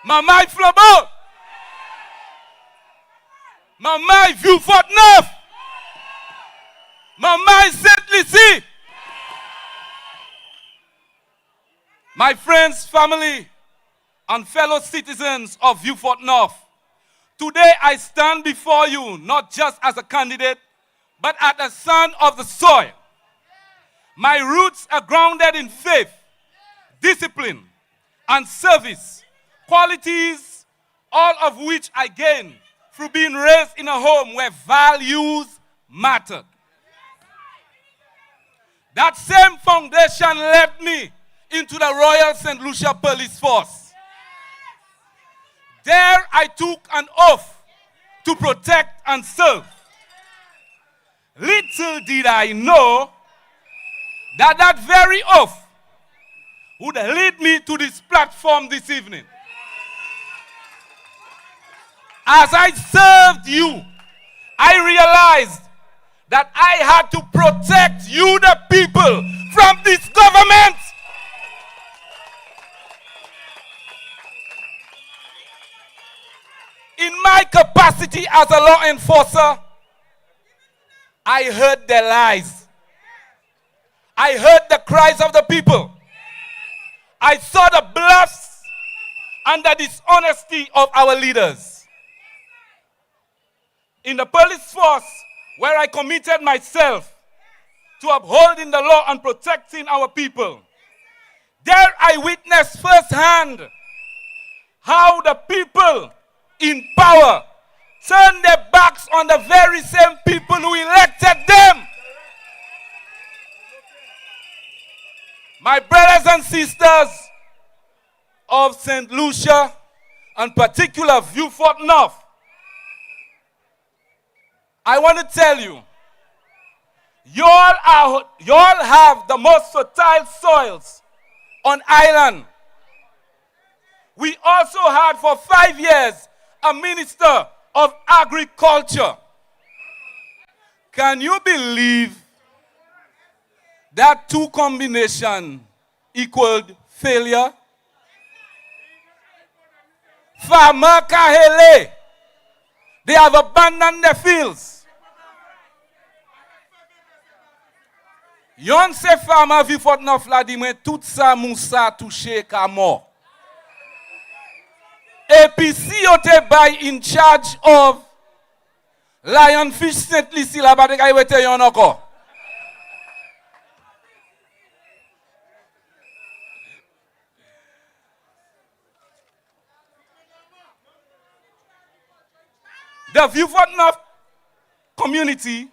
Mamai Flabo. Mamai Vieux-Fort North. Mamai Saint-Lucie. My friends, family, and fellow citizens of Vieux-Fort North, today I stand before you not just as a candidate, but as a son of the soil. My roots are grounded in faith, discipline, and service, qualities all of which I gained through being raised in a home where values mattered. That same foundation led me into the Royal St. Lucia Police Force. There I took an oath to protect and serve. Little did I know that that very oath would lead me to this platform this evening. As I served you, I realized that I had to protect you, the people, from this government. In my capacity as a law enforcer, I heard their lies. I heard the cries of the people. I saw the bluffs and the dishonesty of our leaders. In the police force, where I committed myself to upholding the law and protecting our people, there I witnessed firsthand how the people in power turn their backs on the very same people who elected them. My brothers and sisters of St. Lucia, and particular Vieux-Fort North, I want to tell you, you all have the most fertile soils on island. We also had for 5 years a minister of agriculture. Can you believe that two combination equaled failure? Farmer Kahele, they have abandoned their fields. Yon se farmer Vieux-Fort North la di mwen tout sa moussa touche ka mort. Et puis si yo te bay in charge of Lionfish Saint-Lucie la ba de kay wete yon encore. The Vieux-Fort North community,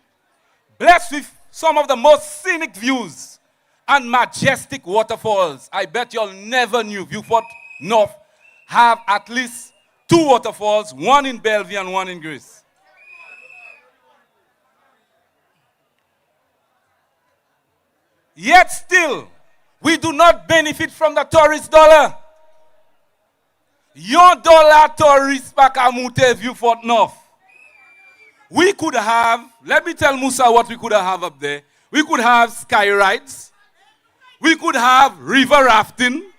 blessed with some of the most scenic views and majestic waterfalls. I bet y'all never knew Vieux-Fort North have at least 2 waterfalls, one in Bellevue and one in Greece. Yet still, we do not benefit from the tourist dollar. Yon dollar tourist back amute Vieux-Fort North. We could have, let me tell Musa what we could have up there. We could have sky rides. We could have river rafting.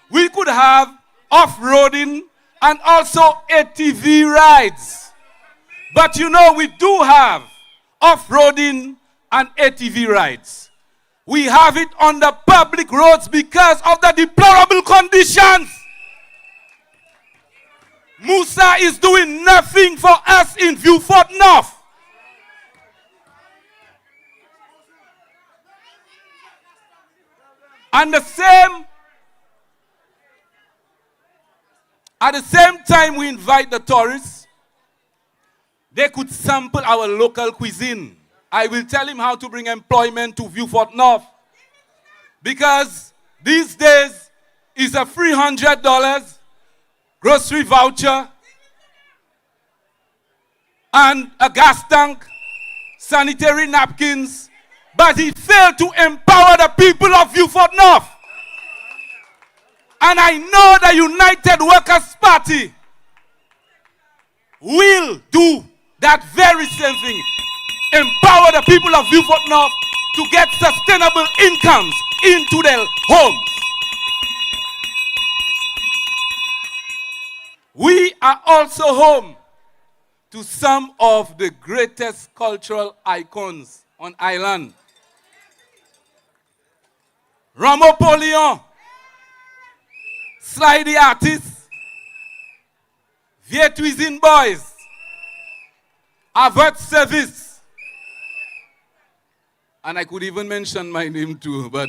We could have off-roading and also ATV rides. But you know, we do have off-roading and ATV rides. We have it on the public roads because of the deplorable conditions. Musa is doing nothing for us in Vieux-Fort North. And at the same time we invite the tourists, they could sample our local cuisine. I will tell him how to bring employment to Vieux-Fort North. Because these days is a $300 grocery voucher and a gas tank, sanitary napkins, but he failed to empower the people of Beaufort North. And I know the United Workers' Party will do that very same thing. Empower the people of Beaufort North to get sustainable incomes into their homes. We are also home to some of the greatest cultural icons on island. Ramopolion, Sly the Artist, Vieux Cuisine Boys, Avert Service, and I could even mention my name too, but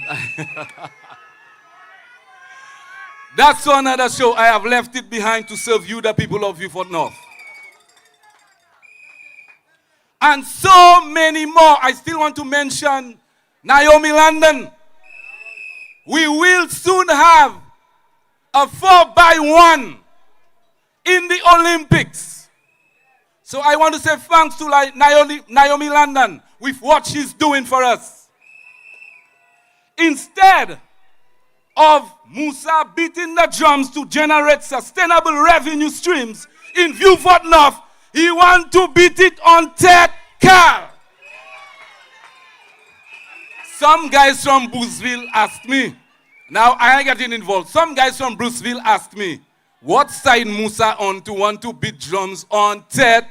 that's another show. I have left it behind to serve you, the people of Beaufort North. And so many more. I still want to mention Naomi London. We will soon have a 4x1 in the Olympics. So I want to say thanks to Naomi London with what she's doing for us. Instead of Musa beating the drums to generate sustainable revenue streams in Beaufort North, he wants to beat it on Ted Carl. Some guys from Bruceville asked me, now I ain't getting involved, some guys from Bruceville asked me, what side Musa on to want to beat drums on Ted?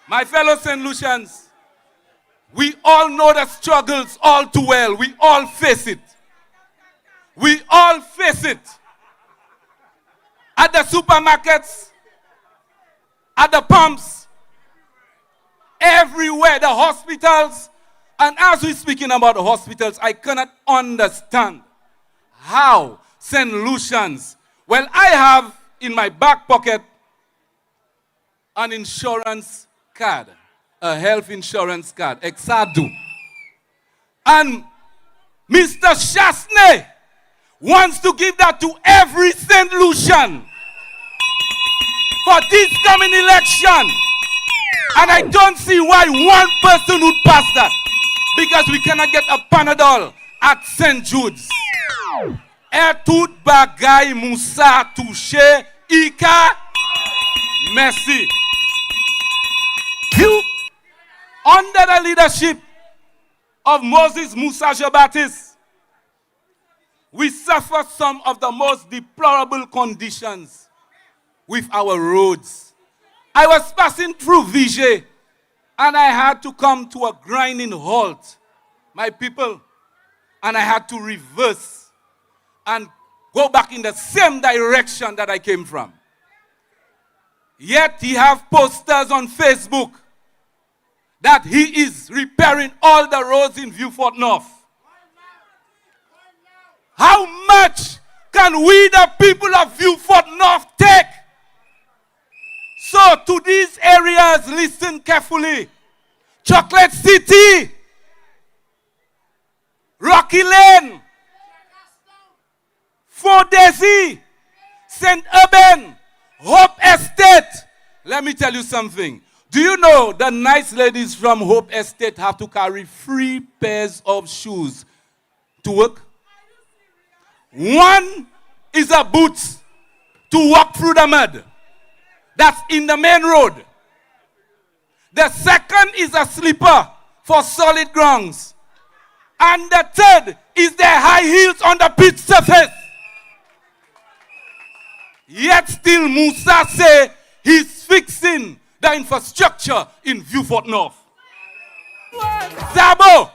My fellow St. Lucians, we all know the struggles all too well. We all face it. We all face it. At the supermarkets, at the pumps, everywhere, the hospitals. And as we're speaking about the hospitals, I cannot understand how St. Lucians, well, I have in my back pocket an insurance card, a health insurance card, Exadu. And Mr. Chasney wants to give that to every St. Lucian for this coming election. And I don't see why one person would pass that. Because we cannot get a Panadol at St. Jude's. Et tout bagay Moussa touché, Ika, merci. Under the leadership of Moses Moussa Jean-Baptiste, we suffer some of the most deplorable conditions with our roads. I was passing through Vigée, and I had to come to a grinding halt, my people, and I had to reverse and go back in the same direction that I came from. Yet he have posters on Facebook that he is repairing all the roads in Beaufort North. How much can we, the people of Beaufort North, take? So to these areas, listen carefully. Chocolate City, Rocky Lane, Fort Desi, St. Urban, Hope Estate. Let me tell you something. Do you know the nice ladies from Hope Estate have to carry 3 pairs of shoes to work? One is a boot to walk through the mud. That's in the main road. The second is a slipper for solid grounds. And the third is their high heels on the pitch surface. Yet still Musa say he's fixing the infrastructure in Beaufort North. Zabo,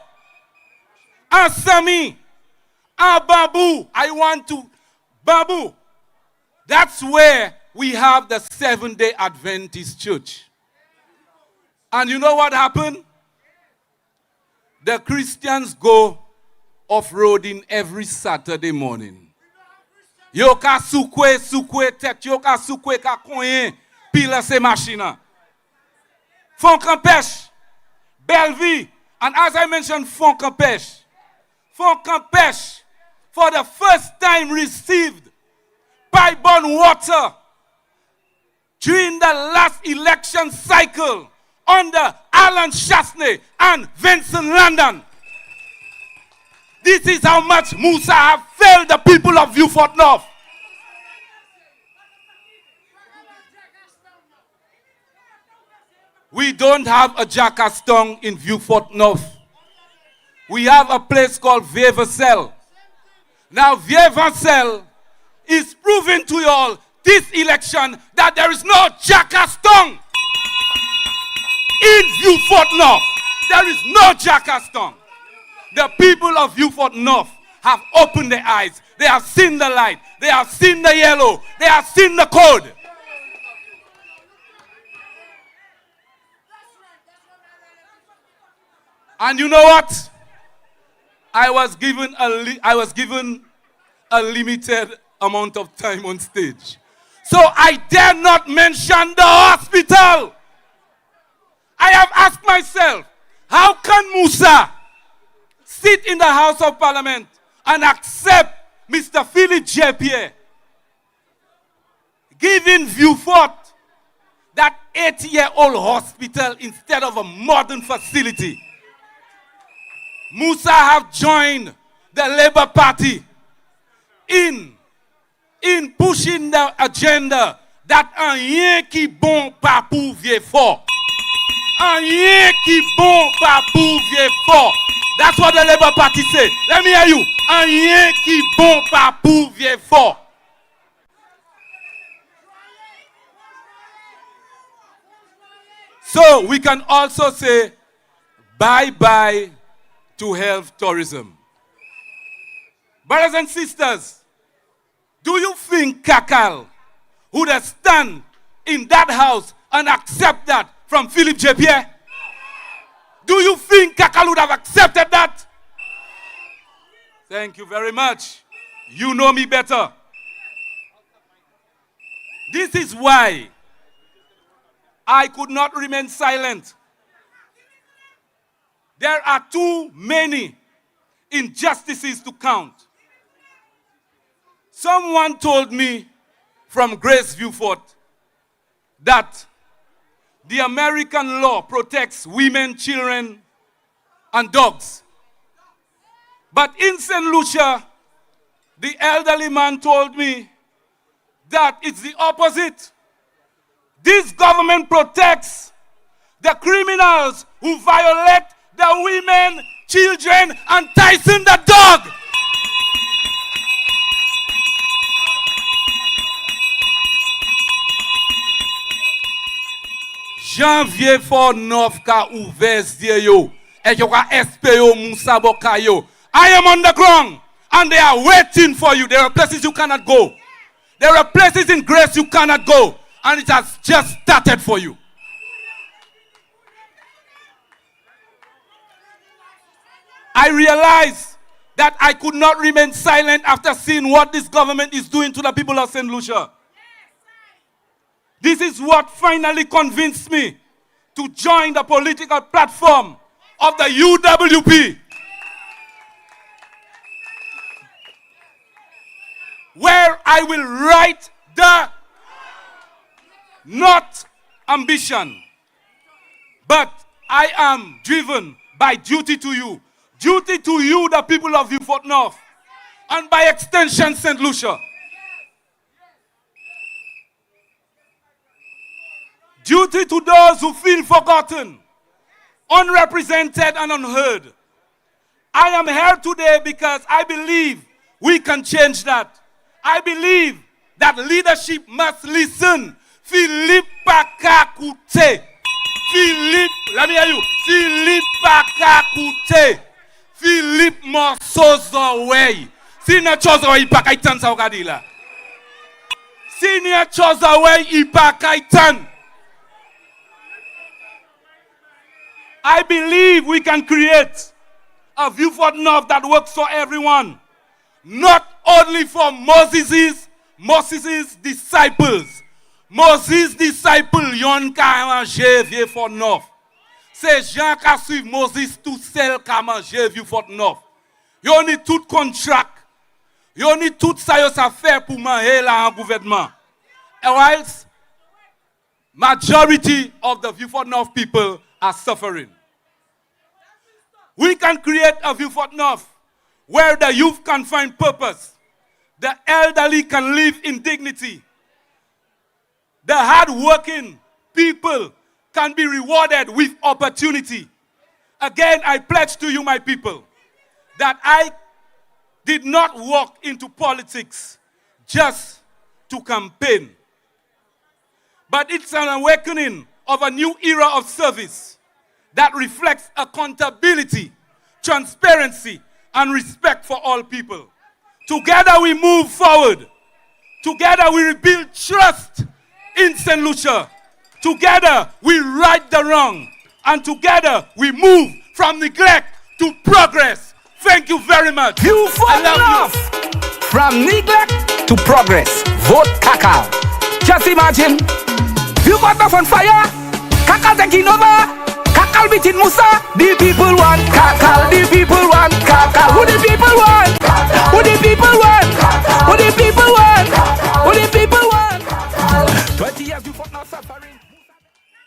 Asami, Babu, Babu. That's where we have the Seventh-day Adventist Church. And you know what happened? The Christians go off-roading every Saturday morning. Yoka sukwe tet, yoka sukwe ka konyen, pile se machina. Fon Campèche, Belleville, And as I mentioned, Foncampèche, for the first time received pipe-borne water during the last election cycle under Alan Chasney and Vincent London. This is how much Musa have failed the people of Beaufort North. We don't have a jackass tongue in Beaufort North. We have a place called Vieux-Vincel. Now, Vieux-Vincel is proving to you all this election that there is no jackass tongue in Beaufort North. There is no jackass tongue. The people of Beaufort North have opened their eyes. They have seen the light. They have seen the yellow. They have seen the code. And you know what? I was given a limited amount of time on stage. So I dare not mention the hospital. I have asked myself, how can Musa sit in the House of Parliament and accept Mr. Felix Japier giving Beaufort that 8-year-old hospital instead of a modern facility? Musa have joined the Labour Party in pushing the agenda that un rien qui bon pas pour vieux fort. Un rien qui bon pas pour vieux fort. That's what the Labour Party say. Let me hear you. Un rien qui bon pas pour vieux fort. So we can also say bye-bye to health tourism. Brothers and sisters, do you think Kakal would have stand in that house and accept that from Philip Japier? Do you think Kakal would have accepted that? Thank you very much. You know me better. This is why I could not remain silent. There are too many injustices to count. Someone told me from Grace Beaufort that the American law protects women, children, and dogs. But in St. Lucia, the elderly man told me that it's the opposite. This government protects the criminals who violate the women, children, and Tyson the dog. Janvier for North ka ouvert yo. Et yo ka espé yo Musa Boka yo. I am on the ground and they are waiting for you. There are places you cannot go. There are places in grace you cannot go. And it has just started for you. I realized that I could not remain silent after seeing what this government is doing to the people of St. Lucia. This is what finally convinced me to join the political platform of the UWP, where I will write the not ambition, but I am driven by duty to you. Duty to you, the people of Beaufort North, and by extension, St. Lucia. Duty to those who feel forgotten, unrepresented, and unheard. I am here today because I believe we can change that. I believe that leadership must listen. Philippe Pakakute. Philippe, let me hear you. Philippe Pakakute. Philippe Morsozo way. Senior choza way ipakaitan sa wakadila. Senior choza way ipakaitan. I believe we can create a Beaufort North that works for everyone. Not only for Moses' disciples. Moses' disciple yon ka arrange Beaufort North. c'est gens qui suivent Moses tout seul qui a mangé Vieux Fort North. Yo ni tout contract. Yo ni tout ça yo ça fait pour manger là en gouvernement. Else, majority of the Vieux Fort North people are suffering. We can create a Vieux Fort North where the youth can find purpose. The elderly can live in dignity. The hard-working people can be rewarded with opportunity. Again, I pledge to you, my people, that I did not walk into politics just to campaign. But it's an awakening of a new era of service that reflects accountability, transparency, and respect for all people. Together we move forward. Together we rebuild trust in St. Lucia. Together we right the wrong. And together we move from neglect to progress. Thank you very much. I love you. From neglect to progress. Vote Kakal. Just imagine. Vieux Fort North on fire. Kakal taking over. Kakal beating Musa. The people want Kakal. The people want Kakal. Who the people want? Who the people want? Who the people want? Who the people want? 20 years Vieux Fort North suffering.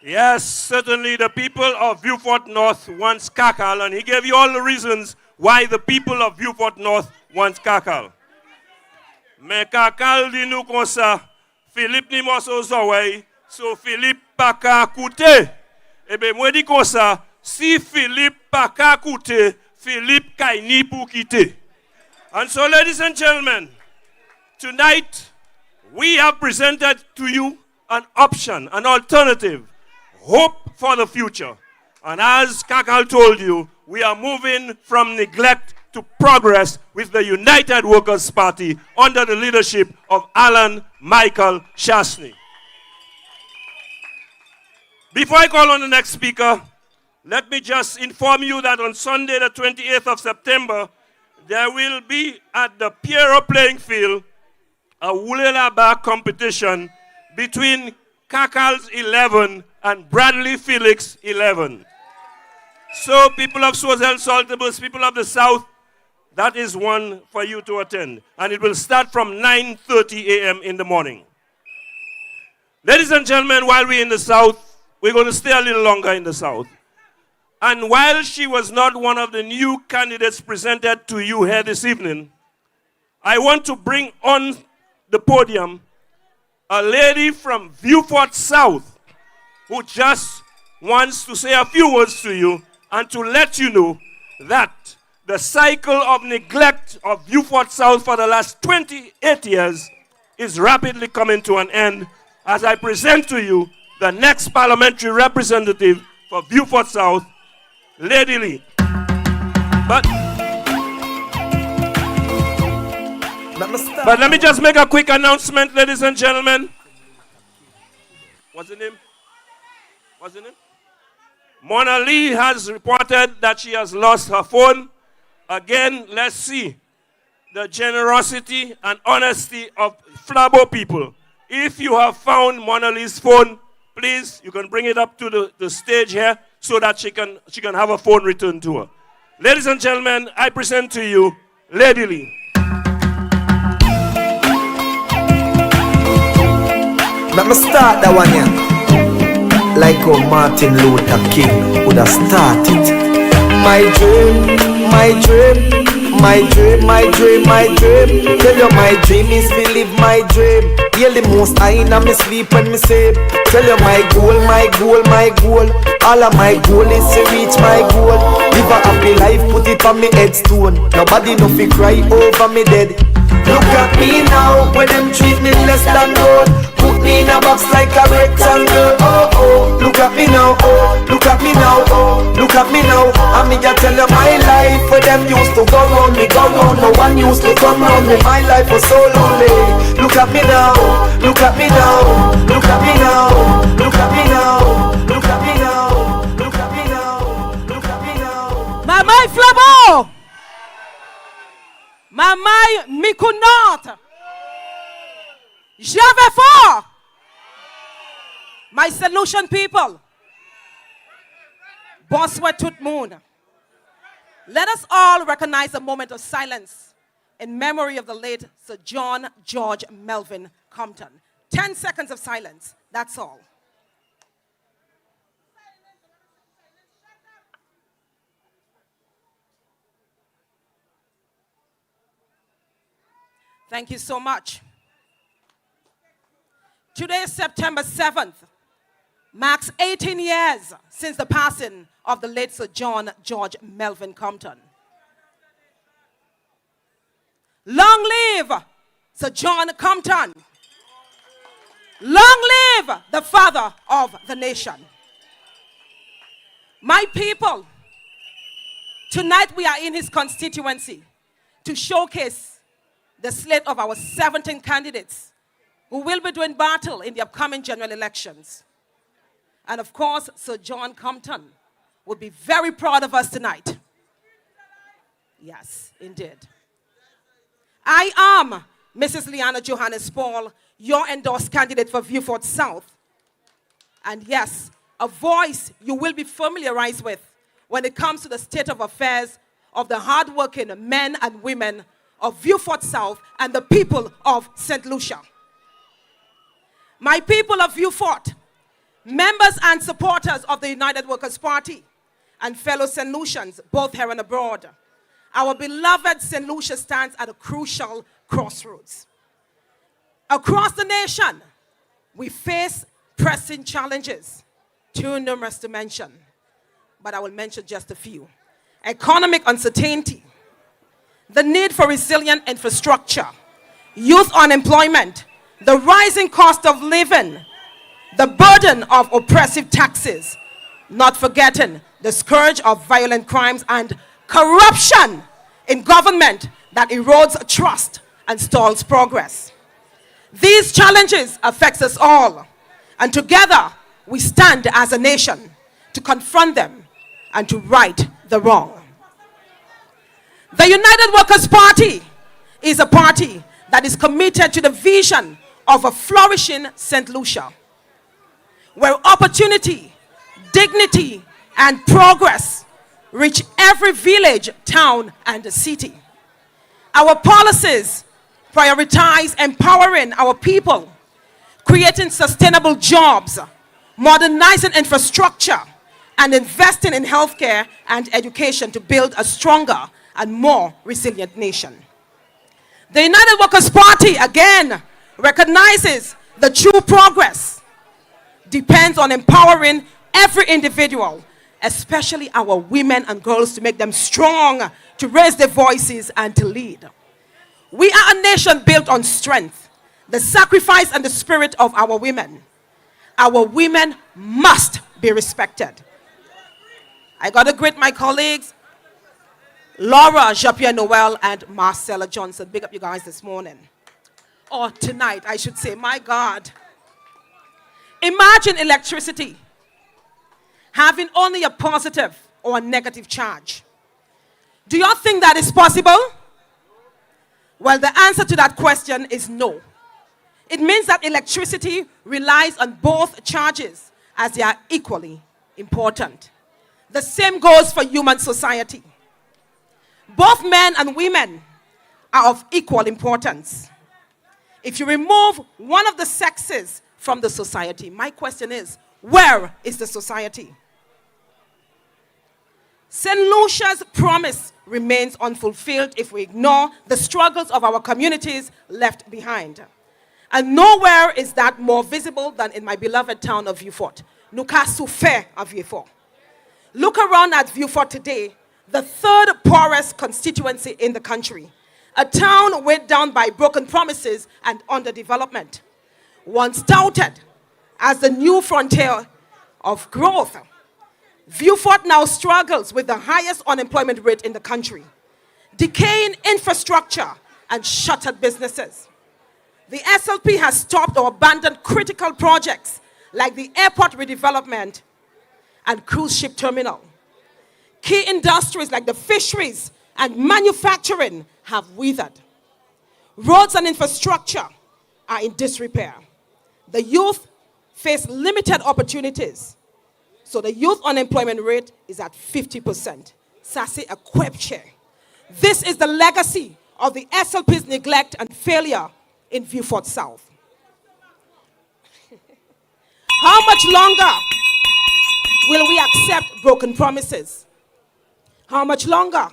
Yes, certainly the people of Vieux Fort North wants Kakal, and he gave you all the reasons why the people of Vieux Fort North wants Kakal. Mais Kakal dit nous comme ça, Philippe ni moso zaway, so Philippe pas ka koute. Eh bien, moi dis comme ça, si Philippe pas ka koute, Philippe kaini pour quitter. And so, ladies and gentlemen, tonight we have presented to you an option, an alternative, hope for the future. And as Kakal told you, we are moving from neglect to progress with the United Workers' Party under the leadership of Alan Michael Shasny. Before I call on the next speaker, let me just inform you that on Sunday, the 28th of September, there will be at the Piero playing field a Wulela Bar competition between Kakal's 11 and Bradley Felix 11. So people of Swazel Saltables, people of the South, that is one for you to attend. And it will start from 9:30 a.m. in the morning. Ladies and gentlemen, while we're in the South, we're going to stay a little longer in the South. And while she was not one of the new candidates presented to you here this evening, I want to bring on the podium a lady from Vieux Fort South who just wants to say a few words to you and to let you know that the cycle of neglect of Vieux Fort South for the last 28 years is rapidly coming to an end as I present to you the next parliamentary representative for Vieux Fort South, Lady Lee. But let me just make a quick announcement, ladies and gentlemen. What's the name? What's the name? Mona Lee has reported that she has lost her phone. Again, let's see the generosity and honesty of Flabo people. If you have found Mona Lee's phone, please, you can bring it up to the stage here so that she can have a phone returned to her. Ladies and gentlemen, I present to you Lady Lee. Let me start that one here. Like how Martin Luther King would have started. My dream, my dream, my dream, my dream, my dream. Tell you my dream is to live my dream. Hear the most I in me sleep when me sleep. Tell you my goal, my goal, my goal. All of my goal is to reach my goal. Live a happy life, put it on me headstone. Nobody no fi cry over me dead. Look at me now, when them treat me less than gold. Put me in a box like a rectangle. Oh oh, look at me now. Oh, look at me now. Oh, look at me now. And me just tell you my life. For them used to go round me, go round. No one used to come round me. My life was so lonely. Look at me now. Look at me now. Look at me now. Look at me now. Look at me now. Look at me now. Look at me now. Mamai Flabo. Mamai Micoud North. Japier. My solution people. Boswa Tut Moon. Let us all recognize a moment of silence in memory of the late Sir John George Melvin Compton. 10 seconds of silence, that's all. Thank you so much. Today, September 7th, marks 18 years since the passing of the late Sir John George Melvin Compton. Long live Sir John Compton. Long live the father of the nation. My people, tonight we are in his constituency to showcase the slate of our 17 candidates who will be doing battle in the upcoming general elections. And of course, Sir John Compton will be very proud of us tonight. Yes, indeed. I am Mrs. Lyanna Joannes Paul, your endorsed candidate for Vieux Fort South. And yes, a voice you will be familiarized with when it comes to the state of affairs of the hardworking men and women of Vieux Fort South and the people of St. Lucia. My people of Vieux Fort, members and supporters of the United Workers' Party, and fellow St. Lucians, both here and abroad, our beloved St. Lucia stands at a crucial crossroads. Across the nation, we face pressing challenges, too numerous to mention, but I will mention just a few. Economic uncertainty, the need for resilient infrastructure, youth unemployment, the rising cost of living, the burden of oppressive taxes, not forgetting the scourge of violent crimes and corruption in government that erodes trust and stalls progress. These challenges affect us all, and together we stand as a nation to confront them and to right the wrong. The United Workers' Party is a party that is committed to the vision of a flourishing St. Lucia, where opportunity, dignity, and progress reach every village, town, and city. Our policies prioritize empowering our people, creating sustainable jobs, modernizing infrastructure, and investing in healthcare and education to build a stronger and more resilient nation. The United Workers' Party, again, recognizes the true progress depends on empowering every individual, especially our women and girls, to make them strong, to raise their voices, and to lead. We are a nation built on strength, the sacrifice and the spirit of our women. Our women must be respected. I got to greet my colleagues, Laura, Japier, Noel, and Marcela Johnson. Big up you guys this morning. Or tonight, I should say. My God. Imagine electricity having only a positive or a negative charge. Do you think that is possible? Well, the answer to that question is no. It means that electricity relies on both charges as they are equally important. The same goes for human society. Both men and women are of equal importance. If you remove one of the sexes from the society, my question is, where is the society? St. Lucia's promise remains unfulfilled if we ignore the struggles of our communities left behind. And nowhere is that more visible than in my beloved town of Vieux Fort. Nous avons souffert à Vieux Fort. Look around at Vieux Fort today, the third poorest constituency in the country. A town weighed down by broken promises and underdevelopment. Once touted as the new frontier of growth, Vieux Fort now struggles with the highest unemployment rate in the country, decaying infrastructure and shuttered businesses. The SLP has stopped or abandoned critical projects like the airport redevelopment and cruise ship terminal. Key industries like the fisheries and manufacturing have withered. Roads and infrastructure are in disrepair. The youth face limited opportunities. So the youth unemployment rate is at 50%. Sassy a quepche. This is the legacy of the SLP's neglect and failure in Vieux-Fort South. How much longer will we accept broken promises? How much longer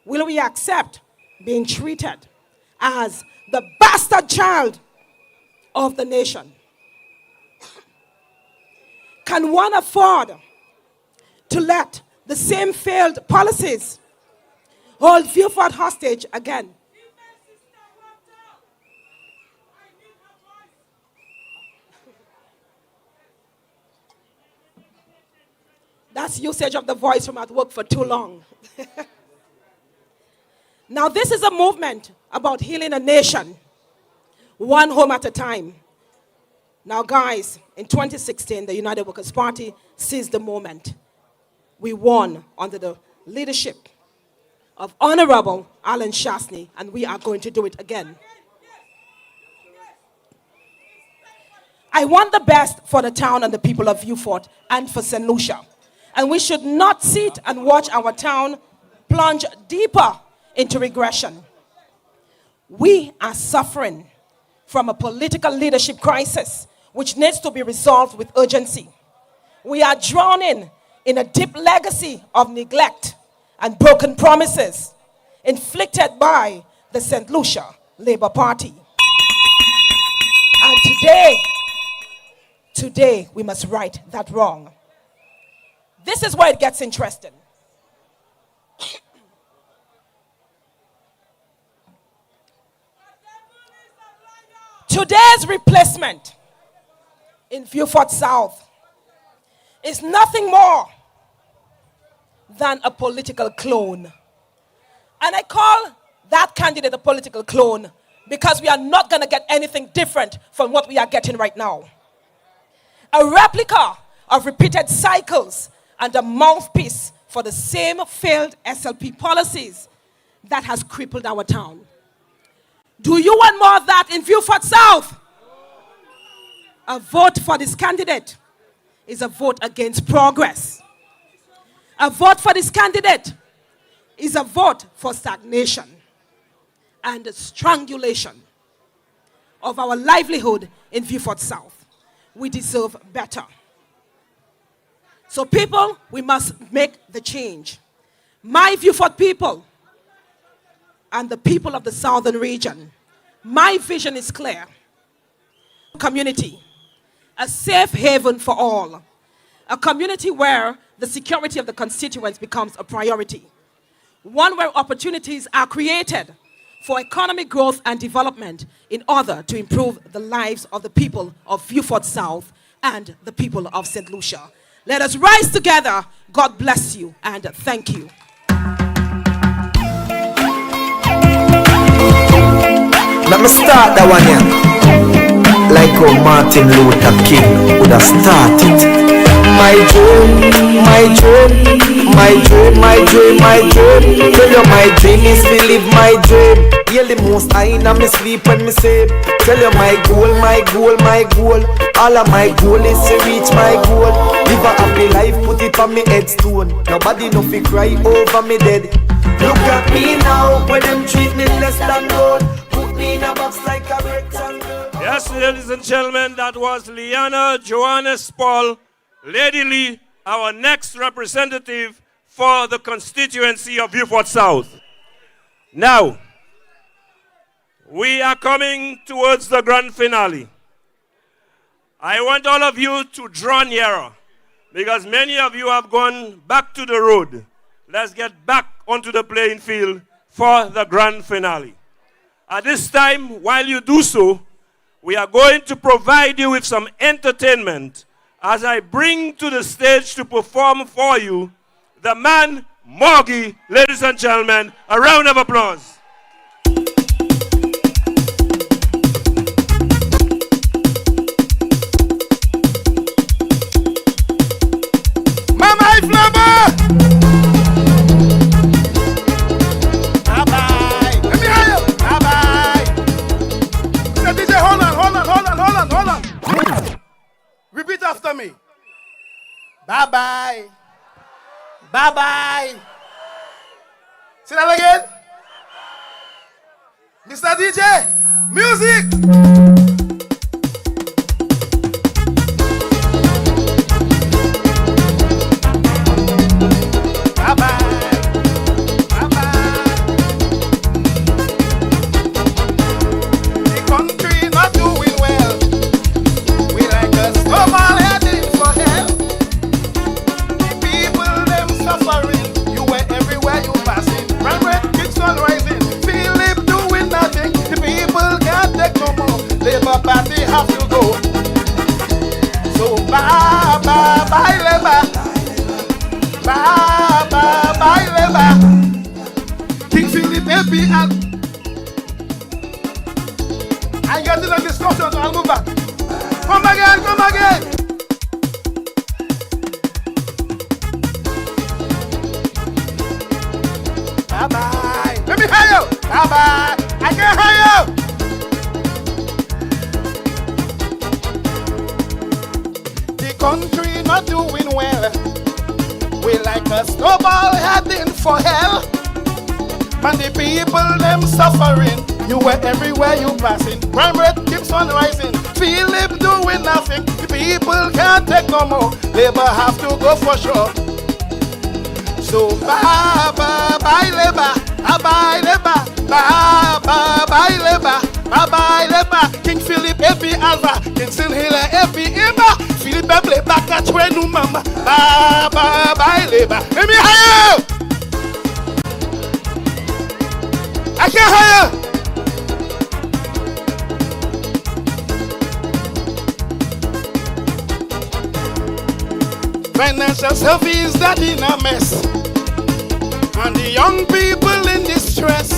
will we accept being treated as the bastard child of the nation? Can one afford to let the same failed policies hold Vieux-Fort hostage again? That's usage of the voice from at work for too long. Now, this is a movement about healing a nation, one home at a time. Now, guys, in 2016, the United Workers' Party seized the moment. We won under the leadership of Honorable Alan Shastney, and we are going to do it again. I want the best for the town and the people of Vieux-Fort and for St. Lucia. And we should not sit and watch our town plunge deeper into regression. We are suffering from a political leadership crisis which needs to be resolved with urgency. We are drowning in a deep legacy of neglect and broken promises inflicted by the St. Lucia Labour Party. And today we must right that wrong. This is where it gets interesting. Today's replacement in Vieux-Fort South is nothing more than a political clone. And I call that candidate a political clone because we are not going to get anything different from what we are getting right now. A replica of repeated cycles and a mouthpiece for the same failed SLP policies that has crippled our town. Do you want more of that in Vieux-Fort South? A vote for this candidate is a vote against progress. A vote for this candidate is a vote for stagnation and strangulation of our livelihood in Vieux-Fort South. We deserve better. So people, we must make the change. My Vieux-Fort people and the people of the southern region, my vision is clear. Community, a safe haven for all. A community where the security of the constituents becomes a priority. One where opportunities are created for economic growth and development in order to improve the lives of the people of Vieux-Fort South and the people of St. Lucia. Let us rise together. God bless you and thank you. Let me start that one here. Like how Martin Luther King would have started. My dream, my dream, my dream, my dream, my dream. Tell you my dream is to live my dream. Hear the most I in me sleep when me sleep. Tell you my goal, my goal, my goal. All of my goal is to reach my goal. Live a happy life, put it on me headstone. Nobody no fi cry over me dead. Look at me now, when them treat me less than gold. Put me in a box like a rectangle. Yes, ladies and gentlemen, that was Lyanna Joannes Paul, Lady Lee, our next representative for the constituency of Vieux-Fort South. Now, we are coming towards the grand finale. I want all of you to draw nearer because many of you have gone back to the road. Let's get back onto the playing field for the grand finale. At this time, while you do so, we are going to provide you with some entertainment as I bring to the stage to perform for you the man, Morgie. Ladies and gentlemen, a round of applause. Mama Flubber! Bye-bye. Let me hear you. Bye-bye. Say, DJ, hold on. Repeat after me. Bye-bye. Bye-bye. Say that again. Mr. DJ, music. Party have to go. So bye bye bye labor. Bye bye bye labor. King Philip happy and I got in a discussion, so I'll move back. Come again, come again. Bye bye. Let me hear you. Bye bye. I can't hear you. Country not doing well. We like a snowball heading for hell. And the people them suffering. You were everywhere you passing. Crime rate keeps on rising. Philip doing nothing. The people can't take no more. Labor have to go for sure. So bye bye bye labor. Bye labor. Bye bye bye labor. Bye bye labor. King Philip happy Alva. King Sinhila happy Emma. Philip play back at where no mama. Bye bye bye labor. Let me hear you. I can't hear you. Financial service that in a mess. And the young people in distress.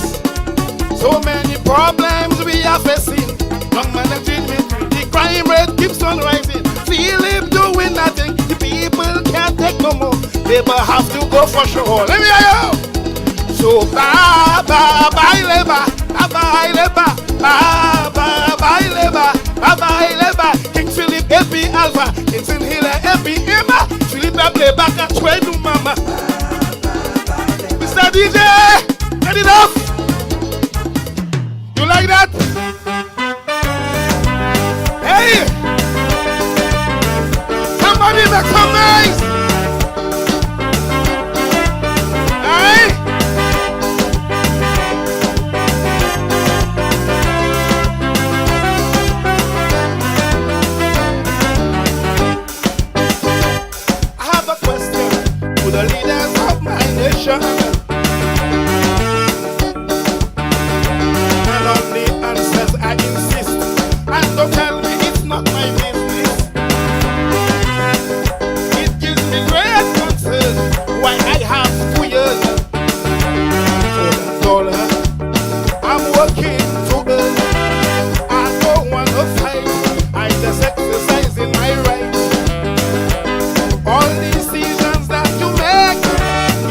So many problems we are facing. Young man and treatment. The crime rate keeps on rising. Philip doing nothing. The people can't take no more. Labor have to go for sure. Let me hear you. So bye bye bye labor. Bye bye labor. Bye bye bye labor. Bye bye labor. King Philip happy Alpha. King Sinhila happy Emma. Philip play back at where no mama. Mr. DJ, get it off. You like that? Hey! Somebody make some noise! Hey! I have a question to the leaders of my nation. And on the answers I insist. And don't tell me it's not my business. It gives me great concern why I have 2 years for $1. I'm working to earn. I don't want to fight. I just exercising my rights. All decisions that you make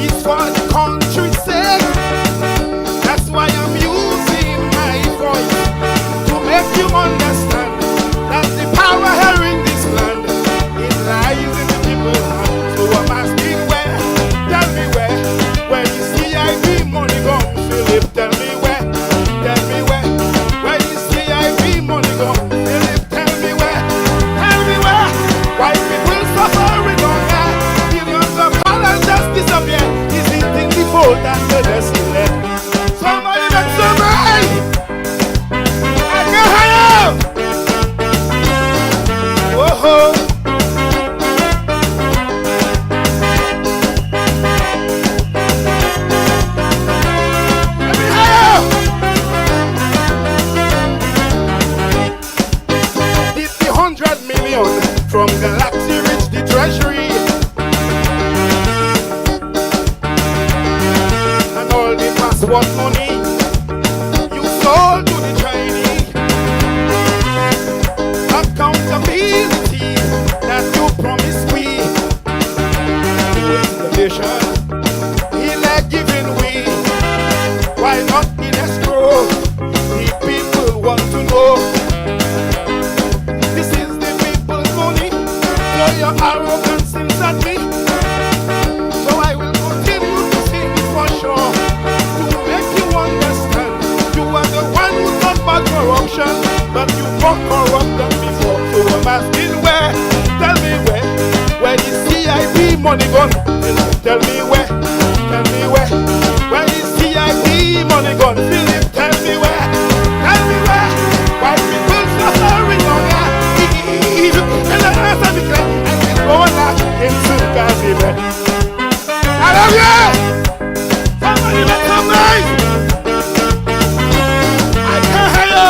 is for the country's sake. That's why I'm using my voice to make you understand that the power here in this land it lies in the people. So I'm asking where, tell me where you see I be money gone, Philip, tell me where you see I be money gone, Philip, tell me where, why people suffering on that, billions of dollars just disappear, is it in the fold and the destiny? Somebody make some noise! I can hear you! Whoa-ho! Let me hear you! Did the 100 million from Galaxy reach the treasury? And all the passport money you sold to the Chinese. Accountability that you promised we. Installation, he like giving we. Why not in escrow? The people want to know. This is the people's money. So your arrogance seems at me. solution, but you more corrupt than before. So I'm asking where, tell me where the CIP money gone? Tell me where the CIP money gone? Philip, tell me where, why people suffering longer? And the answer be clear, I can go on into Gaza. I love you! Somebody make some noise! I can't hear you!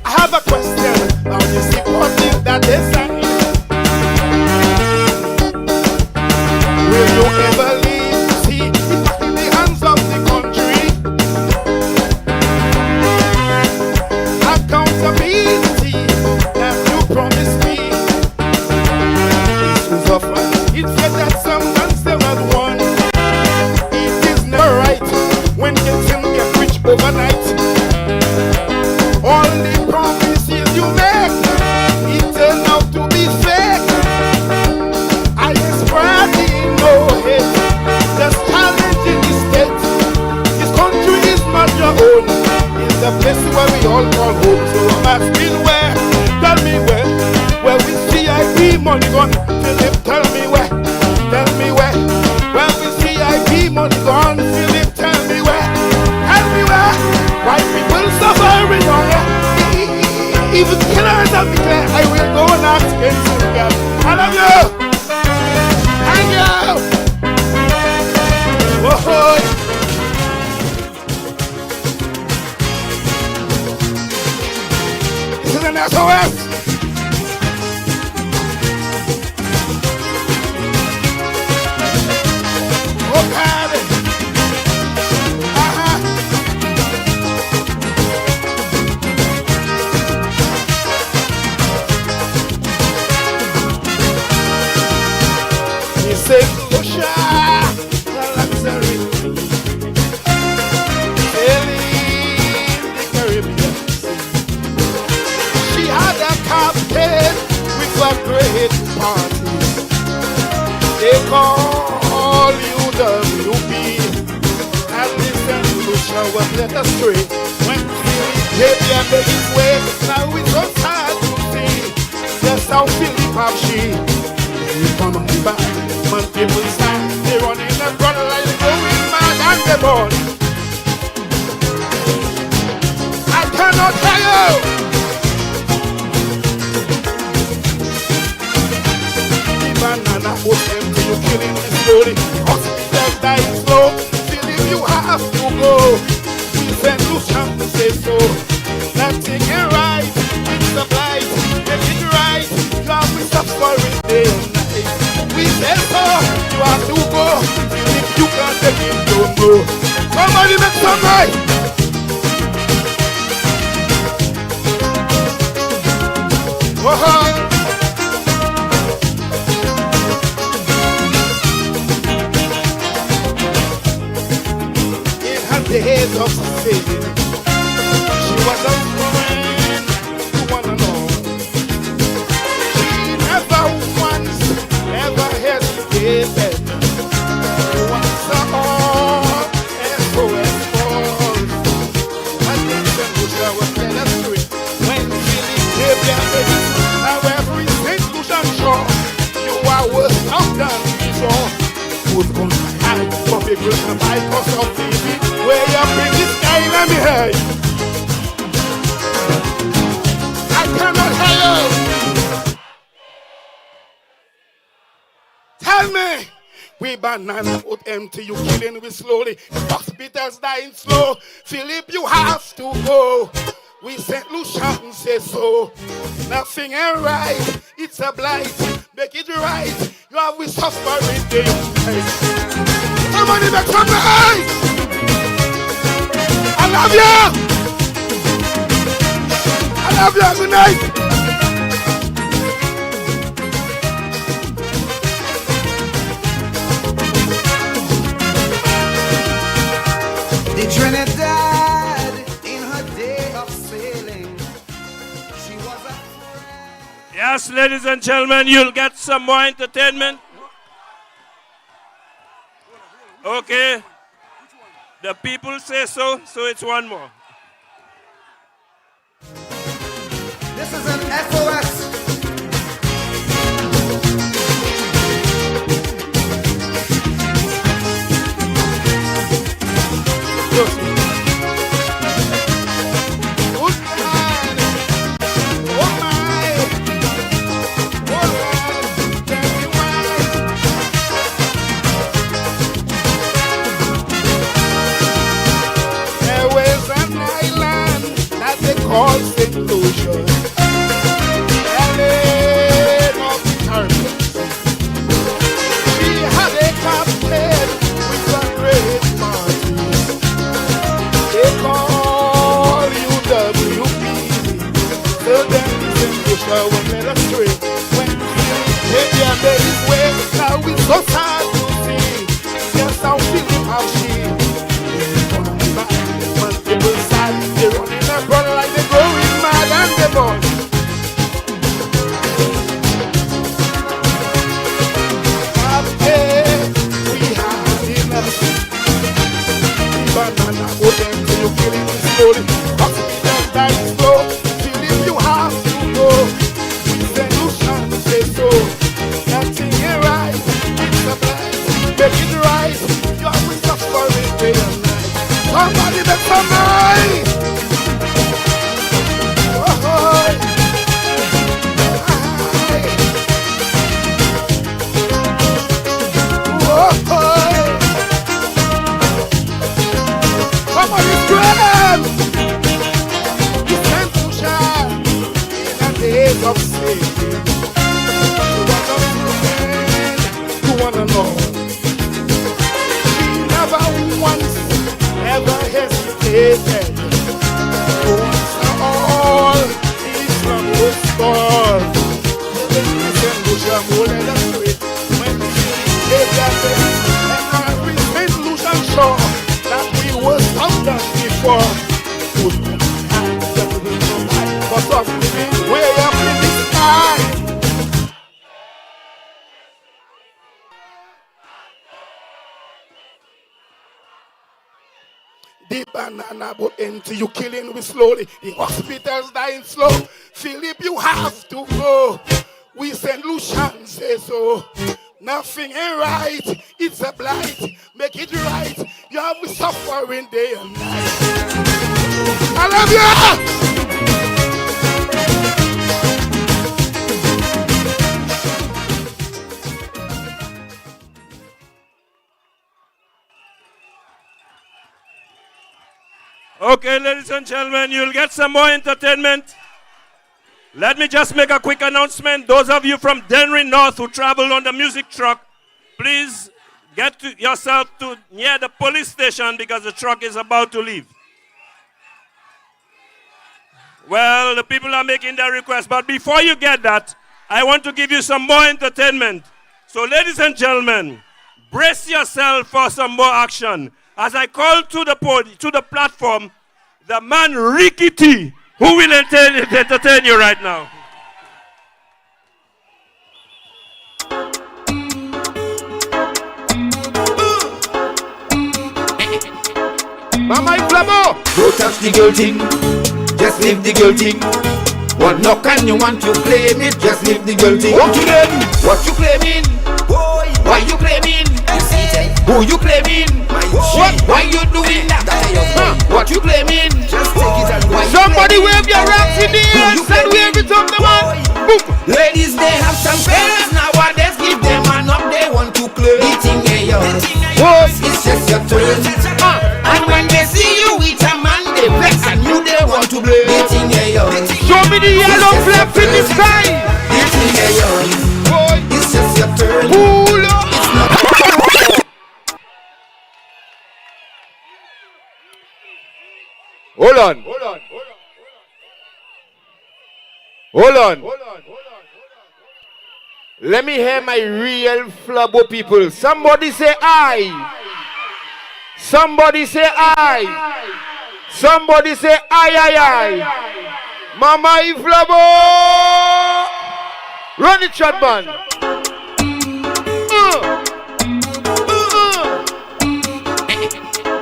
I have a question about the secret that they sang. Will you ever leave to see it in the hands of the country? Accountability that you promised me. This was offered. It said that some considered one. It is never right when getting get rich overnight. All the promises you make, it turned out to be fake. I spread no hate, just challenging the state. This country is not your own. It's the place where we all call home. So I'm asking where, tell me where we CIP money gone? Philip, tell me where we CIP money gone? Philip, tell me where, why people suffering longer? Even killers have declared, I will go and ask Benson Emil. I love you! Thank you! Whoa. This is an SOS! Oh, God! Say, Lucia, the luxury, sailing the Caribbean Sea. She had a captain with a great party. They call UWP, and listen, Lucia was led astray. When Japier made his way, now it's so sad to see just how Philip have she. We come on the back. Man, people stand, they run in the front like they going mad and they born. I cannot tell you. The banana was empty, you killing me slowly. Hospitals dying slow. Philip, you have to go. We send Lucian to say so. Nothing ain't right. It's the blight. Get it right. You have to stop for it day and night. We say so, you have to go. If you can't take it, don't go. Somebody make some noise. Whoa. In her days of sin, she was a friend to one another. She never once ever hesitated. Once all SOS falls. And then the Lucia was led astray. When Philip Japier made it, now every St. Lucian shore, you are worse off than before. Who's going to hide for people to buy cost of TV? Way up in the sky, let me hear you. I cannot hear you. Tell me, we banana boat empty, you killing me slowly. Hospitals dying slow. Philip, you have to go. We St. Lucian say so. Nothing ain't right, it's a blight. Make it right, you have we suffering day and night. Somebody make some noise. I love you. I love you, good night. The Trinidad in her day of sailing, she was a Yes, ladies and gentlemen, you'll get some more entertainment. Okay. The people say so, so it's one more. This is an SOS. Called St. Lucia, island of eternity. She had a captain with a great party. They call UWP. So then St. Lucia was led astray. When maybe I made his way, now it's so sad to see. Just how Philip how she. People sad, they running and running like they going mad and they born. We have enough. Banana go them till you feel it slowly. Hospital die slow. Feel if you have to go. Solution say so. Nothing ain't right. It's a blind. Make it right. You have to suffer it day and night. Somebody make some noise. Somebody scream! You sent to shine in the days of safety. You wanna know? She never once ever hesitated. Once all Islam was gone. Then we sent Lucia more than a street. When we gave that day, and we sent Lucia sure that we were sometimes before. For something way up in the sky. The banana boat empty, you killing we slowly. The hospitals dying slow. Philip, you have to go. We St. Lucian say so. Nothing ain't right. It's a blight. Make it right. You have me suffering day and night. I love you. Okay, ladies and gentlemen, you'll get some more entertainment. Let me just make a quick announcement. Those of you from Denry North who travel on the music truck, please get yourself to near the police station because the truck is about to leave. Well, the people are making their request, but before you get that, I want to give you some more entertainment. So, ladies and gentlemen, brace yourself for some more action. As I call to the platform, the man Ricky T, who will entertain you right now. Mama Flamo! Don't touch the girl thing, just leave the girl thing. What knock and you want to claim it, just leave the girl thing. What you claim? What you claiming? Boy. Why you claiming? Who you claiming? What? Why you doing that? What you claiming? Just take it and go. Somebody wave your raps in the air and wave it up the man. Ladies, they have some fellas nowadays. Give them an up, they want to claim. Eating a young. It's just your turn. And when they see you with a man, they vex and you they want to blame. Eating a young. Show me the yellow flaps in the sky. Eating a young. It's just your turn. It's not. Hold on. Let me hear my real flabbo people. Somebody say I. Somebody say I. Somebody say I. Mama flabbo. Run it, Shotman.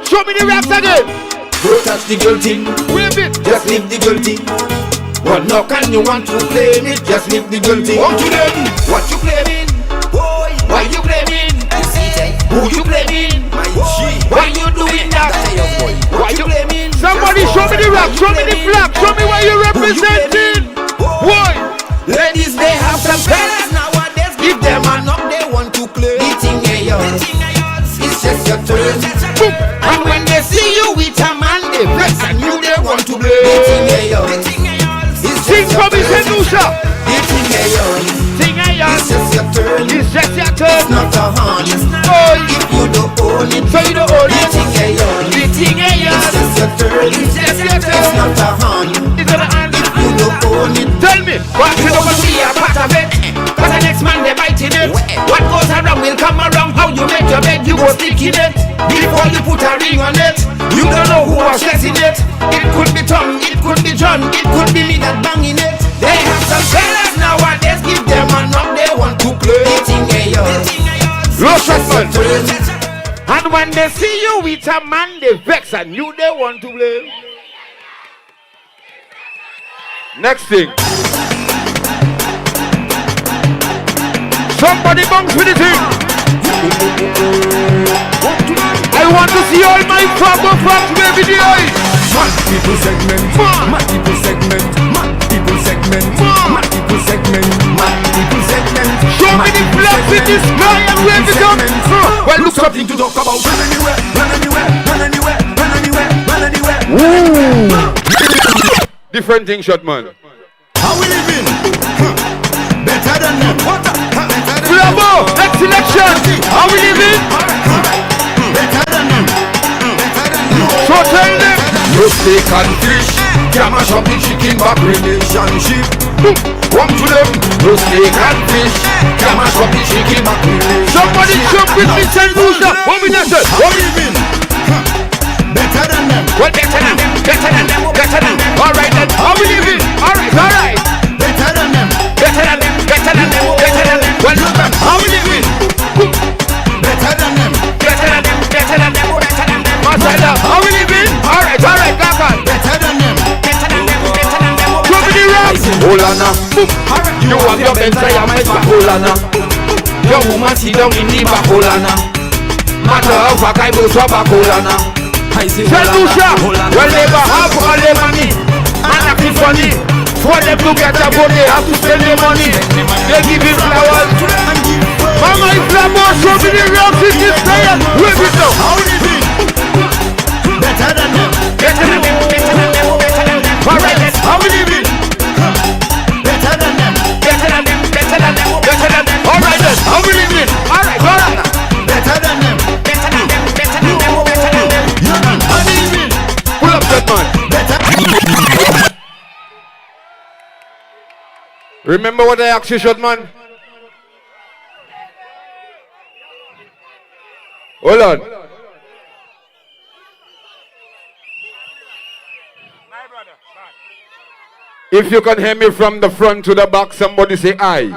Show me the raps again. Don't touch the girl thing. Wave it. Just leave the girl thing. What knock and you want to claim it? Just leave the girl thing. On to them. What you claiming? Boy. Why you claiming? Who you claiming? Why you doing that? Why you claiming? Somebody show me the rap. Show me the flag. Show me where you representing. Boy. Ladies, they have some fellas nowadays. Give them a knock, they want to claim. The thing ain't yours. It's just your turn. And when they see you with a man, they vex and you they want to blame. The thing ain't yours. Sing for me, Stannislas. The thing ain't yours. Thing ain't yours. It's just your turn. It's just your turn. It's not a hand. Oh, if you don't own it, so you don't own it. The thing ain't yours. The thing ain't yours. It's just your turn. It's just your turn. It's not a hand. It's not a hand. If you don't own it, tell me. What you don't see a part of it. But the next man they biting it. What goes around will come around. How you make your bed, you go stick in it. Before you put a ring on it, you don't know who was stressing it. It could be Tom, it could be John, it could be me that banging it. They have some fellas nowadays, give them a knock, they want to play. The thing ain't yours. And when they see you with a man, they vex and you they want to blame. Next thing. Somebody bounce with the thing. I want to see all my frogs baby the eyes. Mad people segment. Mad people segment. Mad people segment. Mad people segment. Mad people segment. Show me the flags in the sky and wave it up. Well, look something to talk about. Run anywhere, run anywhere, run anywhere, run anywhere, run anywhere. Different thing, Shotman. How we living? Better than them. What? Bravo! Next election. How we living? Better than them. So tell them. No steak and fish. Can mash up the chicken back relationship. Come to them. No steak and fish. Can mash up the chicken back relationship. Somebody jump with me, Stannislas. 1 minute. How we living? Better than them. Well, better than them. Better than them. Better than them. All right then. How we living? All right. All right. Better than them. Better than them. Better than them. Better than them. Well, look. How we living? Better than them. Better than them. Better than them. Better than them. Marcela, how we living? All right. Kakal. Better than them. Better than them. Better than them. Show me the rap. Olana. You have your bed, I am my Olana. Your woman sit down in the back, Olana. Matter how far I go to back, Olana. Stannislas, well, never have all the money. And acting funny. For them to get a boat, they have to spend the money. They give you flowers. Mama, if flowers, show me the rocks in this player. Wave it up. How we living? Better than them. Better than them. Better than them. Better than them. All right, then. How we living? Better than them. Better than them. Better than them. Better than them. All right, then. How we living? All right. Better than them. Better than them. Better than them. Better than them. How we living? Pull up that man. Better. Remember what I asked you, Shotman? Hold on. If you can hear me from the front to the back, somebody say aye.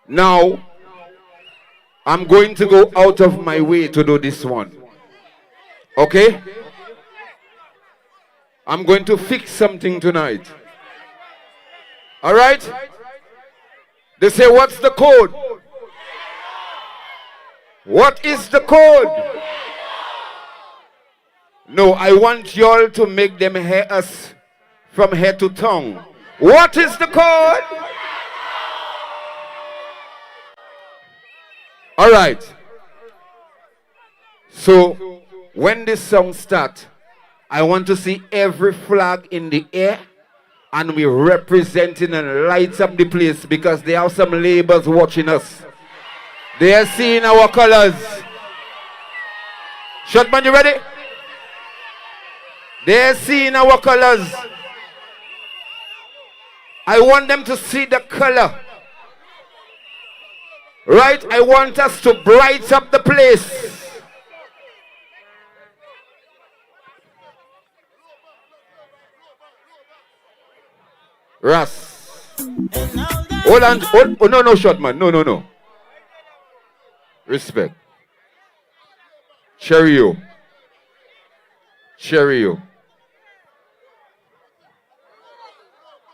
Now, I'm going to go out of my way to do this one. Okay? I'm going to fix something tonight. All right? They say, what's the code? What is the code? No, I want y'all to make them hear us from head to tongue. What is the code? All right. So, when this song starts, I want to see every flag in the air, and we representing and lights up the place because there are some laborers watching us. They are seeing our colors. Shotman, you ready? They are seeing our colors. I want them to see the color. Right? I want us to brighten up the place. Russ. Hold on. Oh, no, shot, man. No. Respect. Cheerio.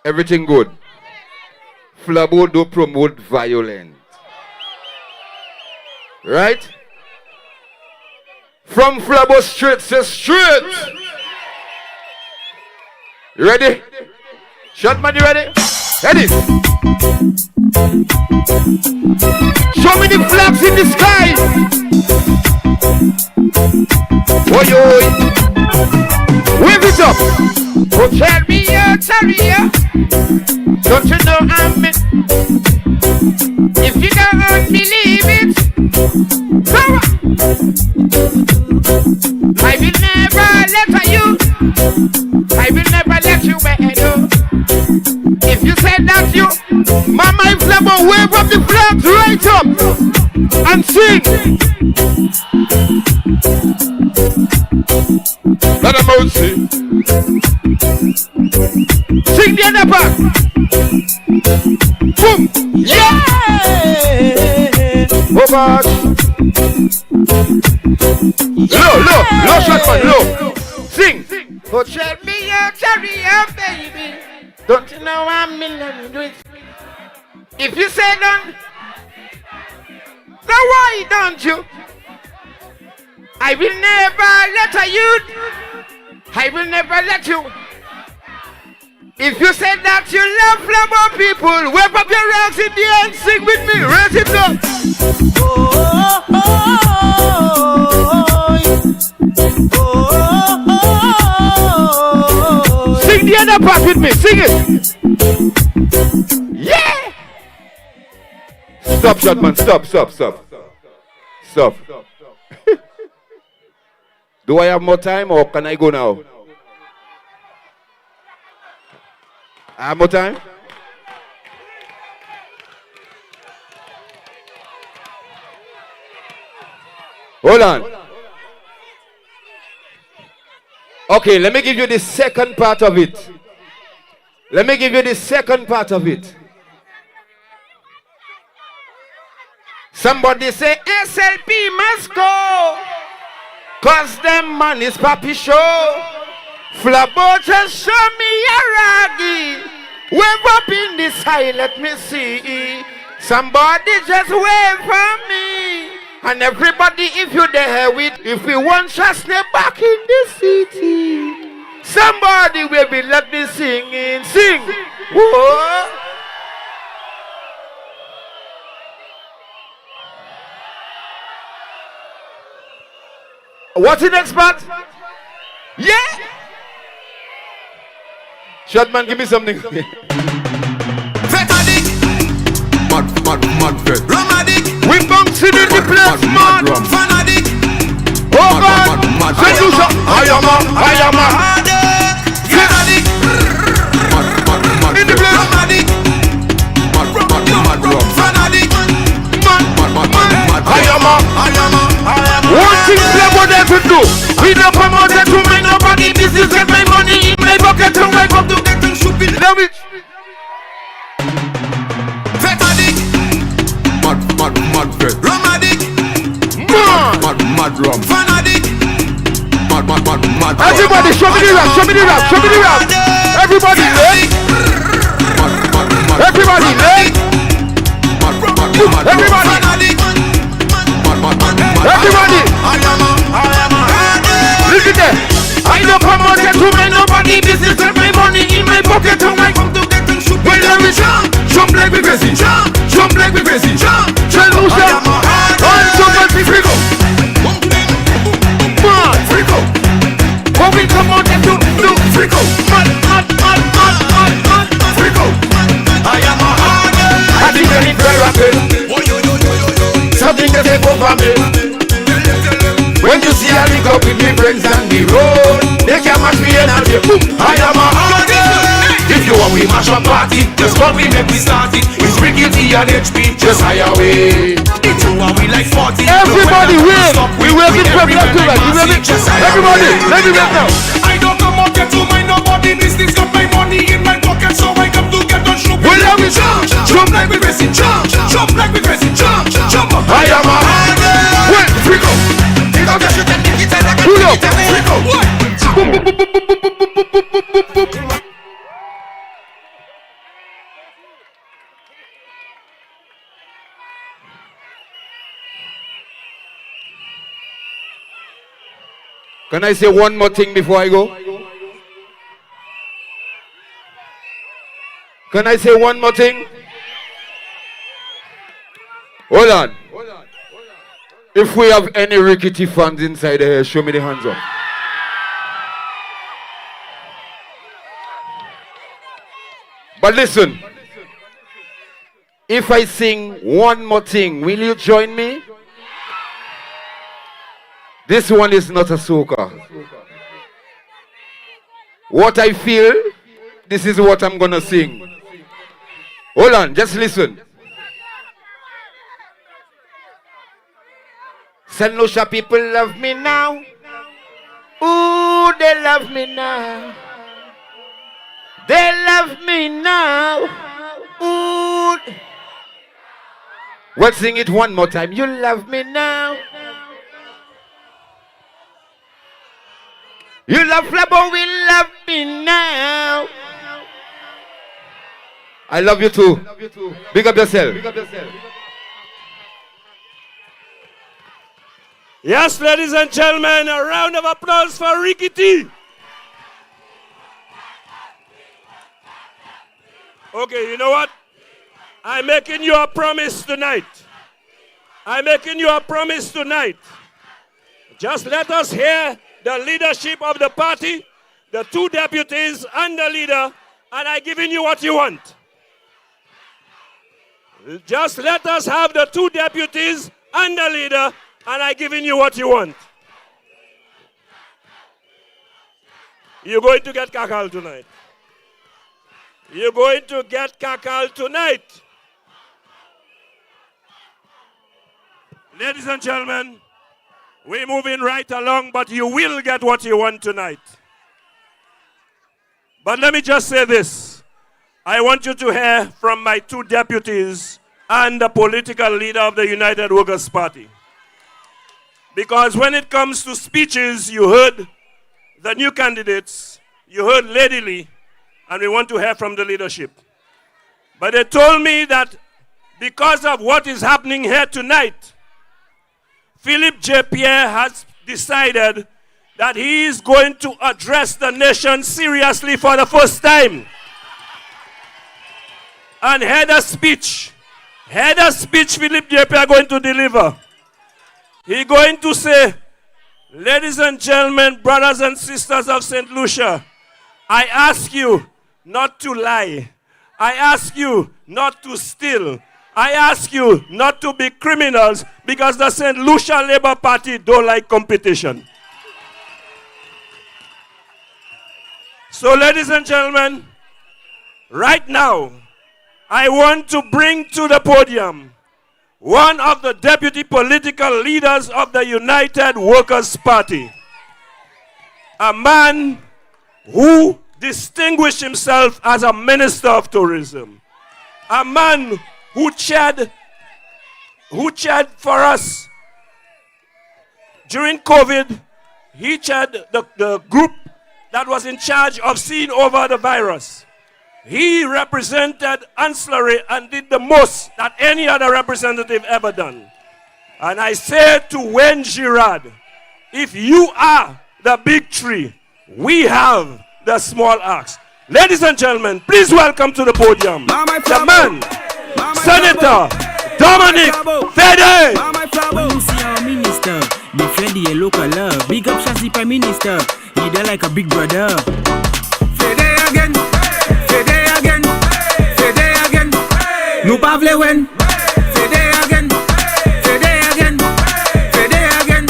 Everything good. Flabo don't promote violence. Right? From Flabo Street to street. You ready? Shot, man, you ready? Ready? Show me the flags in the sky. Oi, oi. Wave it up. Oh, tell me, don't you know I'm it? If you don't believe it, go on. I will never let you. I will never let you where I do. If you said that you, Mama Flabo, wave up the flags right up and sing. Let them all sing. Sing the other part. Boom. Yeah. Oh gosh. Low shot man, low. Sing. Oh, tell me, baby. Don't you know I'm in love with it? If you say don't, then why don't you? I will never let you. I will never let you. If you say that you love Flabo people, wave up your hands in the air and sing with me. Raise it up. Sing the other part with me. Sing it. Yeah. Stop, shot man. Stop. Do I have more time or can I go now? I have more time? Hold on. Okay, let me give you the second part of it. Somebody say SLP must go. Cause them man is papi show. Flabo just show me a raggy. Wave up in the sky, let me see. Somebody just wave for me. And everybody, if you're there with, if we want just stay back in the city. Somebody will be let me sing. Whoa. What's the next part? Yeah. Short man, give me something. Fanatic. Mad vet. Romantic. We bouncing in the place, mad. Fanatic. Oh God. Seducer. I am a. Fanatic. In the place. Romantic. Mad. Fanatic. I am a. One thing Flabo doesn't do. We don't promote it to make nobody business. Get my money in my pocket to wake up to get things stupid. Love it. Fanatic. Mad vet. Romantic. Mad rum. Fanatic. Mad. Everybody show me the rap. Everybody leg. Everybody leg. Everybody. Everybody, listen there. I don't promote it to make nobody business. Get my money in my pocket and I come to get things stupid. Well, let me jump like we crazy. Tell Lucia, all jump like Frico. Man, Frico. When we come out and do Frico. Mad, Frico. I am a hard. I think I need very rapid. Something that take over me. When you see I link up with me friends on the road, they can match me and I'll be boom. I am a artist. If you want we mash up party, just call me, make we start it. It's Ricky T and HP, just higher way. It's you and we like 40. Everybody win. We will be prepared to like. Everybody, let me get now. I don't come out here to mind nobody business. Got my money in my pocket, so I come to get on shoot. Well, let me show. Can I say one more thing before I go? Can I say one more thing? Hold on. If we have any rickety fans inside here, show me the hands up. But listen, if I sing one more thing, will you join me? This one is not a soca. What I feel, this is what I'm gonna sing. Hold on, just listen. St. Lucia people love me now. Ooh, they love me now. They love me now. Ooh. Well, sing it one more time. You love me now. You love Flabo, we love me now. I love you too. Big up yourself. Yes, ladies and gentlemen, a round of applause for Ricky T. Okay, you know what? I'm making you a promise tonight. I'm making you a promise tonight. Just let us hear the leadership of the party, the two deputies and the leader, and I'm giving you what you want. Just let us have the two deputies and the leader, and I'm giving you what you want. You're going to get Kakal tonight. You're going to get Kakal tonight. Ladies and gentlemen, we're moving right along, but you will get what you want tonight. But let me just say this. I want you to hear from my two deputies and the political leader of the United Workers' Party. Because when it comes to speeches, you heard the new candidates, you heard Lady Lee, and we want to hear from the leadership. But they told me that because of what is happening here tonight, Philip Japier has decided that he is going to address the nation seriously for the first time. And hear the speech Philip Japier going to deliver. He's going to say, ladies and gentlemen, brothers and sisters of St. Lucia, I ask you not to lie. I ask you not to steal. I ask you not to be criminals because the St. Lucia Labour Party don't like competition. So, ladies and gentlemen, right now, I want to bring to the podium one of the deputy political leaders of the United Workers' Party, a man who distinguished himself as a minister of tourism, a man who chaired for us during COVID. He chaired the group that was in charge of seeing over the virus. He represented ancillary and did the most that any other representative ever done. And I say to Wen Gerard, if you are the big tree, we have the small axe. Ladies and gentlemen, please welcome to the podium the man, Senator Dominic Fede. When you see our minister, defend the local love. Big up Shazzy Prime Minister, he there like a big brother. Fede again, Fede again, Fede again. Nou pa vle wen. Fede again, Fede again, Fede again.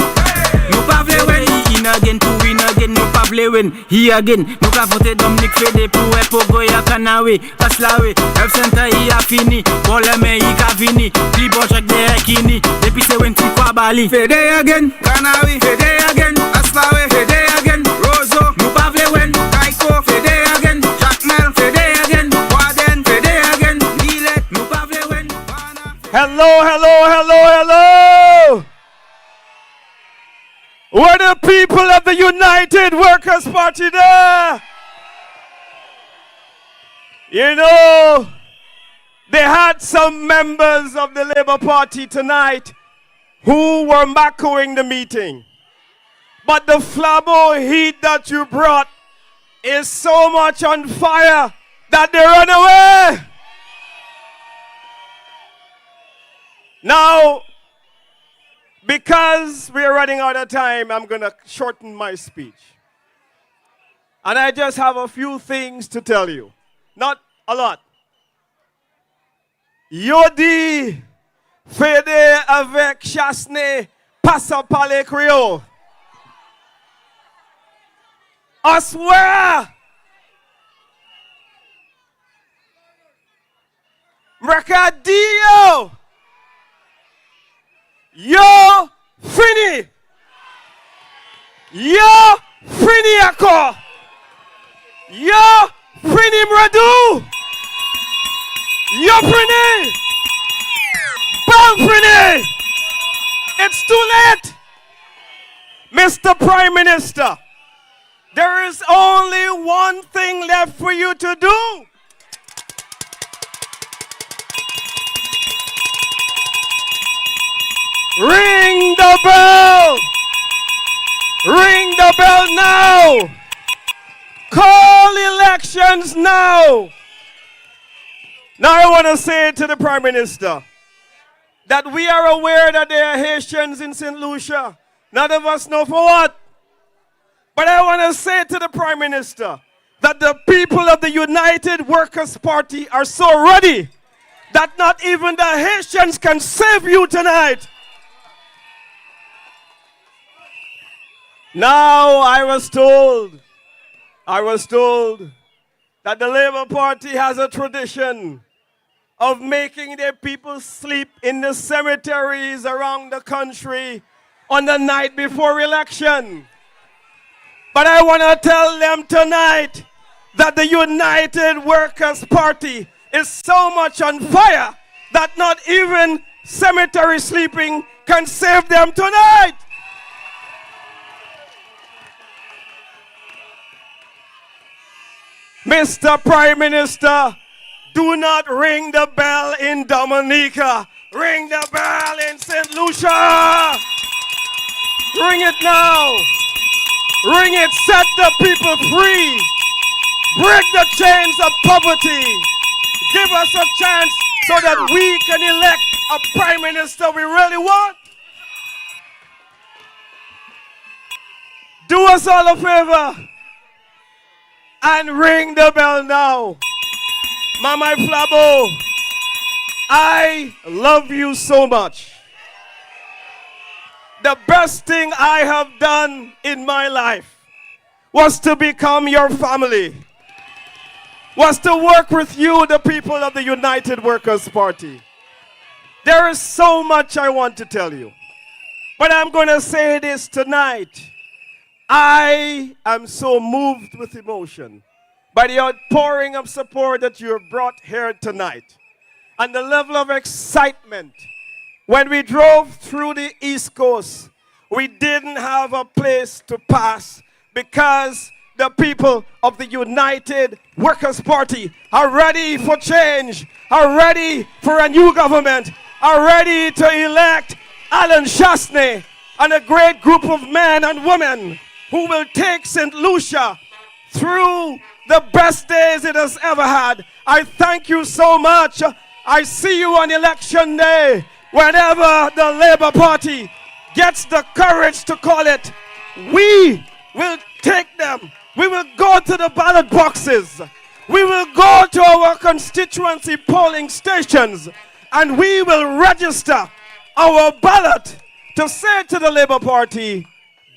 Nou pa vle wen. In again, to win again. Nou pa vle wen. He again. Nou ka vote Dominic Fede pou e pogo ya kanawe. Kaslawe, F Center hi a fini. Boleme hi ka vini. Klibo chak de ekini. Depi se wen ti kwa bali. Fede again, kanawe. Fede again, Kaslawe. Fede again, Rozo. Nou pa vle wen. Kaiko, Fede again. Jackmel, Fede again. Waden, Fede again. Nilet, nou pa vle wen. Hello, hello, hello, hello. Were the people of the United Workers' Party there? You know, they had some members of the Labour Party tonight who were macroing the meeting. But the flabo heat that you brought is so much on fire that they run away. Now, because we are running out of time, I'm going to shorten my speech. And I just have a few things to tell you. Not a lot. Yodi, Fede avec Chasne, Passa Palais Creole. I swear. Mercadillo. Yo fini. Yo fini ako. Yo fini mradu. Yo fini. Bang fini. It's too late. Mr. Prime Minister, there is only one thing left for you to do. Ring the bell! Ring the bell now! Call elections now! Now I want to say to the Prime Minister that we are aware that there are Haitians in St. Lucia. None of us know for what. But I want to say to the Prime Minister that the people of the United Workers' Party are so ready that not even the Haitians can save you tonight. Now, I was told that the Labour Party has a tradition of making their people sleep in the cemeteries around the country on the night before election. But I want to tell them tonight that the United Workers' Party is so much on fire that not even cemetery sleeping can save them tonight. Mr. Prime Minister, do not ring the bell in Dominica. Ring the bell in St. Lucia. Ring it now. Ring it, set the people free. Break the chains of poverty. Give us a chance so that we can elect a Prime Minister we really want. Do us all a favor and ring the bell now. Mama Flabo, I love you so much. The best thing I have done in my life was to become your family, was to work with you, the people of the United Workers' Party. There is so much I want to tell you, but I'm going to say this tonight. I am so moved with emotion by the outpouring of support that you have brought here tonight and the level of excitement. When we drove through the East Coast, we didn't have a place to pass because the people of the United Workers' Party are ready for change, are ready for a new government, are ready to elect Alan Chasney and a great group of men and women who will take St. Lucia through the best days it has ever had. I thank you so much. I see you on election day. Whenever the Labour Party gets the courage to call it, we will take them. We will go to the ballot boxes. We will go to our constituency polling stations and we will register our ballot to say to the Labour Party,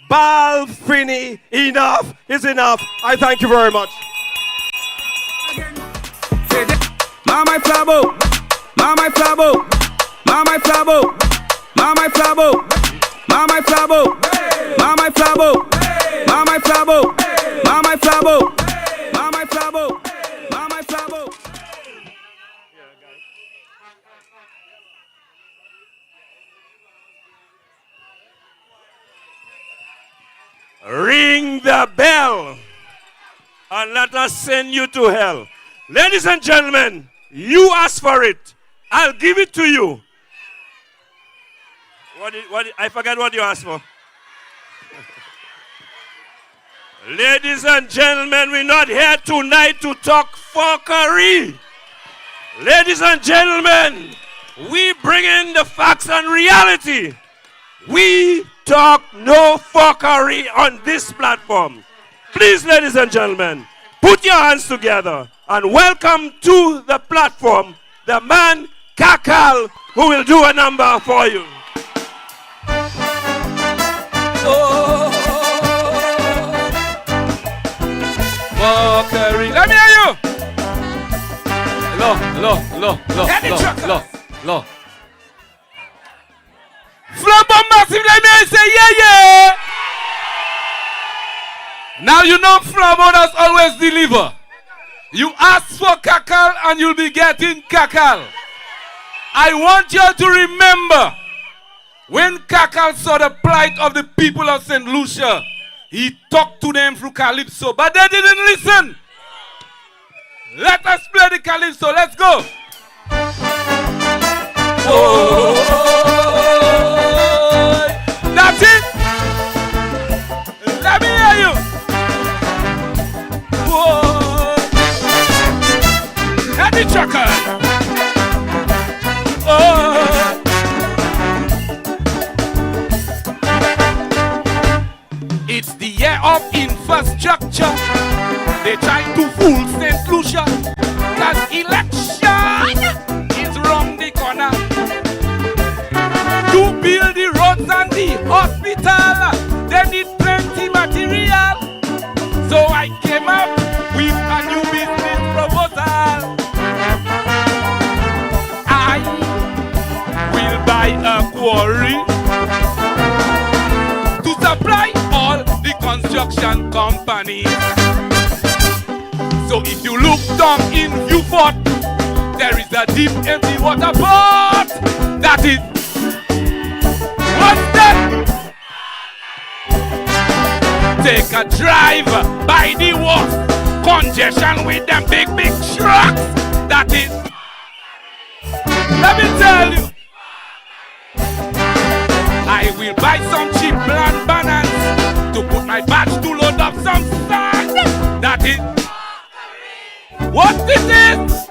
Bal Fini, enough is enough. I thank you very much. Mama Flabo, Mama Flabo. Mama Flabo, Mama Flabo, Mama Flabo, Mama Flabo, Mama Flabo, Mama Flabo, Mama Flabo, Mama Flabo. Ring the bell and let us send you to hell. Ladies and gentlemen, you asked for it. I'll give it to you. I forgot what you asked for. Ladies and gentlemen, we're not here tonight to talk fuckery. Ladies and gentlemen, we bring in the facts and reality. We talk no fuckery on this platform. Please, ladies and gentlemen, put your hands together and welcome to the platform the man Kakal, who will do a number for you. Fuckery. Let me hear you. Low. Flambo massive, let me hear you say yeah. Now you know Flambo does always deliver. You ask for Kakal and you'll be getting Kakal. I want you to remember when Kakal saw the plight of the people of St. Lucia, he talked to them through Calypso, but they didn't listen. Let us play the Calypso. Let's go. Oh, that's it. Let me hear you. Whoa. Let me check her. Oh. It's the year of infrastructure. They try to fool St. Lucia. Cause election is round the corner. To build the roads and the hospital, they need plenty material. So I came up with a new business proposal. I will buy a quarry to supply all the construction companies. So if you look down in Viewport, there is a deep empty water pot. That is what's that? Take a drive by the wharf. Congestion with them big trucks. That is. Let me tell you. I will buy some cheap plant bananas to put my badge to load up some sand. That is. What this is?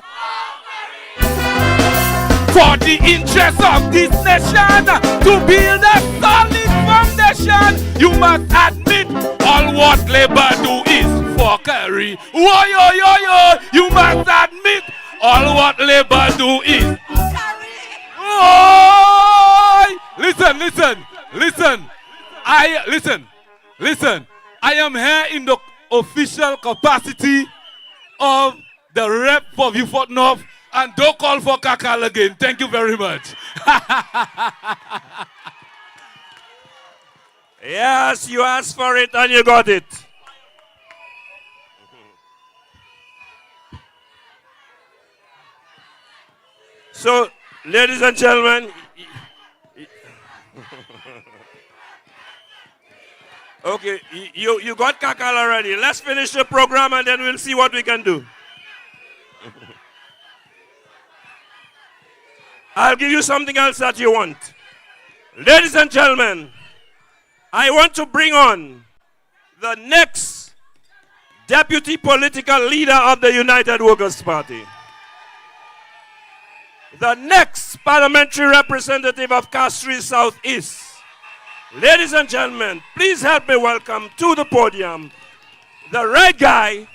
For the interest of this nation, to build a solid foundation, you must admit all what labor do is fuckery. Yo. You must admit all what labor do is fuckery. Listen. I am here in the official capacity of the rep for Viewport North, and don't call for Kakal again. Thank you very much. Yes, you asked for it and you got it. So, ladies and gentlemen, okay, you got Kakal already. Let's finish the program and then we'll see what we can do. I'll give you something else that you want. Ladies and gentlemen, I want to bring on the next deputy political leader of the United Workers' Party. The next parliamentary representative of Castries Southeast. Ladies and gentlemen, please help me welcome to the podium the right guy,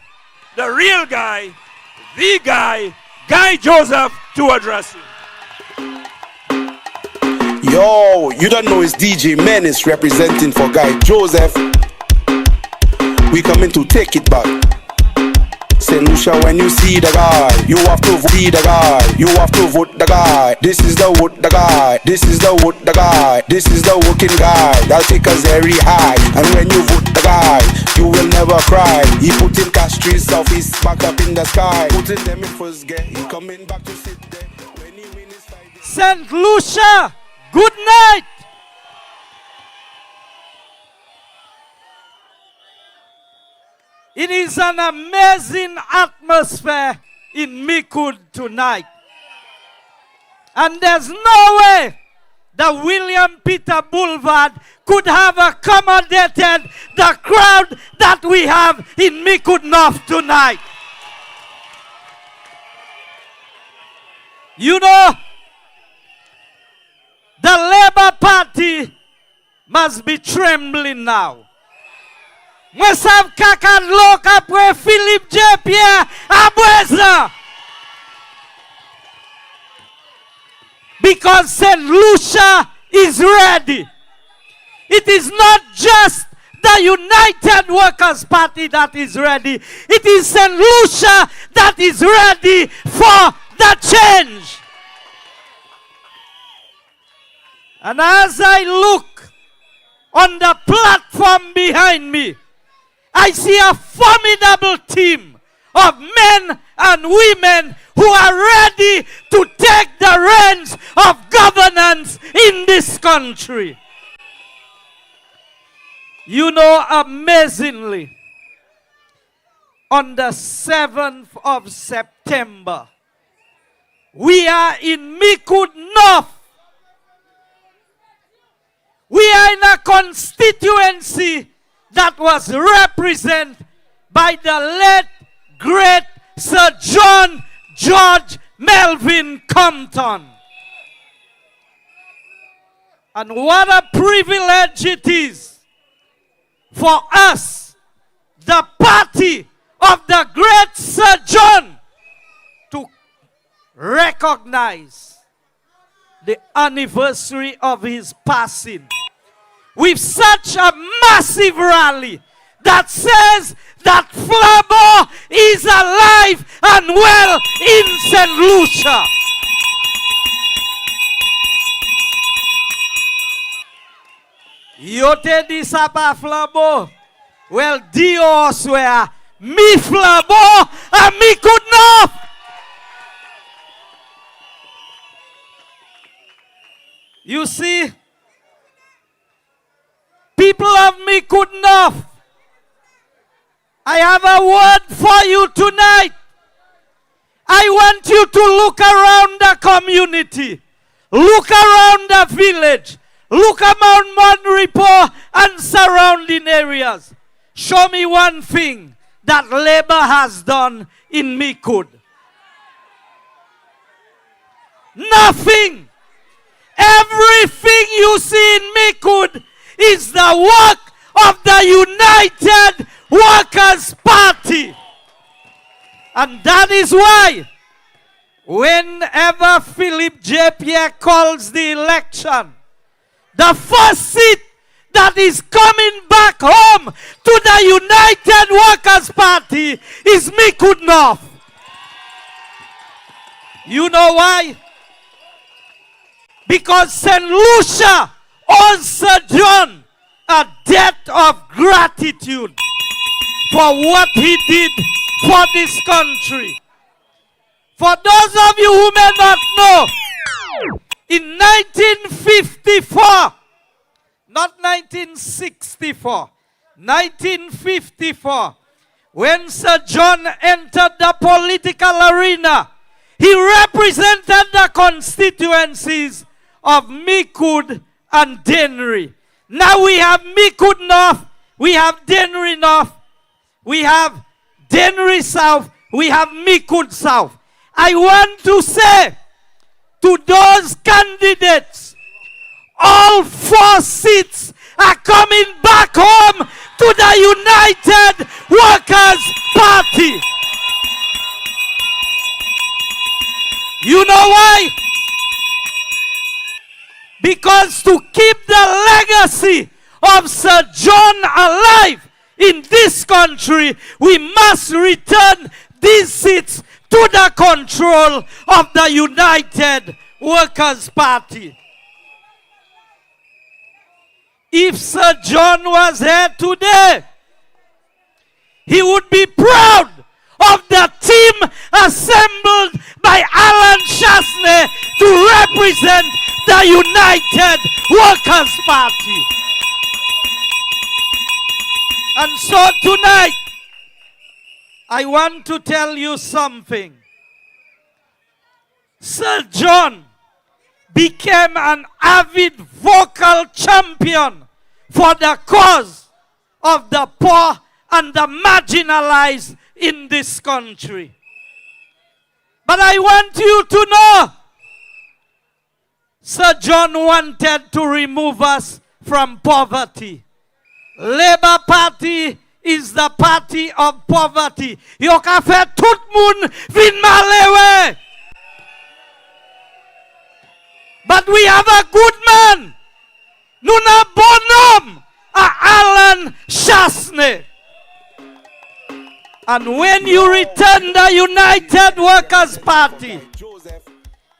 the real guy, the guy, Guy Joseph, to address you. Yo, you don't know it's DJ Menace representing for Guy Joseph. We coming to take it back. St. Lucia, when you see the guy, you have to vote the guy. You have to vote the guy. This is the vote the guy. This is the vote the guy. This is the working guy. That'll take us very high. And when you vote the guy, you will never cry. He put in Castries Southeast back up in the sky. Putting them in first gear. He coming back to sit there. When he win his fight. St. Lucia, good night. It is an amazing atmosphere in Micoud tonight. And there's no way the William Peter Boulevard could have accommodated the crowd that we have in Micoud North tonight. You know, the Labour Party must be trembling now. Must have Kakal lock up where Philippe Japier Abweza. Because St. Lucia is ready. It is not just the United Workers' Party that is ready. It is St. Lucia that is ready for the change. And as I look on the platform behind me, I see a formidable team of men and women who are ready to take the reins of governance in this country. You know, amazingly, on the 7th of September, we are in Micoud North. We are in a constituency that was represented by the late, great Sir John George Melvin Compton. And what a privilege it is for us, the party of the great Sir John, to recognize the anniversary of his passing with such a massive rally that says that Flabo is alive and well in St. Lucia. Yote di sapa Flabo. Well, Dios where mi Flabo and Micoud North. You see, people of Micoud North, I have a word for you tonight. I want you to look around the community, look around the village, look around Monrepo and surrounding areas. Show me one thing that Labour has done in Micoud. Nothing. Everything you see in Micoud is the work of the United Workers' Party. And that is why whenever Philippe Japier calls the election, the first seat that is coming back home to the United Workers' Party is Micoud North. You know why? Because St. Lucia owes Sir John a debt of gratitude for what he did for this country. For those of you who may not know, in 1954, not 1964, 1954, when Sir John entered the political arena, he represented the constituencies of Micoud and Dennery. Now we have Micoud North, we have Dennery North, we have Dennery South, we have Micoud South. I want to say to those candidates, all 4 seats are coming back home to the United Workers' Party. You know why? Because to keep the legacy of Sir John alive in this country, we must return these seats to the control of the United Workers' Party. If Sir John was here today, he would be proud of the team assembled by Alan Chasney to represent the United Workers' Party. And so tonight, I want to tell you something. Sir John became an avid vocal champion for the cause of the poor and the marginalized in this country. But I want you to know, Sir John wanted to remove us from poverty. Labour Party is the party of poverty. Yo ka fe tout moun vin malewe. But we have a good man. Nou nan bon homme, a Alan Chasney. And when you return the United Workers' Party,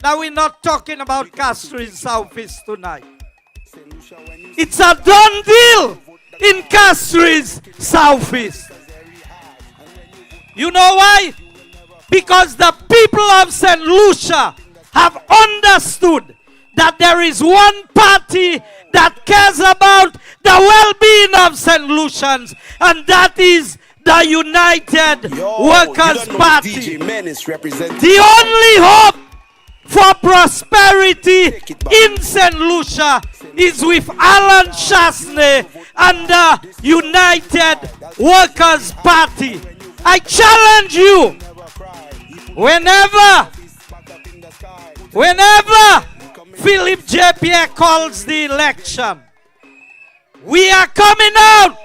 now we're not talking about Castries Southeast tonight. It's a done deal in Castries Southeast. You know why? Because the people of St. Lucia have understood that there is one party that cares about the well-being of St. Lucians, and that is the United Workers' Party. The only hope for prosperity in St. Lucia is with Alan Chasney and the United Workers' Party. I challenge you, whenever Philip Japier calls the election, we are coming out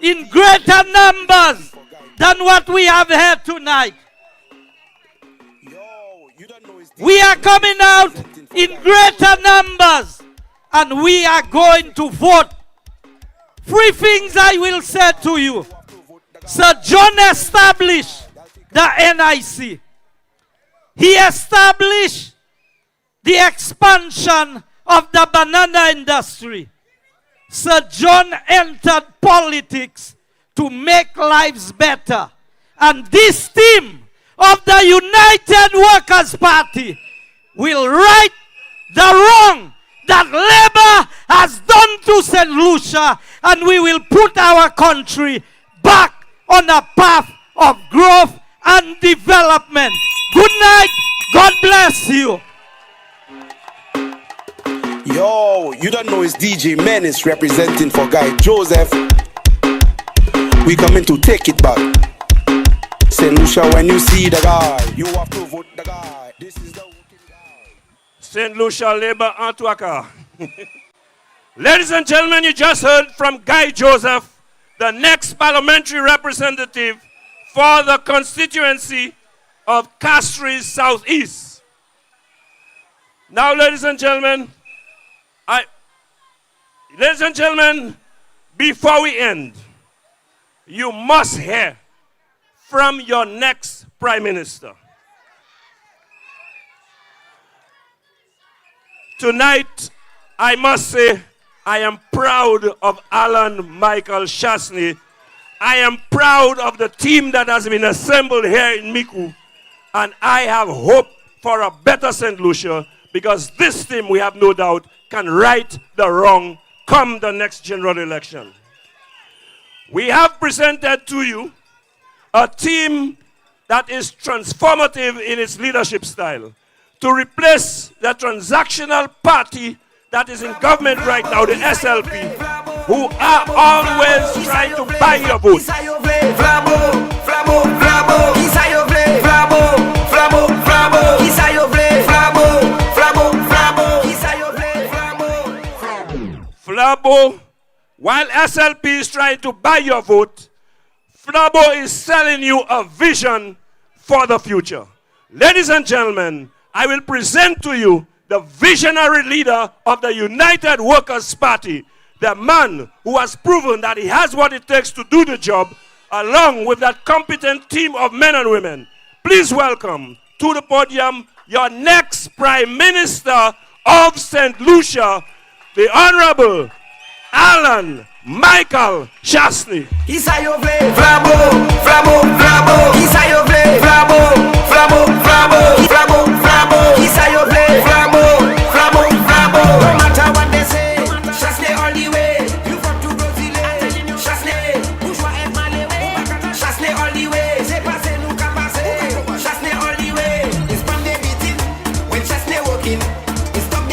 in greater numbers than what we have here tonight. We are coming out in greater numbers, and we are going to vote. Three things I will say to you. Sir John established the NIC. He established the expansion of the banana industry. Sir John entered politics to make lives better. And this team of the United Workers' Party will right the wrong that Labour has done to St. Lucia, and we will put our country back on a path of growth and development. Good night. God bless you. Yo, you don't know it's DJ Menace representing for Guy Joseph. We coming to take it back. St. Lucia, when you see the guy, you have to vote the guy. This is the St. Lucia Labour Antwaka. Ladies and gentlemen, you just heard from Guy Joseph, the next parliamentary representative for the constituency of Castries Southeast. Now, ladies and gentlemen, before we end, you must hear from your next Prime Minister. Tonight, I must say, I am proud of Alan Michael Chasney. I am proud of the team that has been assembled here in Micoud. And I have hope for a better St. Lucia, because this team, we have no doubt, can right the wrong come the next general election. We have presented to you a team that is transformative in its leadership style to replace the transactional party that is in government right now, the SLP, who are always trying to buy your vote. Flabo, while SLP is trying to buy your vote, Flabo is selling you a vision for the future. Ladies and gentlemen, I will present to you the visionary leader of the United Workers' Party, the man who has proven that he has what it takes to do the job, along with that competent team of men and women. Please welcome to the podium your next Prime Minister of St. Lucia, the Honorable Alan Michael Chasney. No matter what they say, Chasney all the way. You got to Brazil, Chasney. Bourgeois et malheureux, Chasney all the way. C'est passé, nous qu'à passer. Chasney all the way. It's from the beating when Chasney walking. It's stop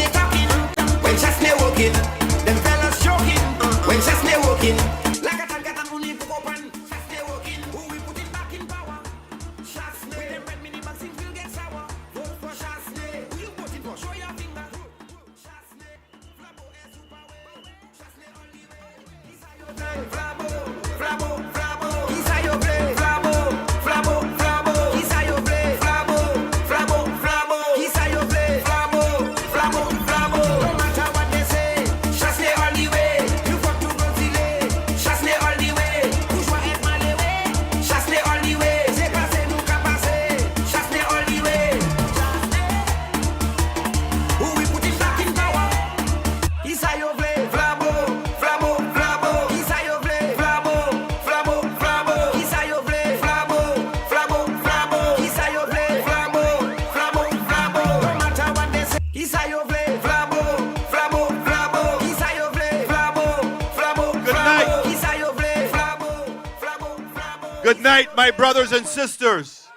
Good night, my brothers and sisters.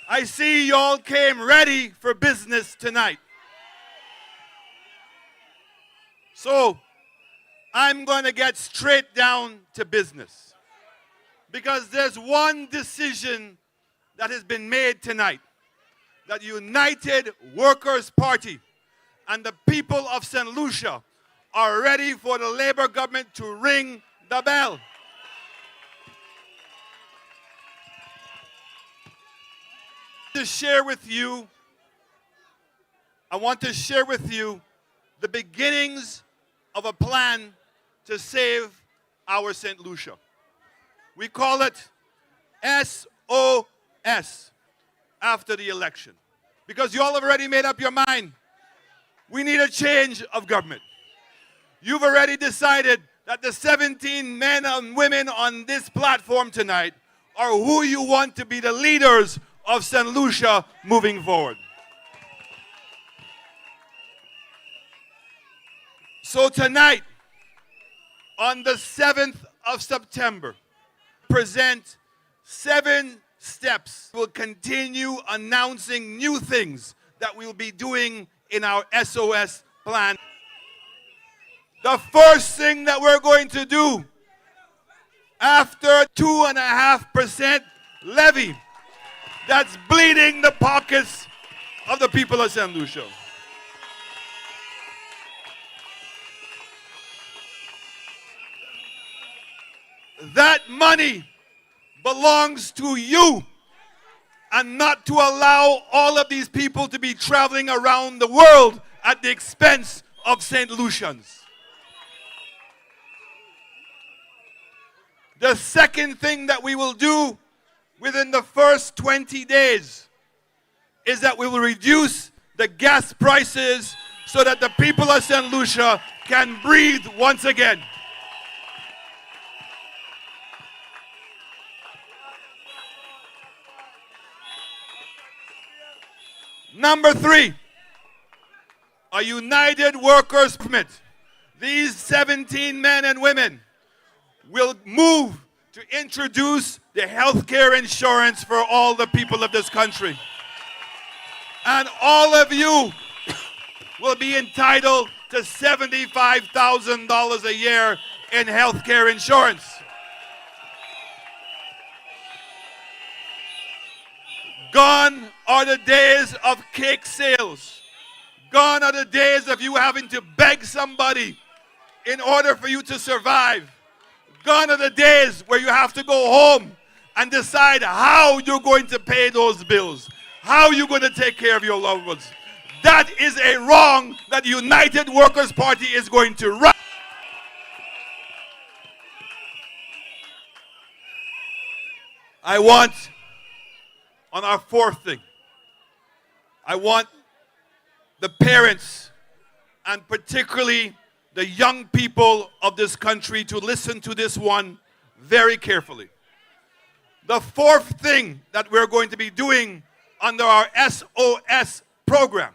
I see y'all came ready for business tonight. So, I'm going to get straight down to business. Because there's one decision that has been made tonight. That United Workers' Party and the people of St. Lucia are ready for the Labour government to ring the bell. I want to share with you the beginnings of a plan to save our St. Lucia. We call it SOS after the election. Because you all have already made up your mind. We need a change of government. You've already decided that the 17 men and women on this platform tonight are who you want to be the leaders of St. Lucia moving forward. So tonight, on the 7th of September, present 7 steps. We'll continue announcing new things that we'll be doing in our SOS plan. The first thing that we're going to do after 2.5% levy that's bleeding the pockets of the people of St. Lucia. That money belongs to you, and not to allow all of these people to be traveling around the world at the expense of St. Lucians. The second thing that we will do within the first 20 days is that we will reduce the gas prices so that the people of St. Lucia can breathe once again. Number 3, a United Workers' Permit. These 17 men and women will move to introduce the health care insurance for all the people of this country. And all of you will be entitled to $75,000 a year in health care insurance. Gone are the days of cake sales. Gone are the days of you having to beg somebody in order for you to survive. Gone are the days where you have to go home and decide how you're going to pay those bills, how you're going to take care of your loved ones. That is a wrong that the United Workers' Party is going to right. I want, on our fourth thing, I want the parents and particularly the young people of this country to listen to this one very carefully. The fourth thing that we're going to be doing under our SOS program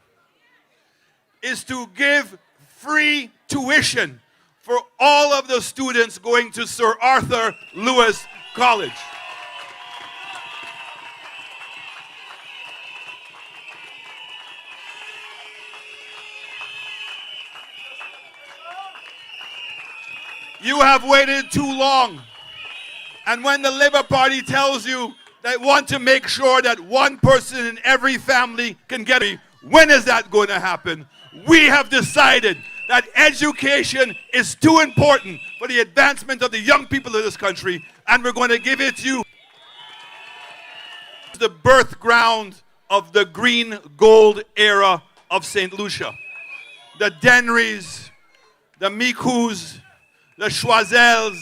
is to give free tuition for all of the students going to Sir Arthur Lewis College. You have waited too long. And when the Labour Party tells you they want to make sure that one person in every family can get it, when is that going to happen? We have decided that education is too important for the advancement of the young people of this country, and we're going to give it to you. The birth ground of the green gold era of St. Lucia. The Denrys, the Micouds, the Choisels,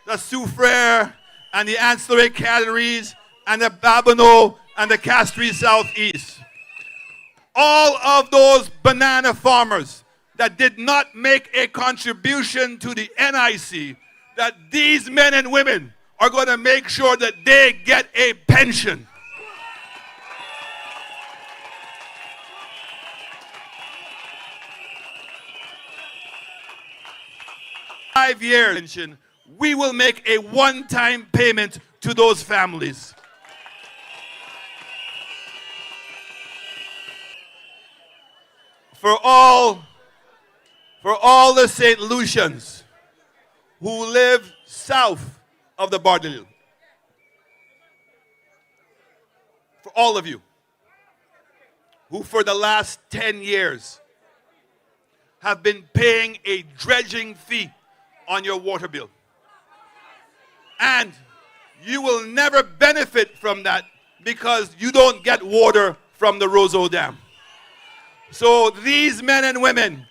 the Soufrere, and the ancillary canneries, and the Babonneau, and the Castries Southeast. All of those banana farmers that did not make a contribution to the NIC, that these men and women are going to make sure that they get a pension. $5 years, we will make a one-time payment to those families. For all the St. Lucians who live south of the border, for all of you who for the last 10 years have been paying a dredging fee on your water bill. And you will never benefit from that because you don't get water from the Roseau Dam. So these men and women,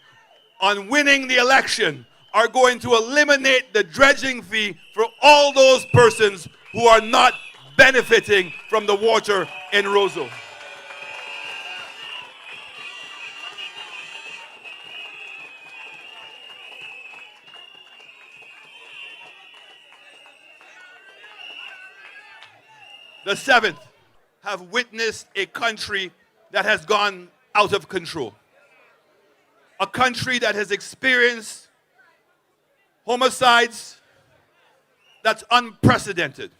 on winning the election, are going to eliminate the dredging fee for all those persons who are not benefiting from the water in Roseau. The seventh, have witnessed a country that has gone out of control. A country that has experienced homicides that's unprecedented.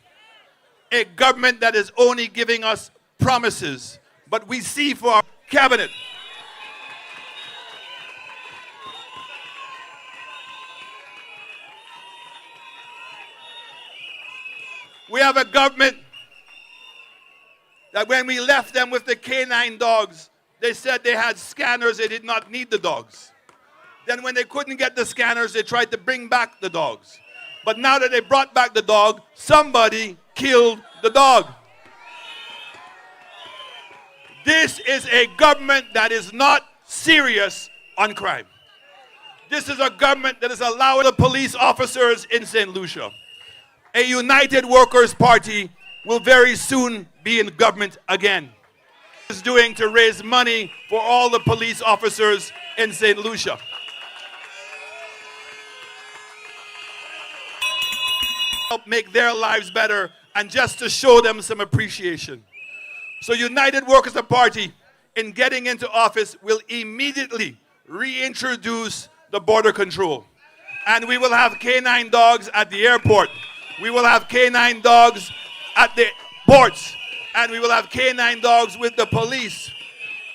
A government that is only giving us promises, but we see for our cabinet we have a government that when we left them with the canine dogs, they said they had scanners, they did not need the dogs. Then when they couldn't get the scanners, they tried to bring back the dogs. But now that they brought back the dog, somebody killed the dog. This is a government that is not serious on crime. This is a government that is allowing the police officers in St. Lucia. A united workers' party will very soon be in government again. Is doing to raise money for all the police officers in St. Lucia. Help make their lives better and just to show them some appreciation. So United Workers Party, in getting into office, will immediately reintroduce the border control. And we will have canine dogs at the airport. We will have canine dogs at the ports. And we will have canine dogs with the police.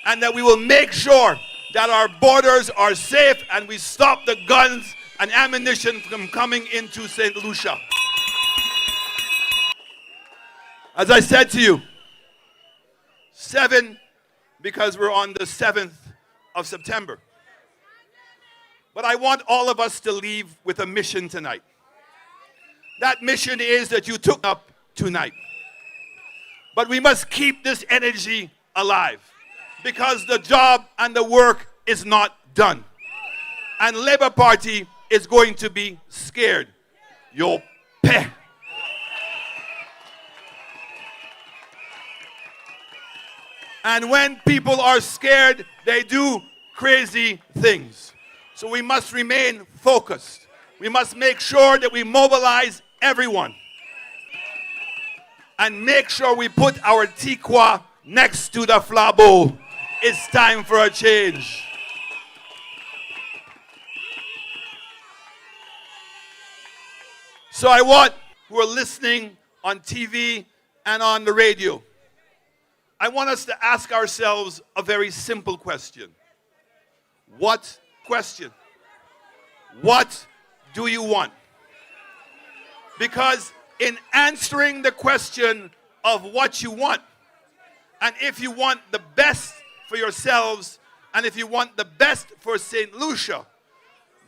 And that we will make sure that our borders are safe and we stop the guns and ammunition from coming into St. Lucia. As I said to you, 7, because we're on the 7th of September. But I want all of us to leave with a mission tonight. That mission is that you took up tonight. But we must keep this energy alive because the job and the work is not done. And Labour Party is going to be scared. Yo peh. And when people are scared, they do crazy things. So we must remain focused. We must make sure that we mobilize everyone. And make sure we put our Tikwa next to the flabo. It's time for a change. So I want who are listening on TV and on the radio, I want us to ask ourselves a very simple question. What question? What do you want? Because in answering the question of what you want, and if you want the best for yourselves, and if you want the best for St. Lucia,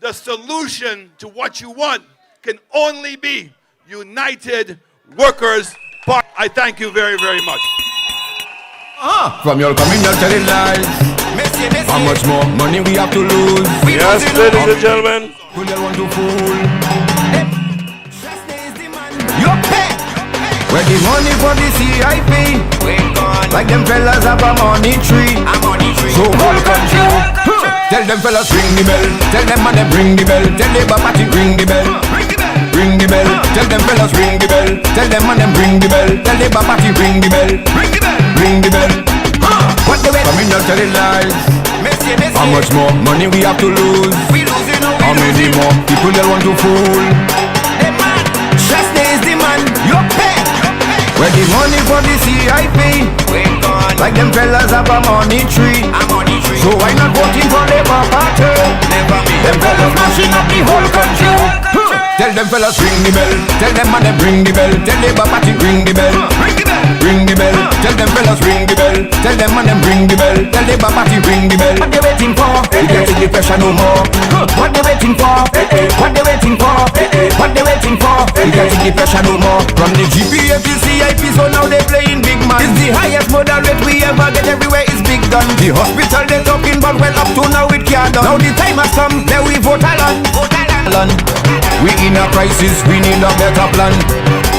the solution to what you want can only be United Workers Party. I thank you very, very much. From your coming out telling lies. How much more money we have to lose? Yes, ladies and gentlemen. Who they want to fool? Where the money for the CIP? Like them fellas have a money tree. So whole country. Tell them fellas ring the bell. Tell them man they bring the bell. Tell Labour Party ring the bell. Ring the bell. Tell them fellas ring the bell. Tell them man them ring the bell. Tell Labour Party ring the bell. Ring the bell. What the way? Coming out telling lies. How much more money we have to lose? How many more people they want to fool? money for the CIP. Like them fellas have a money tree. So why not voting for Labour Party? Never me. Them fellas mashing up the whole country. Tell them fellas ring the bell. Tell them man them ring the bell. Tell Labour Party ring the bell. Ring the bell. Tell them fellas ring the bell. Tell them man them ring the bell. Tell Labour Party ring the bell. What they waiting for? We can't take the pressure no more. What they waiting for? What they waiting for? What they waiting for? We can't take the pressure no more. From the Japier to CIP, so now they playing big man. It's the highest murder rate we ever get. Everywhere is big gun. The hospital they talking about well up to now it can't done. Now the time has come. There we vote alone. We in a crisis. We need a better plan.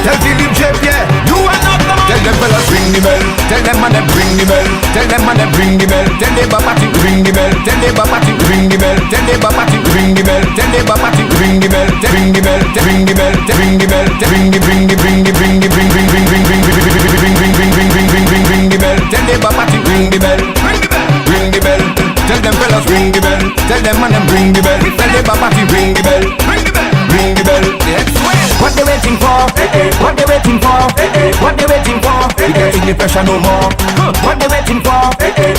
Tell Philip Japier, you are not the man. Tell them fellas ring the bell. Tell them man them ring the bell. Tell them man them ring the bell. Tell Labour Party ring the bell. Tell Labour Party ring the bell. Tell Labour Party ring the bell. Tell Labour Party ring the bell. Ring the bell. Ring the bell. Ring the bell. Ring the ring the ring the ring the ring ring ring ring ring ring ring the bell. Tell Labour Party ring the bell. Ring the bell. Tell them fellas ring the bell. Tell them man them ring the bell. Tell Labour Party ring the bell. Ring the bell. What they waiting for? What they waiting for? What they waiting for? We can't take the pressure no more. What they waiting for?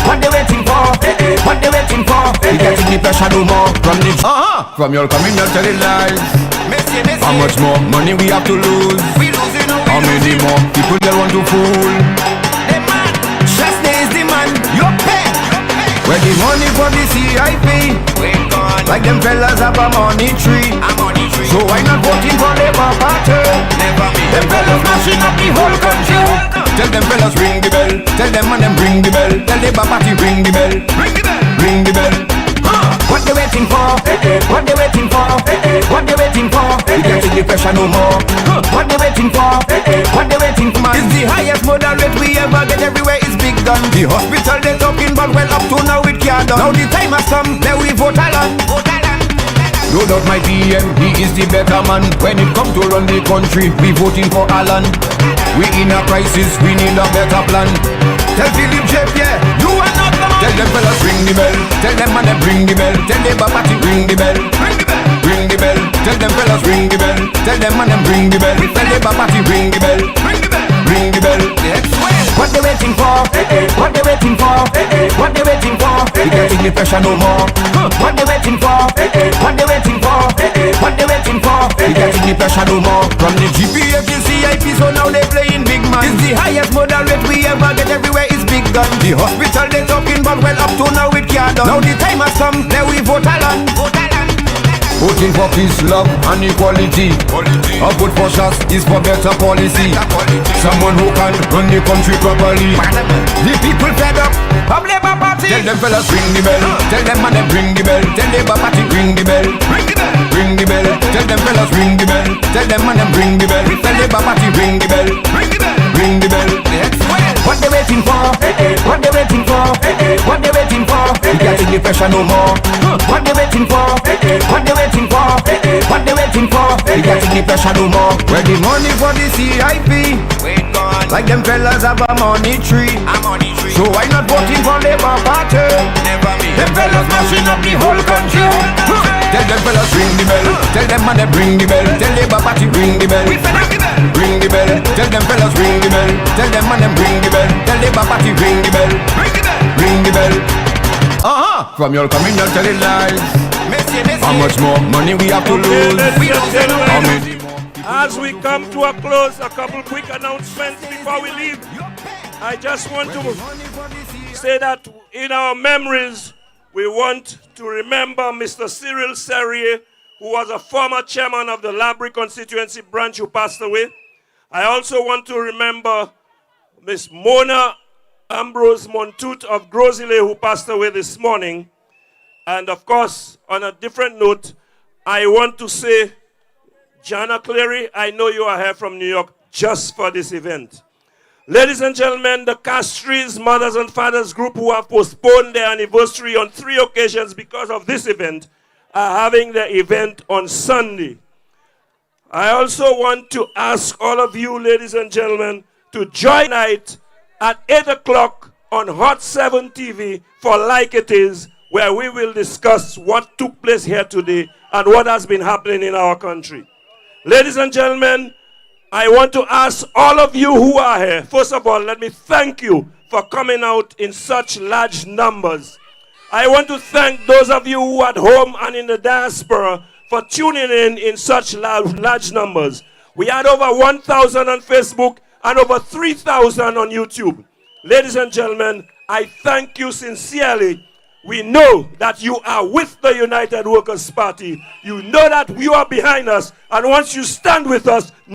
What they waiting for? What they waiting for? We can't take the pressure no more. From the from your coming out telling lies. How much more money we have to lose? How many more people they want to fool? Just is the man. You pay. Where the money for the CIP? Like them fellas have a money tree. So why not voting for Labour Party? Never me. Them fellas mashing up the whole country. Tell them fellas ring the bell. Tell them man them ring the bell. Tell Labour Party ring the bell. Ring the bell. Ring the bell. What they waiting for? What they waiting for? What they waiting for? We can't take the pressure no more. What they waiting for? What they waiting for? It's the highest murder rate we ever get. Everywhere is big gun. The hospital they talking about well up to now it can't done. Now the time has come. There we vote alone. No doubt my PM, he is the better man. When it comes to run the country, we voting for Alan. We in a crisis, we need a better plan. Tell Philip Japier, you are not the man. Tell them fellas ring the bell. Tell them man them ring the bell. Tell Labour Party ring the bell. Ring the bell. Ring the bell. Tell them fellas ring the bell. Tell them man them ring the bell. Tell Labour Party ring the bell. Ring the bell. Ring the bell. What they waiting for? What they waiting for? What they waiting for? We can't take the pressure no more. What they waiting for? What they waiting for? What they waiting for? We can't take the pressure no more. From the Japier to CIP, so now they playing big man. It's the highest murder rate we ever get. Everywhere is big gun. The hospital they talking about well up to now it can't done. Now the time has come. There we vote alone. Voting for peace, love and equality. A vote for shots is for better policy. Someone who can run the country properly. The people fed up of Labour Party. Tell them fellas ring the bell. Tell them man them ring the bell. Tell Labour Party ring the bell. Ring the bell. Ring the bell. Tell them fellas ring the bell. Tell them man them ring the bell. Tell Labour Party ring the bell. Ring the bell. Ring the bell. What they waiting for? What they waiting for? What they waiting for? We can't take the pressure no more. What they waiting for? What they waiting for? What they waiting for? We can't take the pressure no more. Where the money for the CIP? Like them fellas have a money tree. So why not voting for Labour Party? Never me. Them fellas mashing up the whole country. Tell them fellas ring the bell. Tell them man them ring the bell. Tell Labour Party ring the bell. Ring the bell. Tell them fellas ring the bell. Tell them man them ring the bell. Tell Labour Party ring the bell. Ring the bell. From your coming out telling lies. How much more money we have to lose? How many more? As we come to a close, a couple quick announcements before we leave. I just want to say that in our memories, we want to remember Mr. Cyril Serrier, who was a former chairman of the Labrie constituency branch who passed away. I also want to remember Miss Mona Ambrose Montoute of Grosile, who passed away this morning. And of course, on a different note, I want to say, Jana Cleary, I know you are here from New York just for this event. Ladies and gentlemen, the Castries Mothers and Fathers group, who have postponed their anniversary on 3 occasions because of this event, are having their event on Sunday. I also want to ask all of you, ladies and gentlemen, to join tonight at 8 o'clock on Hot 7 TV for Like It Is, where we will discuss what took place here today and what has been happening in our country. Ladies and gentlemen, I want to ask all of you who are here, first of all, let me thank you for coming out in such large numbers. I want to thank those of you who are at home and in the diaspora for tuning in such large numbers. We had over 1,000 on Facebook and over 3,000 on YouTube. Ladies and gentlemen, I thank you sincerely. We know that you are with the United Workers' Party. You know that you are behind us. And once you stand with us,